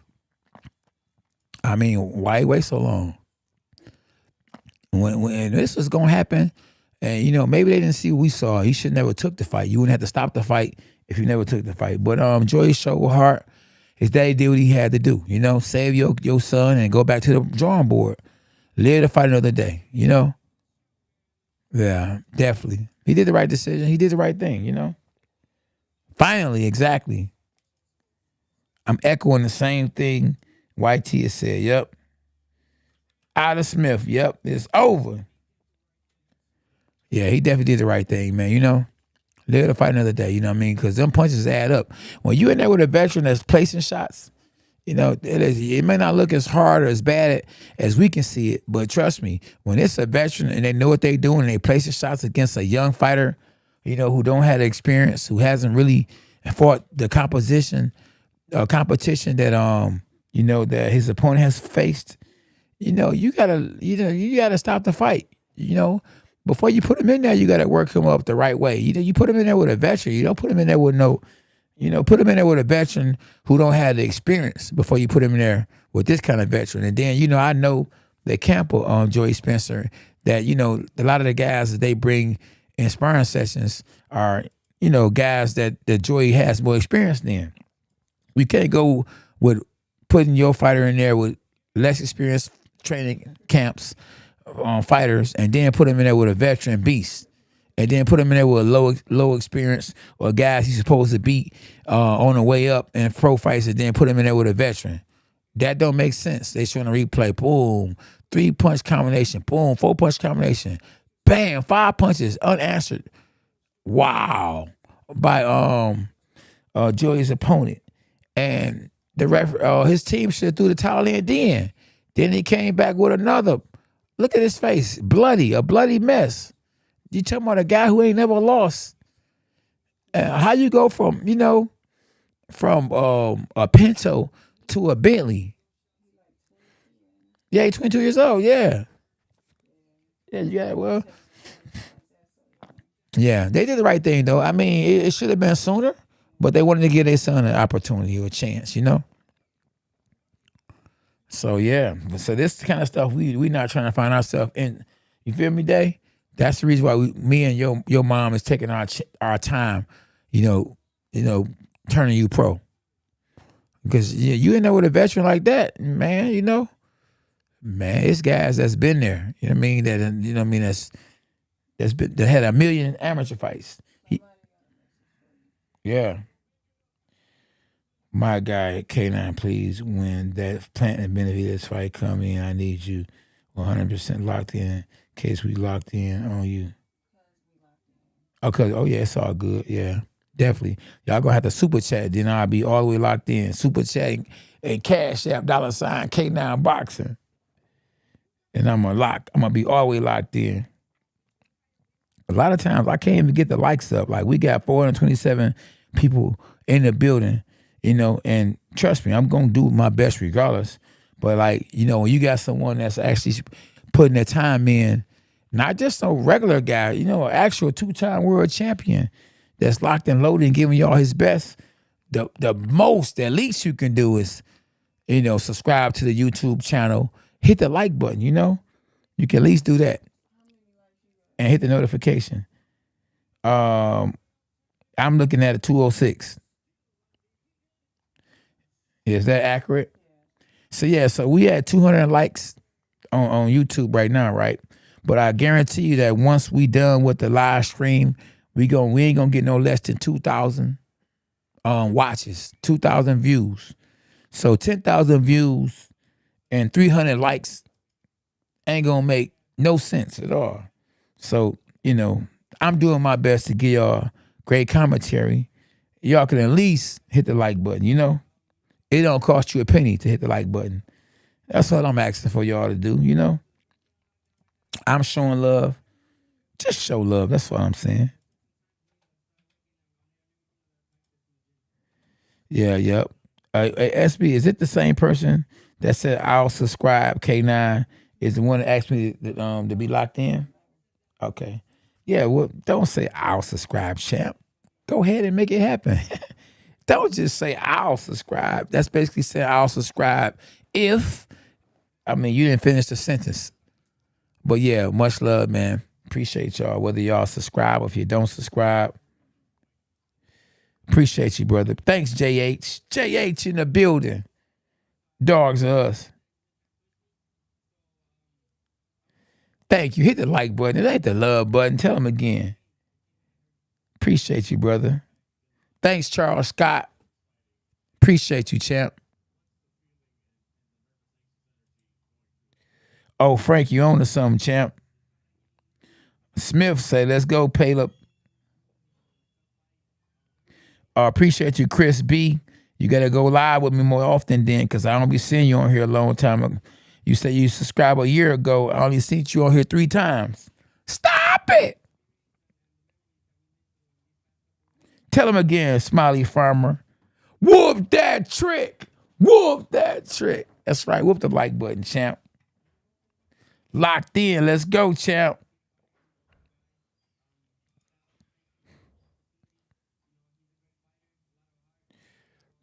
I mean, why wait so long? When this was going to happen, and, maybe they didn't see what we saw. He should never took the fight. You wouldn't have to stop the fight if you never took the fight. But Joey showed heart. His daddy did what he had to do. Save your son and go back to the drawing board. Live to fight another day, Yeah, definitely. He did the right decision. He did the right thing, you know? Finally, exactly. I'm echoing the same thing YT has said. Yep. Ada Smith. Yep. It's over. Yeah, he definitely did the right thing, man. You know? Live to fight another day, you know what I mean? Because them punches add up. When you in there with a veteran that's placing shots, you know, it may not look as hard or as bad as we can see it, but trust me, when it's a veteran and they know what they're doing and they placing shots against a young fighter, you know, who don't have the experience, who hasn't really fought the competition that you know, that his opponent has faced, you know, you gotta stop the fight, you know. Before you put him in there, you gotta work him up the right way. You know, you put him in there with a veteran. You don't put him in there with no, you know, put him in there with a veteran who don't have the experience before you put him in there with this kind of veteran. And then, you know, I know the camp of Joey Spencer that, you know, a lot of the guys that they bring in sparring sessions are, you know, guys that Joey has more experience than. We can't go with putting your fighter in there with less experienced training camps fighters and then put him in there with a veteran beast. And then put him in there with a low experience or guys he's supposed to beat on the way up in pro fights, and then put him in there with a veteran. That don't make sense. They showing a replay. Boom. 3-punch combination. Boom. 4-punch combination. Bam. 5 punches unanswered. Wow. By Joey's opponent. And the his team should have threw the towel in then. Then he came back with another. Look at his face. Bloody. A bloody mess. You talking about a guy who ain't never lost. How you go from, you know, from a Pinto to a Bentley? Yeah, he's 22 years old. Yeah. Yeah, well. Yeah, they did the right thing, though. I mean, it should have been sooner, but they wanted to give their son an opportunity or a chance, you know? So, yeah. So this kind of stuff, we not trying to find ourselves in. You feel me, Day? That's the reason why me and your mom is taking our time, you know, turning you pro. Because you end up with a veteran like that, man, you know. Man, it's guys that's been there. You know what I mean? That, you know what I mean, that had a million amateur fights. Yeah. My guy, K9, please, when that Plant and Benavidez fight come in, I need you 100% locked in case we locked in on you. Oh, yeah, it's all good. Yeah, definitely. Y'all gonna have to super chat, then I'll be all the way locked in. Super chat and Cash App, $ K9 Boxing. And I'm gonna be all the way locked in. A lot of times I can't even get the likes up. Like, we got 427 people in the building, you know, and trust me, I'm gonna do my best regardless. But, like, you know, when you got someone that's actually putting their time in, not just a regular guy, you know, an actual 2-time world champion that's locked and loaded and giving y'all his best, the least you can do is, you know, subscribe to the YouTube channel, hit the like button, you know? You can at least do that. And hit the notification. I'm looking at a 206. Is that accurate? So we had 200 likes on YouTube right now, right? But I guarantee you that once we done with the live stream, we ain't gonna get no less than 2,000 watches, 2,000 views. So 10,000 views and 300 likes ain't gonna make no sense at all. So, you know, I'm doing my best to give y'all great commentary. Y'all can at least hit the like button, you know? It don't cost you a penny to hit the like button. That's what I'm asking for y'all to do, you know? I'm showing love. Just show love. That's what I'm saying. Yeah, yep. SB, is it the same person that said I'll subscribe? K9 is the one that asked me to be locked in? Okay. Yeah, well, don't say I'll subscribe, champ. Go ahead and make it happen. Don't just say I'll subscribe. That's basically saying I'll subscribe if, I mean, you didn't finish the sentence. But yeah, much love, man. Appreciate y'all. Whether y'all subscribe or if you don't subscribe. Appreciate you, brother. Thanks, JH. JH in the building. Dogs are us. Thank you. Hit the like button. It ain't the love button. Tell them again. Appreciate you, brother. Thanks, Charles Scott. Appreciate you, champ. Oh, Frank, you own to something, champ. Smith say, let's go, Caleb. Appreciate you, Chris B. You got to go live with me more often then, because I don't be seeing you on here a long time ago. You say you subscribed a year ago. I only seen you on here 3 times. Stop it. Tell him again, Smiley Farmer. Whoop that trick. Whoop that trick. That's right. Whoop the like button, champ. Locked in. Let's go, champ.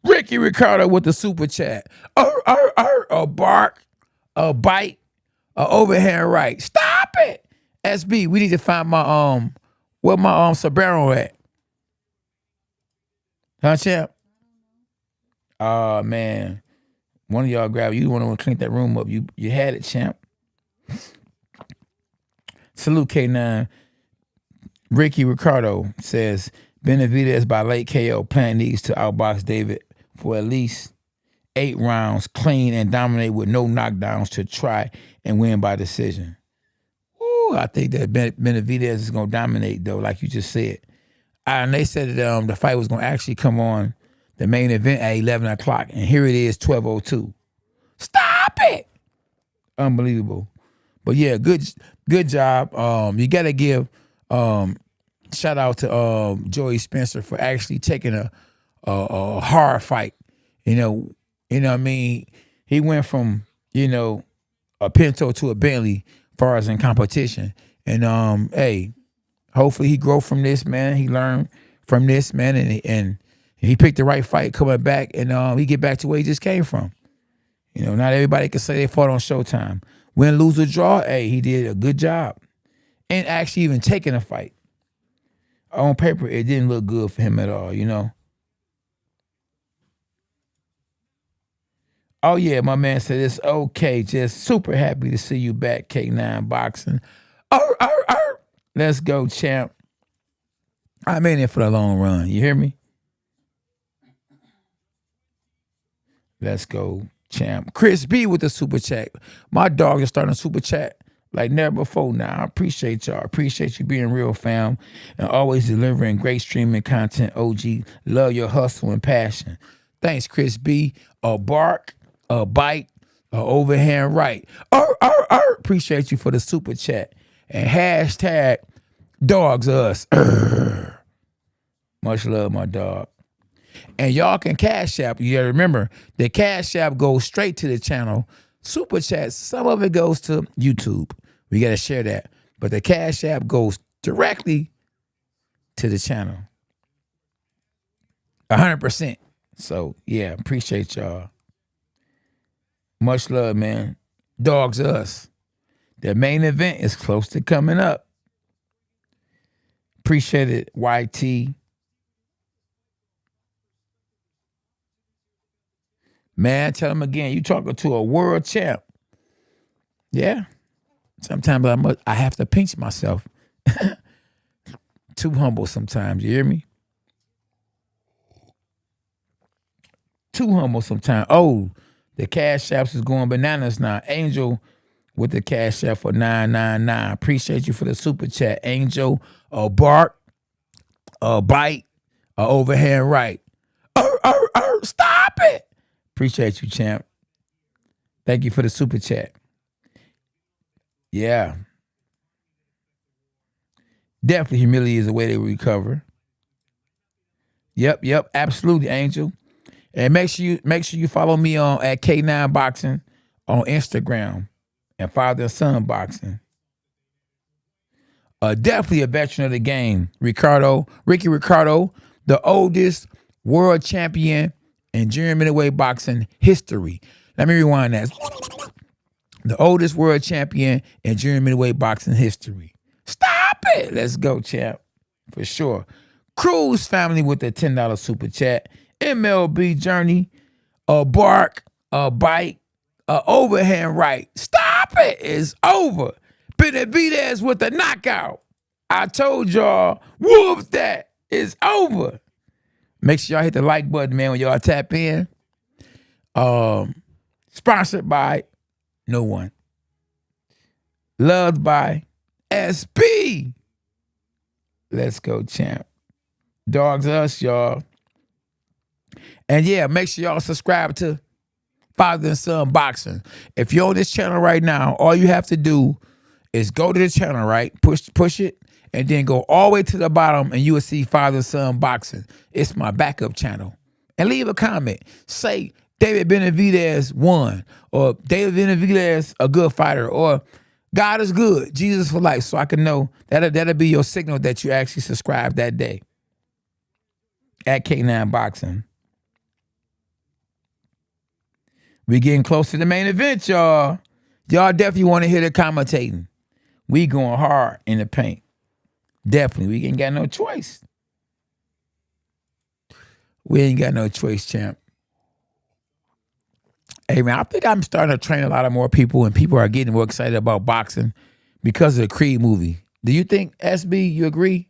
Ricky Ricardo with the super chat. A bark, a bite, a overhand right. Stop it. SB, we need to find my where my Sabero at. Huh, champ? Oh man. One of y'all grab it. You want to clean that room up. You had it, champ. Salute K9. Ricky Ricardo says Benavidez by late KO. Plan needs to outbox David for at least 8 rounds, clean and dominate with no knockdowns to try and win by decision. Ooh, I think that Benavidez is going to dominate, though, like you just said. And they said that the fight was going to actually come on the main event at 11 o'clock, and here it is, 12:02. Stop it! Unbelievable. But yeah, good job. You got to give shout out to Joey Spencer for actually taking a hard fight. You know what I mean? He went from, a Pinto to a Bentley as far as in competition. And hey, hopefully he grow from this, man. He learned from this, man, and he picked the right fight coming back, and he get back to where he just came from. Not everybody can say they fought on Showtime. Win, lose, or draw, hey, he did a good job. And actually even taking a fight. On paper, it didn't look good for him at all, Oh, yeah, my man said it's okay. Just super happy to see you back, K9 Boxing. Let's go, champ. I'm in it for the long run. You hear me? Let's go, champ. Chris B with the super chat. My dog is starting a super chat like never before now. I appreciate y'all. Appreciate you being real, fam, and always delivering great streaming content. OG, love your hustle and passion. Thanks, Chris B. A bark, a bite, a overhand right. Appreciate you for the super chat. And hashtag dogs us. Much love, my dog. And y'all can Cash App. You gotta remember, the Cash App goes straight to the channel. Super Chat, some of it goes to YouTube. We gotta share that. But the Cash App goes directly to the channel. 100%. So, yeah, appreciate y'all. Much love, man. Dogs us. The main event is close to coming up. Appreciate it, YT. Man, tell him again, you talking to a world champ. Yeah. Sometimes I have to pinch myself. Too humble sometimes, you hear me? Too humble sometimes. Oh, the Cash Apps is going bananas now. Angel with the Cash App for $9.99. Appreciate you for the super chat. Angel, a bark, a bite, a overhand right. Stop it. Appreciate you, champ. Thank you for the super chat. Yeah. Definitely humility is a way to recover. Yep, absolutely, Angel. And make sure you follow me on at K9 Boxing on Instagram and Father and Son Boxing. Definitely a veteran of the game. Ricky Ricardo, the oldest world champion in junior middleweight boxing history. Let me rewind that. The oldest world champion in junior middleweight boxing history. Stop it. Let's go, champ. For sure. Cruz family with the $10 super chat. MLB Journey. A bark, a bite, a overhand right. Stop it. It's over. Benavidez with a knockout. I told y'all, whoop that. It's over. Make sure y'all hit the like button, man, when y'all tap in. Sponsored by no one. Loved by SB. Let's go, champ. Dogs us, y'all. And yeah, make sure y'all subscribe to Father and Son Boxing. If you're on this channel right now, all you have to do is go to the channel, right? Push it, and then go all the way to the bottom, and you will see Father and Son Boxing. It's my backup channel. And leave a comment. Say David Benavidez won, or David Benavidez a good fighter, or God is good, Jesus for life, so I can know that'll be your signal that you actually subscribe that day. At K9 Boxing. We getting close to the main event, y'all. Y'all definitely want to hear the commentating. We going hard in the paint. Definitely. We ain't got no choice. We ain't got no choice, champ. Hey, man, I think I'm starting to train a lot of more people, and people are getting more excited about boxing because of the Creed movie. Do you think, SB, you agree?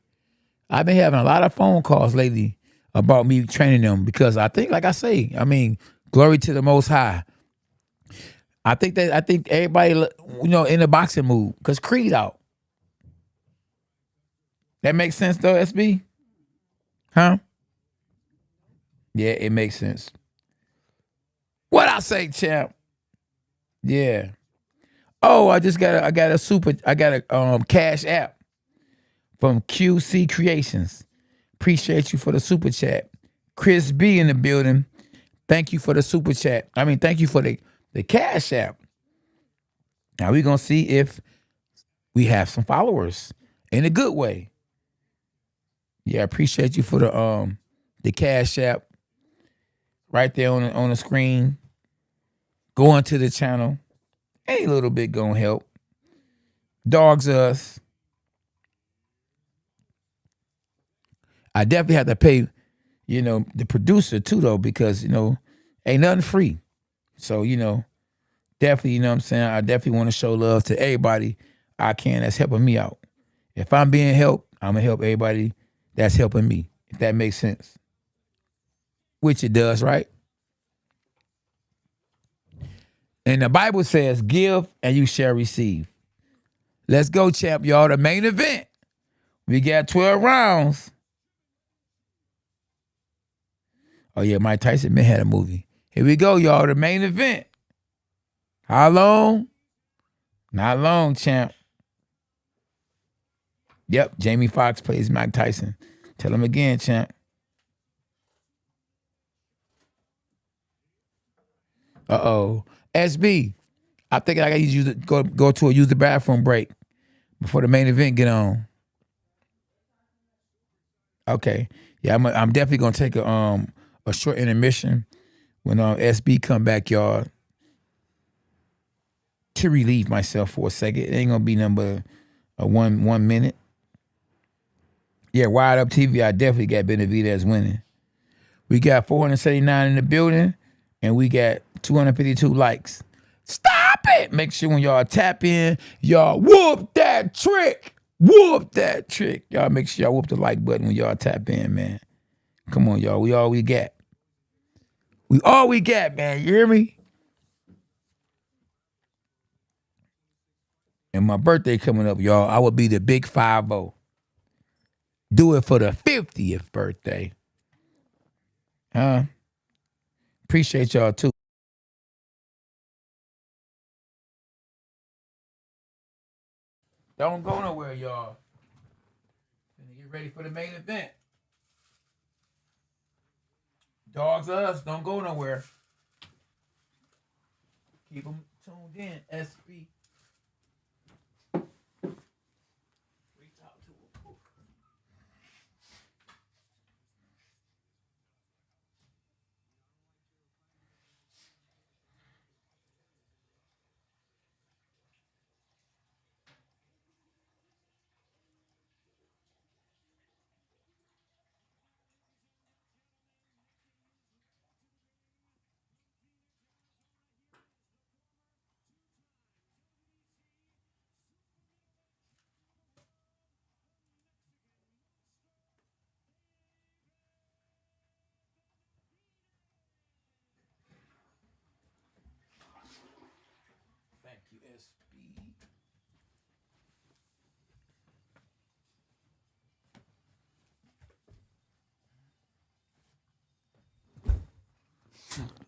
I've been having a lot of phone calls lately about me training them because I think, like I say, I mean, glory to the Most High. I think everybody, in the boxing mood because Creed out. That makes sense though, SB? Huh? Yeah, it makes sense. What I say, champ? Yeah. Oh, I got a cash app from QC Creations. Appreciate you for the super chat. Chris B in the building. Thank you for the super chat. I mean, thank you for the cash app. Now we're gonna see if we have some followers in a good way. Yeah, I appreciate you for the cash app right there on the screen. Going to the channel. Any little bit gonna help. Dogs us. I definitely have to pay, the producer too though, because ain't nothing free. So, definitely, what I'm saying, I definitely want to show love to everybody I can that's helping me out. If I'm being helped, I'm gonna help everybody that's helping me, if that makes sense. Which it does, right? And the Bible says, give and you shall receive. Let's go, champ, y'all. The main event. We got 12 rounds. Oh, yeah, Mike Tyson been had a movie. Here we go, y'all. The main event. How long? Not long, champ. Yep, Jamie Foxx plays Mike Tyson. Tell him again, champ. Uh-oh. SB, I think I got to use the bathroom break before the main event get on. Okay. Yeah, I'm definitely gonna take a short intermission when SB come back, y'all, to relieve myself for a second. It ain't gonna be nothing but a 1 minute. Yeah, Wired Up TV, I definitely got Benavidez winning. We got 479 in the building, and we got 252 likes. Stop it! Make sure when y'all tap in, y'all whoop that trick. Whoop that trick. Y'all make sure y'all whoop the like button when y'all tap in, man. Come on, y'all. We all we got. We all we got, man. You hear me? And my birthday coming up, y'all. I will be the big 5-0. Do it for the 50th birthday. Huh? Appreciate y'all too. Don't go nowhere, y'all. Get ready for the main event. Dogs us. Don't go nowhere. Keep them tuned in. SB.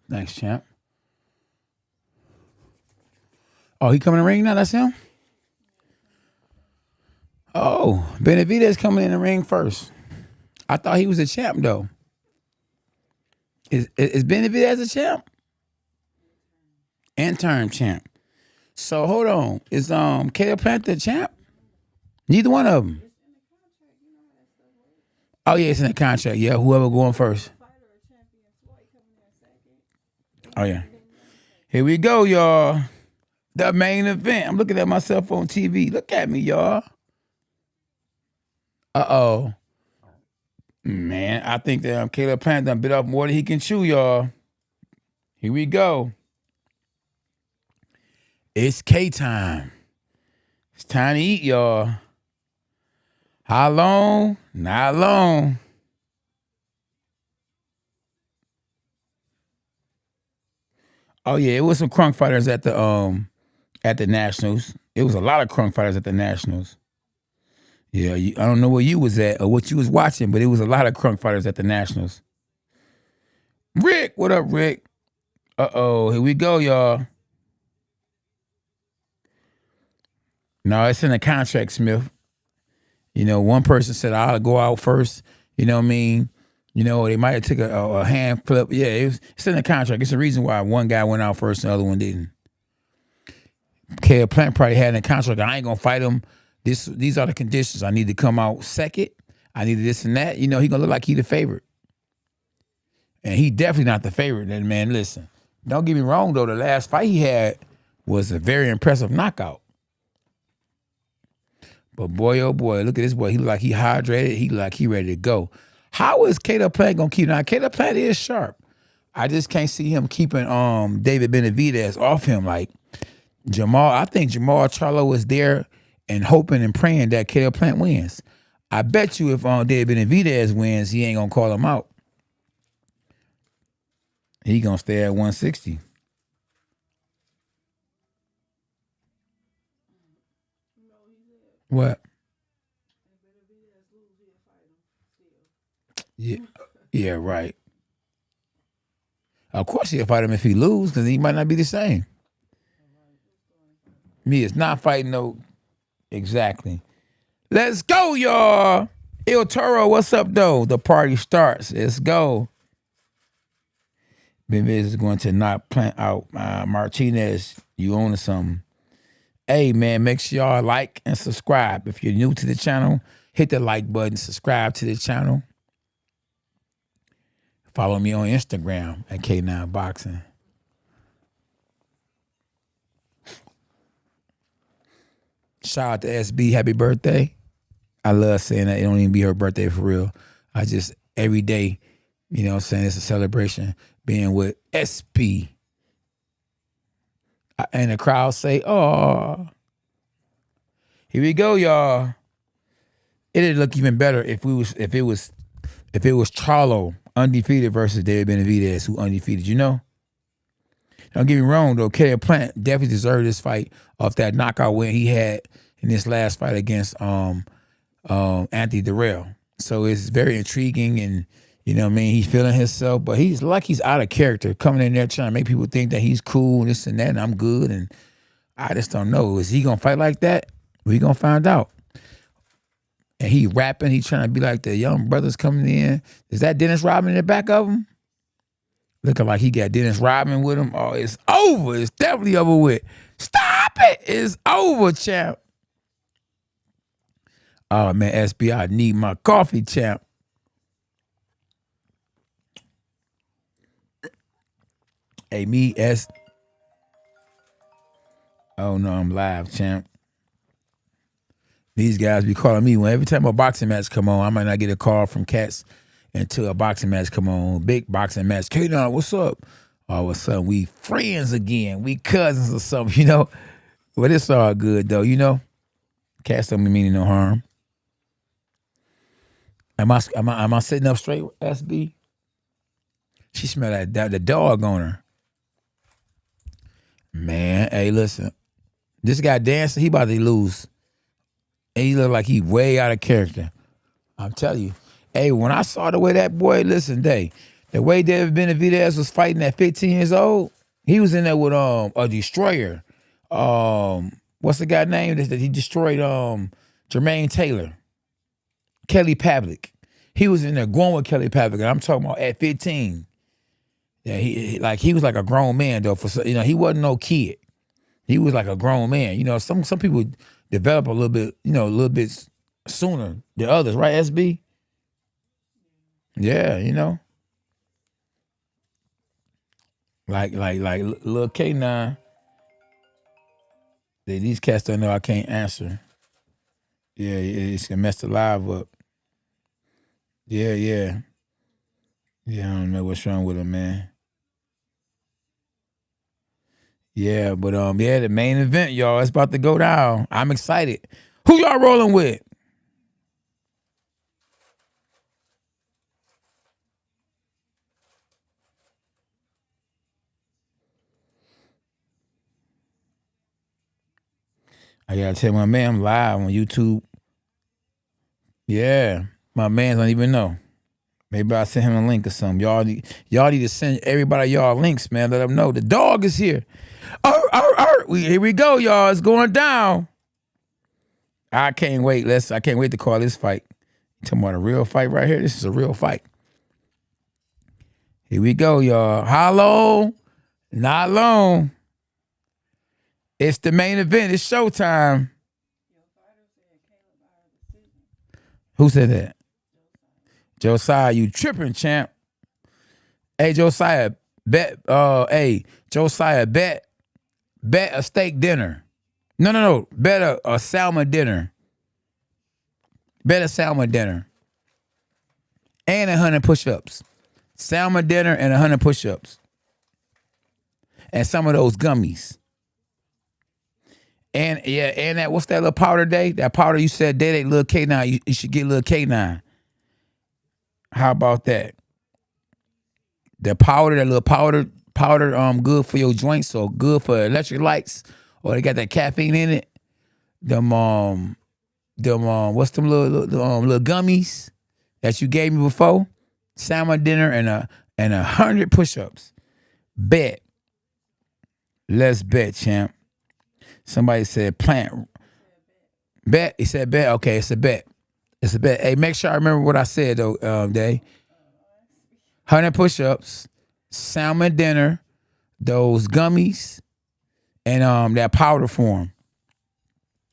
Thanks, champ. Oh, he coming in the ring now? That's him? Oh, Benavidez coming in the ring first. I thought he was a champ, though. Is Benavidez a champ? Interim champ. So, hold on. Is Caleb Plant the champ? Neither one of them. Oh, yeah, it's in the contract. Yeah, whoever going first. Oh, yeah. Here we go, y'all. The main event. I'm looking at myself on TV. Look at me, y'all. Uh-oh. Man, I think that Caleb Plant done bit off more than he can chew, y'all. Here we go. It's K time. It's time to eat, y'all. How long? Not long. Oh yeah, it was some crunk fighters at the Nationals. It was a lot of crunk fighters at the Nationals. Yeah, I don't know where you was at or what you was watching, but it was a lot of crunk fighters at the Nationals. Rick, what up, Rick? Uh-oh, here we go, y'all. No, it's in the contract, Smith. You know, one person said, I'll go out first. You know what I mean? You know, they might have took a hand flip. Yeah, it's in the contract. It's the reason why one guy went out first and the other one didn't. Caleb Plant probably had in the contract, I ain't going to fight him. These are the conditions. I need to come out second. I need this and that. You know, he going to look like he the favorite. And he definitely not the favorite. And, man, listen, don't get me wrong, though. The last fight he had was a very impressive knockout. But boy, oh boy, look at this boy. He look like he hydrated. He look like he ready to go. How is Caleb Plant gonna keep? Now, Caleb Plant is sharp. I just can't see him keeping David Benavidez off him. Like Jamal, I think Jamal Charlo is there and hoping and praying that Caleb Plant wins. I bet you if David Benavidez wins, he ain't gonna call him out. He gonna stay at 160. What? Yeah, right. Of course he'll fight him if he loses, because he might not be the same. Me is not fighting no. Exactly. Let's go, y'all. Il Toro, what's up, though? The party starts. Let's go. Benavidez is going to knock Plant out. Martinez, you own something. Hey, man, make sure y'all like and subscribe. If you're new to the channel, hit the like button, subscribe to the channel. Follow me on Instagram at K9 Boxing. Shout out to SB, happy birthday. I love saying that. It don't even be her birthday for real. I just, every day, you know what I'm saying, it's a celebration being with SP. And the crowd say, oh. Here we go, y'all. It'd look even better if it was Charlo undefeated versus David Benavidez, who undefeated, you know? Don't get me wrong, though. Caleb Plant definitely deserved this fight off that knockout win he had in this last fight against Anthony Dirrell. So it's very intriguing, and you know what I mean, he's feeling himself, but he's out of character, coming in there trying to make people think that he's cool and this and that, and I'm good, and I just don't know. Is he gonna fight like that? We gonna find out. And he rapping, he trying to be like the young brothers coming in. Is that Dennis Rodman in the back of him? Looking like he got Dennis Rodman with him. Oh, it's over. It's definitely over with. Stop it. It's over, champ. Oh, man, SB, I need my coffee, champ. Hey, me, Oh, no, I'm live, champ. These guys be calling me when every time a boxing match come on, I might not get a call from cats until a boxing match come on. Big boxing match. K-Don, what's up? All of a sudden, we friends again. We cousins or something, you know? But it's all good, though, you know? Cats don't be meaning no harm. Am I sitting up straight, SB? She smell the dog on her. Man, hey, listen. This guy dancing, he about to lose. And he look like he way out of character. I'm telling you. Hey, when I saw the way that boy, listen, The way David Benavidez was fighting at 15 years old, he was in there with a destroyer. What's the guy name that he destroyed? Jermaine Taylor, Kelly Pavlik. He was in there going with Kelly Pavlik, and I'm talking about at 15. Yeah, he was like a grown man though. He wasn't no kid. He was like a grown man. Some people develop a little bit sooner than others, right? SB. Yeah, like little K9. These cats don't know I can't answer. Yeah, it's gonna mess the live up. Yeah. I don't know what's wrong with him, man. Yeah, but the main event, y'all, it's about to go down. I'm excited. Who y'all rolling with? I gotta tell my man I'm live on YouTube. Yeah, my man don't even know. Maybe I'll send him a link or something. Y'all need to send everybody y'all links, man. Let them know the dog is here. Here we go, y'all. It's going down. I can't wait. I can't wait to call this fight. You talking about a real fight right here? This is a real fight. Here we go, y'all. How long? Not long. It's the main event. It's showtime. Who said that? Josiah, you tripping, champ. Hey, Josiah, bet a steak dinner. No. Bet a salmon dinner. Bet a salmon dinner. And 100 push-ups. Salmon dinner and 100 push-ups. And some of those gummies. And that, what's that little powder day? That powder you said, Day, little K9. You should get little K9. How about that? The powder, that little powder, good for your joints, or good for electric lights, or they got that caffeine in it. Them what's them little gummies that you gave me before? Salmon dinner and 100 push-ups. Bet. Let's bet, champ. Somebody said plant. Bet. He said bet. Okay, it's a bet. It's a bet. Hey, make sure I remember what I said though, Day. 100 push-ups, salmon dinner, those gummies, and that powder form.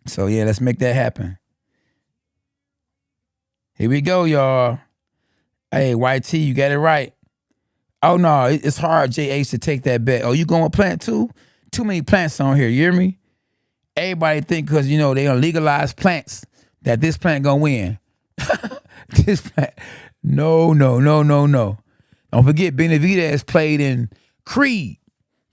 So yeah, let's make that happen. Here we go, y'all. Hey, YT, you got it right. Oh no, it's hard, JH, to take that bet. Oh, you going with plant too? Too many plants on here, you hear me? Everybody think because, they gonna legalize plants that this plant gonna win. This plant, no. Don't forget, Benavidez played in Creed.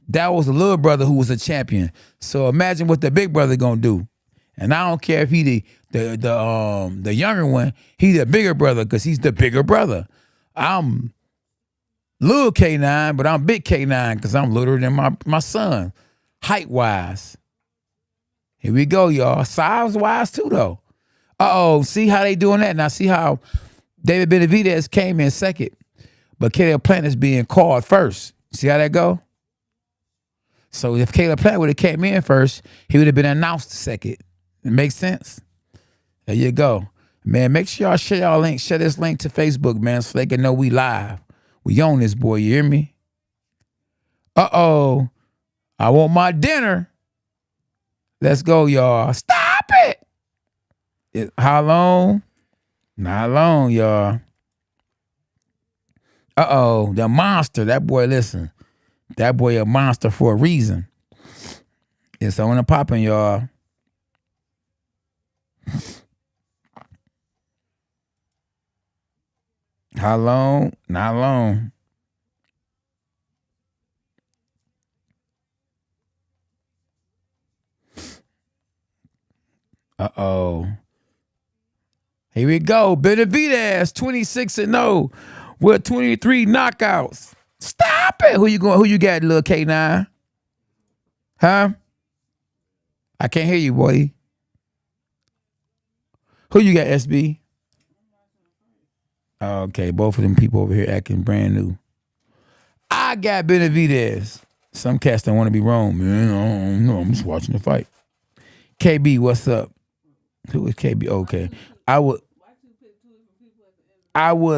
That was the little brother who was a champion. So imagine what the big brother gonna do. And I don't care if he the younger one, he the bigger brother because he's the bigger brother. I'm little K9, but I'm big K9 because I'm littler than my son, height-wise. Here we go, y'all. Size-wise, too, though. See how they doing that? Now, see how David Benavidez came in second, but Caleb Plant is being called first. See how that go? So if Caleb Plant would have came in first, he would have been announced second. It makes sense? There you go. Man, make sure y'all share y'all link. Share this link to Facebook, man, so they can know we live. We own this, boy. You hear me? I want my dinner. Let's go, y'all. Stop it. How long? Not long, y'all. The monster. That boy, listen. That boy a monster for a reason. It's on and popping, y'all. How long? Not long. Here we go. Benavidez, 26-0 with 23 knockouts. Stop it. Who you got, little K9? Huh? I can't hear you, boy. Who you got, SB? Okay, both of them people over here acting brand new. I got Benavidez. Some cats don't want to be wrong, man. No, I'm just watching the fight. KB, what's up? Who is KB? Okay. I would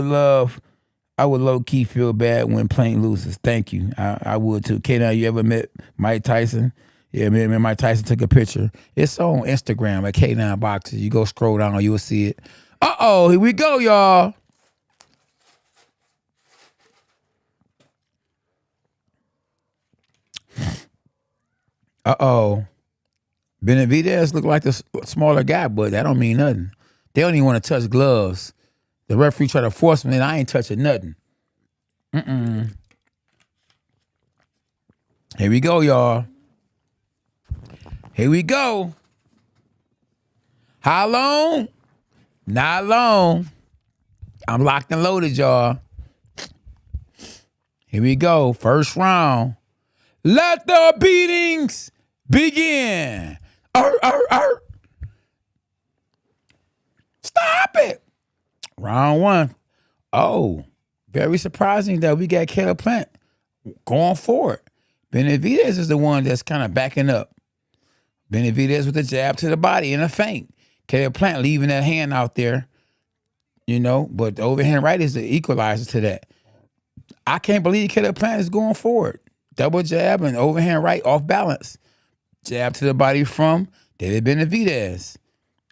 low key feel bad when Plain loses. Thank you. I would too. K, now you ever met Mike Tyson? Yeah, man, Mike Tyson took a picture. It's on Instagram at K9 Boxes. You go scroll down, you'll see it. Uh-oh, here we go, y'all. Uh-oh. Benavidez look like the smaller guy, but that don't mean nothing. They don't even want to touch gloves. The referee try to force me, and I ain't touching nothing. Here we go, y'all. Here we go. How long? Not long. I'm locked and loaded, y'all. Here we go. First round. Let the beatings begin. Stop it. Round one. Oh, very surprising that we got Caleb Plant going forward. Benavidez is the one that's kind of backing up. Benavidez with a jab to the body and a feint. Caleb Plant leaving that hand out there, but the overhand right is the equalizer to that. I can't believe Caleb Plant is going forward. Double jab and overhand right off balance. Jab to the body from David Benavidez.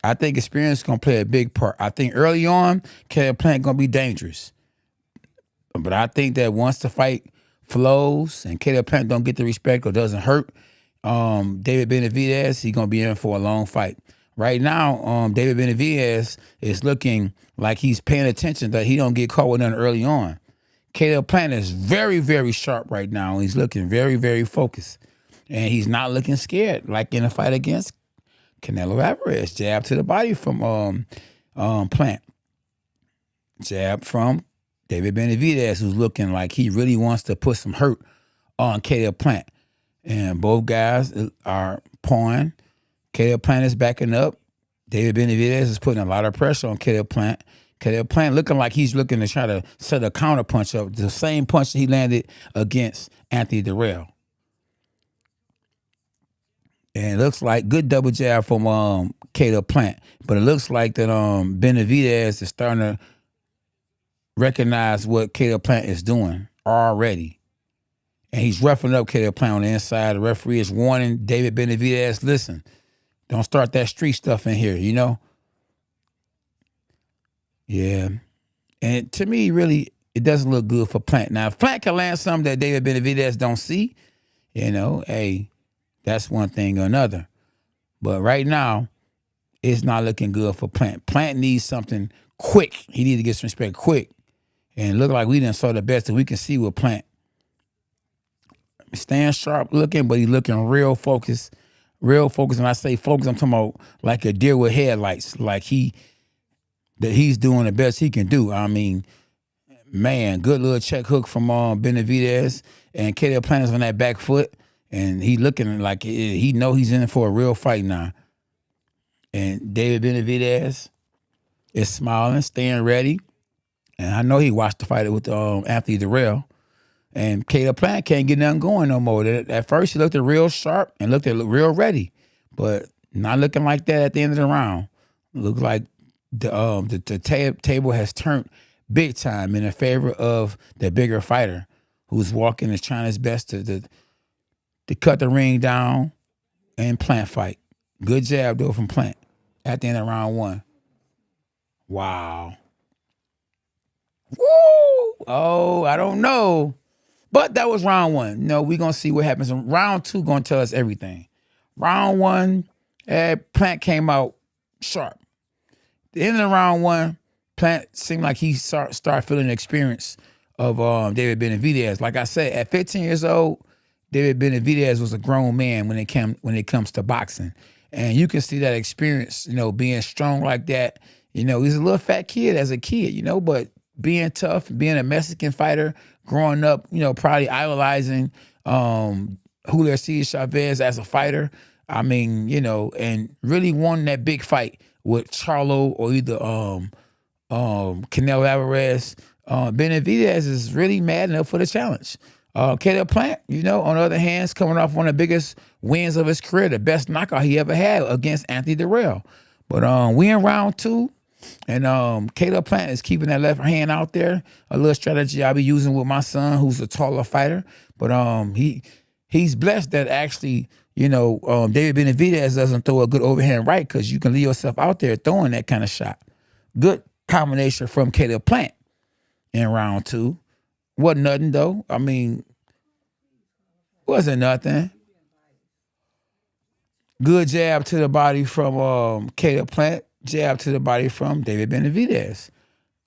I think experience is going to play a big part. I think early on, Caleb Plant going to be dangerous. But I think that once the fight flows and Caleb Plant don't get the respect or doesn't hurt David Benavidez, he's going to be in for a long fight. Right now, David Benavidez is looking like he's paying attention that he don't get caught with nothing early on. Caleb Plant is very, very sharp right now. He's looking very, very focused. And he's not looking scared like in a fight against Canelo Alvarez. Jab to the body from Plant. Jab from David Benavidez, who's looking like he really wants to put some hurt on Caleb Plant. And both guys are pawing. Caleb Plant is backing up. David Benavidez is putting a lot of pressure on Caleb Plant. Caleb Plant looking like he's looking to try to set a counter punch up, the same punch that he landed against Anthony Dirrell. And it looks like good double jab from Caleb Plant. But it looks like that Benavidez is starting to recognize what Caleb Plant is doing already. And he's roughing up Caleb Plant on the inside. The referee is warning David Benavidez, listen, don't start that street stuff in here, Yeah. And to me, really, it doesn't look good for Plant. Now, if Plant can land something that David Benavidez don't see, hey, that's one thing or another. But right now, it's not looking good for Plant. Plant needs something quick. He needs to get some respect quick. And it look like we done saw the best that we can see with Plant. Staying sharp looking, but he's looking real focused. Real focused. When I say focused, I'm talking about like a deer with headlights. Like he's doing the best he can do. I mean, man, good little check hook from Benavidez. And Caleb Plant is on that back foot. And he looking like he know he's in for a real fight now. And David Benavidez is smiling, staying ready. And I know he watched the fight with Anthony Dirrell. And Caleb Plant can't get nothing going no more. At first, he looked real sharp and looked real ready. But not looking like that at the end of the round. Looked like the table has turned big time in favor of the bigger fighter who's walking and trying his best to cut the ring down and Plant fight. Good jab, though, from Plant at the end of round one. Wow. Woo! Oh, I don't know. But that was round one. We're going to see what happens. Round two going to tell us everything. Round one, Plant came out sharp. The end of the round one, Plant seemed like he started feeling the experience of David Benavidez. Like I said, at 15 years old, David Benavidez was a grown man when it comes to boxing. And you can see that experience, being strong like that. He's a little fat kid as a kid, but being tough, being a Mexican fighter, growing up, probably idolizing Julio Cesar Chavez as a fighter. I mean, and really won that big fight with Charlo or either Canelo Alvarez. Benavidez is really mad enough for the challenge. Caleb Plant, on the other hand, is coming off one of the biggest wins of his career, the best knockout he ever had against Anthony Dirrell. But we in round 2, and Caleb Plant is keeping that left hand out there. A little strategy I'll be using with my son, who's a taller fighter. But he's blessed that actually, David Benavidez doesn't throw a good overhand right, because you can leave yourself out there throwing that kind of shot. Good combination from Caleb Plant in round 2. Wasn't nothing, though. I mean, wasn't nothing. Good jab to the body from Caleb Plant. Jab to the body from David Benavidez.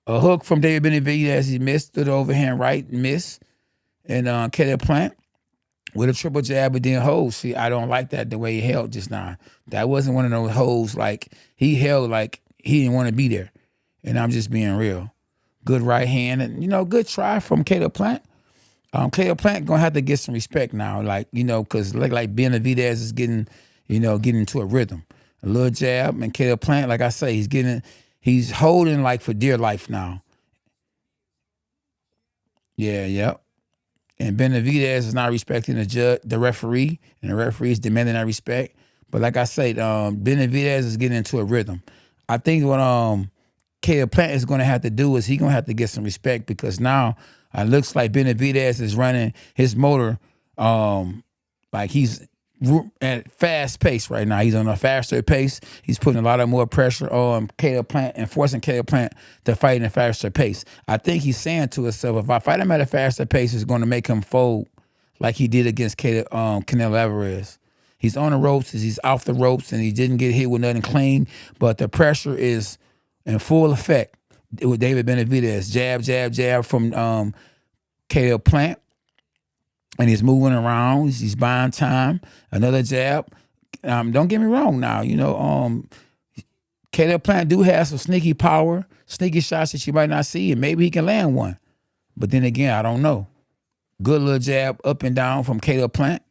A hook from David Benavidez. He missed to the overhand right, miss. And Caleb Plant with a triple jab and then hold. See, I don't like that, the way he held just now. That wasn't one of those holds like he held like he didn't want to be there. And I'm just being real. Good right hand and, good try from Caleb Plant. Caleb Plant going to have to get some respect now, because like Benavidez is getting into a rhythm. A little jab, and Caleb Plant, like I say, he's holding like for dear life now. Yeah. And Benavidez is not respecting the referee, and the referee is demanding that respect. But like I say, Benavidez is getting into a rhythm. I think what Caleb Plant is going to have to do is he's going to have to get some respect, because now it looks like Benavidez is running his motor like he's at fast pace right now. He's on a faster pace. He's putting a lot of more pressure on Caleb Plant and forcing Caleb Plant to fight at a faster pace. I think he's saying to himself, if I fight him at a faster pace, it's going to make him fold like he did against Canelo Alvarez. He's on the ropes, he's off the ropes, and he didn't get hit with nothing clean, but the pressure is in full effect with David Benavidez. Jab from Caleb Plant. And he's moving around. He's buying time. Another jab. Don't get me wrong now. Caleb Plant do have some sneaky power, sneaky shots that you might not see, and maybe he can land one. But then again, I don't know. Good little jab up and down from Caleb Plant.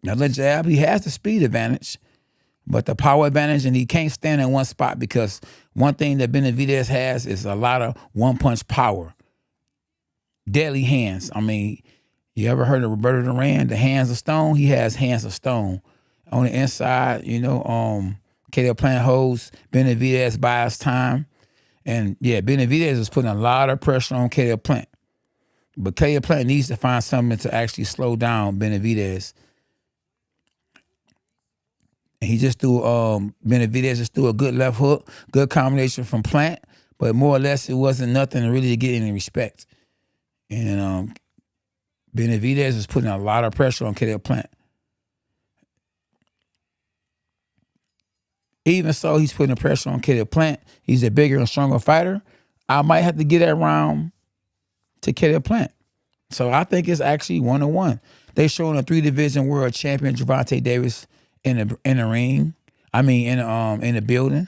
Another jab. He has the speed advantage, but the power advantage, and he can't stand in one spot, because one thing that Benavidez has is a lot of one-punch power. Deadly hands. I mean, you ever heard of Roberto Duran, the hands of stone? He has hands of stone. On the inside, Caleb Plant holds Benavidez buys time. And yeah, Benavidez is putting a lot of pressure on Caleb Plant. But Caleb Plant needs to find something to actually slow down Benavidez. And he just threw, Benavidez just threw a good left hook, good combination from Plant, but more or less it wasn't nothing really to get any respect. And Benavidez is putting a lot of pressure on Caleb Plant. Even so, he's putting pressure on Caleb Plant. He's a bigger and stronger fighter. I might have to get that round to Caleb Plant. So I think it's actually 1-1. They showing a 3-division world champion, Gervonta Davis, in the ring. I mean, in the building,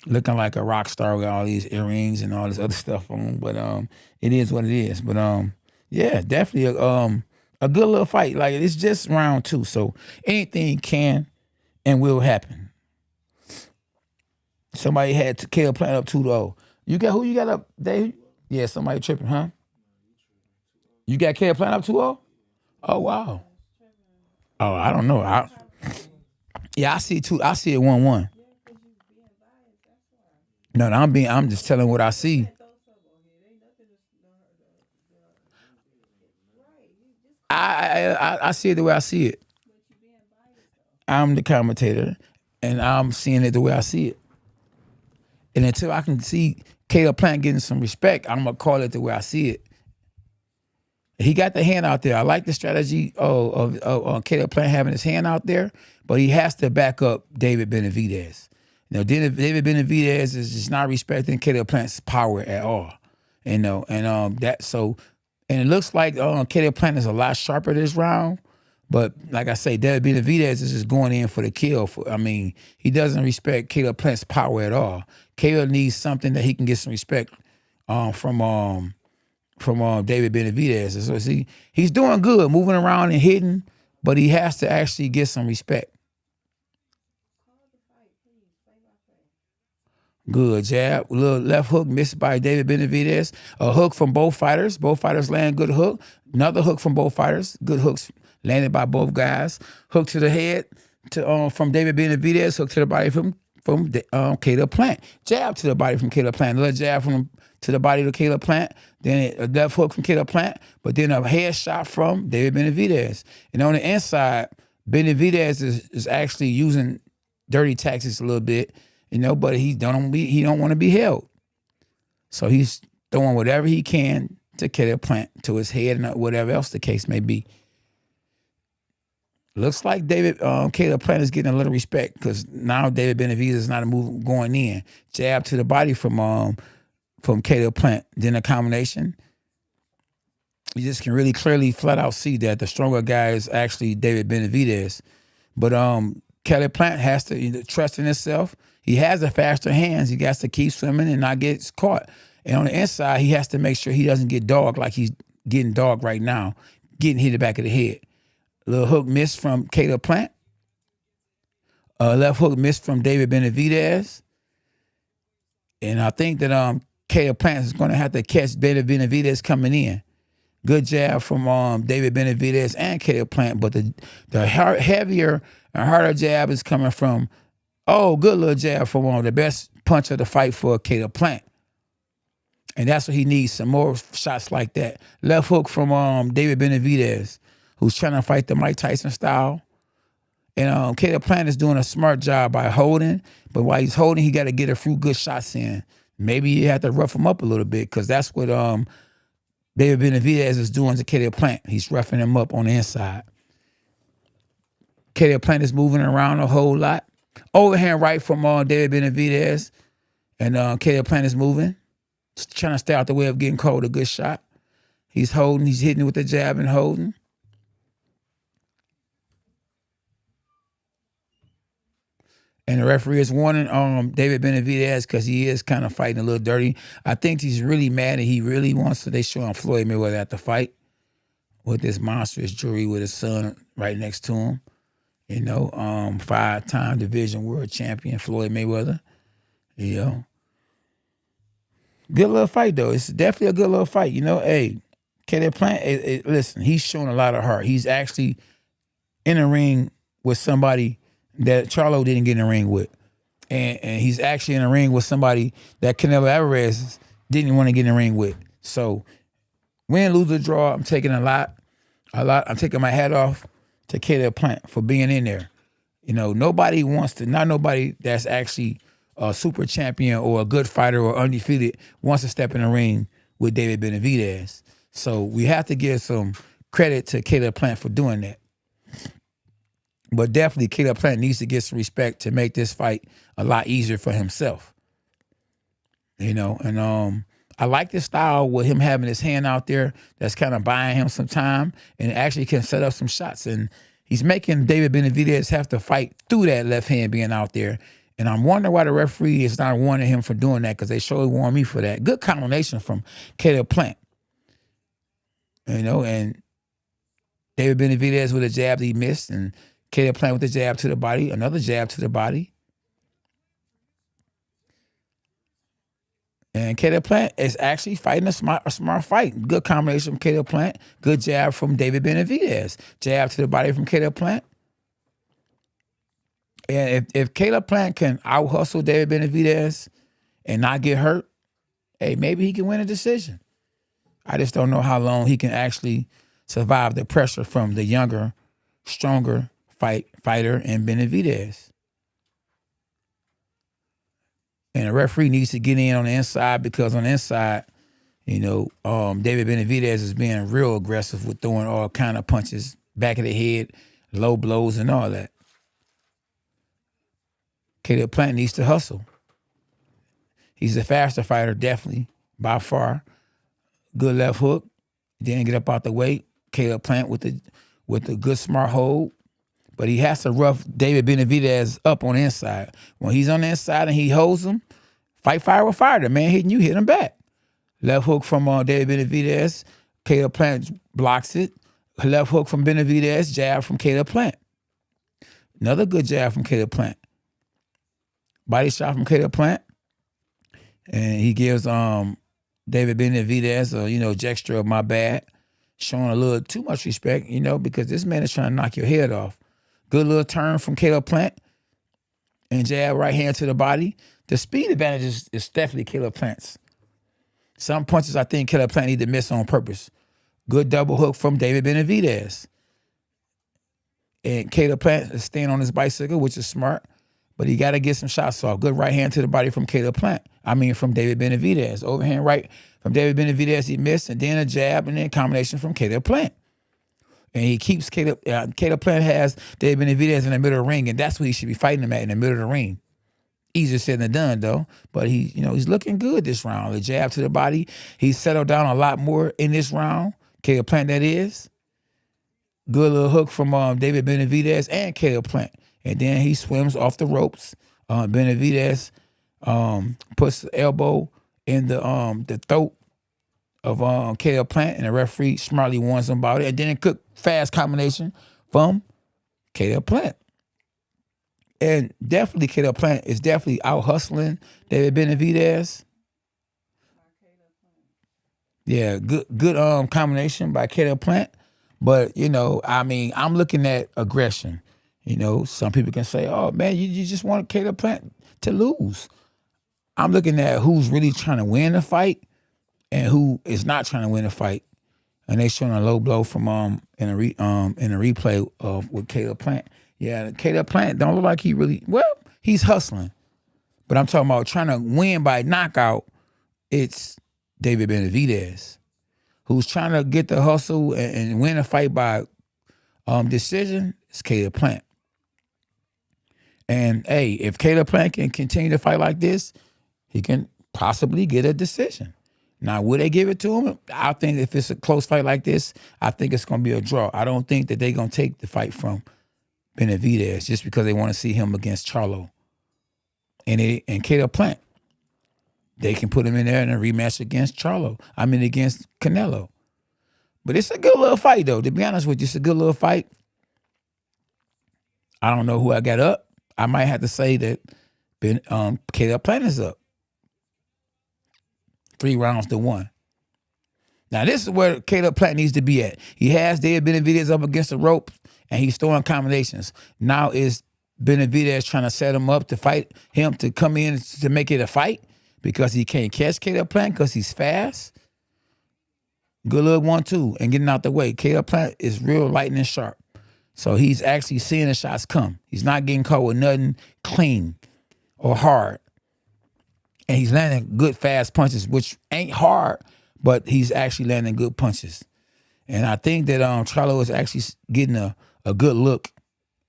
looking like a rock star with all these earrings and all this other stuff on. But it is what it is. But yeah, definitely a good little fight. Like, it's just round 2, so anything can and will happen. Somebody had Caleb Plant up 2-0. You got who you got up, Dave? Yeah, somebody tripping, huh? You got Caleb Plant up 2-0? Oh, wow. Oh, I don't know. I see it 1-1. No, I'm just telling what I see. I see it the way I see it. I'm the commentator, and I'm seeing it the way I see it. And until I can see Caleb Plant getting some respect, I'm going to call it the way I see it. He got the hand out there. I like the strategy of Caleb Plant having his hand out there, but he has to back up David Benavidez. David Benavidez is just not respecting Caleb Plant's power at all. And it looks like Caleb Plant is a lot sharper this round. But like I say, David Benavidez is just going in for the kill. He doesn't respect Caleb Plant's power at all. Caleb needs something that he can get some respect from David Benavidez. So he's doing good, moving around and hitting, but he has to actually get some respect. Good jab. A little left hook missed by David Benavidez. A hook from both fighters. Both fighters land good hook. Another hook from both fighters. Good hooks landed by both guys. Hook to the head from David Benavidez. Hook to the body from Caleb Plant. Jab to the body from Caleb Plant. Another jab to the body of Caleb Plant. Then a left hook from Caleb Plant. But then a head shot from David Benavidez. And on the inside, Benavidez is actually using dirty tactics a little bit. But he don't want to be held. So he's throwing whatever he can to Caleb Plant to his head and whatever else the case may be. Looks like Caleb Plant is getting a little respect because now David Benavidez is not a move going in. Jab to the body from Caleb Plant. Then a combination. You just can really clearly flat out see that the stronger guy is actually David Benavidez. But Caleb Plant has to trust in himself. He has the faster hands. He got to keep swimming and not get caught. And on the inside, he has to make sure he doesn't get dogged like he's getting dogged right now, getting hit in the back of the head. A little hook missed from Caleb Plant. A left hook missed from David Benavidez. And I think that Caleb Plant is going to have to catch David Benavidez coming in. Good jab from David Benavidez and Caleb Plant, but the heavier and harder jab is coming from, good little jab from the best punch of the fight for Caleb Plant. And that's what he needs, some more shots like that. Left hook from David Benavidez, who's trying to fight the Mike Tyson style. And Caleb Plant is doing a smart job by holding, but while he's holding, he got to get a few good shots in. Maybe you have to rough him up a little bit because that's what David Benavidez is doing to Caleb Plant. He's roughing him up on the inside. Caleb Plant is moving around a whole lot. Overhand right from David Benavidez. And Caleb Plant is moving. Just trying to stay out the way of getting called a good shot. He's holding. He's hitting with the jab and holding. And the referee is warning David Benavidez because he is kind of fighting a little dirty. I think he's really mad and he really wants to. They show him Floyd Mayweather at the fight with this monstrous jury with his son right next to him. 5-time division world champion Floyd Mayweather. Good little fight though. It's definitely a good little fight. Hey, Caleb Plant. Listen, he's showing a lot of heart. He's actually in a ring with somebody that Charlo didn't get in the ring with. And he's actually in a ring with somebody that Canelo Alvarez didn't want to get in the ring with. So win, lose, or draw, I'm taking a lot. I'm taking my hat off to Caleb Plant for being in there. Not nobody that's actually a super champion or a good fighter or undefeated wants to step in the ring with David Benavidez. So we have to give some credit to Caleb Plant for doing that. But definitely Caleb Plant needs to get some respect to make this fight a lot easier for himself. I like this style with him having his hand out there that's kind of buying him some time and actually can set up some shots. And he's making David Benavidez have to fight through that left hand being out there. And I'm wondering why the referee is not warning him for doing that because they surely warned me for that. Good combination from Caleb Plant. And David Benavidez with a jab that he missed and Caleb Plant with the jab to the body, another jab to the body. And Caleb Plant is actually fighting a smart fight. Good combination from Caleb Plant. Good jab from David Benavidez. Jab to the body from Caleb Plant. And if Caleb Plant can out-hustle David Benavidez and not get hurt, hey, maybe he can win a decision. I just don't know how long he can actually survive the pressure from the younger, stronger fighter and Benavidez. And the referee needs to get in on the inside because on the inside, David Benavidez is being real aggressive with throwing all kind of punches, back of the head, low blows, and all that. Caleb Plant needs to hustle. He's a faster fighter, definitely, by far. Good left hook. Didn't get up out the way. Caleb Plant with the good smart hold. But he has to rough David Benavidez up on the inside. When he's on the inside and he holds him, fight fire with fire. The man hitting you, hit him back. Left hook from David Benavidez. Caleb Plant blocks it. Left hook from Benavidez. Jab from Caleb Plant. Another good jab from Caleb Plant. Body shot from Caleb Plant. And he gives David Benavidez a gesture of my bad, showing a little too much respect, because this man is trying to knock your head off. Good little turn from Caleb Plant and jab right hand to the body. The speed advantage is definitely Caleb Plant's. Some punches I think Caleb Plant need to miss on purpose. Good double hook from David Benavidez. And Caleb Plant is staying on his bicycle, which is smart, but he got to get some shots off. Good right hand to the body from Caleb Plant. From David Benavidez. Overhand right from David Benavidez, he missed, and then a jab, and then combination from Caleb Plant. And he keeps Caleb Plant has David Benavidez in the middle of the ring, and that's what he should be fighting him at, in the middle of the ring. Easier said than done, though. But he's looking good this round. The jab to the body. He's settled down a lot more in this round. Caleb Plant, that is. Good little hook from David Benavidez and Caleb Plant. And then he swims off the ropes. Benavidez puts the elbow in the throat of Caleb Plant, and the referee smartly warns him about it. And then a quick, fast combination from Caleb Plant. And definitely Caleb Plant is definitely out hustling David Benavidez. Yeah, good combination by Caleb Plant. But, I'm looking at aggression. Some people can say, oh, man, you just want Caleb Plant to lose. I'm looking at who's really trying to win the fight and who is not trying to win the fight. And they showing a low blow from in a replay with Caleb Plant. Yeah, Caleb Plant don't look like he's hustling. But I'm talking about trying to win by knockout. It's David Benavidez, who's trying to get the hustle and win a fight by decision. It's Caleb Plant. And, hey, if Caleb Plant can continue to fight like this, he can possibly get a decision. Now, will they give it to him? I think if it's a close fight like this, I think it's going to be a draw. I don't think that they're going to take the fight from Benavidez just because they want to see him against Charlo. And Caleb Plant, they can put him in there in a rematch against against Canelo. But it's a good little fight, though. To be honest with you, it's a good little fight. I don't know who I got up. I might have to say that Caleb Plant is up. 3-1. Now, this is where Caleb Plant needs to be at. He has David Benavidez up against the rope, and he's throwing combinations. Now is Benavidez trying to set him up to fight him to come in to make it a fight because he can't catch Caleb Plant because he's fast? Good little 1-2 and getting out the way. Caleb Plant is real lightning and sharp. So he's actually seeing the shots come. He's not getting caught with nothing clean or hard. And he's landing good, fast punches, which ain't hard, but he's actually landing good punches. And I think that Charlo is actually getting a good look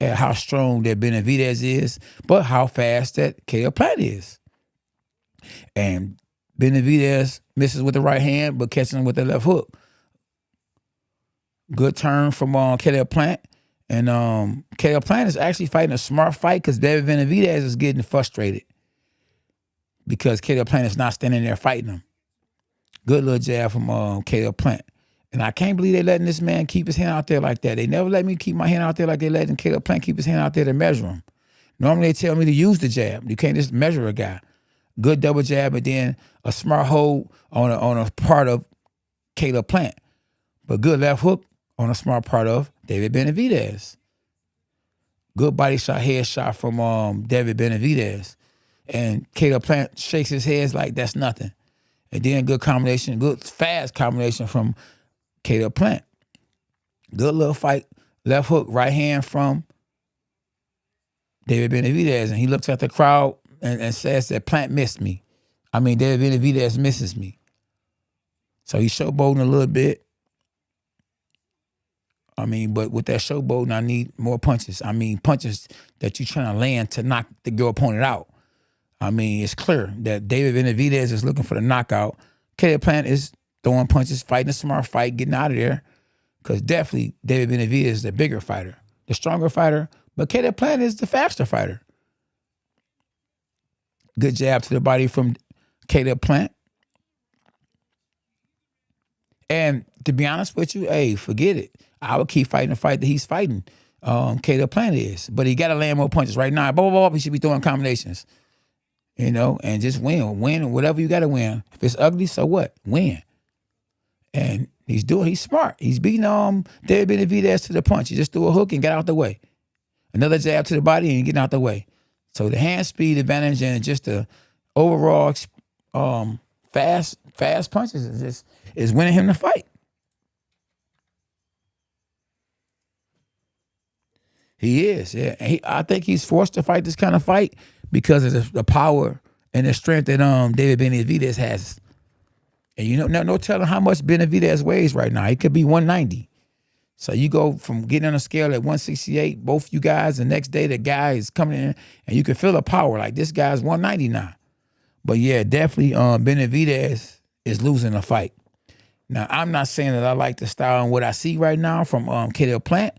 at how strong that Benavidez is, but how fast that Caleb Plant is. And Benavidez misses with the right hand, but catching him with the left hook. Good turn from Caleb Plant. And Caleb Plant is actually fighting a smart fight because David Benavidez is getting frustrated because Caleb Plant is not standing there fighting him. Good little jab from Caleb Plant. And I can't believe they're letting this man keep his hand out there like that. They never let me keep my hand out there like they letting Caleb Plant keep his hand out there to measure him. Normally they tell me to use the jab. You can't just measure a guy. Good double jab and then a smart hold on a part of Caleb Plant. But good left hook on a smart part of David Benavidez. Good body shot, head shot from David Benavidez. And Caleb Plant shakes his head like that's nothing. And then good combination, good fast combination from Caleb Plant. Good little fight. Left hook, right hand from David Benavidez. And he looks at the crowd and says that Plant missed me. David Benavidez misses me. So he's showboating a little bit. But with that showboating, I need more punches. Punches that you're trying to land to knock your opponent out. It's clear that David Benavidez is looking for the knockout. Caleb Plant is throwing punches, fighting a smart fight, getting out of there. Because definitely David Benavidez is the bigger fighter, the stronger fighter. But Caleb Plant is the faster fighter. Good jab to the body from Caleb Plant. And to be honest with you, hey, forget it. I would keep fighting the fight that he's fighting. Caleb Plant is. But he got to land more punches right now. He should be throwing combinations. you know, and just win whatever you got to win. If it's ugly, so what? Win. And he's smart. He's beating David Benavidez to the punch. He just threw a hook and got out the way. Another jab to the body and getting out the way. So the hand speed advantage and just the overall fast punches is winning him the fight. He is, yeah. And I think he's forced to fight this kind of fight because of the power and the strength that David Benavidez has. And you know, no telling how much Benavidez weighs right now. He could be 190. So you go from getting on a scale at 168, both you guys, the next day the guy is coming in and you can feel the power. Like, this guy's 190 now. But yeah, definitely Benavidez is losing the fight. Now, I'm not saying that I like the style and what I see right now from Caleb Plant,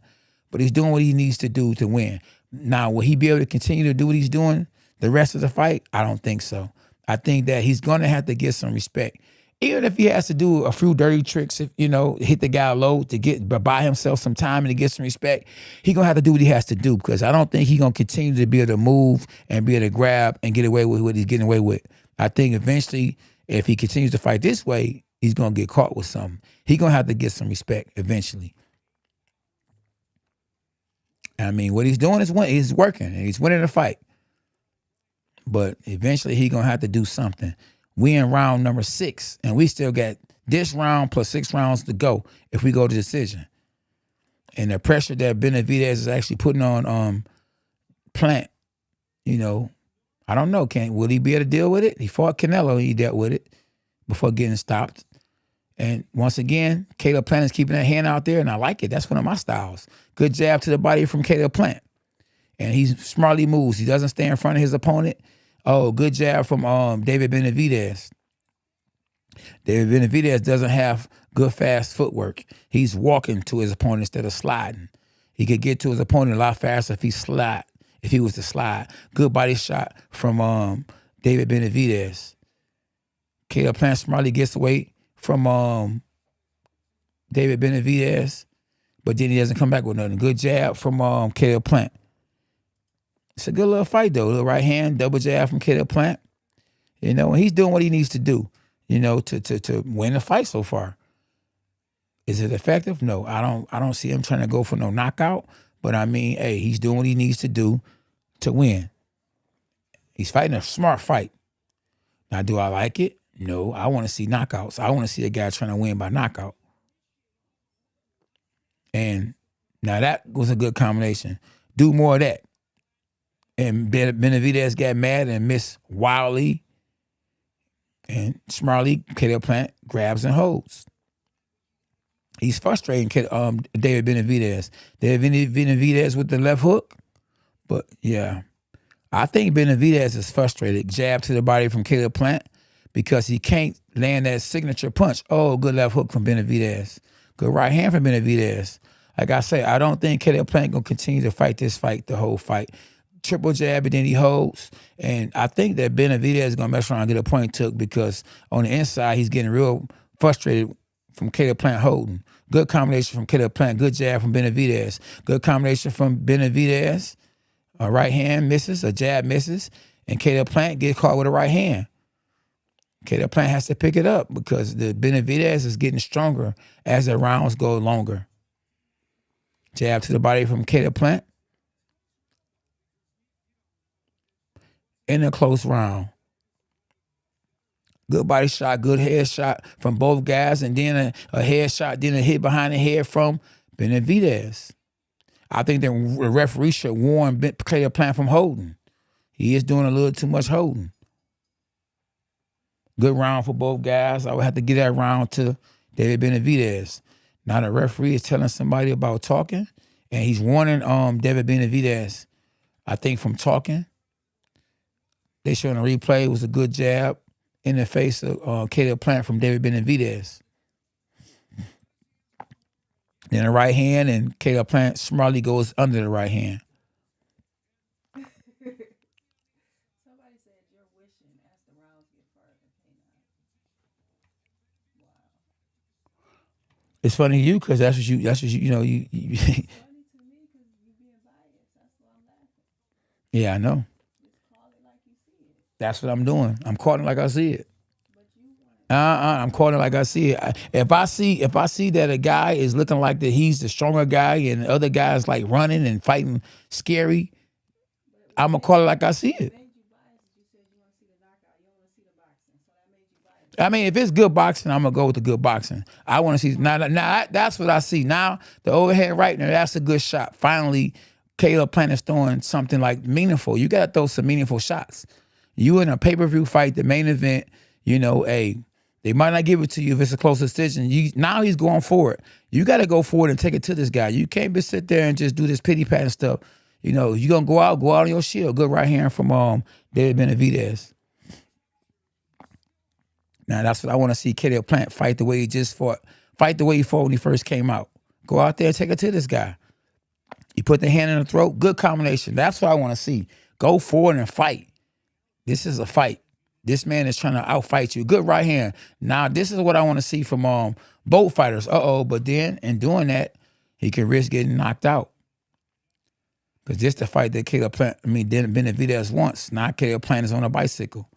but he's doing what he needs to do to win. Now, will he be able to continue to do what he's doing the rest of the fight? I don't think so. I think that he's going to have to get some respect. Even if he has to do a few dirty tricks, if, you know, hit the guy low to buy himself some time and to get some respect, he's going to have to do what he has to do, because I don't think he's going to continue to be able to move and be able to grab and get away with what he's getting away with. I think eventually, if he continues to fight this way, he's going to get caught with something. He's going to have to get some respect eventually. I mean, what he's doing is he's working and he's winning the fight. But eventually he's going to have to do something. We in round number 6, and we still got this round plus 6 rounds to go if we go to decision. And the pressure that Benavidez is actually putting on Plant, you know, I don't know. Will he be able to deal with it? He fought Canelo, he dealt with it before getting stopped. And once again, Caleb Plant is keeping that hand out there, and I like it. That's one of my styles. Good jab to the body from Caleb Plant. And he smartly moves. He doesn't stay in front of his opponent. Oh, good jab from David Benavidez. David Benavidez doesn't have good fast footwork. He's walking to his opponent instead of sliding. He could get to his opponent a lot faster if he was to slide. Good body shot from David Benavidez. Caleb Plant smartly gets away from David Benavidez, but then he doesn't come back with nothing. Good jab from Caleb Plant. It's a good little fight, though. A little right hand, double jab from Caleb Plant. You know, and he's doing what he needs to do, you know, to win the fight so far. Is it effective? No, I don't see him trying to go for no knockout. But I mean, hey, he's doing what he needs to do to win. He's fighting a smart fight. Now, do I like it? No, I want to see knockouts. I want to see a guy trying to win by knockout. And now that was a good combination. Do more of that. And Benavidez got mad and missed wildly. And smartly, Caleb Plant grabs and holds. He's frustrating David Benavidez. David Benavidez with the left hook. But, yeah, I think Benavidez is frustrated. Jab to the body from Caleb Plant because he can't land that signature punch. Oh, good left hook from Benavidez. Good right hand from Benavidez. Like I say, I don't think Caleb Plant going to continue to fight this fight the whole fight. Triple jab, and then he holds. And I think that Benavidez is going to mess around and get a point took because on the inside, he's getting real frustrated from Caleb Plant holding. Good combination from Caleb Plant. Good jab from Benavidez. Good combination from Benavidez. A right hand misses, a jab misses, and Caleb Plant gets caught with a right hand. Caleb Plant has to pick it up because the Benavidez is getting stronger as the rounds go longer. Jab to the body from Caleb Plant. In a close round. Good body shot, good head shot from both guys, and then a head shot, then a hit behind the head from Benavidez. I think the referee should warn Caleb Plant from holding. He is doing a little too much holding. Good round for both guys. I would have to give that round to David Benavidez. Now the referee is telling somebody about talking, and he's warning David Benavidez, I think, from talking. They showing a replay. It was a good jab in the face of Caleb Plant from David Benavidez. Then a right hand, and Caleb Plant smartly goes under the right hand. Somebody said you're wishing as the rounds get further. Wow. It's funny to you because that's what you you know. Funny to me because you're being biased. That's why I'm laughing. Yeah, I know. Just call it like you see it. That's what I'm doing. I'm calling like I see it. I'm calling like I see it. If I see that a guy is looking like that he's the stronger guy and the other guys like running and fighting scary, I'm gonna call it like I see it. I mean, if it's good boxing, I'm gonna go with the good boxing. I want to see now. That's what I see now. The overhead right now, that's a good shot. Finally, Caleb Plant is throwing something like meaningful. You gotta throw some meaningful shots. You in a pay-per-view fight, the main event. You know, they might not give it to you if it's a close decision. Now he's going for it. You got to go forward and take it to this guy. You can't just sit there and just do this pity pat and stuff. You know, you're going to go out on your shield. Good right hand from David Benavidez. Now, that's what I want to see Caleb Plant fight the way he just fought. Fight the way he fought when he first came out. Go out there and take it to this guy. You put the hand in the throat. Good combination. That's what I want to see. Go forward and fight. This is a fight. This man is trying to outfight you. Good right hand. Now, this is what I want to see from both fighters. But then in doing that, he can risk getting knocked out. Because this the fight that Benavidez wants. Now Caleb Plant is on a bicycle.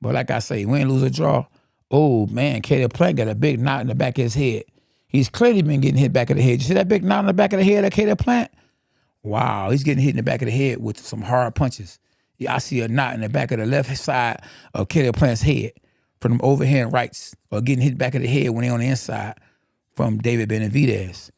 But like I say, win, lose, or draw. Oh, man, Caleb Plant got a big knot in the back of his head. He's clearly been getting hit back of the head. You see that big knot in the back of the head of Caleb Plant? Wow, he's getting hit in the back of the head with some hard punches. Yeah, I see a knot in the back of the left side of Caleb Plant's head from them overhand rights or getting hit back of the head when they're on the inside from David Benavidez.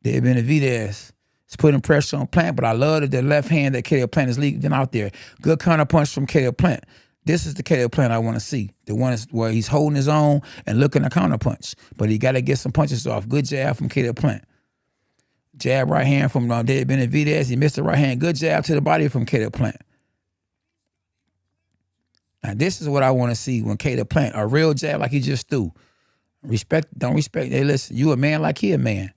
David Benavidez is putting pressure on Plant, but I love the left hand that Caleb Plant is leaving out there. Good counter punch from Caleb Plant. This is the Caleb Plant I want to see. The one is where he's holding his own and looking to counter punch, but he got to get some punches off. Good jab from Caleb Plant. Jab right hand from David Benavidez. He missed the right hand. Good jab to the body from Caleb Plant. Now, this is what I want to see when Caleb Plant, a real jab like he just threw. Don't respect. Hey, listen, you a man like he a man.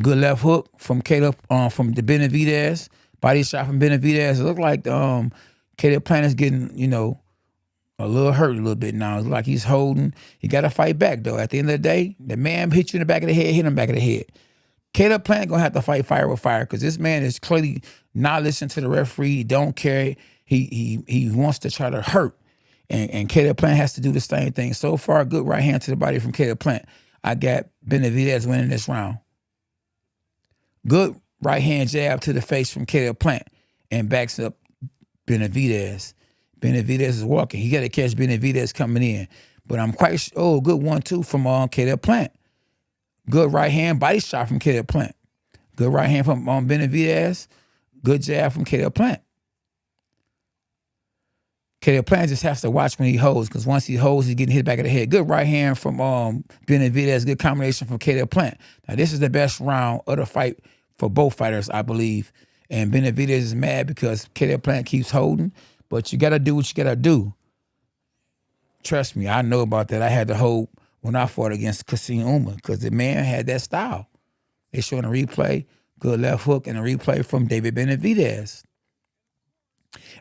Good left hook from Caleb, from the Benavidez. Body shot from Benavidez. It looked like Caleb Plant is getting, a little hurt a little bit now. It's like he's holding. He got to fight back, though. At the end of the day, the man hit you in the back of the head, hit him back of the head. Caleb Plant going to have to fight fire with fire because this man is clearly not listening to the referee. He don't care. He wants to try to hurt. And Caleb Plant has to do the same thing. So far, good right hand to the body from Caleb Plant. I got Benavidez winning this round. Good right hand jab to the face from Caleb Plant and backs up Benavidez. Benavidez is walking. He got to catch Benavidez coming in. But I'm quite sure, good 1-2 from Caleb Plant. Good right hand body shot from Caleb Plant. Good right hand from Benavidez. Good jab from Caleb Plant. Caleb Plant just has to watch when he holds because once he holds, he's getting hit back of the head. Good right hand from Benavidez. Good combination from Caleb Plant. Now, this is the best round of the fight for both fighters, I believe. And Benavidez is mad because Caleb Plant keeps holding. But you got to do what you got to do. Trust me, I know about that. I had to hold when I fought against Kassim Uma because the man had that style. They showing a replay, good left hook, and a replay from David Benavidez.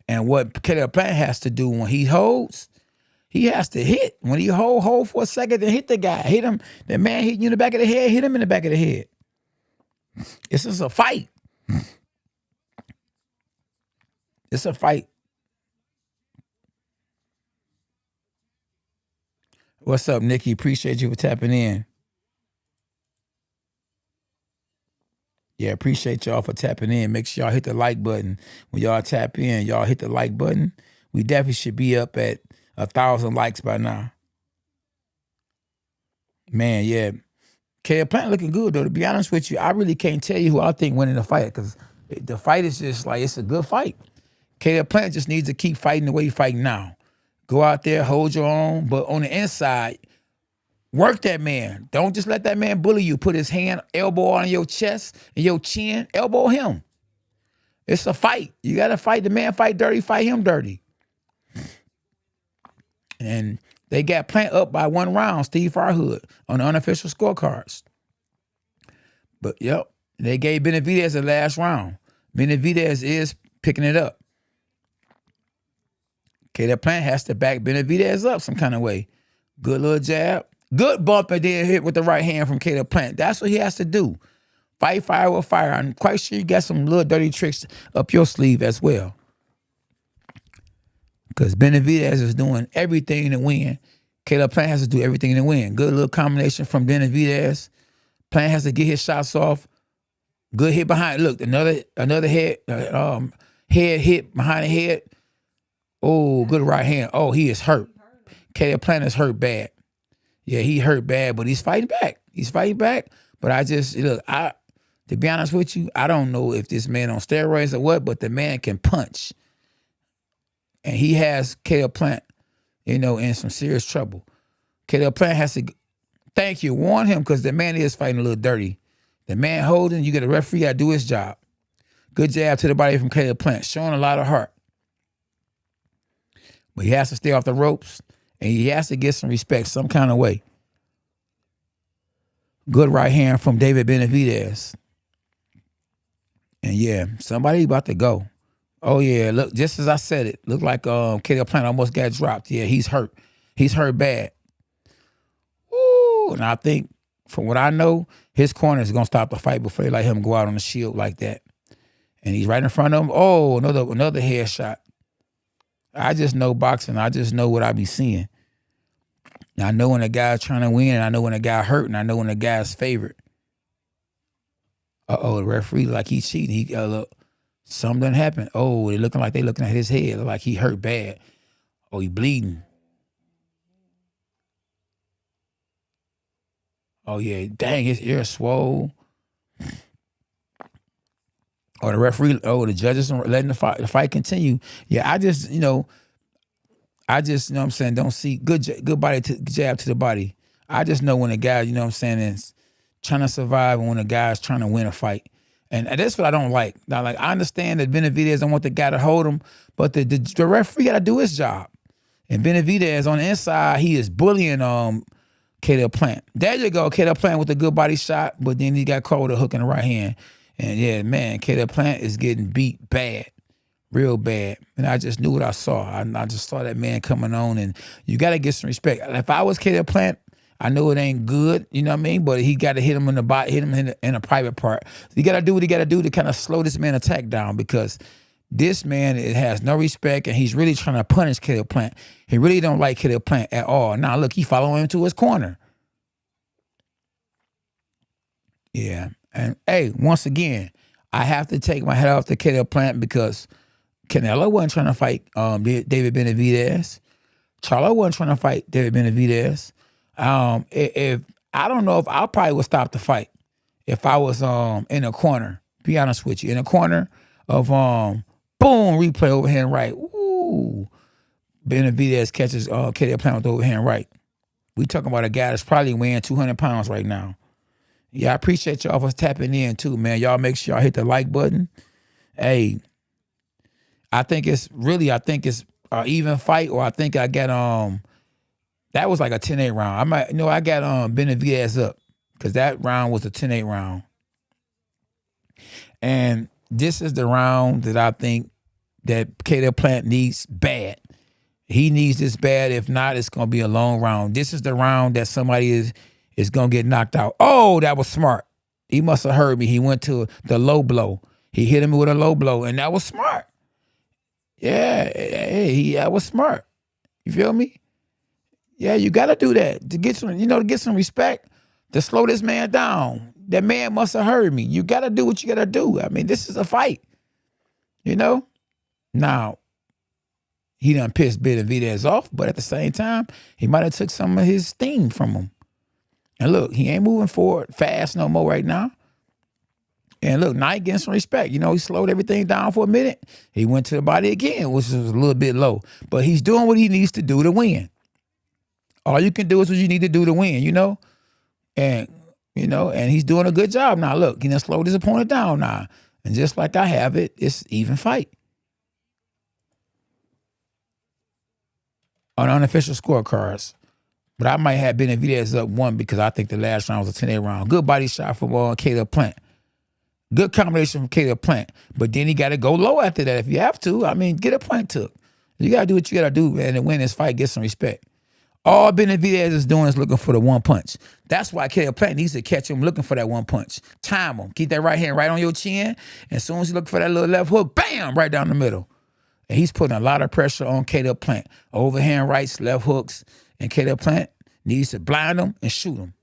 And what Caleb Plant has to do when he holds, he has to hit. When he hold for a second and hit the guy. Hit him. The man hitting you in the back of the head, hit him in the back of the head. This is a fight. It's a fight. What's up, Nikki? Appreciate you for tapping in. Yeah, appreciate y'all for tapping in. Make sure y'all hit the like button. When y'all tap in, y'all hit the like button. We definitely should be up at 1,000 likes by now. Man, yeah. Caleb Plant looking good, though. To be honest with you, I really can't tell you who I think winning the fight because the fight is just like, it's a good fight. Caleb Plant just needs to keep fighting the way he's fighting now. Go out there, hold your own, but on the inside, work that man. Don't just let that man bully you. Put his hand, elbow on your chest and your chin, elbow him. It's a fight. You got to fight the man, fight dirty, fight him dirty. And they got Plant up by 1 round, Steve Farhood, on the unofficial scorecards. But, yep, they gave Benavidez the last round. Benavidez is picking it up. Caleb Plant has to back Benavidez up some kind of way. Good little jab. Good bump and then hit with the right hand from Caleb Plant. That's what he has to do. Fight fire with fire. I'm quite sure you got some little dirty tricks up your sleeve as well. Because Benavidez is doing everything to win. Caleb Plant has to do everything to win. Good little combination from Benavidez. Plant has to get his shots off. Good hit behind. Look, another head hit behind the head. Oh, good right hand. Oh, he is hurt. Caleb Plant is hurt bad. Yeah, he hurt bad, but he's fighting back. He's fighting back. But to be honest with you, I don't know if this man on steroids or what, but the man can punch. And he has Caleb Plant, in some serious trouble. Caleb Plant has to, thank you, warn him, because the man is fighting a little dirty. The man holding, you get a referee, got to do his job. Good jab to the body from Caleb Plant, showing a lot of heart. But he has to stay off the ropes, and he has to get some respect some kind of way. Good right hand from David Benavidez. And yeah, somebody about to go. Oh yeah, look, just as I said it, looked like Caleb Plant almost got dropped. Yeah, he's hurt. He's hurt bad. Ooh, and I think, from what I know, his corner is gonna stop the fight before they let him go out on the shield like that. And he's right in front of him. Oh, another headshot. I just know boxing. I just know what I be seeing. I know when a guy's trying to win, and I know when a guy hurt, and I know when a guy's favorite. The referee like he's cheating. Look, something done happened. Oh, they looking at his head, like he hurt bad. Oh, he bleeding. Oh yeah, dang, his ear swole. Or the referee, the judges are letting the fight continue. Yeah, I just, what I'm saying, don't see good body jab to the body. I just know when a guy, is trying to survive and when a guy's trying to win a fight. And that's what I don't like. Now, I understand that Benavidez don't want the guy to hold him, but the referee got to do his job. And Benavidez on the inside, he is bullying Caleb Plant. There you go, Caleb Plant with a good body shot, but then he got caught with a hook in the right hand. And yeah, man, Caleb Plant is getting beat bad, real bad. And I just knew what I saw. I just saw that man coming on, and you got to get some respect. If I was Caleb Plant, I know it ain't good, you know what I mean? But he got to hit him in the body, hit him in a private part. You got to do what he got to do to kind of slow this man attack down, because this man, it has no respect, and he's really trying to punish Caleb Plant. He really don't like Caleb Plant at all. Now, look, he following him to his corner. Yeah. And, hey, once again, I have to take my head off to Caleb Plant, because Canelo wasn't trying to fight David Benavidez. Charlo wasn't trying to fight David Benavidez. If I don't know if I probably would stop the fight if I was in a corner. Be honest with you, in a corner of boom, replay overhand right. Ooh, Benavidez catches Caleb Plant with overhand right. We talking about a guy that's probably weighing 200 pounds right now. Yeah, I appreciate y'all for tapping in too, man. Y'all make sure y'all hit the like button. Hey, I think it's an even fight, or I think I got that was like a 10-8 round. I got Benavidez up, because that round was a 10-8 round. And this is the round that I think that Caleb Plant needs bad. He needs this bad. If not, it's gonna be a long round. This is the round that somebody is gonna get knocked out. Oh, that was smart. He must have heard me. He went to the low blow. He hit him with a low blow, and that was smart. Yeah, hey, that was smart. You feel me? Yeah, you got to do that to get some respect, to slow this man down. That man must have heard me. You got to do what you got to do. I mean, this is a fight, Now, he done pissed Benavidez off, but at the same time, he might have took some of his steam from him. And look, he ain't moving forward fast no more right now. And look, now he getting some respect. He slowed everything down for a minute. He went to the body again, which was a little bit low. But he's doing what he needs to do to win. All you can do is what you need to do to win, And, and he's doing a good job now. Look, he done slowed his opponent down now. And just like I have it, it's even fight. On unofficial scorecards. But I might have Benavidez up 1, because I think the last round was a 10-8 round. Good body shot from Caleb Plant. Good combination from Caleb Plant. But then he got to go low after that if you have to. I mean, get a point took. You got to do what you got to do, man, and win this fight, get some respect. All Benavidez is doing is looking for the one punch. That's why Caleb Plant needs to catch him looking for that one punch. Time him. Keep that right hand right on your chin. And as soon as you look for that little left hook, bam, right down the middle. And he's putting a lot of pressure on Caleb Plant. Overhand rights, left hooks. And Caleb Plant needs to blind him and shoot him.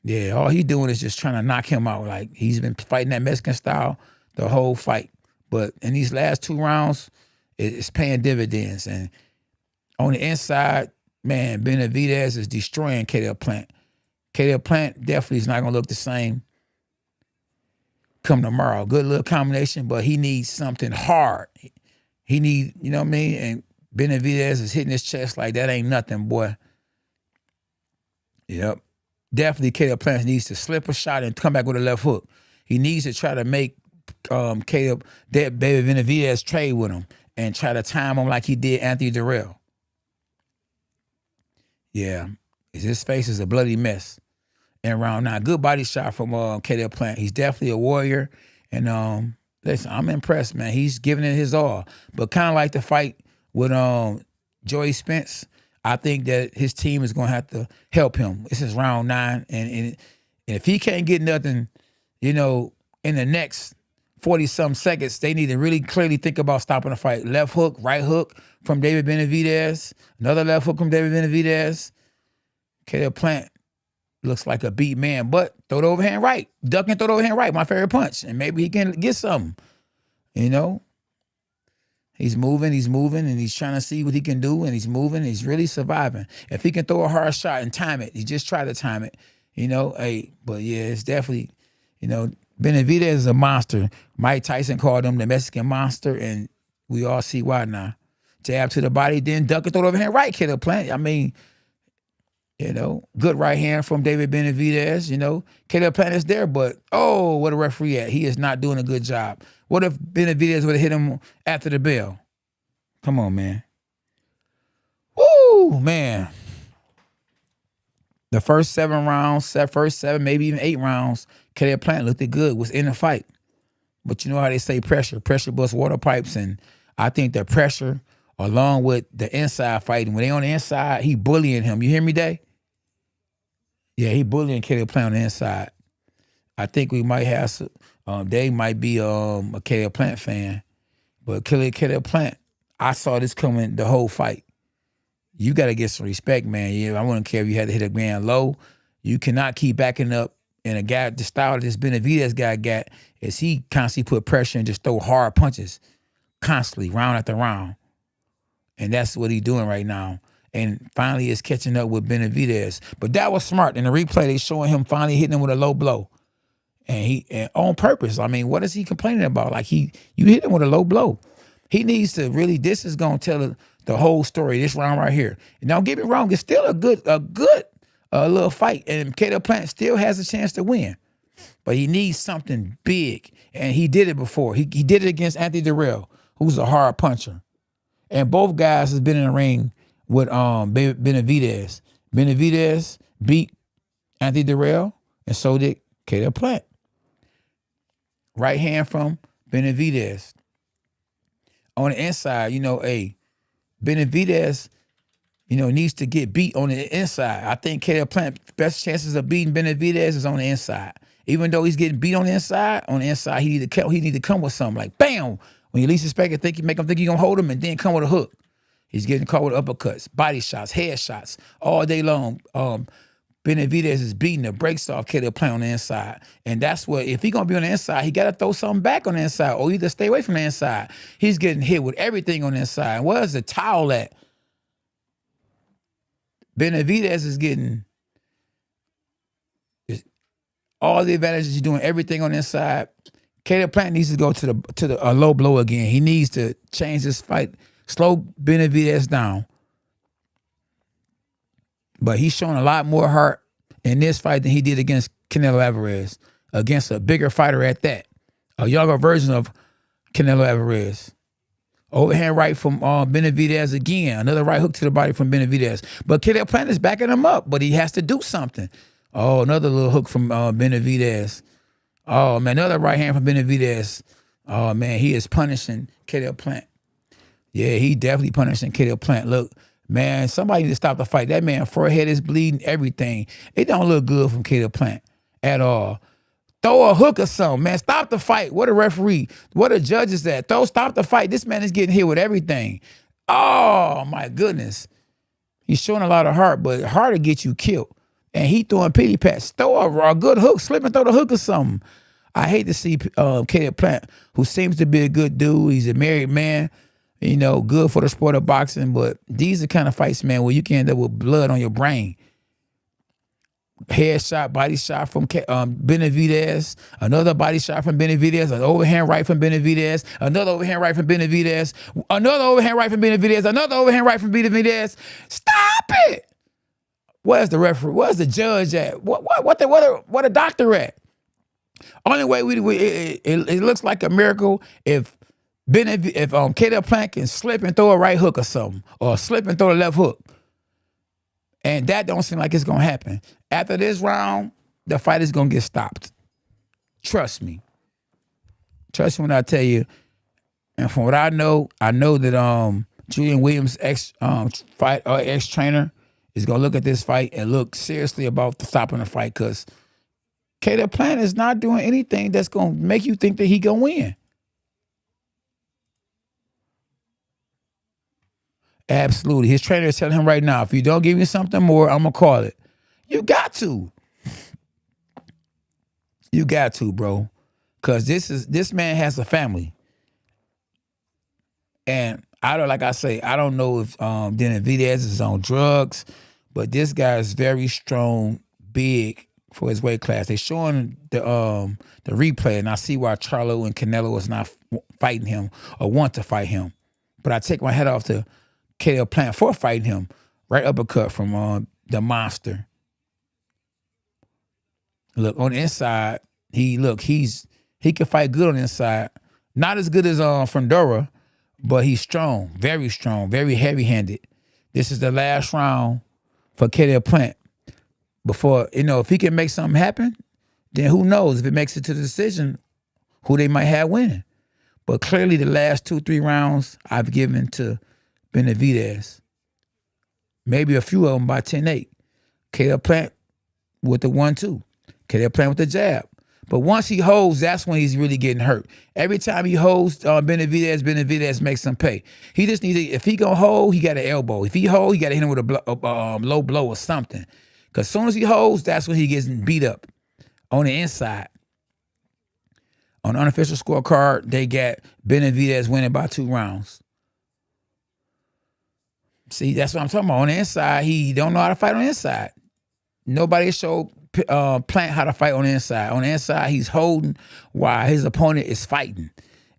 Yeah, all he's doing is just trying to knock him out. Like, he's been fighting that Mexican style the whole fight. But in these last 2 rounds, it's paying dividends. And on the inside, man, Benavidez is destroying Caleb Plant. Caleb Plant definitely is not going to look the same come tomorrow. Good little combination, but he needs something hard. He need, you know what I mean? And Benavidez is hitting his chest like that ain't nothing, boy. Yep. Definitely Caleb Plant needs to slip a shot and come back with a left hook. He needs to try to make David Benavidez trade with him and try to time him like he did Anthony Dirrell. Yeah. His face is a bloody mess in round 9. Good body shot from Caleb Plant. He's definitely a warrior. And listen, I'm impressed, man. He's giving it his all. But kind of like the fight with Joey Spence, I think that his team is going to have to help him. This is round 9. And if he can't get nothing, you know, in the next 40-some seconds, they need to really clearly think about stopping the fight. Left hook, right hook from David Benavidez. Another left hook from David Benavidez. Caleb Plant looks like a beat man, but throw the overhand right. Duck and throw the overhand right, my favorite punch. And maybe he can get something, you know? He's moving, and he's trying to see what he can do, and he's moving, and he's really surviving. If he can throw a hard shot and time it, he just try to time it, you know? Hey, but yeah, it's definitely, you know, Benavidez is a monster. Mike Tyson called him the Mexican monster, and we all see why now. Jab to the body, then duck and throw the overhand right, Caleb Plant. I mean, you know, good right hand from David Benavidez, you know. Caleb Plant is there, but, oh, what a referee at. He is not doing a good job. What if Benavidez would have hit him after the bell? Come on, man. Woo, man. The first 7 rounds, first 7, maybe even 8 rounds, Caleb Plant looked good, was in the fight. But you know how they say pressure. Pressure busts water pipes, and I think the pressure, along with the inside fighting, when they on the inside, he bullying him. You hear me, Day? Yeah, he bullying Caleb Plant on the inside. I think we might have some, Dave might be a Caleb Plant fan, but Caleb Plant, I saw this coming the whole fight. You got to get some respect, man. Yeah, I wouldn't care if you had to hit a man low. You cannot keep backing up. And a guy, the style that this Benavidez guy got is he constantly put pressure and just throw hard punches constantly, round after round. And that's what he's doing right now. And finally is catching up with Benavidez. But that was smart. In the replay, they showing him finally hitting him with a low blow. And on purpose. I mean, what is he complaining about? Like, you hit him with a low blow. He needs to really, this is going to tell the whole story, this round right here. And don't get me wrong, it's still a good little fight. And Caleb Plant still has a chance to win. But he needs something big. And he did it before. He did it against Anthony Dirrell, who's a hard puncher. And both guys has been in the ring with Benavidez. Benavidez beat Anthony Dirrell, and so did Caleb Plant. Right hand from Benavidez. On the inside, you know, Benavidez, you know, needs to get beat on the inside. I think Caleb Plant's best chances of beating Benavidez is on the inside. Even though he's getting beat on the inside, he need to come with something like bam. When you least expect it, make him think you're gonna hold him and then come with a hook. He's getting caught with uppercuts, body shots, head shots all day long. Benavidez is beating the brakes off Caleb Plant on the inside. And that's what, if he's going to be on the inside, he got to throw something back on the inside or either stay away from the inside. He's getting hit with everything on the inside. And where's the towel at? Benavidez is getting all the advantages. He's doing everything on the inside. Caleb Plant needs to go to a low blow again. He needs to change this fight, slow Benavidez down. But he's showing a lot more heart in this fight than he did against Canelo Alvarez, against a bigger fighter at that, a younger version of Canelo Alvarez. Overhand right from Benavidez again, another right hook to the body from Benavidez. But Caleb Plant is backing him up, but he has to do something. Oh, another little hook from Benavidez. Oh, man, another right hand from Benavidez. Oh, man, he is punishing Caleb Plant. Yeah, he definitely punishing Caleb Plant. Look, Man, somebody need to stop the fight. That man forehead is bleeding, everything. It don't look good from Caleb Plant at all. Throw a hook or something, man. Stop the fight. What a referee. What a judge is that? Stop the fight. This man is getting hit with everything. Oh, my goodness. He's showing a lot of heart, but heart will get you killed. And he throwing pity pats. Throw a good hook. Slip and throw the hook or something. I hate to see Caleb Plant, who seems to be a good dude. He's a married man. You know, good for the sport of boxing, but these are the kind of fights, man, where you can end up with blood on your brain. Head shot, body shot from Benavidez, another body shot from Benavidez, an overhand right from Benavidez, another overhand right from Benavidez, another overhand right from Benavidez, another overhand right from Benavidez. Stop it! Where's the referee? Where's the judge at? What the doctor at? Only way it looks like a miracle if Caleb Plant can slip and throw a right hook or something, or slip and throw a left hook. And that don't seem like it's going to happen. After this round, the fight is going to get stopped. Trust me. Trust me when I tell you. And from what I know that Julian Williams' ex-trainer is going to look at this fight and look seriously about stopping the fight, because Caleb Plant is not doing anything that's going to make you think that he going to win. Absolutely. His trainer is telling him right now, if you don't give me something more, I'm going to call it. You got to. You got to, bro. Because this man has a family. And I don't know if Benavidez is on drugs, but this guy is very strong, big for his weight class. They're showing the replay, and I see why Charlo and Canelo is not fighting him or want to fight him. But I take my head off to Caleb Plant for fighting him. Right uppercut from the monster. Look, on the inside, he can fight good on the inside. Not as good as Fundora, but he's strong, very heavy-handed. This is the last round for Caleb Plant. Before, if he can make something happen, then who knows if it makes it to the decision, who they might have winning. But clearly the last 2-3 rounds I've given to Benavidez. Maybe a few of them by 10-8. Caleb Plant with the 1-2. Caleb Plant with the jab. But once he holds, that's when he's really getting hurt. Every time he holds Benavidez makes him pay. He just needs if he gonna hold, he got an elbow. If he hold, he got to hit him with a low blow or something. Because as soon as he holds, that's when he gets beat up on the inside. On the unofficial scorecard, they got Benavidez winning by 2 rounds. See, that's what I'm talking about. On the inside, he don't know how to fight on the inside. Nobody showed Plant how to fight on the inside. On the inside, he's holding while his opponent is fighting.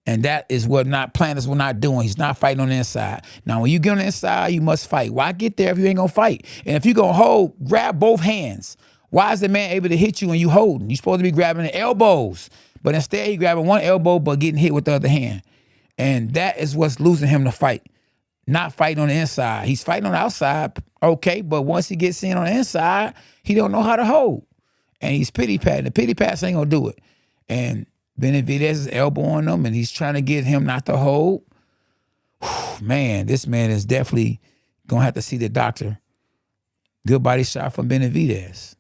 And that is what Plant is not doing. He's not fighting on the inside. Now, when you get on the inside, you must fight. Why get there if you ain't going to fight? And if you're going to hold, grab both hands. Why is the man able to hit you when you holding? You're supposed to be grabbing the elbows. But instead, he grabbing one elbow but getting hit with the other hand. And that is what's losing him the fight. Not fighting on the inside. He's fighting on the outside, okay, but once he gets in on the inside, he don't know how to hold. And he's pity patting. The pity pats ain't gonna do it. And Benavidez is elbowing him, and he's trying to get him not to hold. Whew, man, this man is definitely gonna have to see the doctor. Good body shot from Benavidez.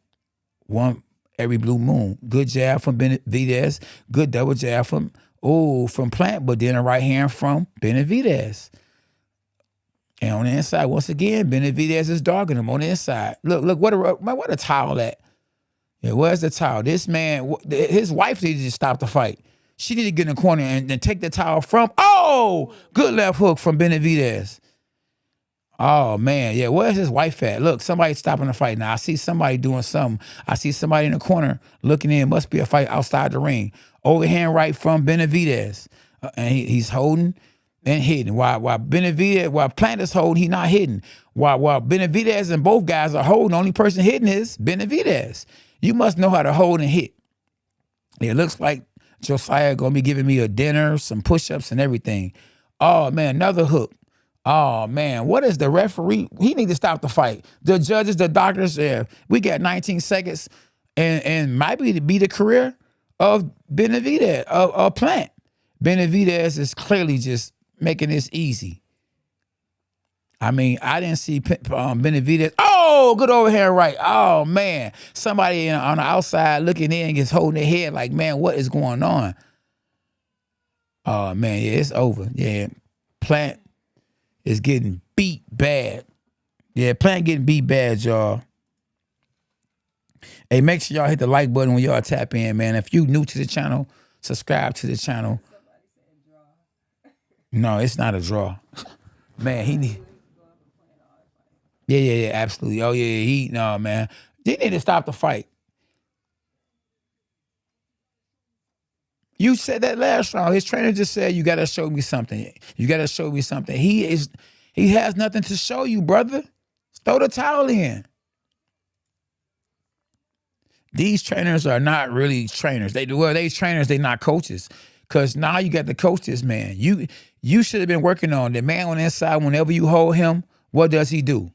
One every blue moon. Good jab from Benavidez. Good double jab from Plant, but then a right hand from Benavidez. And on the inside, once again, Benavidez is dogging him on the inside. Look, what a towel at. Yeah, where's the towel? This man, his wife needed to stop the fight. She needed to get in the corner and then take the towel from, good left hook from Benavidez. Oh, man, yeah, where's his wife at? Look, somebody's stopping the fight now. I see somebody doing something. I see somebody in the corner looking in. Must be a fight outside the ring. Overhand right from Benavidez. And he's holding and hitting. While Plant is holding, he's not hitting. While Benavidez and both guys are holding, the only person hitting is Benavidez. You must know how to hold and hit. It looks like Josiah gonna be giving me a dinner, some push-ups and everything. Oh man, another hook. Oh man, what is the referee? He need to stop the fight. The judges, the doctors, we got 19 seconds and might be the career of Benavidez, of Plant. Benavidez is clearly just making this easy. I mean, I didn't see Benavidez. Oh, good overhand right. Oh, man. Somebody on the outside looking in gets holding their head like, man, what is going on? Oh, man, yeah, it's over. Yeah, Plant is getting beat bad. Yeah, Plant getting beat bad, y'all. Hey, make sure y'all hit the like button when y'all tap in, man. If you new to the channel, subscribe to the channel. No, it's not a draw. Man, he need... Yeah, absolutely. Oh, yeah, no, man. They need to stop the fight. You said that last round. His trainer just said, you got to show me something. You got to show me something. He has nothing to show you, brother. Throw the towel in. These trainers are not really trainers. They trainers, they not coaches. Because now you got to coach this man. You should have been working on the man on the inside. Whenever you hold him, what does he do?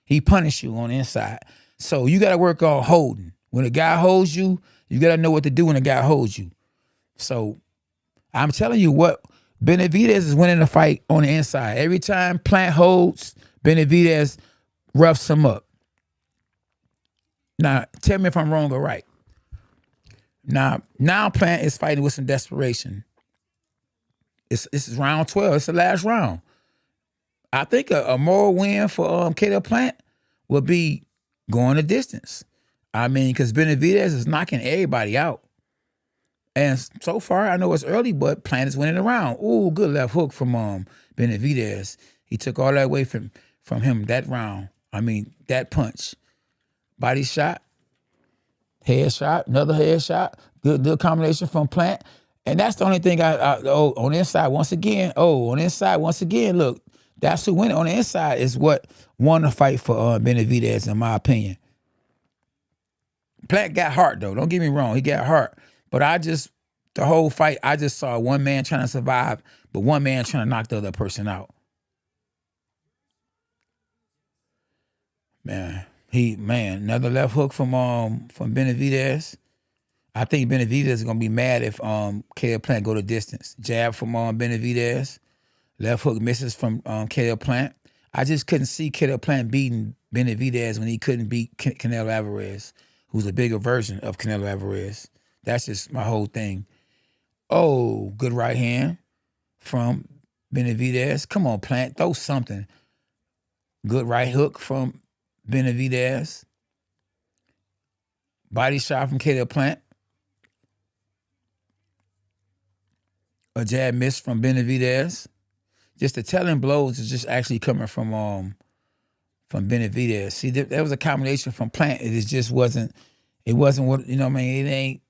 He punish you on the inside. So you got to work on holding. When a guy holds you, you got to know what to do when a guy holds you. So I'm telling you what, Benavidez is winning the fight on the inside. Every time Plant holds, Benavidez roughs him up. Now, tell me if I'm wrong or right. Now Plant is fighting with some desperation. This is round 12. It's the last round. I think a moral win for Caleb Plant will be going the distance. I mean, because Benavidez is knocking everybody out. And so far, I know it's early, but Plant is winning the round. Ooh, good left hook from Benavidez. He took all that away from him that round. I mean, that punch. Body shot, head shot, another head shot. Good combination from Plant. And that's the only thing on the inside once again. On the inside once again, look. That's who went on the inside is what won the fight for Benavidez, in my opinion. Plant got heart, though. Don't get me wrong. He got heart. But the whole fight, I just saw one man trying to survive, but one man trying to knock the other person out. Man, another left hook from Benavidez. I think Benavidez is going to be mad if Caleb Plant go the distance. Jab from Benavidez. Left hook misses from Caleb Plant. I just couldn't see Caleb Plant beating Benavidez when he couldn't beat Canelo Alvarez, who's a bigger version of Canelo Alvarez. That's just my whole thing. Oh, good right hand from Benavidez. Come on, Plant, throw something. Good right hook from Benavidez. Body shot from Caleb Plant. A jab miss from Benavidez. Just the telling blows is just actually coming from Benavidez. See, there was a combination from Plant. It just wasn't. It wasn't what you know. What I mean, it ain't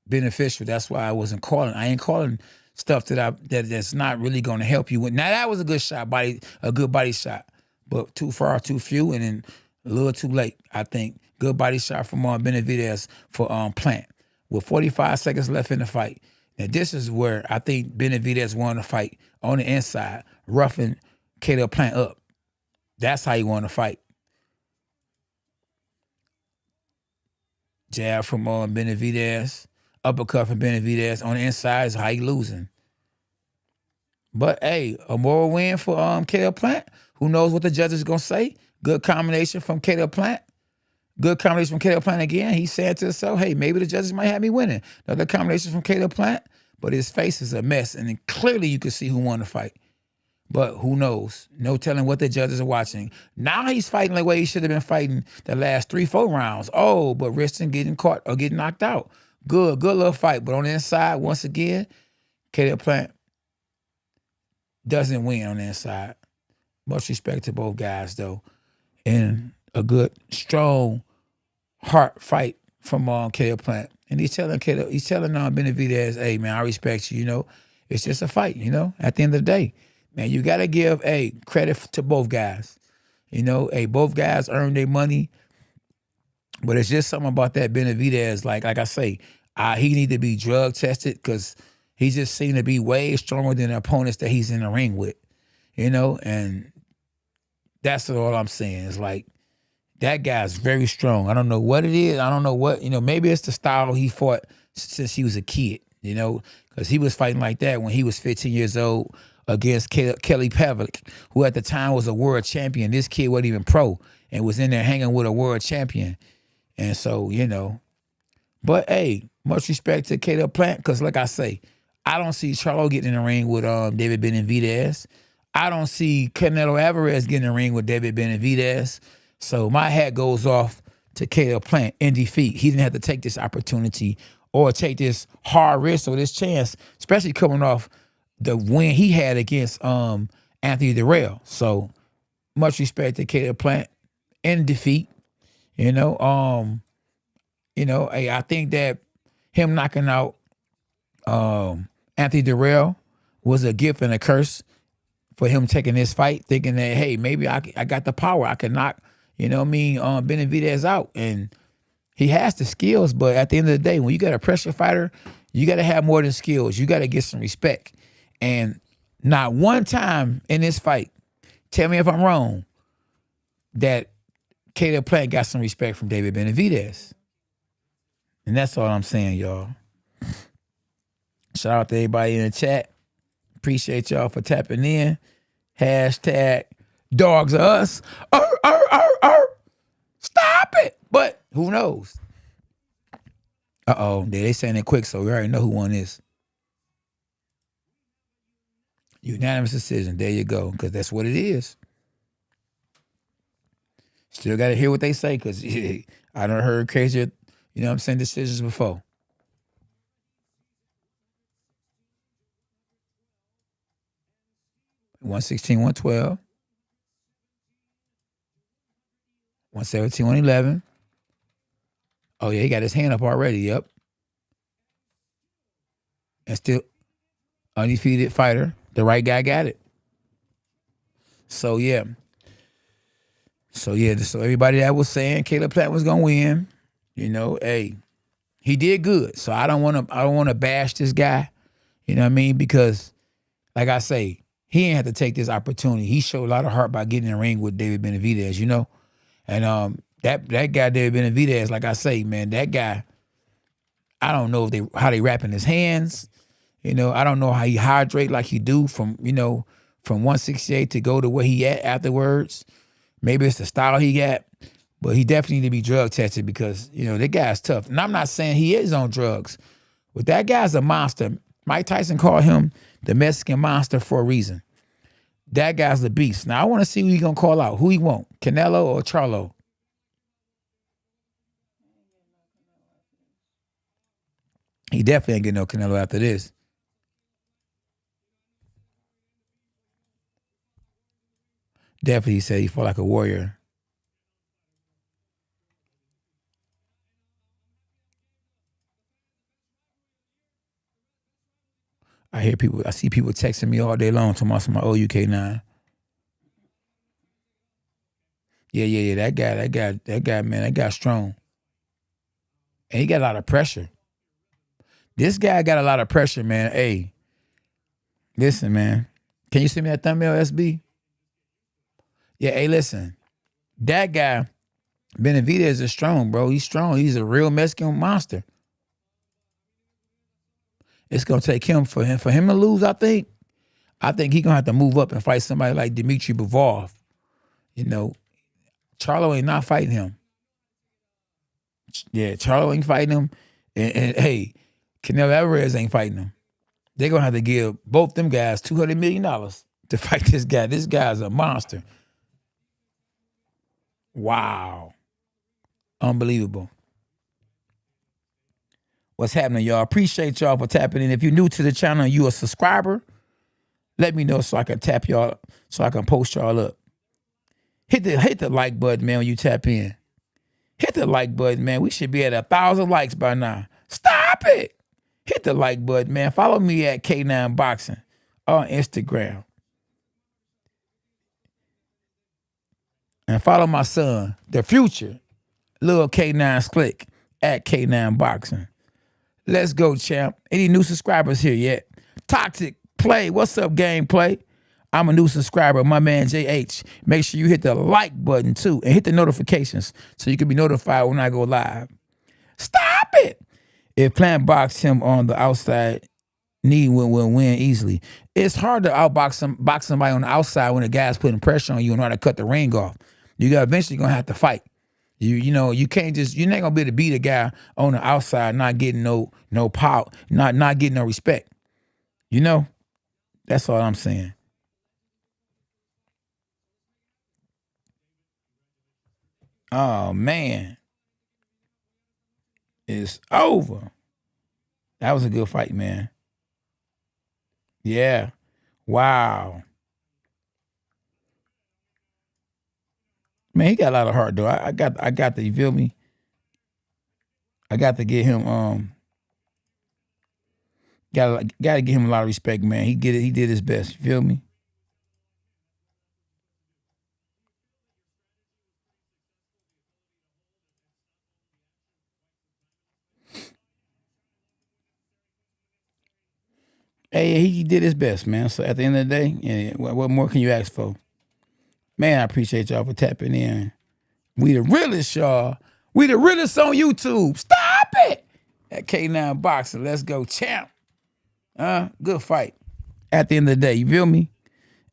beneficial. That's why I wasn't calling. I ain't calling stuff that's not really going to help you. Now that was a good shot, a good body shot, but too far, too few, and then a little too late. I think good body shot from Benavidez for Plant with 45 seconds left in the fight. Now, this is where I think Benavidez won the fight on the inside, roughing Caleb Plant up. That's how he won the fight. Jab from Benavidez, uppercut from Benavidez on the inside is how he losing. But, hey, a moral win for Caleb Plant. Who knows what the judges going to say? Good combination from Caleb Plant. Good combination from Caleb Plant again. He's saying to himself, hey, maybe the judges might have me winning. Another combination from Caleb Plant, but his face is a mess. And then clearly you can see who won the fight. But who knows? No telling what the judges are watching. Now he's fighting the way he should have been fighting the last 3-4 rounds. Oh, but risking getting caught or getting knocked out. Good little fight. But on the inside, once again, Caleb Plant doesn't win on the inside. Much respect to both guys, though. And a good, strong heart fight from Caleb Plant. And he's telling Benavidez, hey, man, I respect you, you know. It's just a fight, you know, at the end of the day. Man, you got to give, credit to both guys. You know, both guys earned their money. But it's just something about that Benavidez, like I say, he need to be drug tested because he just seemed to be way stronger than the opponents that he's in the ring with. You know, and that's all I'm saying. It's like, that guy's very strong. I don't know what it is. I don't know what, maybe it's the style he fought since he was a kid, because he was fighting like that when he was 15 years old. against Kelly Pavlik, who at the time was a world champion. This kid wasn't even pro and was in there hanging with a world champion. And so, but hey, much respect to Caleb Plant, because like I say, I don't see Charlo getting in the ring with David Benavidez. I don't see Canelo Alvarez getting in the ring with David Benavidez. So my hat goes off to Caleb Plant in defeat. He didn't have to take this opportunity or take this hard risk or this chance, especially coming off the win he had against Anthony Dirrell. So much respect to Caleb Plant in defeat. Hey, I think that him knocking out Anthony Dirrell was a gift and a curse for him taking this fight, thinking that, hey, maybe I got the power. I can knock, Benavidez out. And he has the skills, but at the end of the day, when you got a pressure fighter, you got to have more than skills. You got to get some respect. And not one time in this fight, tell me if I'm wrong, that Caleb Plant got some respect from David Benavidez. And that's all I'm saying, y'all. Shout out to everybody in the chat. Appreciate y'all for tapping in. Hashtag dogs are us. Stop it. But who knows? Uh-oh. They saying it quick, so we already know who won this. Unanimous decision. There you go, because that's what it is. Still got to hear what they say, because I done heard crazy, decisions before. $116, $112, $117, $111. Oh yeah, he got his hand up already. Yep. And still undefeated fighter. The right guy got it. So yeah. So everybody that was saying Caleb Plant was gonna win, hey, he did good. So I don't want to bash this guy. You know what I mean? Because, like I say, he ain't had to take this opportunity. He showed a lot of heart by getting in the ring with David Benavidez, And that guy David Benavidez, like I say, man, that guy, I don't know how they wrapping his hands. I don't know how he hydrate like he do from 168 to go to where he at afterwards. Maybe it's the style he got, but he definitely need to be drug tested because, that guy's tough. And I'm not saying he is on drugs, but that guy's a monster. Mike Tyson called him the Mexican monster for a reason. That guy's the beast. Now, I want to see who he going to call out. Who he want, Canelo or Charlo? He definitely ain't getting no Canelo after this. Definitely, he said he fought like a warrior. I see people texting me all day long talking about my UK9. Yeah. That guy, man, that guy's strong. And he got a lot of pressure. This guy got a lot of pressure, man. Hey, listen, man. Can you send me that thumbnail, SB? Yeah, hey, listen. That guy, Benavidez, is strong, bro. He's strong. He's a real Mexican monster. It's gonna take him for him to lose. I think he's gonna have to move up and fight somebody like Dmitry Bivol. Charlo ain't not fighting him. Yeah, Charlo ain't fighting him, and hey, Canelo Alvarez ain't fighting him. They're gonna have to give both them guys $200 million to fight this guy. This guy's a monster. Wow, unbelievable. What's happening, y'all? Appreciate y'all for tapping in. If you're new to the channel and you a subscriber, let me know so I can tap y'all, so I can post y'all up. Hit the like button, man, when you tap in. Hit the like button, man. We should be at 1,000 likes by now. Stop it. Hit the like button, man. Follow me at K9 Boxing on Instagram. And follow my son, the future, Lil K9 Slick at K9 Boxing. Let's go, champ. Any new subscribers here yet? Toxic Play. What's up, Gameplay? I'm a new subscriber, my man JH. Make sure you hit the like button too and hit the notifications so you can be notified when I go live. Stop it. If Plant boxed him on the outside, will win easily. It's hard to box somebody on the outside when the guy's putting pressure on you and how to cut the ring off. You got eventually gonna have to fight. You can't just, you're not gonna be able to beat a guy on the outside not getting no power, not getting no respect. That's all I'm saying. Oh man, it's over. That was a good fight, man. Yeah. Wow. Man, he got a lot of heart though. I got to, you feel me? I got to get him gotta give him a lot of respect, man. He did his best, you feel me? Hey, he did his best, man. So at the end of the day, yeah, what more can you ask for? Man, I appreciate y'all for tapping in. We the realest, y'all. We the realest on YouTube. Stop it! At K9 Boxing, let's go, champ. Good fight. At the end of the day, you feel me?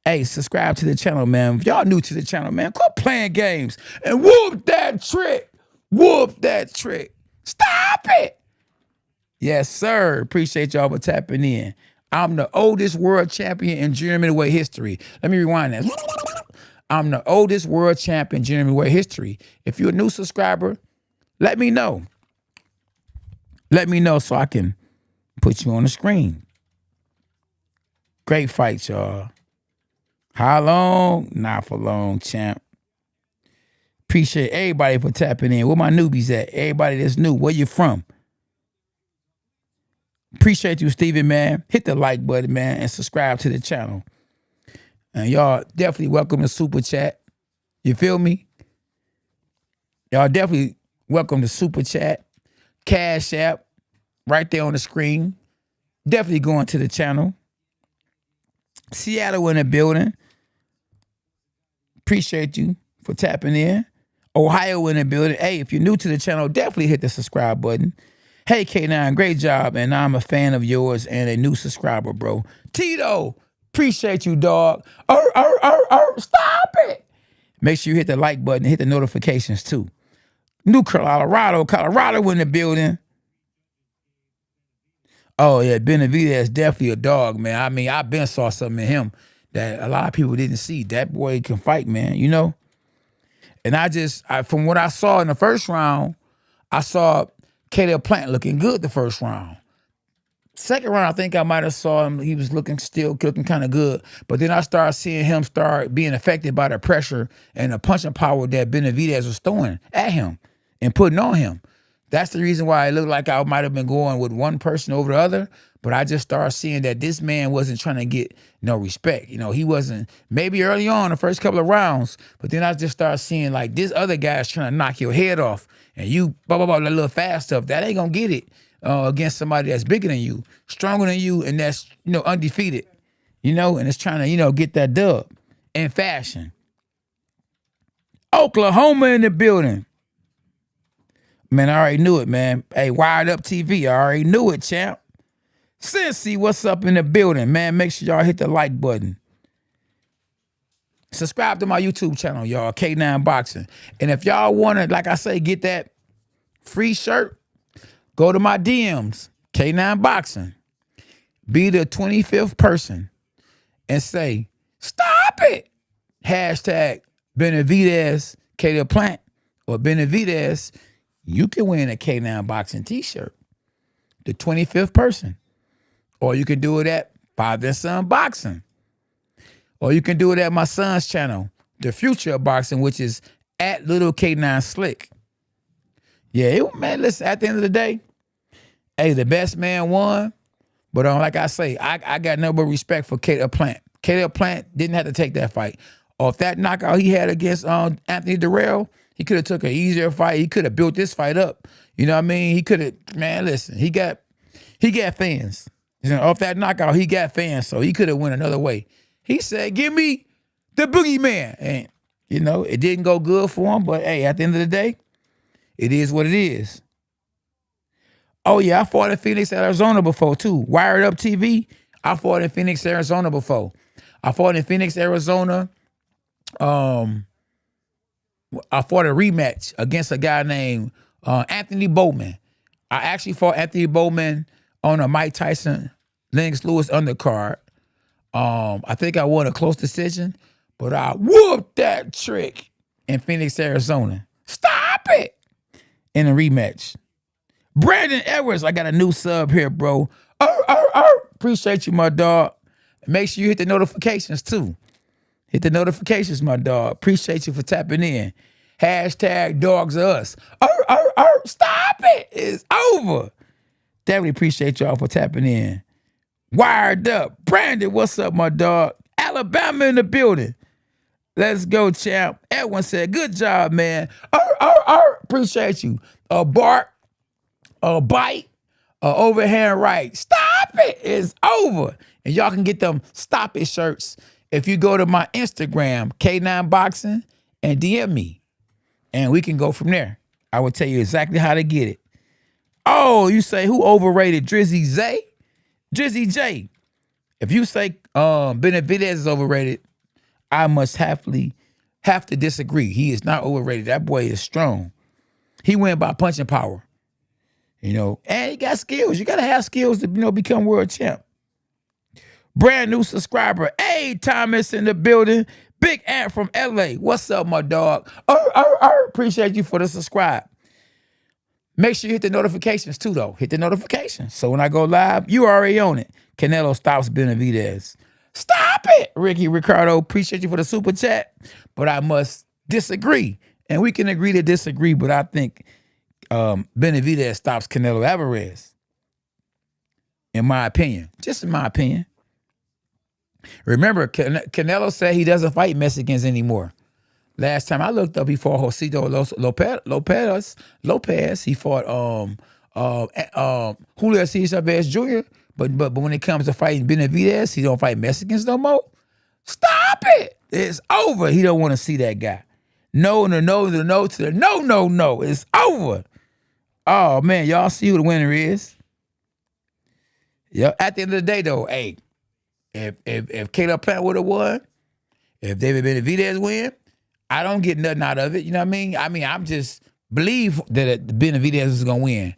Hey, subscribe to the channel, man. If y'all new to the channel, man, quit playing games and whoop that trick. Whoop that trick. Stop it! Yes, sir. Appreciate y'all for tapping in. I'm the oldest world champion in junior middleweight history. Let me rewind that. I'm the oldest world champion in junior middleweight history. If you're a new subscriber, let me know. Let me know so I can put you on the screen. Great fight, y'all. How long? Not for long, champ. Appreciate everybody for tapping in. Where my newbies at? Everybody that's new, where you from? Appreciate you, Steven, man. Hit the like button, man, and subscribe to the channel. And y'all definitely welcome to Super Chat. You feel me? Y'all definitely welcome to Super Chat. Cash App, right there on the screen. Definitely going to the channel. Seattle in the building. Appreciate you for tapping in. Ohio in the building. Hey, if you're new to the channel, definitely hit the subscribe button. Hey, K9, great job, and I'm a fan of yours and a new subscriber, bro. Tito, appreciate you, dog. Stop it. Make sure you hit the like button and hit the notifications, too. New Colorado in the building. Oh, yeah, Benavidez definitely a dog, man. I mean, I've been saw something in him that a lot of people didn't see. That boy can fight, man, you know? And from what I saw in the first round, I saw Caleb Plant looking good the first round. Second round, I think I might have saw him. He was looking kind of good. But then I started seeing him start being affected by the pressure and the punching power that Benavidez was throwing at him and putting on him. That's the reason why it looked like I might have been going with one person over the other. But I just started seeing that this man wasn't trying to get no respect. You know, he wasn't, maybe early on the first couple of rounds, but then I just started seeing like this other guy's trying to knock your head off and you, that little fast stuff, that ain't gonna get it against somebody that's bigger than you, stronger than you, and that's, undefeated, and it's trying to, get that dub in fashion. Oklahoma in the building. Man, I already knew it, man. Hey, Wired Up TV, I already knew it, champ. Cincy, what's up in the building, man? Make sure y'all hit the like button. Subscribe to my YouTube channel, y'all, K9 Boxing. And if y'all want to, like I say, get that free shirt, go to my DMs, K9 Boxing. Be the 25th person and say, stop it. Hashtag Benavidez, Caleb Plant, or Benavidez. You can win a K9 Boxing t-shirt. The 25th person. Or you can do it at Father and Son Boxing. Or you can do it at my son's channel, The Future of Boxing, which is at Little K9 Slick. Yeah, man, listen, at the end of the day, hey, the best man won. But like I say, I got no but respect for Caleb Plant. Caleb Plant didn't have to take that fight. Or if that knockout he had against Anthony Dirrell, he could have took an easier fight. He could have built this fight up. You know what I mean? He could have, man, listen, he got fans. Off that knockout, he got fans, so he could have went another way. He said, give me the boogeyman. And, it didn't go good for him, but hey, at the end of the day, it is what it is. Oh, yeah, I fought in Phoenix, Arizona before, too. Wired Up TV, I fought in Phoenix, Arizona before. I fought in Phoenix, Arizona. I fought a rematch against a guy named Anthony Bowman. I actually fought Anthony Bowman on a Mike Tyson, Lennox Lewis undercard. I think I won a close decision, but I whooped that trick in Phoenix, Arizona. Stop it! In a rematch. Brandon Edwards, I got a new sub here, bro. Appreciate you, my dog. Make sure you hit the notifications, too. Hit the notifications, my dog. Appreciate you for tapping in. Hashtag dogs are us. Stop it. It's over. Definitely appreciate y'all for tapping in. Wired Up. Brandon, what's up, my dog? Alabama in the building. Let's go, champ. Edwin said, good job, man. Appreciate you. A bark, a bite, a overhand right. Stop it. It's over. And y'all can get them Stop It shirts if you go to my Instagram, K9 Boxing, and DM me. And we can go from there. I will tell you exactly how to get it. Oh, you say who overrated Drizzy Zay? Drizzy J. If you say Benavidez is overrated, I must have to disagree. He is not overrated. That boy is strong. He went by punching power. You know, and he got skills. You gotta have skills to, become world champ. Brand new subscriber. Hey, Thomas in the building. Big Ant from LA. What's up, my dog? Appreciate you for the subscribe. Make sure you hit the notifications too, though. Hit the notifications. So when I go live, you already on it. Canelo stops Benavidez. Stop it, Ricky Ricardo. Appreciate you for the super chat. But I must disagree. And we can agree to disagree, but I think Benavidez stops Canelo Alvarez. In my opinion. Just in my opinion. Remember, Canelo said he doesn't fight Mexicans anymore. Last time I looked up, he fought Josito Lopez. He fought Julio Chavez Jr. But when it comes to fighting Benavidez, he don't fight Mexicans no more. Stop it! It's over. He don't want to see that guy. No to the no. It's over. Oh man, y'all see who the winner is. Yeah. At the end of the day, though, hey, if Caleb Plant would have won, if David Benavidez win, I don't get nothing out of it. You know what I mean? I'm just believe that Benavidez is gonna win.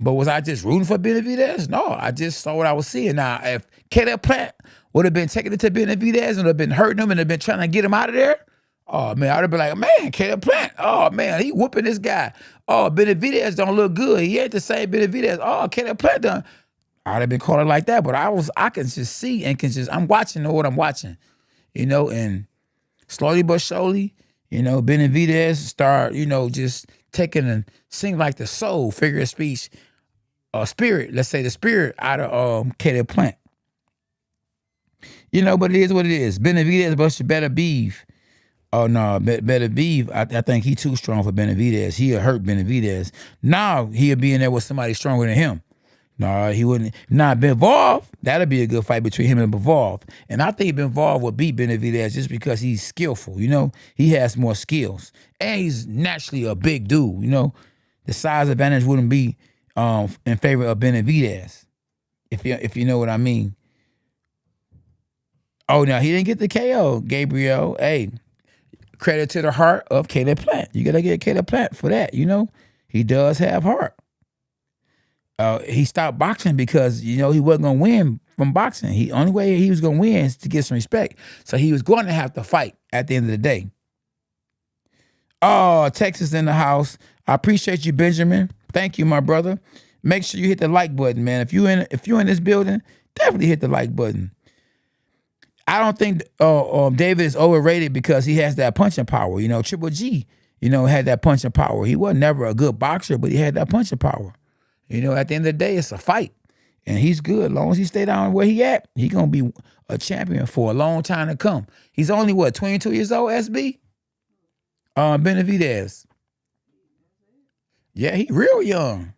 But was I just rooting for Benavidez? No, I just saw what I was seeing. Now, if Caleb Plant would have been taking it to Benavidez and would have been hurting him and have been trying to get him out of there, oh man, I'd have been like, man, Caleb Plant, oh man, he whooping this guy. Oh, Benavidez don't look good. He ain't the same Benavidez. Oh, Caleb Plant done. I'd have been calling like that, but I can just see and I'm watching what I'm watching, and slowly but surely, Benavidez start, just taking and sing like the soul, figure of speech, spirit, let's say the spirit out of Caleb Plant. But it is what it is. Benavidez versus Better Beef. Oh no, Better Beef, I think he too strong for Benavidez. He'll hurt Benavidez. Now he'll be in there with somebody stronger than him. No, he wouldn't. Nah, Bivol, that'll be a good fight between him and Bivol. And I think Bivol would beat Benavidez just because he's skillful, He has more skills. And he's naturally a big dude, The size advantage wouldn't be in favor of Benavidez, if you know what I mean. Oh, no, he didn't get the KO, Gabriel. Hey, credit to the heart of Caleb Plant. You got to get Caleb Plant for that, He does have heart. He stopped boxing because, he wasn't going to win from boxing. The only way he was going to win is to get some respect. So he was going to have to fight at the end of the day. Oh, Texas in the house. I appreciate you, Benjamin. Thank you, my brother. Make sure you hit the like button, man. If you're in this building, definitely hit the like button. I don't think David is overrated because he has that punching power. Triple G, had that punching power. He was never a good boxer, but he had that punching power. At the end of the day, it's a fight. And he's good. As long as he stay down where he at, he going to be a champion for a long time to come. He's only, 22 years old, SB? Benavidez. Yeah, he real young.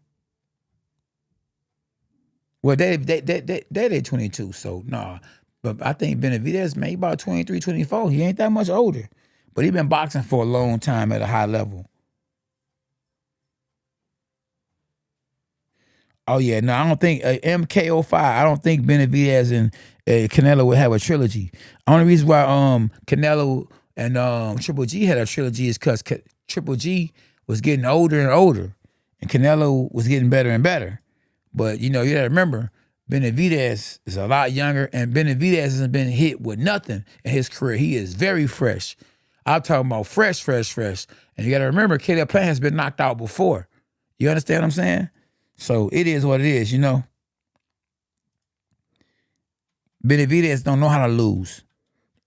Well, they 22, so nah. But I think Benavidez, man, he about 23, 24. He ain't that much older. But he been boxing for a long time at a high level. Oh yeah, no, I don't think MKO5. I don't think Benavidez and Canelo would have a trilogy. Only reason why Canelo and Triple G had a trilogy is because Triple G was getting older and older, and Canelo was getting better and better. But you know, you gotta remember, Benavidez is a lot younger, and Benavidez hasn't been hit with nothing in his career. He is very fresh. I'm talking about fresh. And you gotta remember, Caleb Plant has been knocked out before. You understand what I'm saying? So it is what it is, you know. Benavidez don't know how to lose.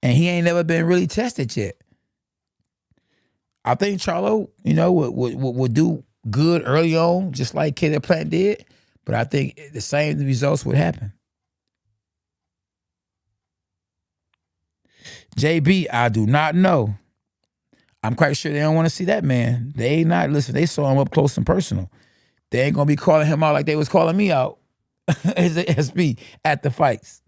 And he ain't never been really tested yet. I think Charlo, you know, would do good early on, just like Caleb Plant did. But I think the same results would happen. JB, I do not know. I'm quite sure they don't want to see that man. They not, listen, they saw him up close and personal. They ain't gonna be calling him out like they was calling me out as a SB at the fights.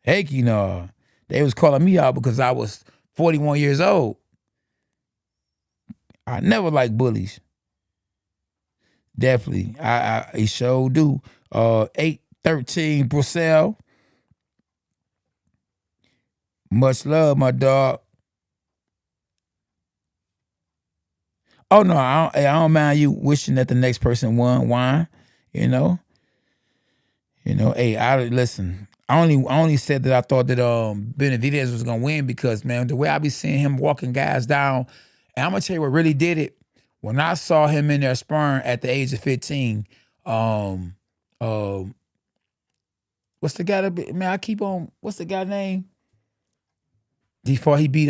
Heck, you know, they was calling me out because I was 41 years old. I never liked bullies. Definitely, I sure do. 813 Brussels. Much love, my dog. Oh no, I don't mind you wishing that the next person won wine. You know. Hey, listen. I only said that I thought that Benavidez was gonna win because, man, the way I be seeing him walking guys down, and I'm gonna tell you what really did it. When I saw him in there sparring at the age of 15, what's the guy that, man? I keep on. What's the guy name? Before he beat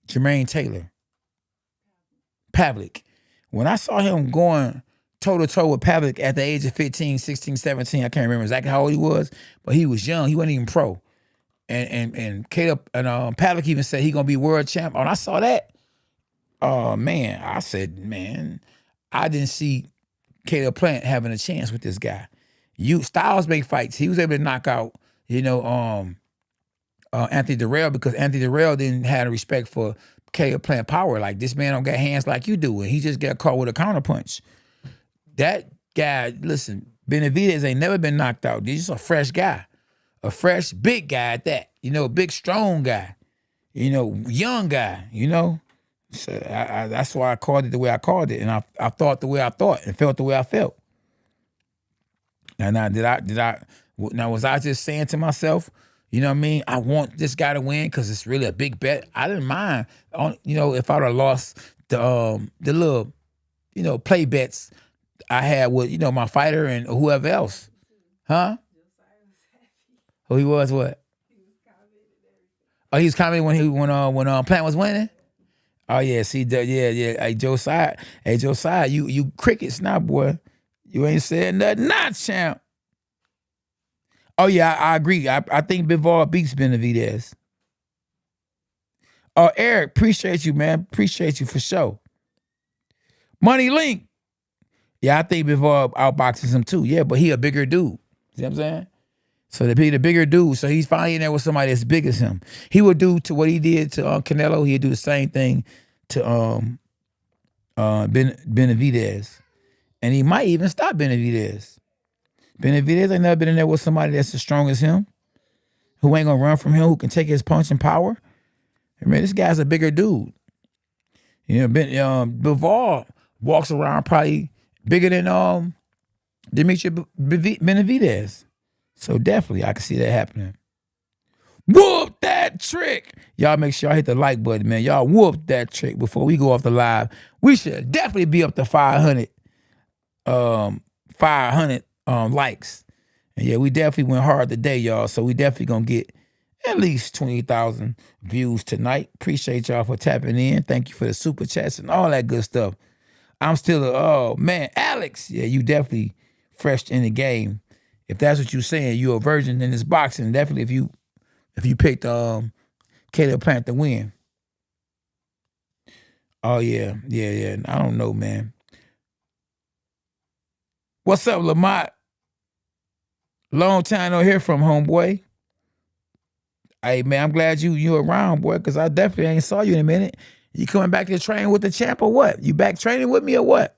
Jermaine Taylor. Pavlik. When I saw him going toe-to-toe with Pavlik at the age of 15, 16, 17, I can't remember exactly how old he was, but he was young. He wasn't even pro. And Caleb and Pavlik even said he gonna be world champ. When I saw that, oh man, I said, man, I didn't see Caleb Plant having a chance with this guy. Styles make fights. He was able to knock out, Anthony Dirrell because Anthony Dirrell didn't have respect for Caleb Plant power. Like, this man don't got hands like you do, and he just got caught with a counterpunch. That guy, listen, Benavidez ain't never been knocked out. He's just a fresh guy. A fresh, big guy at that. Big, strong guy. Young guy, So that's why I called it the way I called it. And I thought the way I thought and felt the way I felt. And now was I just saying to myself, you know what I mean? I want this guy to win because it's really a big bet. I didn't mind, if I would have lost the little, play bets I had with, my fighter and whoever else. Huh? Oh, he was what? Oh, he was commenting when Plant was winning? Oh yeah, see, yeah. Hey Josiah, you crickets now, boy. You ain't said nothing, not champ. Oh yeah, I agree. I think Bivol beats Benavidez. Oh, Eric, appreciate you, man. Appreciate you for sure. Money Link. Yeah, I think Bivol outboxes him too. Yeah, but he a bigger dude. See what I'm saying? So the bigger dude. So he's finally in there with somebody that's big as him. He would do to what he did to Canelo. He'd do the same thing to Benavidez, and he might even stop Benavidez. Benavidez ain't never been in there with somebody that's as strong as him, who ain't gonna run from him, who can take his punch and power. I mean, this guy's a bigger dude. Bivol walks around probably bigger than Dimitri Benavidez. So definitely, I can see that happening. Whoop that trick. Y'all make sure y'all hit the like button, man. Y'all whoop that trick before we go off the live. We should definitely be up to 500 likes. And yeah, we definitely went hard today, y'all. So we definitely gonna get at least 20,000 views tonight. Appreciate y'all for tapping in. Thank you for the super chats and all that good stuff. I'm still oh man, Alex. Yeah, you definitely fresh in the game. If that's what you're saying, you're a virgin in this boxing. Definitely if you picked Caleb Plant to win. Oh yeah. I don't know, man. What's up, Lamont? Long time no hear from, homeboy. Hey man, I'm glad you around, boy, because I definitely ain't saw you in a minute. You coming back to train with the champ or what? You back training with me or what?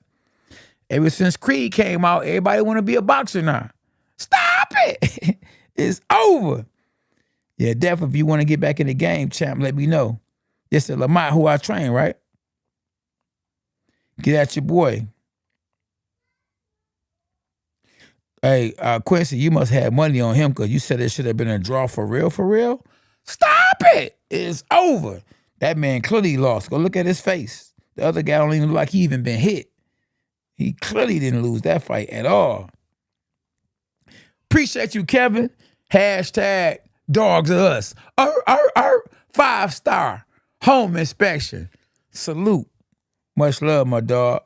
Ever since Creed came out, everybody want to be a boxer now. Stop it. It's over. Yeah, definitely if you want to get back in the game, champ, let me know. This is Lamont who I train, right? Get at your boy. Hey, Quincy, you must have money on him because you said it should have been a draw for real, for real. Stop it. It's over. That man clearly lost. Go look at his face. The other guy don't even look like he even been hit. He clearly didn't lose that fight at all. Appreciate you, Kevin. Hashtag dogs of us. 5-star home inspection. Salute. Much love, my dog.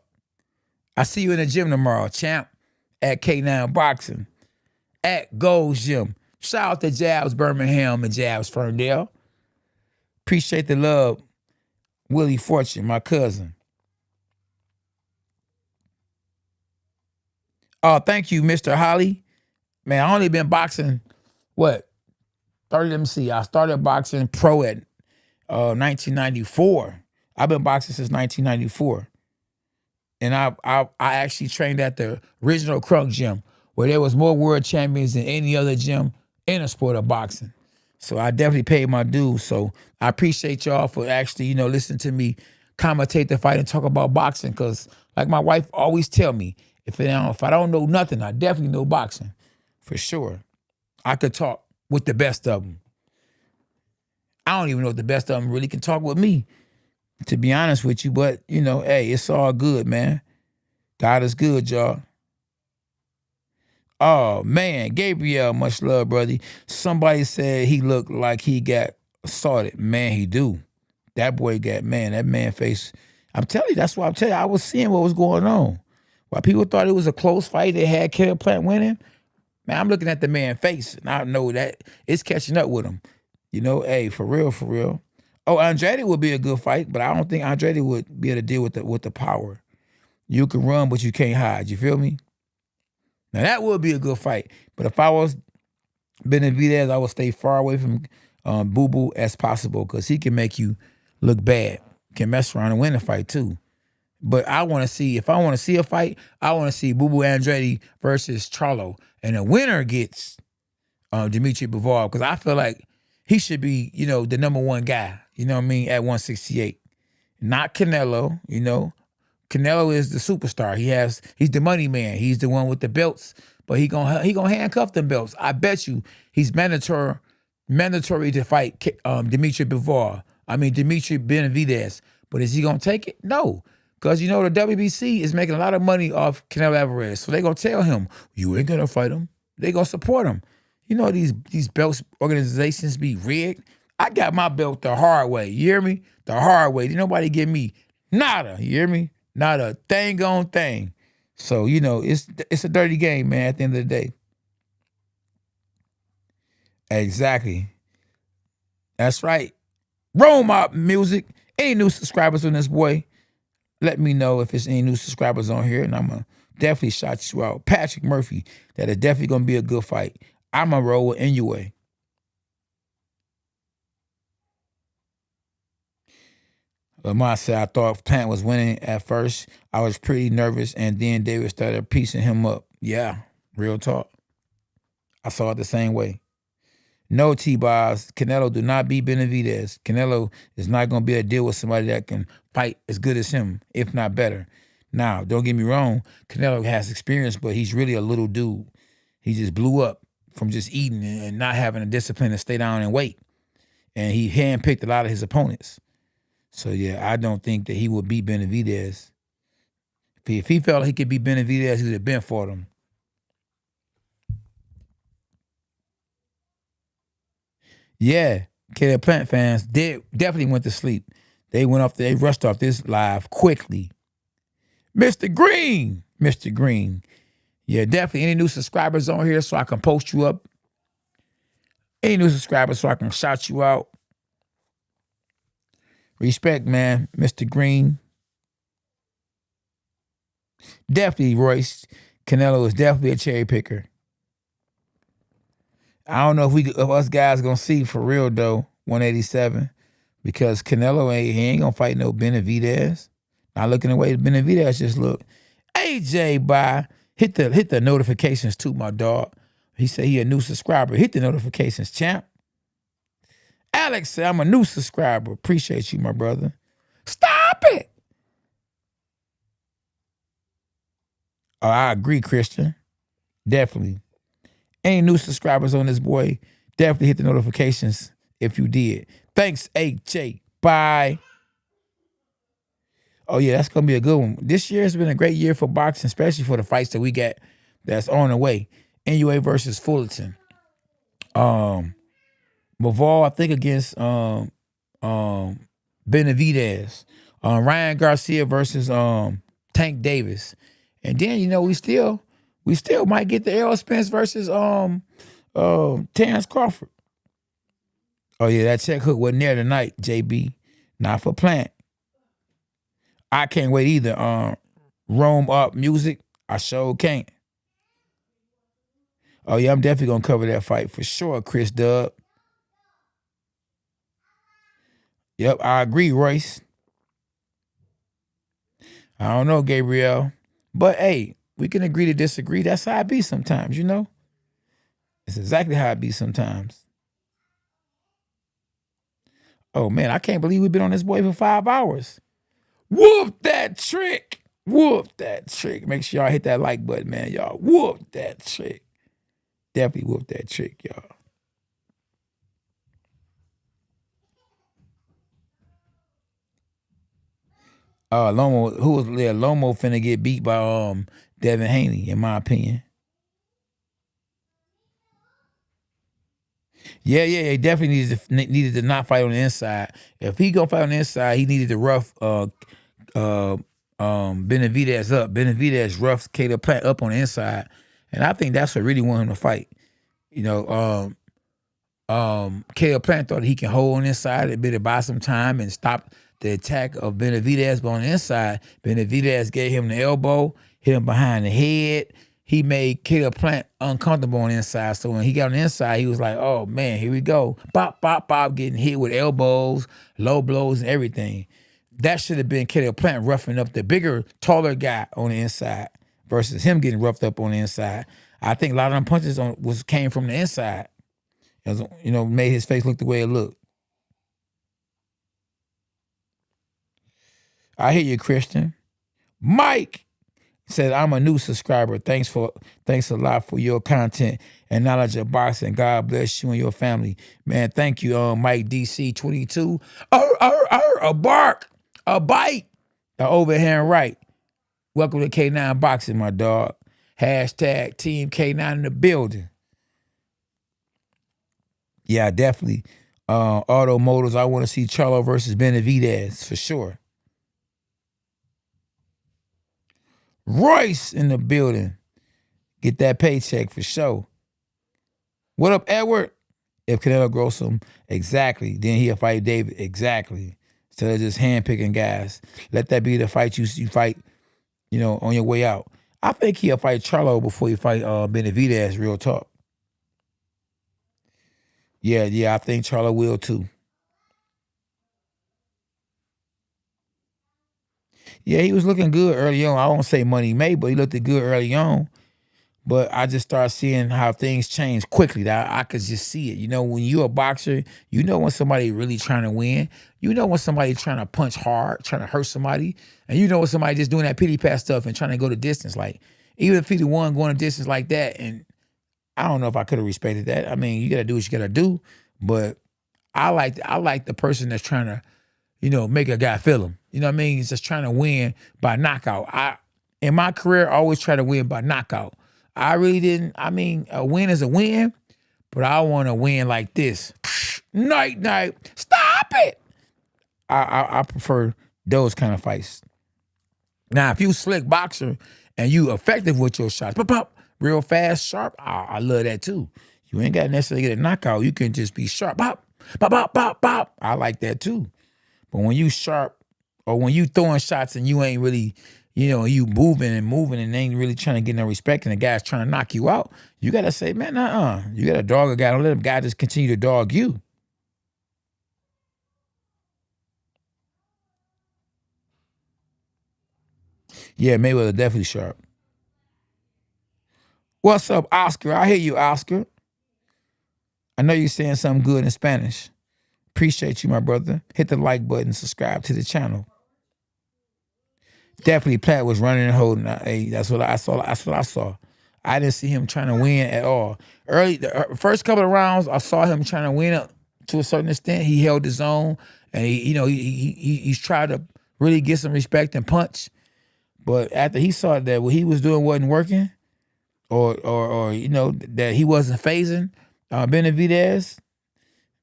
I see you in the gym tomorrow, champ. At K9 Boxing. At Gold's Gym. Shout out to Jabs Birmingham and Jabs Ferndale. Appreciate the love. Willie Fortune, my cousin. Oh, thank you, Mr. Holly. Man, I only been boxing, what? 30, let me see. I started boxing pro at 1994. I've been boxing since 1994. And I actually trained at the original Crunk Gym, where there was more world champions than any other gym in the sport of boxing. So I definitely paid my dues. So I appreciate y'all for actually, listening to me commentate the fight and talk about boxing. Because like my wife always tell me, if I don't know nothing, I definitely know boxing. For sure. I could talk with the best of them. I don't even know if the best of them really can talk with me, to be honest with you. But, hey, it's all good, man. God is good, y'all. Oh, man. Gabriel, much love, brother. Somebody said he looked like he got assaulted. Man, he do. That boy got, that man face. I'm telling you, that's why I'm telling you, I was seeing what was going on. While people thought it was a close fight, they had Caleb Plant winning. Man, I'm looking at the man's face, and I know that it's catching up with him. Hey, for real, for real. Oh, Andrade would be a good fight, but I don't think Andrade would be able to deal with the power. You can run, but you can't hide. You feel me? Now, that would be a good fight. But if I was Benavidez, I would stay far away from Boo Boo as possible because he can make you look bad. Can mess around and win the fight, too. But I want to see, if I want to see a fight, I want to see Boo Boo Andrade versus Charlo. And the winner gets Dimitri Bivol because I feel like he should be, the number one guy, at 168. Not Canelo, Canelo is the superstar. He's the money man. He's the one with the belts, but he gonna handcuff them belts. I bet you he's mandatory to fight Dimitri Benavidez. But is he gonna take it? No. Because, the WBC is making a lot of money off Canelo Alvarez. So they're going to tell him, you ain't going to fight him. They're going to support him. These belts organizations be rigged. I got my belt the hard way. You hear me? The hard way. Did nobody give me nada. You hear me? Not a thing on thing. So, it's a dirty game, man, at the end of the day. Exactly. That's right. Roll Mob Music. Any new subscribers on this boy? Let me know if there's any new subscribers on here, and I'm going to definitely shout you out. Patrick Murphy, that is definitely going to be a good fight. I'm going to roll with Inoue. Lamont said, I thought Plant was winning at first. I was pretty nervous, and then David started piecing him up. Yeah, real talk. I saw it the same way. No, T-Boz, Canelo do not beat Benavidez. Canelo is not going to be able to deal with somebody that can fight as good as him, if not better. Now, don't get me wrong, Canelo has experience, but he's really a little dude. He just blew up from just eating and not having a discipline to stay down and wait. And he handpicked a lot of his opponents. So, yeah, I don't think that he would beat Benavidez. If he felt he could beat Benavidez, he would have been fought him. Yeah, Caleb Plant fans definitely went to sleep. They rushed off this live quickly. Mr. Green. Yeah, definitely. Any new subscribers on here so I can post you up? Any new subscribers so I can shout you out? Respect, man. Mr. Green. Definitely, Royce. Canelo is definitely a cherry picker. I don't know if us guys gonna see for real though, 187. because Canelo ain't gonna fight no Benavidez. Not looking away, Benavidez just look. AJ, bye. Hit the notifications too, my dog. He said he a new subscriber. Hit the notifications, champ. Alex said, I'm a new subscriber. Appreciate you, my brother. Stop it. Oh, I agree, Christian. Definitely. Any new subscribers on this boy, definitely hit the notifications if you did. Thanks, AJ. Bye. Oh, yeah, that's going to be a good one. This year has been a great year for boxing, especially for the fights that we got that's on the way. NUA versus Fullerton. Maval, I think, against Benavidez. Ryan Garcia versus Tank Davis. And then, you know, we still might get the Errol Spence versus Terrence Crawford. Oh, yeah, that check hook wasn't there tonight, JB. Not for Plant. I can't wait either. Rome Up Music, I sure can't. Oh, yeah, I'm definitely going to cover that fight for sure, Chris Dub. Yep, I agree, Royce. I don't know, Gabriel. But, hey, we can agree to disagree. That's how it be sometimes, you know? It's exactly how it be sometimes. Oh, man, I can't believe we've been on this boy for 5 hours. Whoop that trick. Whoop that trick. Make sure y'all hit that like button, man, y'all. Whoop that trick. Definitely whoop that trick, y'all. Lomo, who was there? Lomo finna get beat by Devin Haney, in my opinion. Yeah, he definitely needed to not fight on the inside. If he gonna fight on the inside, he needed to rough Benavidez up. Benavidez roughed Caleb Plant up on the inside. And I think that's what really won him to fight. You know, Caleb Plant thought he can hold on the inside a bit to buy some time and stop the attack of Benavidez, but on the inside, Benavidez gave him the elbow, hit him behind the head. He made Caleb Plant uncomfortable on the inside. So when he got on the inside, he was like, oh, man, here we go. Bop, bop, bop, getting hit with elbows, low blows, and everything. That should have been Caleb Plant roughing up the bigger, taller guy on the inside versus him getting roughed up on the inside. I think a lot of them punches came from the inside. As, you know, made his face look the way it looked. I hear you, Christian. Mike said, I'm a new subscriber. Thanks a lot for your content and knowledge of boxing. God bless you and your family. Man, thank you, Mike DC22. A bark, a bite, an overhand right. Welcome to K9 Boxing, my dog. Hashtag Team K9 in the building. Yeah, definitely. Auto Motors, I want to see Charlo versus Benavidez for sure. Royce in the building. Get that paycheck for sure. What up, Edward? If Canelo grows him, exactly. Then he'll fight David, exactly. Instead of just handpicking guys. Let that be the fight you fight, you know, on your way out. I think he'll fight Charlo before he fight Benavidez, real talk. Yeah, I think Charlo will too. Yeah, he was looking good early on. I won't say money made, but he looked good early on. But I just started seeing how things change quickly. That I could just see it. You know, when you're a boxer, you know when somebody really trying to win. You know when somebody trying to punch hard, trying to hurt somebody. And you know when somebody just doing that pity pat stuff and trying to go the distance. Like, even if he the one going a distance like that, and I don't know if I could have respected that. I mean, you got to do what you got to do. But I like the person that's trying to, you know, make a guy feel him. You know what I mean? He's just trying to win by knockout. In my career, I always try to win by knockout. I really didn't. I mean, a win is a win, but I want to win like this. Night. Stop it. I prefer those kind of fights. Now, if you slick boxer and you effective with your shots, pop, real fast, sharp, I love that too. You ain't got to necessarily get a knockout. You can just be sharp. Pop. I like that too. But when you sharp or when you throwing shots and you ain't really, you know, you moving and ain't really trying to get no respect and the guy's trying to knock you out, you got to say, man, you got to dog a guy. Don't let him guy just continue to dog you. Yeah, Mayweather definitely sharp. What's up, Oscar? I hear you, Oscar. I know you're saying something good in Spanish. Appreciate you, my brother. Hit the like button, subscribe to the channel. Definitely Platt was running and holding. Hey, that's what I saw. That's what I saw. I didn't see him trying to win at all. The first couple of rounds, I saw him trying to win up to a certain extent. He held his own, and he's tried to really get some respect and punch. But after he saw that what he was doing wasn't working, or that he wasn't phasing Benavidez,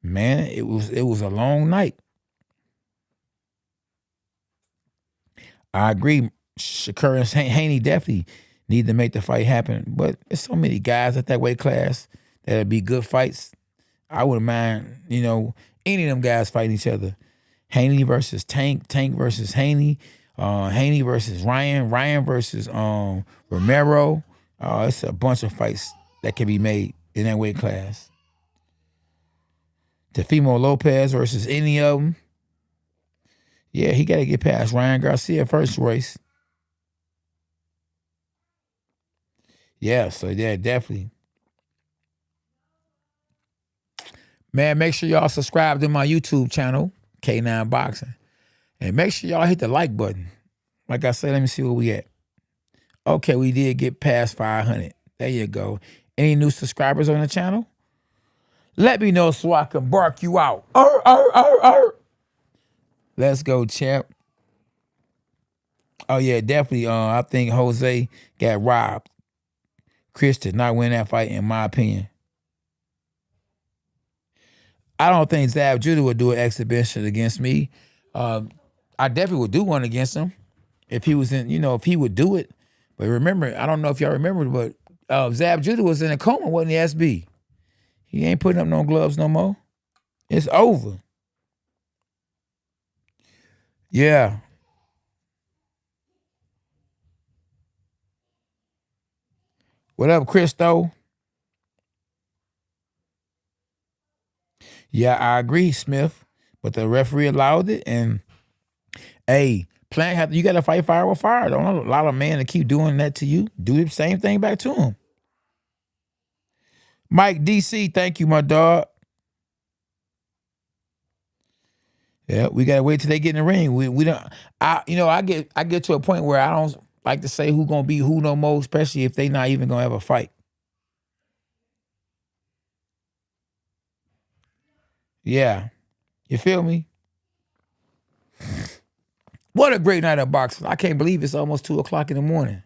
man, it was a long night. I agree. Shakur and Haney definitely need to make the fight happen. But there's so many guys at that weight class that'll be good fights. I wouldn't mind, any of them guys fighting each other. Haney versus Tank, Tank versus Haney, Haney versus Ryan, Ryan versus Romero. It's a bunch of fights that can be made in that weight class. Teofimo Lopez versus any of them. Yeah, he got to get past Ryan Garcia first, Royce. Yeah, so yeah, definitely. Man, make sure y'all subscribe to my YouTube channel, K9 Boxing. And make sure y'all hit the like button. Like I said, let me see where we at. Okay, we did get past 500. There you go. Any new subscribers on the channel? Let me know so I can bark you out. Let's go, champ. Oh, yeah, definitely. I think Jose got robbed. Chris did not win that fight, in my opinion. I don't think Zab Judah would do an exhibition against me. I definitely would do one against him if he was in, if he would do it. But remember, I don't know if y'all remember, but Zab Judah was in a coma, wasn't he, SB? He ain't putting up no gloves no more. It's over. Yeah. What up, Christo? Yeah, I agree, Smith. But the referee allowed it, and hey, you got to fight fire with fire. Don't allow a man to keep doing that to you. Do the same thing back to him. Mike DC, thank you, my dog. Yeah, we gotta wait till they get in the ring. We don't. I get to a point where I don't like to say who gonna be who no more, especially if they not even gonna have a fight. Yeah, you feel me? What a great night of boxing! I can't believe it's almost 2 o'clock in the morning.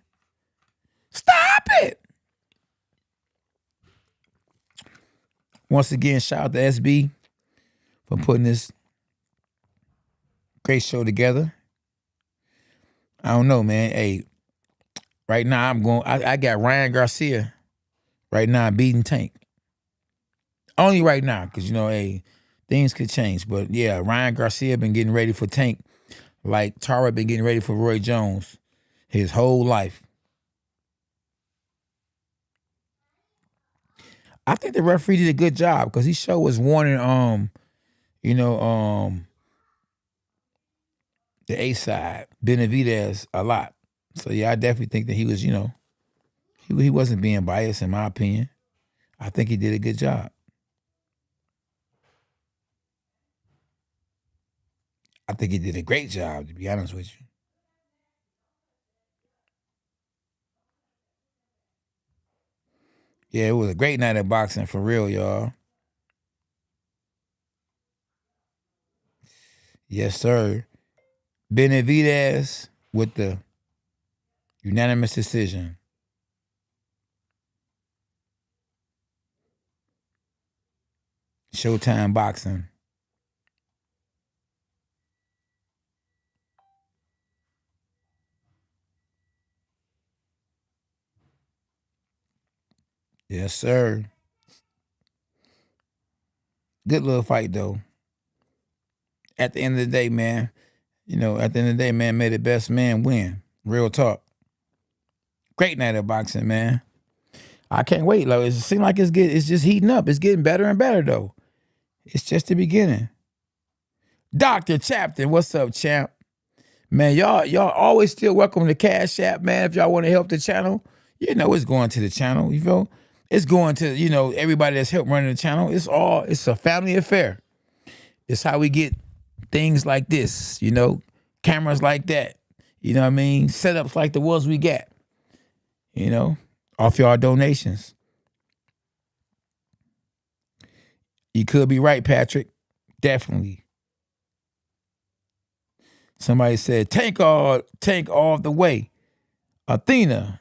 Stop it! Once again, shout out to SB for putting this great show together. I don't know, man. Hey, right now I got Ryan Garcia. Right now I'm beating Tank. Only right now, because hey, things could change. But yeah, Ryan Garcia been getting ready for Tank like Tara been getting ready for Roy Jones his whole life. I think the referee did a good job because he sure was warning the A side, Benavidez, a lot. So yeah, I definitely think that he was, he wasn't being biased, in my opinion. I think he did a good job. I think he did a great job, to be honest with you. Yeah, it was a great night of boxing for real, y'all. Yes, sir. Benavidez with the unanimous decision. Showtime Boxing. Yes, sir. Good little fight, though. At the end of the day, man, may the best man win. Real talk. Great night of boxing, man. I can't wait. Like, it seems like it's just heating up. It's getting better and better, though. It's just the beginning. Dr. Chapton, what's up, champ? Man, y'all always still welcome to Cash App, man. If y'all want to help the channel, you know it's going to the channel. You feel? It's going to, you know, everybody that's helped running the channel. It's a family affair. It's how we get things like this, you know, cameras like that. You know what I mean? Setups like the ones we got. You know, off y'all donations. You could be right, Patrick. Definitely. Somebody said, tank all the way. Athena.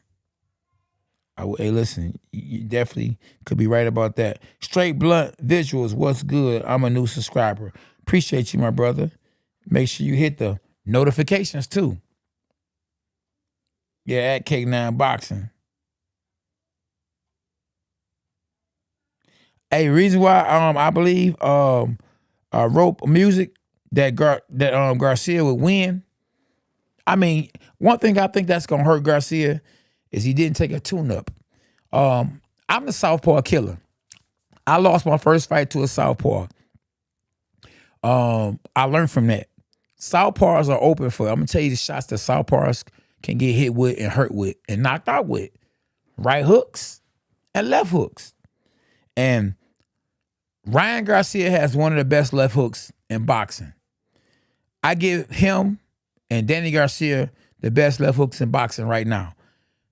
Hey, listen, you definitely could be right about that. Straight Blunt Visuals, what's good? I'm a new subscriber. Appreciate you, my brother. Make sure you hit the notifications, too. Yeah, at K9 Boxing. Hey, reason why I believe rope music that Garcia would win. I mean, one thing I think that's gonna hurt Garcia is he didn't take a tune-up. I'm the southpaw killer. I lost my first fight to a southpaw. I learned from that. Southpaws are open for, I'm gonna tell you the shots that southpaws can get hit with and hurt with and knocked out with. Right hooks and left hooks. And Ryan Garcia has one of the best left hooks in boxing. I give him and Danny Garcia the best left hooks in boxing right now.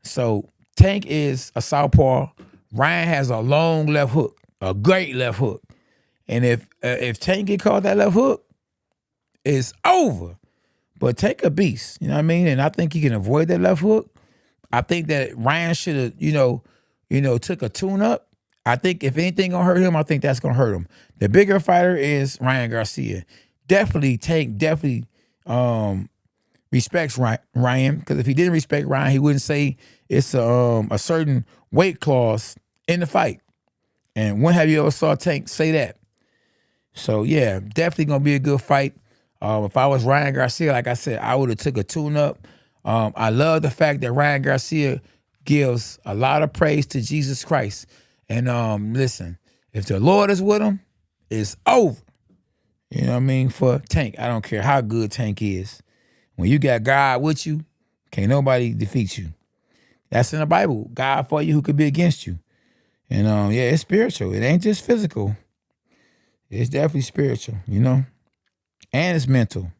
So Tank is a southpaw. Ryan has a long left hook, a great left hook. And if Tank get caught that left hook, it's over. But Tank a beast, you know what I mean? And I think he can avoid that left hook. I think that Ryan should have, you know, took a tune up. I think if anything gonna hurt him, I think that's gonna hurt him. The bigger fighter is Ryan Garcia. Definitely Tank respects Ryan, because if he didn't respect Ryan, he wouldn't say it's a certain weight clause in the fight. And when have you ever saw Tank say that? So yeah, definitely gonna be a good fight. If I was Ryan Garcia, like I said, I would have took a tune-up. I love the fact that Ryan Garcia gives a lot of praise to Jesus Christ. And listen, if the Lord is with him, it's over. You know what I mean? For Tank, I don't care how good Tank is. When you got God with you, can't nobody defeat you. That's in the Bible. God for you, who could be against you? And yeah, it's spiritual. It ain't just physical. It's definitely spiritual, you know? And it's mental.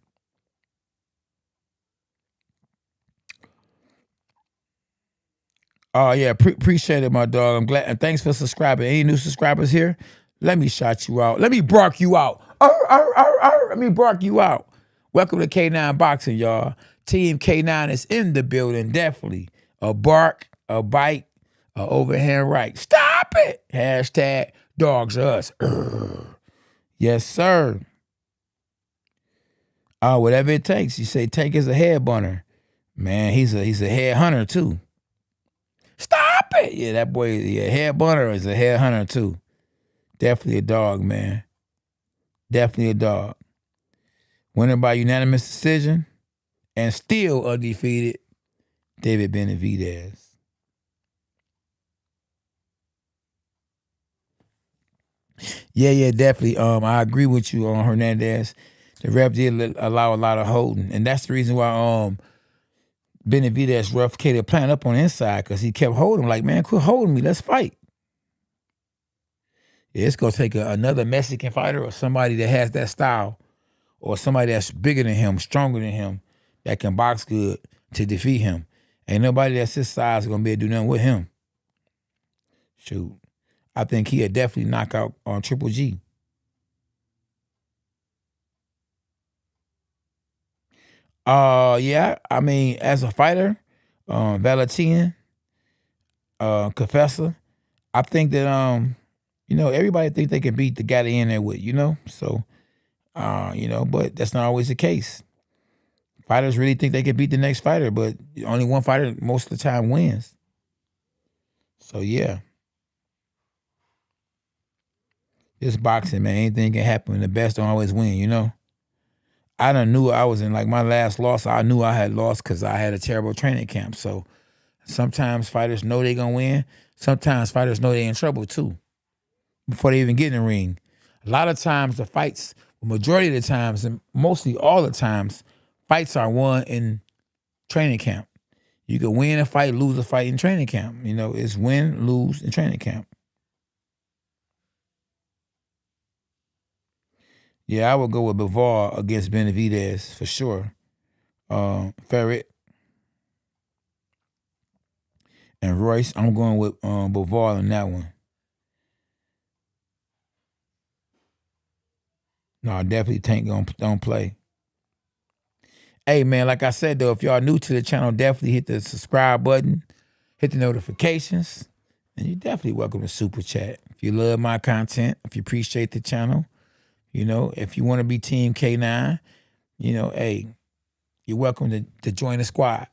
Oh, yeah, appreciate it, my dog. I'm glad. And thanks for subscribing. Any new subscribers here? Let me shout you out. Let me bark you out. Let me bark you out. Welcome to K9 Boxing, y'all. Team K9 is in the building, definitely. A bark, a bite, a overhand right. Stop it. Hashtag dogs are us. Yes, sir. Whatever it takes. You say Tank is a head bunter. Man, he's a head hunter, too. Stop it. Yeah, that boy, yeah, head bunter is a head hunter, too. Definitely a dog, man. Definitely a dog. Winner by unanimous decision and still undefeated, David Benavidez. Yeah, definitely. I agree with you on Hernandez. The ref did allow a lot of holding, and that's the reason why Benavidez replicated plan up on the inside, because he kept holding. Like, man, quit holding me. Let's fight. Yeah, it's gonna take another Mexican fighter or somebody that has that style, or somebody that's bigger than him, stronger than him, that can box good to defeat him. Ain't nobody that's his size gonna be able to do nothing with him. Shoot. I think he'll definitely knock out on Triple G. Yeah, I mean, as a fighter, Valenzuela, Confessor, I think that you know, everybody think they can beat the guy they in there with, you know? So you know, but that's not always the case. Fighters really think they can beat the next fighter, but only one fighter most of the time wins. So yeah. It's boxing, man. Anything can happen. The best don't always win, you know? I done knew I was in, like, my last loss, I knew I had lost because I had a terrible training camp. So sometimes fighters know they gonna win. Sometimes fighters know they in trouble too before they even get in the ring. A lot of times the fights, majority of the times, and mostly all the times, fights are won in training camp. You can win a fight, lose a fight in training camp. You know, it's win, lose in training camp. Yeah, I would go with Bivol against Benavidez for sure. Ferret and Royce. I'm going with Bivol in that one. No, definitely Tank don't play. Hey, man, like I said, though, if y'all new to the channel, definitely hit the subscribe button, hit the notifications, and you're definitely welcome to Super Chat. If you love my content, if you appreciate the channel, you know, if you want to be Team K9, you know, hey, you're welcome to join the squad.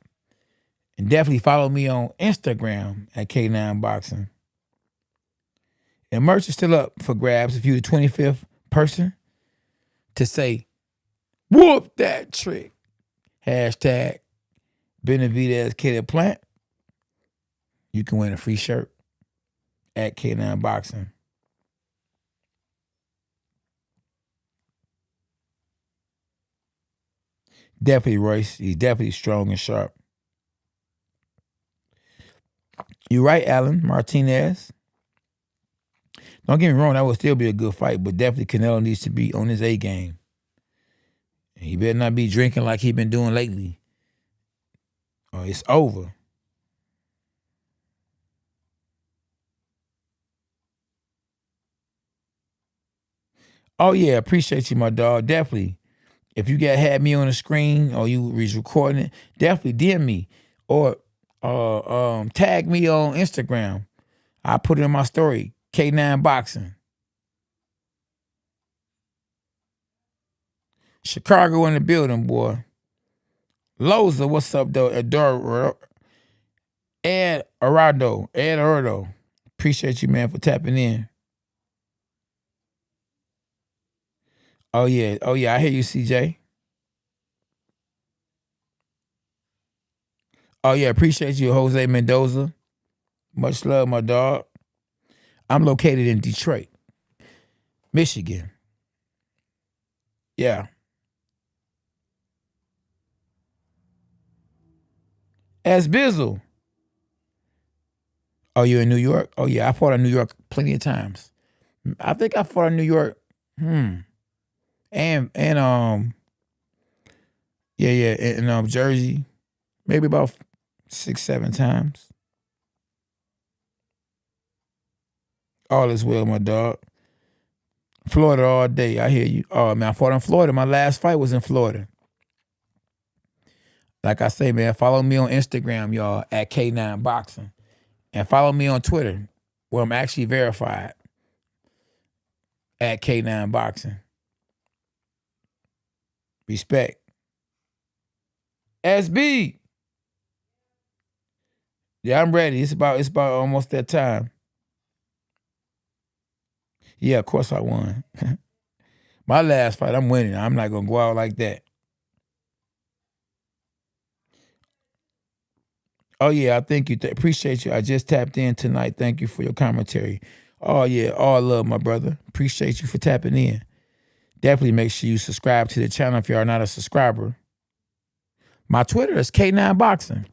And definitely follow me on Instagram at K9 Boxing. And merch is still up for grabs if you're the 25th person to say, whoop that trick. Hashtag Benavidez Kid Plant. You can win a free shirt at K9 Boxing. Definitely Royce. He's definitely strong and sharp. You're right, Alan Martinez. Don't get me wrong, that would still be a good fight, but definitely Canelo needs to be on his A game. He better not be drinking like he been doing lately. Or it's over. Oh, yeah, appreciate you, my dog. Definitely. If you had me on the screen or you was recording it, definitely DM me or tag me on Instagram. I put it in my story, K9 Boxing. Chicago in the building, boy. Loza, what's up, though? Ed Arado. Appreciate you, man, for tapping in. Oh, yeah. I hear you, CJ. Oh, yeah, appreciate you, Jose Mendoza. Much love, my dog. I'm located in Detroit, Michigan. Yeah. As Bizzle. Oh, you in New York? Oh, yeah, I fought in New York plenty of times. I think I fought in New York. And in Jersey, maybe about 6-7 times. All is well, my dog. Florida all day. I hear you. Oh, man, I fought in Florida. My last fight was in Florida. Like I say, man, follow me on Instagram, y'all, at K9 Boxing. And follow me on Twitter, where I'm actually verified, at K9 Boxing. Respect. SB. Yeah, I'm ready. It's about almost that time. Yeah, of course I won. My last fight, I'm winning. I'm not gonna go out like that. Oh yeah, I thank you. Appreciate you. I just tapped in tonight. Thank you for your commentary. Oh yeah, all love, my brother. Appreciate you for tapping in. Definitely make sure you subscribe to the channel if you are not a subscriber. My Twitter is K9 Boxing.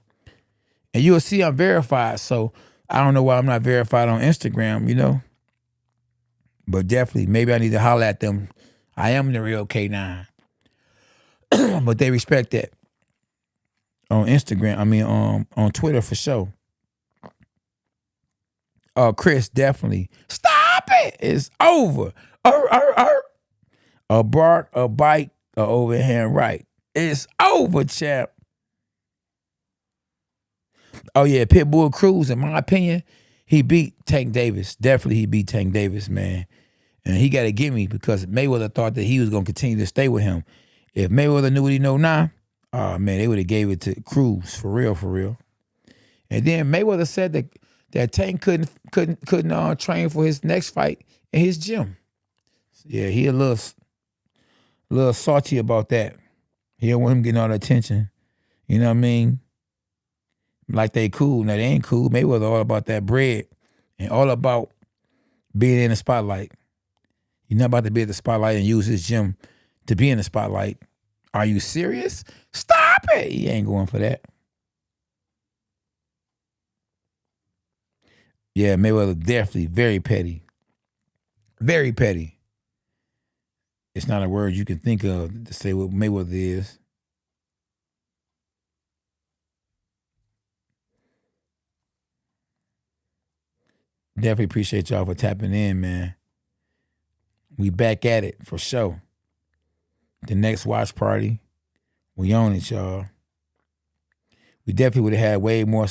And you'll see I'm verified. So I don't know why I'm not verified on Instagram, you know. But definitely, maybe I need to holler at them. I am the real K9. But they respect that. On Instagram, on Twitter for sure. Chris, definitely. Stop it! It's over. A bark, a bite, a overhand right. It's over, champ. Oh yeah, Pitbull Cruz, in my opinion, he beat Tank Davis. Definitely he beat Tank Davis, man. And he got to get me because Mayweather thought that he was going to continue to stay with him. If Mayweather knew what he know now, oh man, they would have gave it to Cruz for real. And then Mayweather said that Tank couldn't train for his next fight in his gym. Yeah, he a little salty about that. He don't want him getting all the attention. You know what I mean? Like they cool. Now they ain't cool. Mayweather all about that bread and all about being in the spotlight. You're not about to be at the spotlight and use his gym to be in the spotlight. Are you serious? Stop it. He ain't going for that. Yeah, Mayweather definitely very petty. Very petty. It's not a word you can think of to say what Mayweather is. Definitely appreciate y'all for tapping in, man. We back at it for sure. The next watch party, we own it, y'all. We definitely would have had way more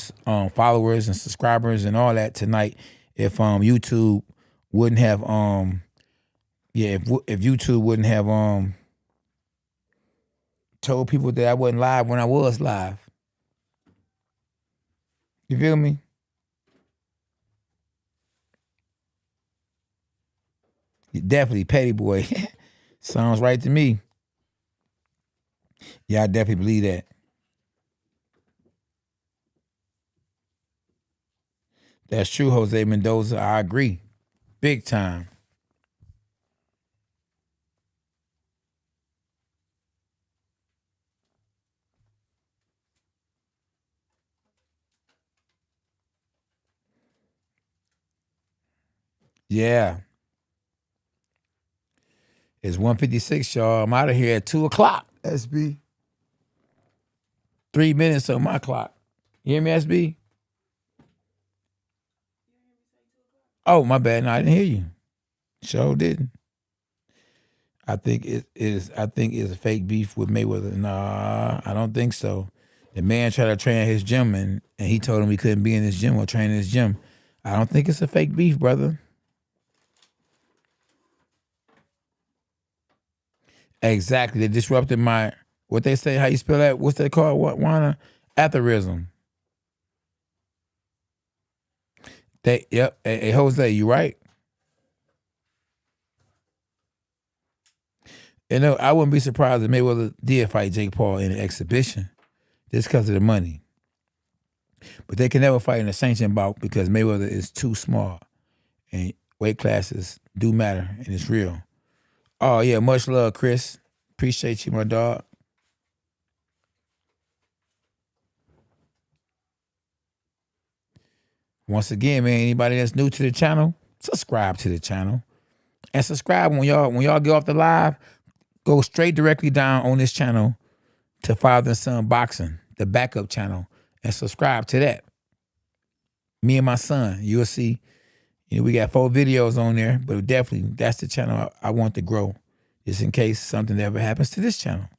followers and subscribers and all that tonight if YouTube wouldn't have if YouTube wouldn't have told people that I wasn't live when I was live. You feel me? Definitely petty boy. Sounds right to me. Yeah, I definitely believe that. That's true, Jose Mendoza. I agree. Big time. Yeah. It's 1:56, y'all. I'm out of here at 2 o'clock, SB. 3 minutes on my clock. You hear me, SB? Oh, my bad. No, I didn't hear you. Sure didn't. I think it's a fake beef with Mayweather. Nah, I don't think so. The man tried to train at his gym and he told him he couldn't be in his gym or train in his gym. I don't think it's a fake beef, brother. Exactly. They disrupted my, what they say, how you spell that? What's that called? What, Wana? Atherism. Yep. Hey, Jose, you right? You know, I wouldn't be surprised if Mayweather did fight Jake Paul in an exhibition just because of the money. But they can never fight in a sanctioned bout because Mayweather is too small. And weight classes do matter, and it's real. Oh, yeah, much love, Chris. Appreciate you, my dog. Once again, man, anybody that's new to the channel, subscribe to the channel. And subscribe when y'all get off the live, go straight directly down on this channel to Father and Son Boxing, the backup channel, and subscribe to that. Me and my son, you'll see. You know, we got 4 videos on there, but definitely that's the channel I want to grow, just in case something ever happens to this channel.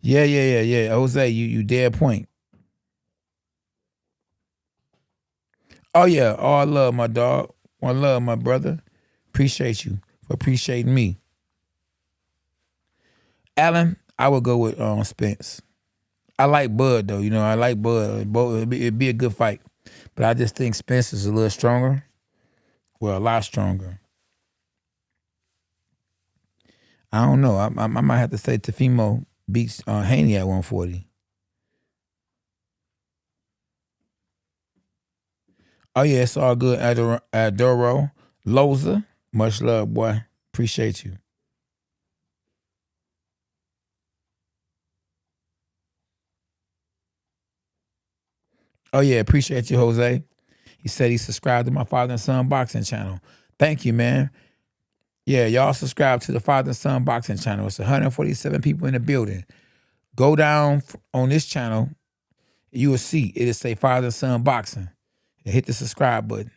Yeah. Jose, you dead point. Oh yeah, all love, my dog. One love, my brother. Appreciate you for appreciating me. Alan, I would go with Spence. I like Bud though, you know. I like Bud. It'd be a good fight, but I just think Spence is a little stronger. Well, a lot stronger. I don't know. I might have to say Tefimo beats Haney at 140. Oh yeah, it's all good. Adoro, Loza, much love, boy. Appreciate you. Oh yeah, appreciate you, Jose. He said he subscribed to my Father and Son Boxing channel. Thank you, man. Yeah, y'all subscribe to the Father and Son Boxing channel. It's 147 people in the building. Go down on this channel. You will see it'll say Father and Son Boxing. And hit the subscribe button.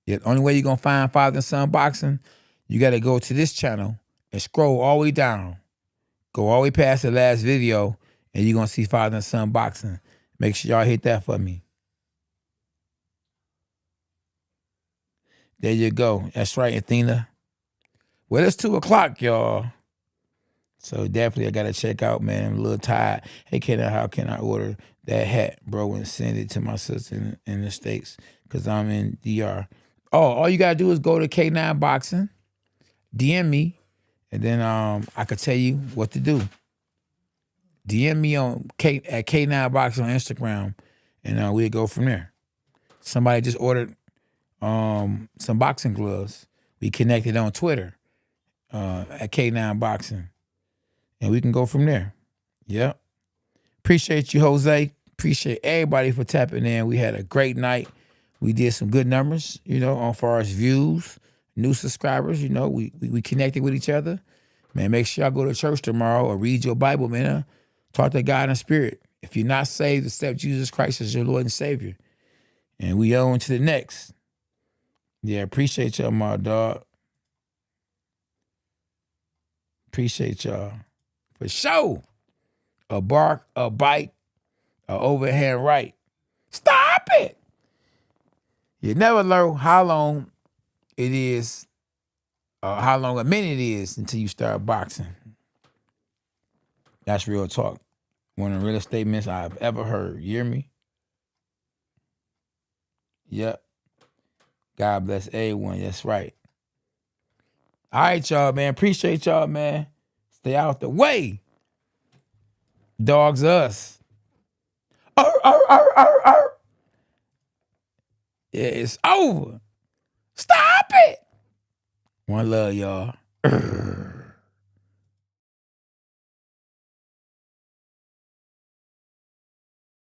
Yeah, the only way you're going to find Father and Son Boxing, you got to go to this channel and scroll all the way down. Go all the way past the last video, and you're going to see Father and Son Boxing. Make sure y'all hit that for me. There you go. That's right, Athena. Well, it's 2 o'clock, y'all. So definitely I got to check out, man. I'm a little tired. Hey, how can I order that hat, bro, and send it to my sister in the States? Because I'm in DR. Oh, all you got to do is go to K9 Boxing, DM me, and then I could tell you what to do. DM me at K9 Boxing on Instagram, and we'll go from there. Somebody just ordered some boxing gloves. We connected on Twitter at K9 Boxing. And we can go from there. Yep. Appreciate you, Jose. Appreciate everybody for tapping in. We had a great night. We did some good numbers, on far as views, new subscribers. We connected with each other. Man, make sure y'all go to church tomorrow or read your Bible, man. Talk to God in spirit. If you're not saved, accept Jesus Christ as your Lord and Savior. And we on to the next. Yeah, appreciate y'all, my dog. Appreciate y'all. For sure. A bark, a bite, a overhand right. Stop it. You never learn how long it is, how long a minute is until you start boxing. That's real talk. One of the realest statements I've ever heard. You hear me? Yep. God bless everyone. That's right. All right, y'all, man. Appreciate y'all, man. Stay out the way. Dogs us. Yeah, it's over. Stop it. One love, y'all.